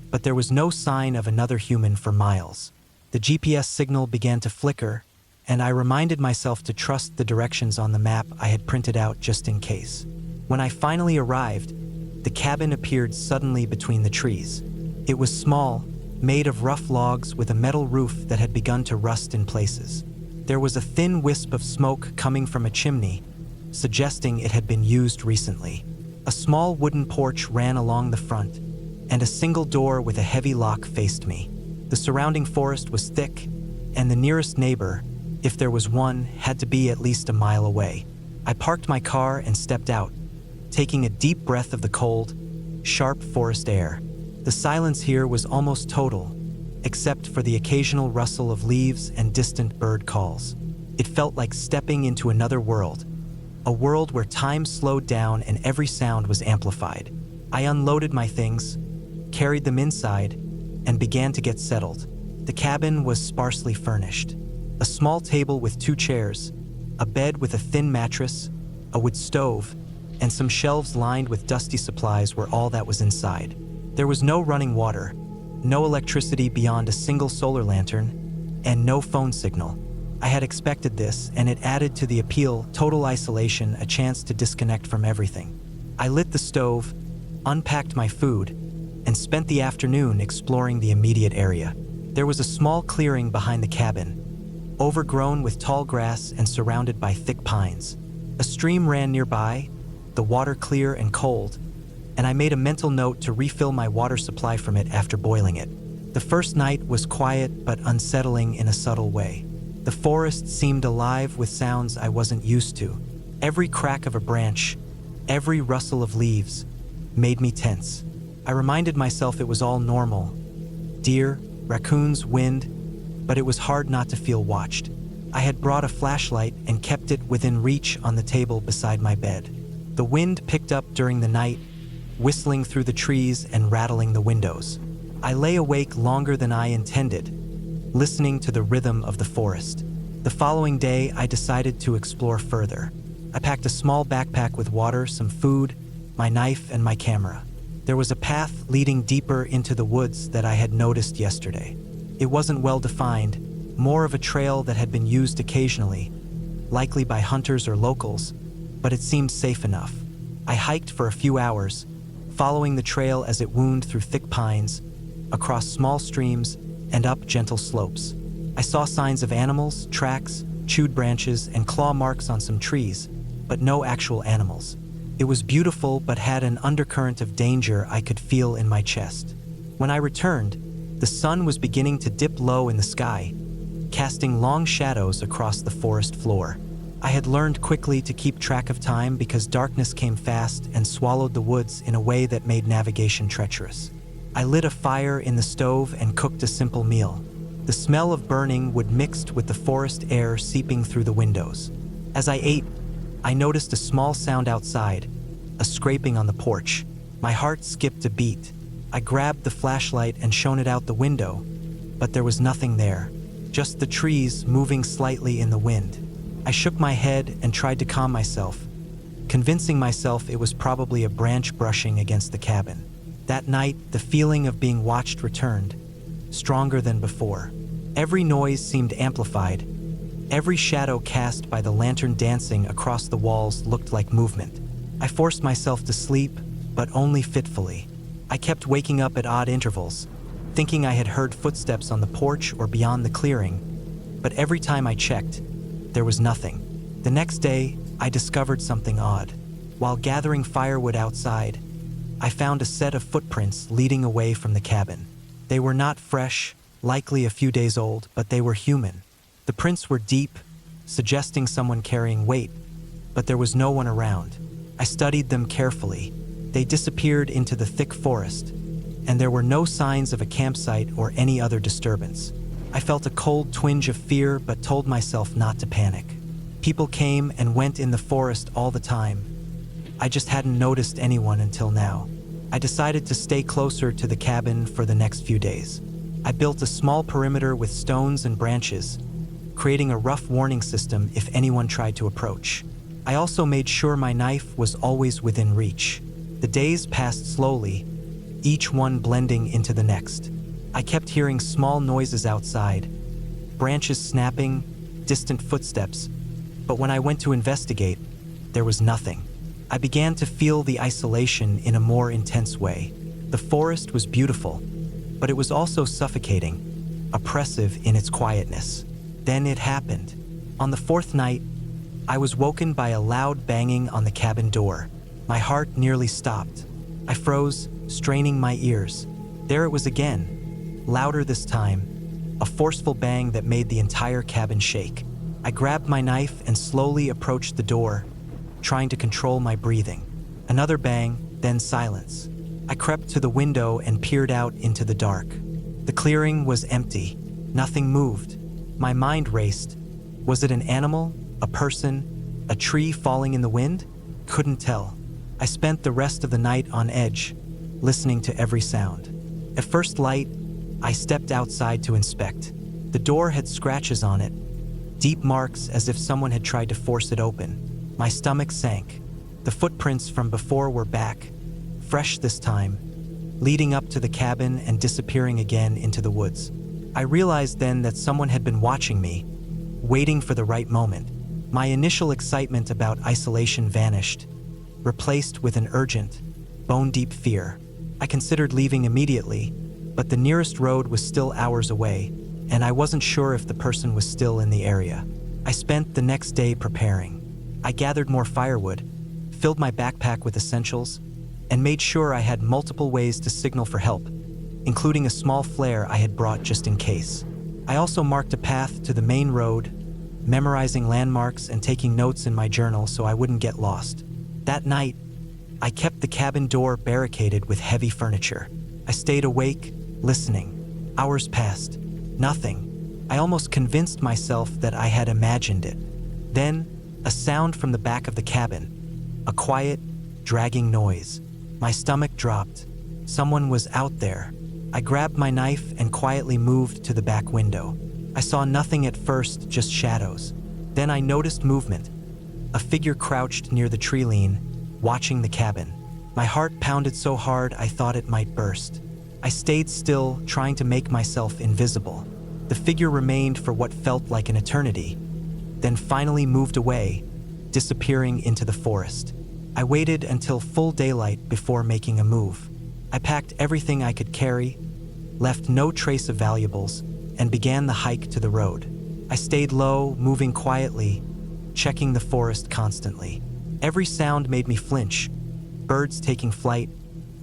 but there was no sign of another human for miles. The GPS signal began to flicker, and I reminded myself to trust the directions on the map I had printed out just in case. When I finally arrived, the cabin appeared suddenly between the trees. It was small, made of rough logs with a metal roof that had begun to rust in places. There was a thin wisp of smoke coming from a chimney, suggesting it had been used recently. A small wooden porch ran along the front, and a single door with a heavy lock faced me. The surrounding forest was thick, and the nearest neighbor, if there was one, had to be at least a mile away. I parked my car and stepped out, taking a deep breath of the cold, sharp forest air. The silence here was almost total, except for the occasional rustle of leaves and distant bird calls. It felt like stepping into another world, a world where time slowed down and every sound was amplified. I unloaded my things, carried them inside, and began to get settled. The cabin was sparsely furnished. A small table with 2 chairs, a bed with a thin mattress, a wood stove, and some shelves lined with dusty supplies were all that was inside. There was no running water, no electricity beyond a single solar lantern, and no phone signal. I had expected this, and it added to the appeal: total isolation, a chance to disconnect from everything. I lit the stove, unpacked my food, and spent the afternoon exploring the immediate area. There was a small clearing behind the cabin, overgrown with tall grass and surrounded by thick pines. A stream ran nearby, the water clear and cold, and I made a mental note to refill my water supply from it after boiling it. The first night was quiet but unsettling in a subtle way. The forest seemed alive with sounds I wasn't used to. Every crack of a branch, every rustle of leaves, made me tense. I reminded myself it was all normal. Deer, raccoons, wind, but it was hard not to feel watched. I had brought a flashlight and kept it within reach on the table beside my bed. The wind picked up during the night, whistling through the trees and rattling the windows. I lay awake longer than I intended, listening to the rhythm of the forest. The following day, I decided to explore further. I packed a small backpack with water, some food, my knife, and my camera. There was a path leading deeper into the woods that I had noticed yesterday. It wasn't well defined, more of a trail that had been used occasionally, likely by hunters or locals, but it seemed safe enough. I hiked for a few hours, following the trail as it wound through thick pines, across small streams, and up gentle slopes. I saw signs of animals, tracks, chewed branches, and claw marks on some trees, but no actual animals. It was beautiful but had an undercurrent of danger I could feel in my chest. When I returned, the sun was beginning to dip low in the sky, casting long shadows across the forest floor. I had learned quickly to keep track of time because darkness came fast and swallowed the woods in a way that made navigation treacherous. I lit a fire in the stove and cooked a simple meal. The smell of burning wood mixed with the forest air seeping through the windows. As I ate, I noticed a small sound outside, a scraping on the porch. My heart skipped a beat. I grabbed the flashlight and shone it out the window, but there was nothing there, just the trees moving slightly in the wind. I shook my head and tried to calm myself, convincing myself it was probably a branch brushing against the cabin. That night, the feeling of being watched returned, stronger than before. Every noise seemed amplified. Every shadow cast by the lantern dancing across the walls looked like movement. I forced myself to sleep, but only fitfully. I kept waking up at odd intervals, thinking I had heard footsteps on the porch or beyond the clearing, but every time I checked, there was nothing. The next day, I discovered something odd. While gathering firewood outside, I found a set of footprints leading away from the cabin. They were not fresh, likely a few days old, but they were human. The prints were deep, suggesting someone carrying weight, but there was no one around. I studied them carefully. They disappeared into the thick forest, and there were no signs of a campsite or any other disturbance. I felt a cold twinge of fear but told myself not to panic. People came and went in the forest all the time. I just hadn't noticed anyone until now. I decided to stay closer to the cabin for the next few days. I built a small perimeter with stones and branches, creating a rough warning system if anyone tried to approach. I also made sure my knife was always within reach. The days passed slowly, each one blending into the next. I kept hearing small noises outside, branches snapping, distant footsteps, but when I went to investigate, there was nothing. I began to feel the isolation in a more intense way. The forest was beautiful, but it was also suffocating, oppressive in its quietness. Then it happened. On the fourth night, I was woken by a loud banging on the cabin door. My heart nearly stopped. I froze, straining my ears. There it was again, louder this time, a forceful bang that made the entire cabin shake. I grabbed my knife and slowly approached the door, trying to control my breathing. Another bang, then silence. I crept to the window and peered out into the dark. The clearing was empty. Nothing moved. My mind raced. Was it an animal, a person, a tree falling in the wind? Couldn't tell. I spent the rest of the night on edge, listening to every sound. At first light, I stepped outside to inspect. The door had scratches on it, deep marks as if someone had tried to force it open. My stomach sank. The footprints from before were back, fresh this time, leading up to the cabin and disappearing again into the woods. I realized then that someone had been watching me, waiting for the right moment. My initial excitement about isolation vanished, replaced with an urgent, bone-deep fear. I considered leaving immediately, but the nearest road was still hours away, and I wasn't sure if the person was still in the area. I spent the next day preparing. I gathered more firewood, filled my backpack with essentials, and made sure I had multiple ways to signal for help, including a small flare I had brought just in case. I also marked a path to the main road, memorizing landmarks and taking notes in my journal so I wouldn't get lost. That night, I kept the cabin door barricaded with heavy furniture. I stayed awake, listening. Hours passed. Nothing. I almost convinced myself that I had imagined it. Then, a sound from the back of the cabin. A quiet, dragging noise. My stomach dropped. Someone was out there. I grabbed my knife and quietly moved to the back window. I saw nothing at first, just shadows. Then I noticed movement. A figure crouched near the tree lean, watching the cabin. My heart pounded so hard I thought it might burst. I stayed still, trying to make myself invisible. The figure remained for what felt like an eternity, then finally moved away, disappearing into the forest. I waited until full daylight before making a move. I packed everything I could carry, left no trace of valuables, and began the hike to the road. I stayed low, moving quietly, checking the forest constantly. Every sound made me flinch. Birds taking flight,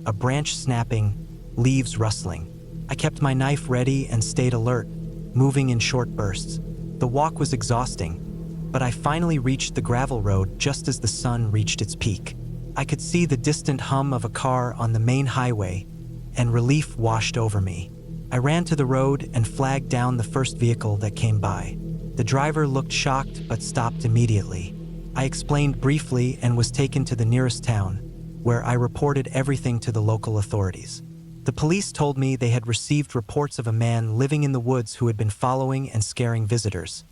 a branch snapping, leaves rustling. I kept my knife ready and stayed alert, moving in short bursts. The walk was exhausting, but I finally reached the gravel road just as the sun reached its peak. I could see the distant hum of a car on the main highway, and relief washed over me. I ran to the road and flagged down the first vehicle that came by. The driver looked shocked but stopped immediately. I explained briefly and was taken to the nearest town, where I reported everything to the local authorities. The police told me they had received reports of a man living in the woods who had been following and scaring visitors,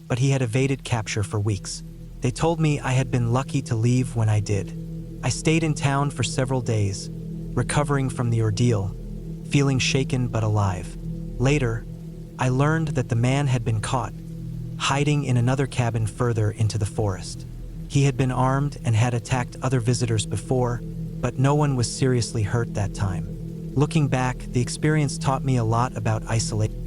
but he had evaded capture for weeks. They told me I had been lucky to leave when I did. I stayed in town for several days, recovering from the ordeal, feeling shaken but alive. Later, I learned that the man had been caught, hiding in another cabin further into the forest. He had been armed and had attacked other visitors before, but no one was seriously hurt that time. Looking back, the experience taught me a lot about isolation.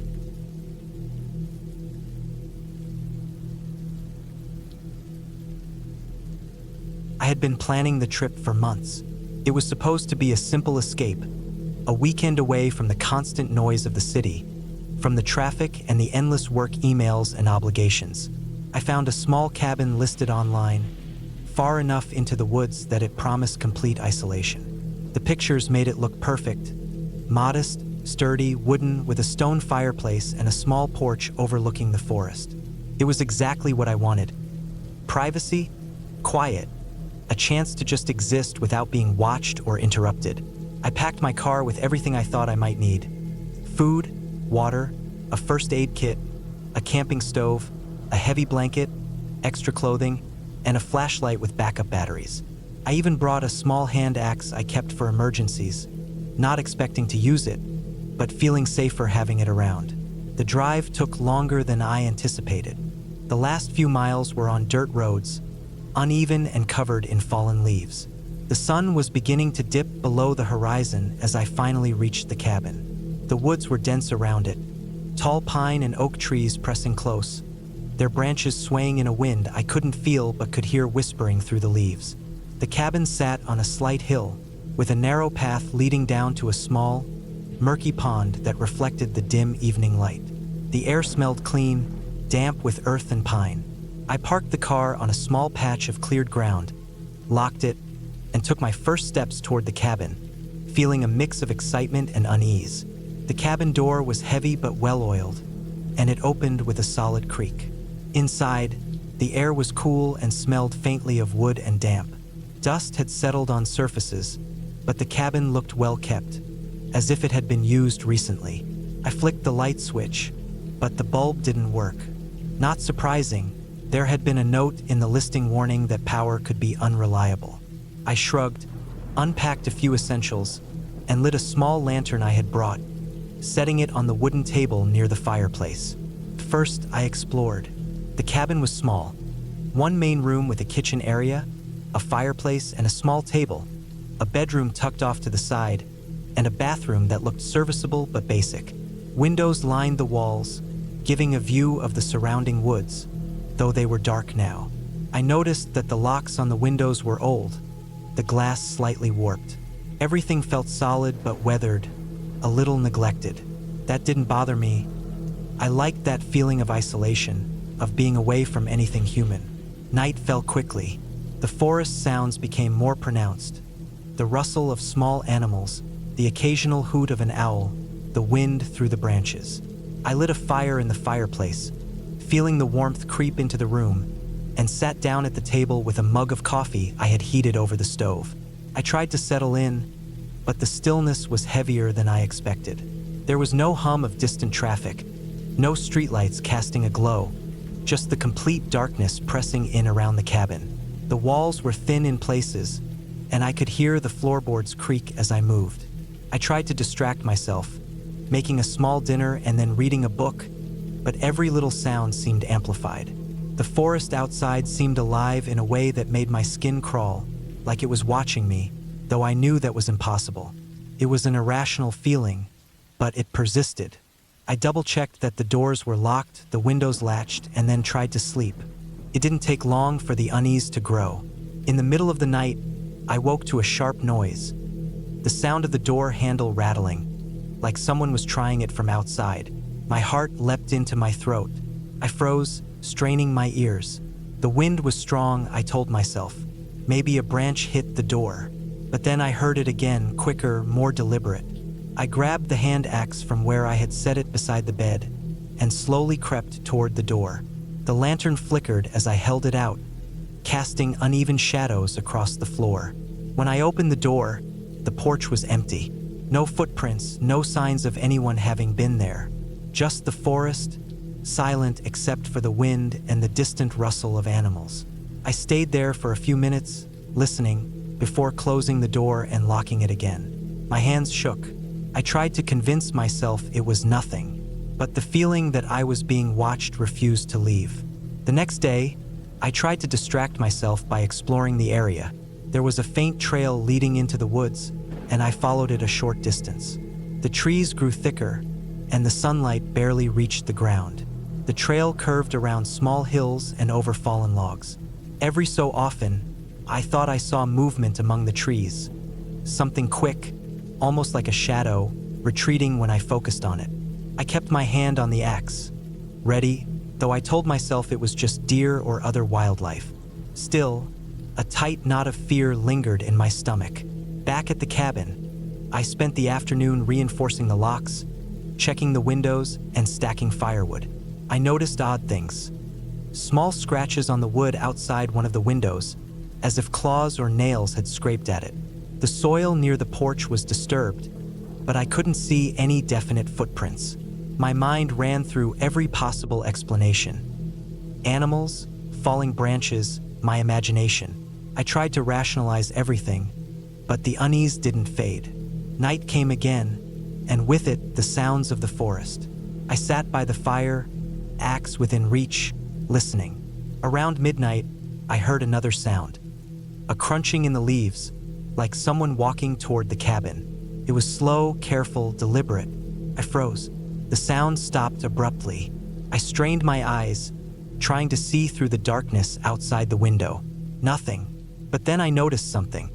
I had been planning the trip for months. It was supposed to be a simple escape, a weekend away from the constant noise of the city, from the traffic and the endless work emails and obligations. I found a small cabin listed online, far enough into the woods that it promised complete isolation. The pictures made it look perfect, modest, sturdy, wooden, with a stone fireplace and a small porch overlooking the forest. It was exactly what I wanted. Privacy, quiet, a chance to just exist without being watched or interrupted. I packed my car with everything I thought I might need: food, water, a first aid kit, a camping stove, a heavy blanket, extra clothing, and a flashlight with backup batteries. I even brought a small hand axe I kept for emergencies, not expecting to use it, but feeling safer having it around. The drive took longer than I anticipated. The last few miles were on dirt roads, uneven and covered in fallen leaves. The sun was beginning to dip below the horizon as I finally reached the cabin. The woods were dense around it, tall pine and oak trees pressing close, their branches swaying in a wind I couldn't feel but could hear whispering through the leaves. The cabin sat on a slight hill, with a narrow path leading down to a small, murky pond that reflected the dim evening light. The air smelled clean, damp with earth and pine. I parked the car on a small patch of cleared ground, locked it, and took my first steps toward the cabin, feeling a mix of excitement and unease. The cabin door was heavy but well-oiled, and it opened with a solid creak. Inside, the air was cool and smelled faintly of wood and damp. Dust had settled on surfaces, but the cabin looked well-kept, as if it had been used recently. I flicked the light switch, but the bulb didn't work. Not surprising, there had been a note in the listing warning that power could be unreliable. I shrugged, unpacked a few essentials, and lit a small lantern I had brought, setting it on the wooden table near the fireplace. First, I explored. The cabin was small. One main room with a kitchen area, a fireplace, and a small table, a bedroom tucked off to the side, and a bathroom that looked serviceable but basic. Windows lined the walls, giving a view of the surrounding woods, though they were dark now. I noticed that the locks on the windows were old, the glass slightly warped. Everything felt solid but weathered, a little neglected. That didn't bother me. I liked that feeling of isolation, of being away from anything human. Night fell quickly. The forest sounds became more pronounced. The rustle of small animals, the occasional hoot of an owl, the wind through the branches. I lit a fire in the fireplace, feeling the warmth creep into the room, and sat down at the table with a mug of coffee I had heated over the stove. I tried to settle in, but the stillness was heavier than I expected. There was no hum of distant traffic, no streetlights casting a glow, just the complete darkness pressing in around the cabin. The walls were thin in places, and I could hear the floorboards creak as I moved. I tried to distract myself, making a small dinner and then reading a book, but every little sound seemed amplified. The forest outside seemed alive in a way that made my skin crawl, like it was watching me, though I knew that was impossible. It was an irrational feeling, but it persisted. I double-checked that the doors were locked, the windows latched, and then tried to sleep. It didn't take long for the unease to grow. In the middle of the night, I woke to a sharp noise. The sound of the door handle rattling, like someone was trying it from outside. My heart leapt into my throat. I froze, straining my ears. The wind was strong, I told myself. Maybe a branch hit the door. But then I heard it again, quicker, more deliberate. I grabbed the hand axe from where I had set it beside the bed and slowly crept toward the door. The lantern flickered as I held it out, casting uneven shadows across the floor. When I opened the door, the porch was empty. No footprints, no signs of anyone having been there. Just the forest, silent except for the wind and the distant rustle of animals. I stayed there for a few minutes, listening, before closing the door and locking it again. My hands shook. I tried to convince myself it was nothing, but the feeling that I was being watched refused to leave. The next day, I tried to distract myself by exploring the area. There was a faint trail leading into the woods, and I followed it a short distance. The trees grew thicker, and the sunlight barely reached the ground. The trail curved around small hills and over fallen logs. Every so often, I thought I saw movement among the trees. Something quick, almost like a shadow, retreating when I focused on it. I kept my hand on the axe, ready, though I told myself it was just deer or other wildlife. Still, a tight knot of fear lingered in my stomach. Back at the cabin, I spent the afternoon reinforcing the locks, checking the windows, and stacking firewood. I noticed odd things. Small scratches on the wood outside one of the windows, as if claws or nails had scraped at it. The soil near the porch was disturbed, but I couldn't see any definite footprints. My mind ran through every possible explanation. Animals, falling branches, my imagination. I tried to rationalize everything, but the unease didn't fade. Night came again, and with it, the sounds of the forest. I sat by the fire, axe within reach, listening. Around midnight, I heard another sound. A crunching in the leaves, like someone walking toward the cabin. It was slow, careful, deliberate. I froze. The sound stopped abruptly. I strained my eyes, trying to see through the darkness outside the window. Nothing. But then I noticed something.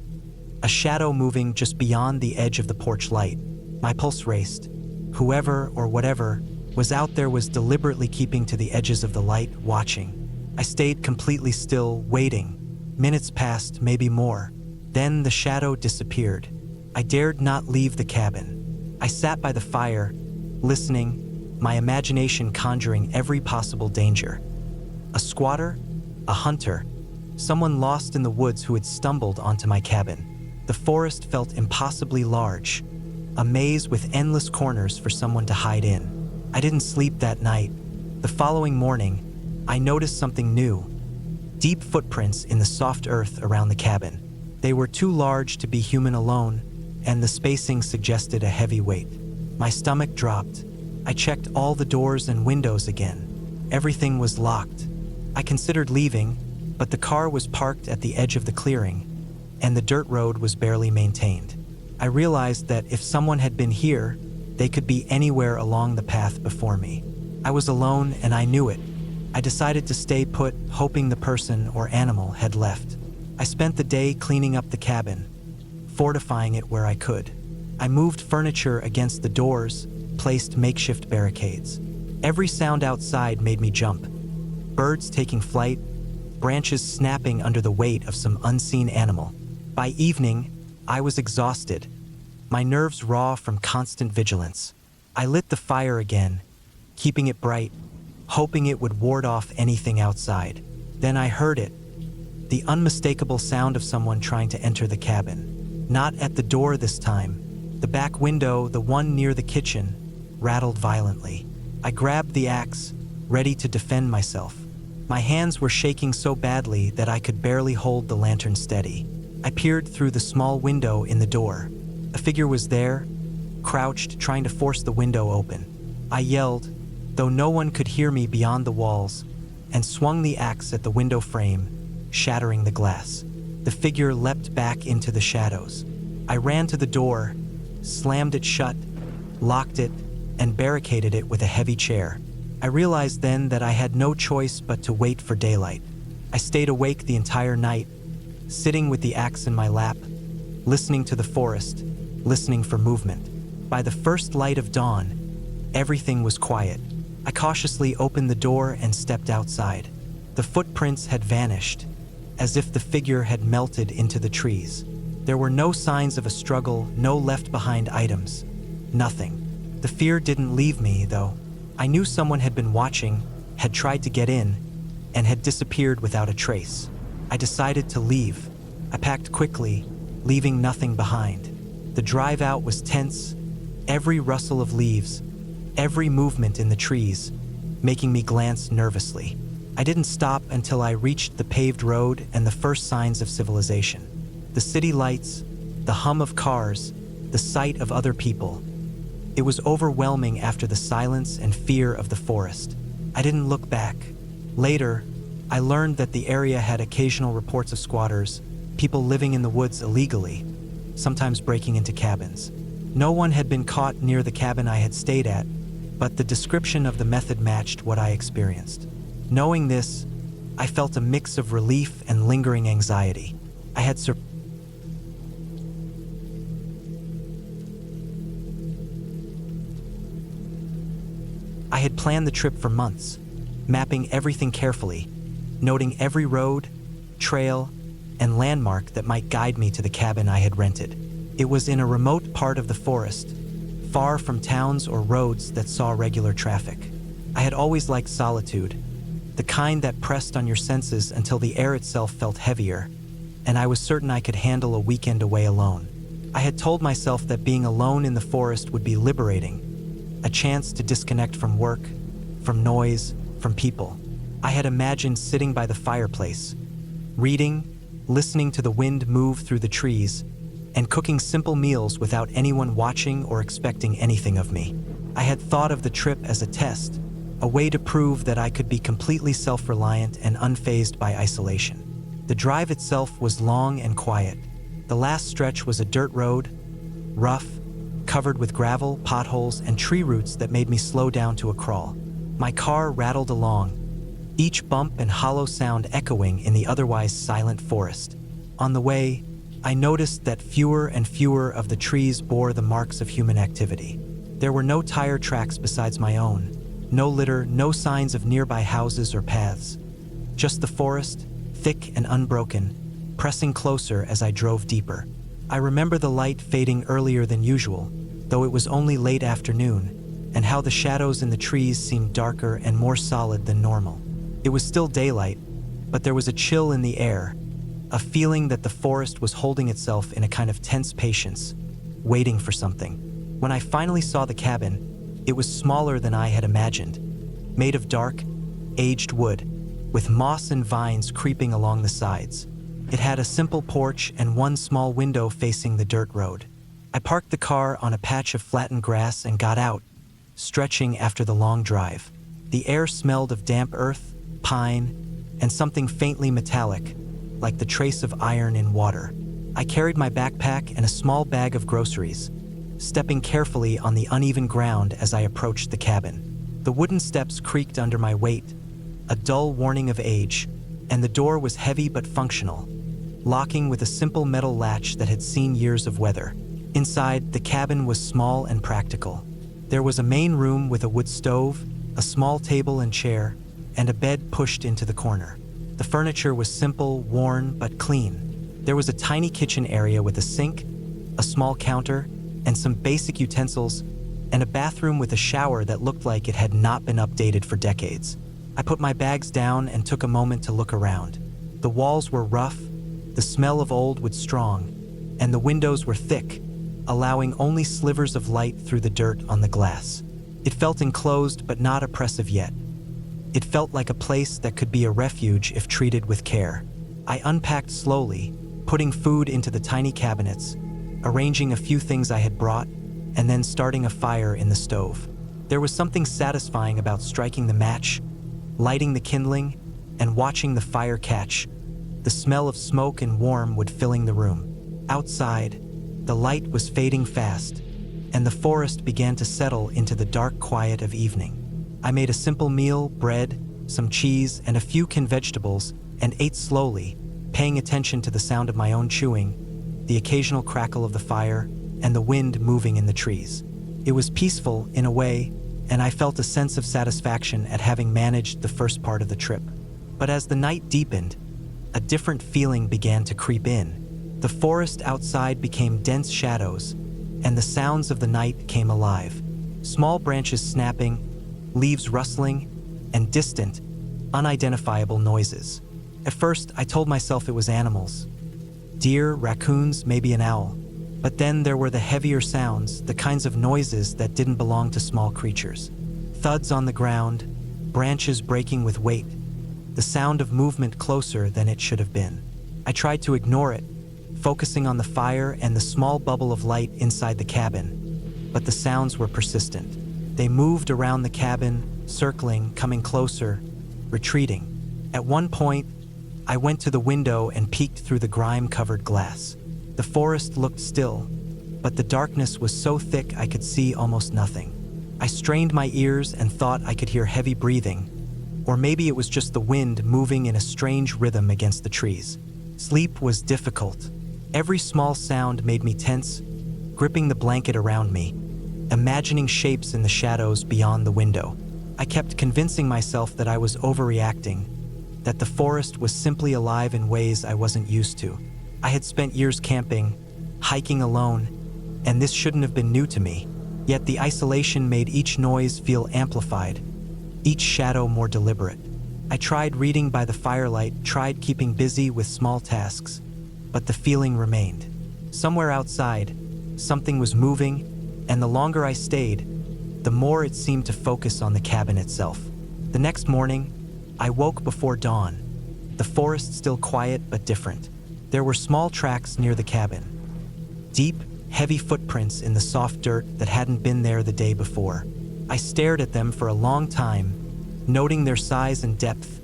A shadow moving just beyond the edge of the porch light. My pulse raced. Whoever or whatever was out there was deliberately keeping to the edges of the light, watching. I stayed completely still, waiting. Minutes passed, maybe more. Then the shadow disappeared. I dared not leave the cabin. I sat by the fire, listening, my imagination conjuring every possible danger. A squatter? A hunter? Someone lost in the woods who had stumbled onto my cabin. The forest felt impossibly large, a maze with endless corners for someone to hide in. I didn't sleep that night. The following morning, I noticed something new. Deep footprints in the soft earth around the cabin. They were too large to be human alone, and the spacing suggested a heavy weight. My stomach dropped. I checked all the doors and windows again. Everything was locked. I considered leaving, but the car was parked at the edge of the clearing, and the dirt road was barely maintained. I realized that if someone had been here, they could be anywhere along the path before me. I was alone, and I knew it. I decided to stay put, hoping the person or animal had left. I spent the day cleaning up the cabin, fortifying it where I could. I moved furniture against the doors, placed makeshift barricades. Every sound outside made me jump. Birds taking flight, branches snapping under the weight of some unseen animal. By evening, I was exhausted, my nerves raw from constant vigilance. I lit the fire again, keeping it bright, hoping it would ward off anything outside. Then I heard it, the unmistakable sound of someone trying to enter the cabin. Not at the door this time. The back window, the one near the kitchen, rattled violently. I grabbed the axe, ready to defend myself. My hands were shaking so badly that I could barely hold the lantern steady. I peered through the small window in the door. A figure was there, crouched, trying to force the window open. I yelled, though no one could hear me beyond the walls, and swung the axe at the window frame, shattering the glass. The figure leapt back into the shadows. I ran to the door, slammed it shut, locked it, and barricaded it with a heavy chair. I realized then that I had no choice but to wait for daylight. I stayed awake the entire night, sitting with the axe in my lap, listening to the forest, listening for movement. By the first light of dawn, everything was quiet. I cautiously opened the door and stepped outside. The footprints had vanished, as if the figure had melted into the trees. There were no signs of a struggle, no left-behind items. Nothing. The fear didn't leave me, though. I knew someone had been watching, had tried to get in, and had disappeared without a trace. I decided to leave. I packed quickly, leaving nothing behind. The drive out was tense, every rustle of leaves, every movement in the trees, making me glance nervously. I didn't stop until I reached the paved road and the first signs of civilization. The city lights, the hum of cars, the sight of other people. It was overwhelming after the silence and fear of the forest. I didn't look back. Later, I learned that the area had occasional reports of squatters, people living in the woods illegally, sometimes breaking into cabins. No one had been caught near the cabin I had stayed at, but the description of the method matched what I experienced. Knowing this, I felt a mix of relief and lingering anxiety. I had planned the trip for months, mapping everything carefully, noting every road, trail, and landmark that might guide me to the cabin I had rented. It was in a remote part of the forest, far from towns or roads that saw regular traffic. I had always liked solitude, the kind that pressed on your senses until the air itself felt heavier, and I was certain I could handle a weekend away alone. I had told myself that being alone in the forest would be liberating, a chance to disconnect from work, from noise, from people. I had imagined sitting by the fireplace, reading, listening to the wind move through the trees, and cooking simple meals without anyone watching or expecting anything of me. I had thought of the trip as a test, a way to prove that I could be completely self-reliant and unfazed by isolation. The drive itself was long and quiet. The last stretch was a dirt road, rough, covered with gravel, potholes, and tree roots that made me slow down to a crawl. My car rattled along, each bump and hollow sound echoing in the otherwise silent forest. On the way, I noticed that fewer and fewer of the trees bore the marks of human activity. There were no tire tracks besides my own, no litter, no signs of nearby houses or paths. Just the forest, thick and unbroken, pressing closer as I drove deeper. I remember the light fading earlier than usual, though it was only late afternoon, and how the shadows in the trees seemed darker and more solid than normal. It was still daylight, but there was a chill in the air, a feeling that the forest was holding itself in a kind of tense patience, waiting for something. When I finally saw the cabin, it was smaller than I had imagined, made of dark, aged wood, with moss and vines creeping along the sides. It had a simple porch and one small window facing the dirt road. I parked the car on a patch of flattened grass and got out, stretching after the long drive. The air smelled of damp earth, pine, and something faintly metallic, like the trace of iron in water. I carried my backpack and a small bag of groceries, stepping carefully on the uneven ground as I approached the cabin. The wooden steps creaked under my weight, a dull warning of age, and the door was heavy but functional, locking with a simple metal latch that had seen years of weather. Inside, the cabin was small and practical. There was a main room with a wood stove, a small table and chair, and a bed pushed into the corner. The furniture was simple, worn, but clean. There was a tiny kitchen area with a sink, a small counter, and some basic utensils, and a bathroom with a shower that looked like it had not been updated for decades. I put my bags down and took a moment to look around. The walls were rough, the smell of old wood strong, and the windows were thick, allowing only slivers of light through the dirt on the glass. It felt enclosed but not oppressive yet. It felt like a place that could be a refuge if treated with care. I unpacked slowly, putting food into the tiny cabinets, arranging a few things I had brought, and then starting a fire in the stove. There was something satisfying about striking the match, lighting the kindling, and watching the fire catch, the smell of smoke and warmth would filling the room. Outside, the light was fading fast, and the forest began to settle into the dark quiet of evening. I made a simple meal, bread, some cheese, and a few canned vegetables, and ate slowly, paying attention to the sound of my own chewing, the occasional crackle of the fire, and the wind moving in the trees. It was peaceful, in a way, and I felt a sense of satisfaction at having managed the first part of the trip. But as the night deepened, a different feeling began to creep in. The forest outside became dense shadows, and the sounds of the night came alive. Small branches snapping, leaves rustling, and distant, unidentifiable noises. At first, I told myself it was animals. Deer, raccoons, maybe an owl. But then there were the heavier sounds, the kinds of noises that didn't belong to small creatures. Thuds on the ground, branches breaking with weight, the sound of movement closer than it should have been. I tried to ignore it, focusing on the fire and the small bubble of light inside the cabin, but the sounds were persistent. They moved around the cabin, circling, coming closer, retreating. At one point, I went to the window and peeked through the grime-covered glass. The forest looked still, but the darkness was so thick I could see almost nothing. I strained my ears and thought I could hear heavy breathing, or maybe it was just the wind moving in a strange rhythm against the trees. Sleep was difficult. Every small sound made me tense, gripping the blanket around me, imagining shapes in the shadows beyond the window. I kept convincing myself that I was overreacting, that the forest was simply alive in ways I wasn't used to. I had spent years camping, hiking alone, and this shouldn't have been new to me. Yet the isolation made each noise feel amplified, each shadow more deliberate. I tried reading by the firelight, tried keeping busy with small tasks, but the feeling remained. Somewhere outside, something was moving, and the longer I stayed, the more it seemed to focus on the cabin itself. The next morning, I woke before dawn, the forest still quiet but different. There were small tracks near the cabin, deep, heavy footprints in the soft dirt that hadn't been there the day before. I stared at them for a long time, noting their size and depth,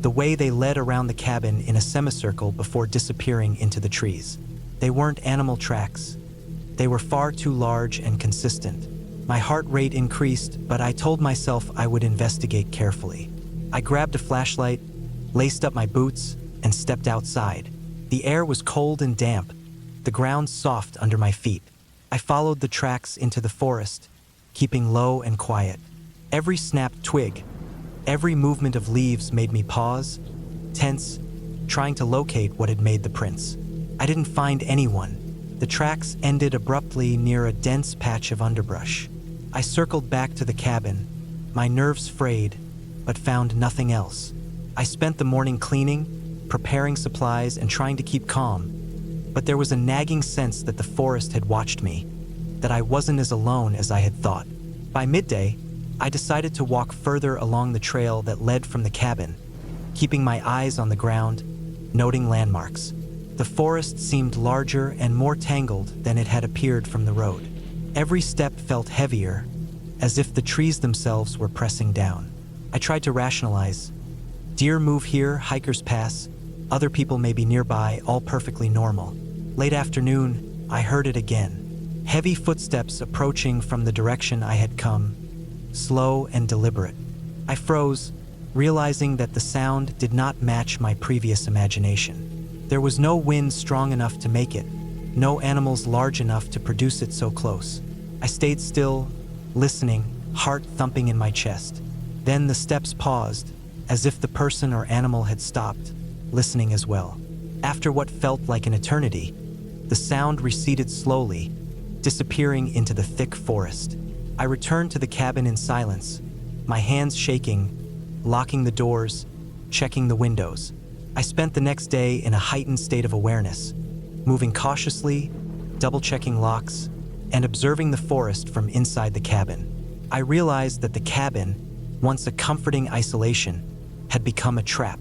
the way they led around the cabin in a semicircle before disappearing into the trees. They weren't animal tracks. They were far too large and consistent. My heart rate increased, but I told myself I would investigate carefully. I grabbed a flashlight, laced up my boots, and stepped outside. The air was cold and damp, the ground soft under my feet. I followed the tracks into the forest, keeping low and quiet. Every snapped twig, every movement of leaves made me pause, tense, trying to locate what had made the prints. I didn't find anyone. The tracks ended abruptly near a dense patch of underbrush. I circled back to the cabin, my nerves frayed, but found nothing else. I spent the morning cleaning, preparing supplies, and trying to keep calm, but there was a nagging sense that the forest had watched me, that I wasn't as alone as I had thought. By midday, I decided to walk further along the trail that led from the cabin, keeping my eyes on the ground, noting landmarks. The forest seemed larger and more tangled than it had appeared from the road. Every step felt heavier, as if the trees themselves were pressing down. I tried to rationalize. Deer move here, hikers pass, other people may be nearby, all perfectly normal. Late afternoon, I heard it again. Heavy footsteps approaching from the direction I had come, slow and deliberate. I froze, realizing that the sound did not match my previous imagination. There was no wind strong enough to make it, no animals large enough to produce it so close. I stayed still, listening, heart thumping in my chest. Then the steps paused, as if the person or animal had stopped, listening as well. After what felt like an eternity, the sound receded slowly, disappearing into the thick forest. I returned to the cabin in silence, my hands shaking, locking the doors, checking the windows. I spent the next day in a heightened state of awareness, moving cautiously, double-checking locks, and observing the forest from inside the cabin. I realized that the cabin, once a comforting isolation, had become a trap.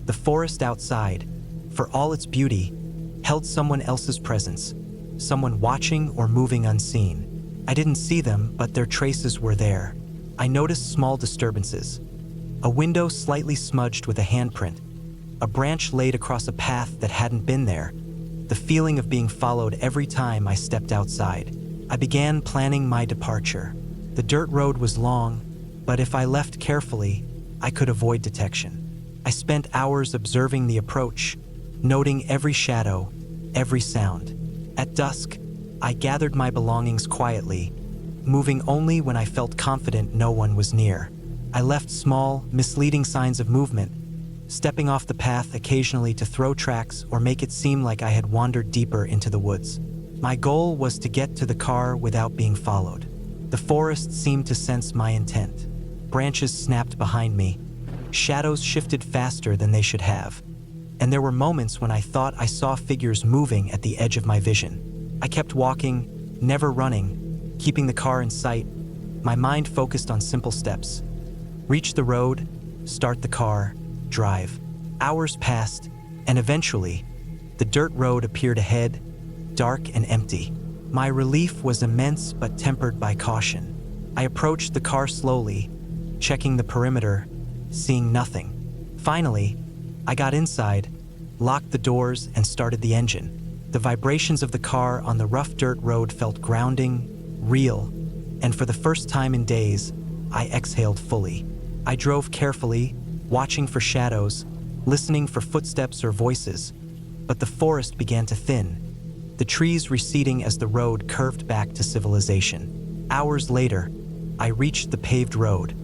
The forest outside, for all its beauty, held someone else's presence, someone watching or moving unseen. I didn't see them, but their traces were there. I noticed small disturbances. A window slightly smudged with a handprint, a branch laid across a path that hadn't been there, the feeling of being followed every time I stepped outside. I began planning my departure. The dirt road was long, but if I left carefully, I could avoid detection. I spent hours observing the approach, noting every shadow, every sound. At dusk, I gathered my belongings quietly, moving only when I felt confident no one was near. I left small, misleading signs of movement, stepping off the path occasionally to throw tracks or make it seem like I had wandered deeper into the woods. My goal was to get to the car without being followed. The forest seemed to sense my intent. Branches snapped behind me. Shadows shifted faster than they should have. And there were moments when I thought I saw figures moving at the edge of my vision. I kept walking, never running, keeping the car in sight, my mind focused on simple steps. Reach the road, start the car, drive. Hours passed, and eventually, the dirt road appeared ahead, dark and empty. My relief was immense but tempered by caution. I approached the car slowly, checking the perimeter, seeing nothing. Finally, I got inside, locked the doors, and started the engine. The vibrations of the car on the rough dirt road felt grounding, real, and for the first time in days, I exhaled fully. I drove carefully, watching for shadows, listening for footsteps or voices, but the forest began to thin, the trees receding as the road curved back to civilization. Hours later, I reached the paved road.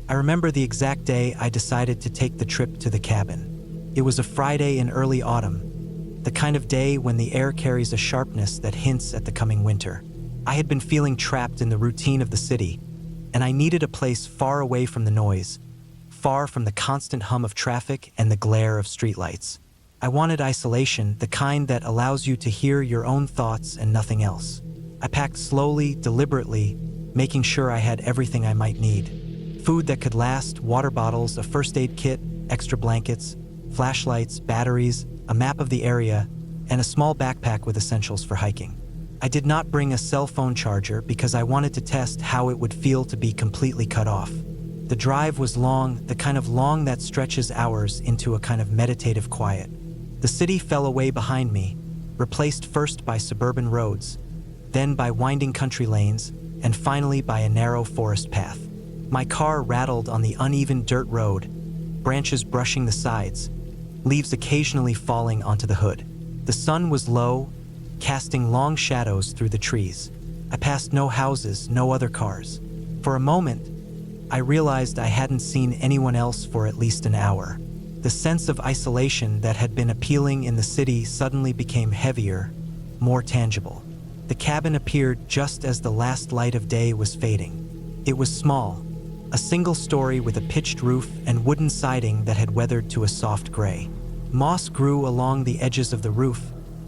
I remember the exact day I decided to take the trip to the cabin. It was a Friday in early autumn, the kind of day when the air carries a sharpness that hints at the coming winter. I had been feeling trapped in the routine of the city, and I needed a place far away from the noise, far from the constant hum of traffic and the glare of streetlights. I wanted isolation, the kind that allows you to hear your own thoughts and nothing else. I packed slowly, deliberately, making sure I had everything I might need. Food that could last, water bottles, a first aid kit, extra blankets, flashlights, batteries, a map of the area, and a small backpack with essentials for hiking. I did not bring a cell phone charger because I wanted to test how it would feel to be completely cut off. The drive was long, the kind of long that stretches hours into a kind of meditative quiet. The city fell away behind me, replaced first by suburban roads, then by winding country lanes, and finally by a narrow forest path. My car rattled on the uneven dirt road, branches brushing the sides, leaves occasionally falling onto the hood. The sun was low, casting long shadows through the trees. I passed no houses, no other cars. For a moment, I realized I hadn't seen anyone else for at least an hour. The sense of isolation that had been appealing in the city suddenly became heavier, more tangible. The cabin appeared just as the last light of day was fading. It was small, a single story with a pitched roof and wooden siding that had weathered to a soft gray. Moss grew along the edges of the roof,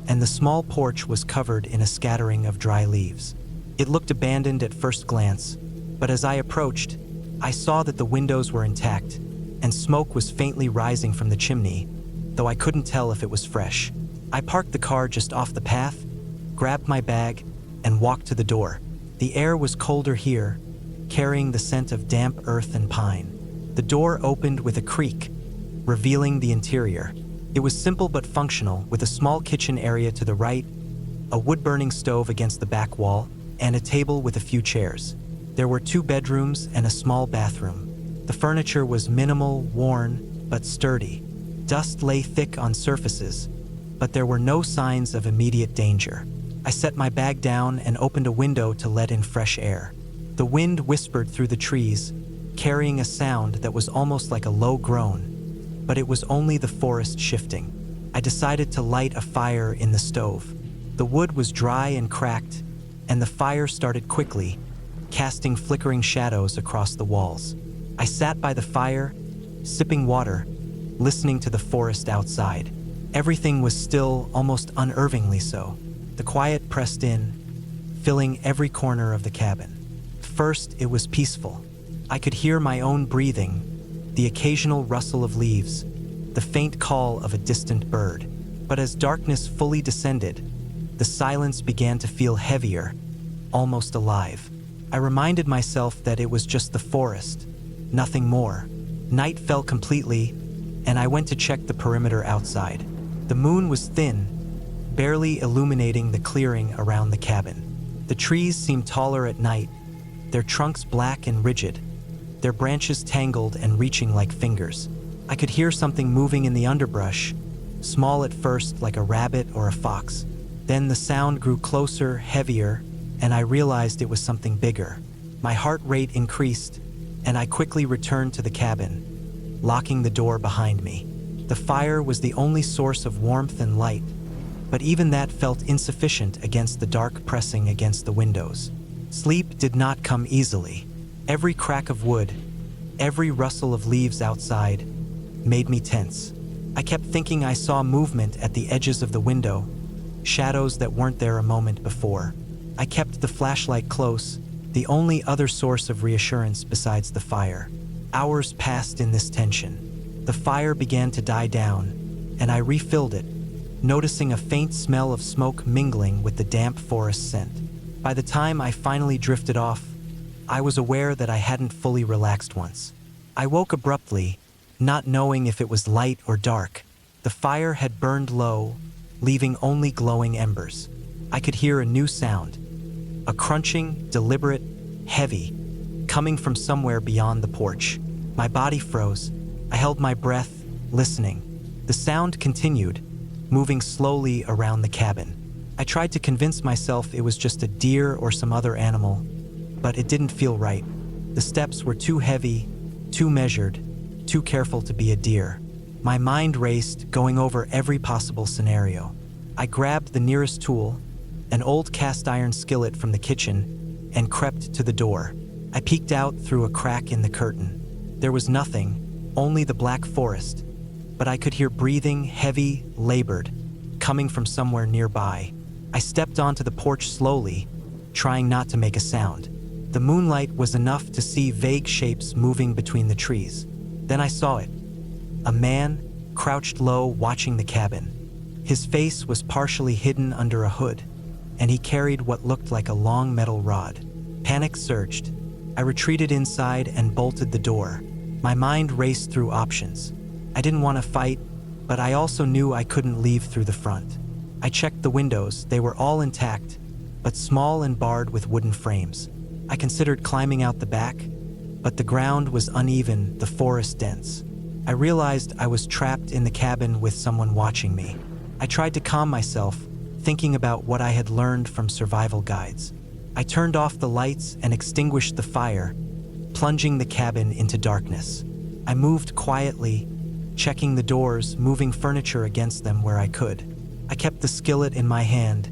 and the small porch was covered in a scattering of dry leaves. It looked abandoned at first glance, but as I approached, I saw that the windows were intact, and smoke was faintly rising from the chimney, though I couldn't tell if it was fresh. I parked the car just off the path, grabbed my bag, and walked to the door. The air was colder here, carrying the scent of damp earth and pine. The door opened with a creak, revealing the interior. It was simple but functional, with a small kitchen area to the right, a wood-burning stove against the back wall, and a table with a few chairs. There were 2 bedrooms and a small bathroom. The furniture was minimal, worn, but sturdy. Dust lay thick on surfaces, but there were no signs of immediate danger. I set my bag down and opened a window to let in fresh air. The wind whispered through the trees, carrying a sound that was almost like a low groan, but it was only the forest shifting. I decided to light a fire in the stove. The wood was dry and cracked, and the fire started quickly, casting flickering shadows across the walls. I sat by the fire, sipping water, listening to the forest outside. Everything was still, almost unnervingly so. The quiet pressed in, filling every corner of the cabin. First, it was peaceful. I could hear my own breathing, the occasional rustle of leaves, the faint call of a distant bird. But as darkness fully descended, the silence began to feel heavier, almost alive. I reminded myself that it was just the forest, nothing more. Night fell completely, and I went to check the perimeter outside. The moon was thin, barely illuminating the clearing around the cabin. The trees seemed taller at night, their trunks black and rigid, their branches tangled and reaching like fingers. I could hear something moving in the underbrush, small at first like a rabbit or a fox. Then the sound grew closer, heavier, and I realized it was something bigger. My heart rate increased, and I quickly returned to the cabin, locking the door behind me. The fire was the only source of warmth and light, but even that felt insufficient against the dark pressing against the windows. Sleep did not come easily. Every crack of wood, every rustle of leaves outside, made me tense. I kept thinking I saw movement at the edges of the window, shadows that weren't there a moment before. I kept the flashlight close, the only other source of reassurance besides the fire. Hours passed in this tension. The fire began to die down, and I refilled it, noticing a faint smell of smoke mingling with the damp forest scent. By the time I finally drifted off, I was aware that I hadn't fully relaxed once. I woke abruptly, not knowing if it was light or dark. The fire had burned low, leaving only glowing embers. I could hear a new sound, a crunching, deliberate, heavy, coming from somewhere beyond the porch. My body froze. I held my breath, listening. The sound continued, moving slowly around the cabin. I tried to convince myself it was just a deer or some other animal, but it didn't feel right. The steps were too heavy, too measured, too careful to be a deer. My mind raced, going over every possible scenario. I grabbed the nearest tool, an old cast iron skillet from the kitchen, and crept to the door. I peeked out through a crack in the curtain. There was nothing, only the black forest, but I could hear breathing, heavy, labored, coming from somewhere nearby. I stepped onto the porch slowly, trying not to make a sound. The moonlight was enough to see vague shapes moving between the trees. Then I saw it. A man, crouched low, watching the cabin. His face was partially hidden under a hood, and he carried what looked like a long metal rod. Panic surged. I retreated inside and bolted the door. My mind raced through options. I didn't want to fight, but I also knew I couldn't leave through the front. I checked the windows. They were all intact, but small and barred with wooden frames. I considered climbing out the back, but the ground was uneven, the forest dense. I realized I was trapped in the cabin with someone watching me. I tried to calm myself, thinking about what I had learned from survival guides. I turned off the lights and extinguished the fire, plunging the cabin into darkness. I moved quietly, checking the doors, moving furniture against them where I could. I kept the skillet in my hand,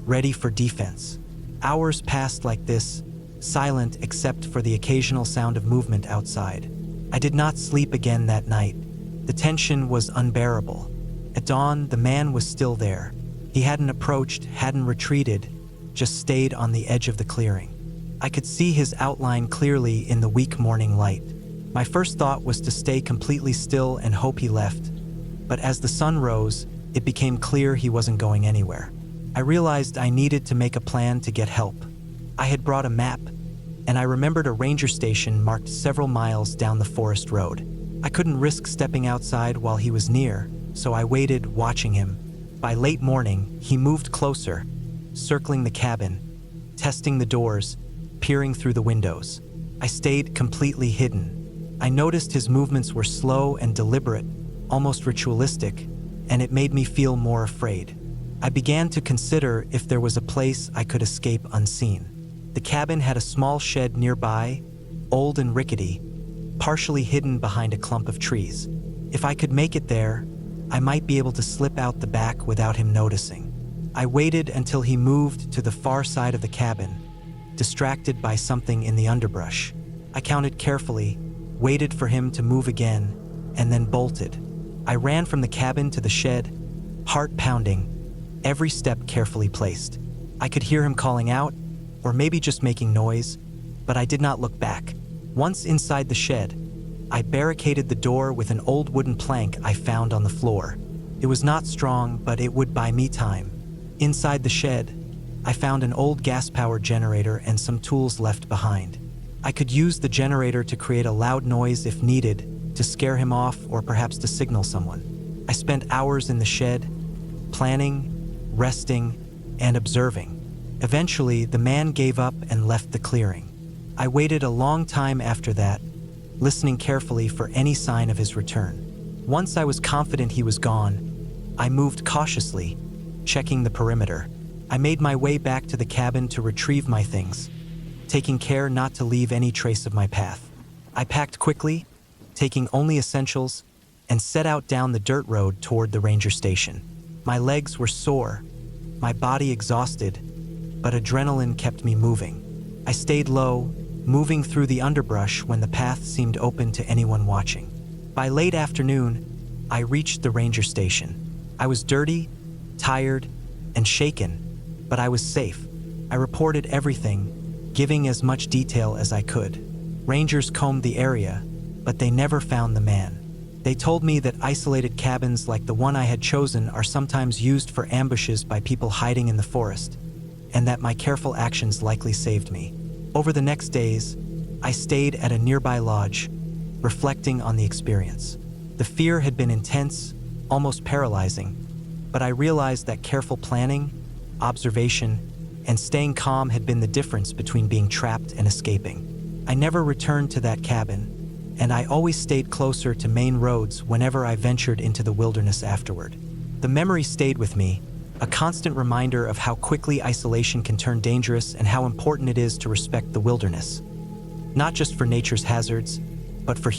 ready for defense. Hours passed like this, silent except for the occasional sound of movement outside. I did not sleep again that night. The tension was unbearable. At dawn, the man was still there. He hadn't approached, hadn't retreated, just stayed on the edge of the clearing. I could see his outline clearly in the weak morning light. My first thought was to stay completely still and hope he left, but as the sun rose, it became clear he wasn't going anywhere. I realized I needed to make a plan to get help. I had brought a map, and I remembered a ranger station marked several miles down the forest road. I couldn't risk stepping outside while he was near, so I waited, watching him. By late morning, he moved closer, circling the cabin, testing the doors, peering through the windows. I stayed completely hidden. I noticed his movements were slow and deliberate, almost ritualistic, and it made me feel more afraid. I began to consider if there was a place I could escape unseen. The cabin had a small shed nearby, old and rickety, partially hidden behind a clump of trees. If I could make it there, I might be able to slip out the back without him noticing. I waited until he moved to the far side of the cabin, distracted by something in the underbrush. I counted carefully, waited for him to move again, and then bolted. I ran from the cabin to the shed, heart pounding, every step carefully placed. I could hear him calling out, or maybe just making noise, but I did not look back. Once inside the shed, I barricaded the door with an old wooden plank I found on the floor. It was not strong, but it would buy me time. Inside the shed, I found an old gas-powered generator and some tools left behind. I could use the generator to create a loud noise if needed, to scare him off, or perhaps to signal someone. I spent hours in the shed, planning, resting, and observing. Eventually, the man gave up and left the clearing. I waited a long time after that, listening carefully for any sign of his return. Once I was confident he was gone, I moved cautiously, checking the perimeter. I made my way back to the cabin to retrieve my things, taking care not to leave any trace of my path. I packed quickly, taking only essentials, and set out down the dirt road toward the ranger station. My legs were sore, my body exhausted, but adrenaline kept me moving. I stayed low, moving through the underbrush when the path seemed open to anyone watching. By late afternoon, I reached the ranger station. I was dirty, tired, and shaken, but I was safe. I reported everything, giving as much detail as I could. Rangers combed the area, but they never found the man. They told me that isolated cabins like the one I had chosen are sometimes used for ambushes by people hiding in the forest, and that my careful actions likely saved me. Over the next days, I stayed at a nearby lodge, reflecting on the experience. The fear had been intense, almost paralyzing, but I realized that careful planning, observation, and staying calm had been the difference between being trapped and escaping. I never returned to that cabin, and I always stayed closer to main roads whenever I ventured into the wilderness afterward. The memory stayed with me, a constant reminder of how quickly isolation can turn dangerous and how important it is to respect the wilderness, not just for nature's hazards, but for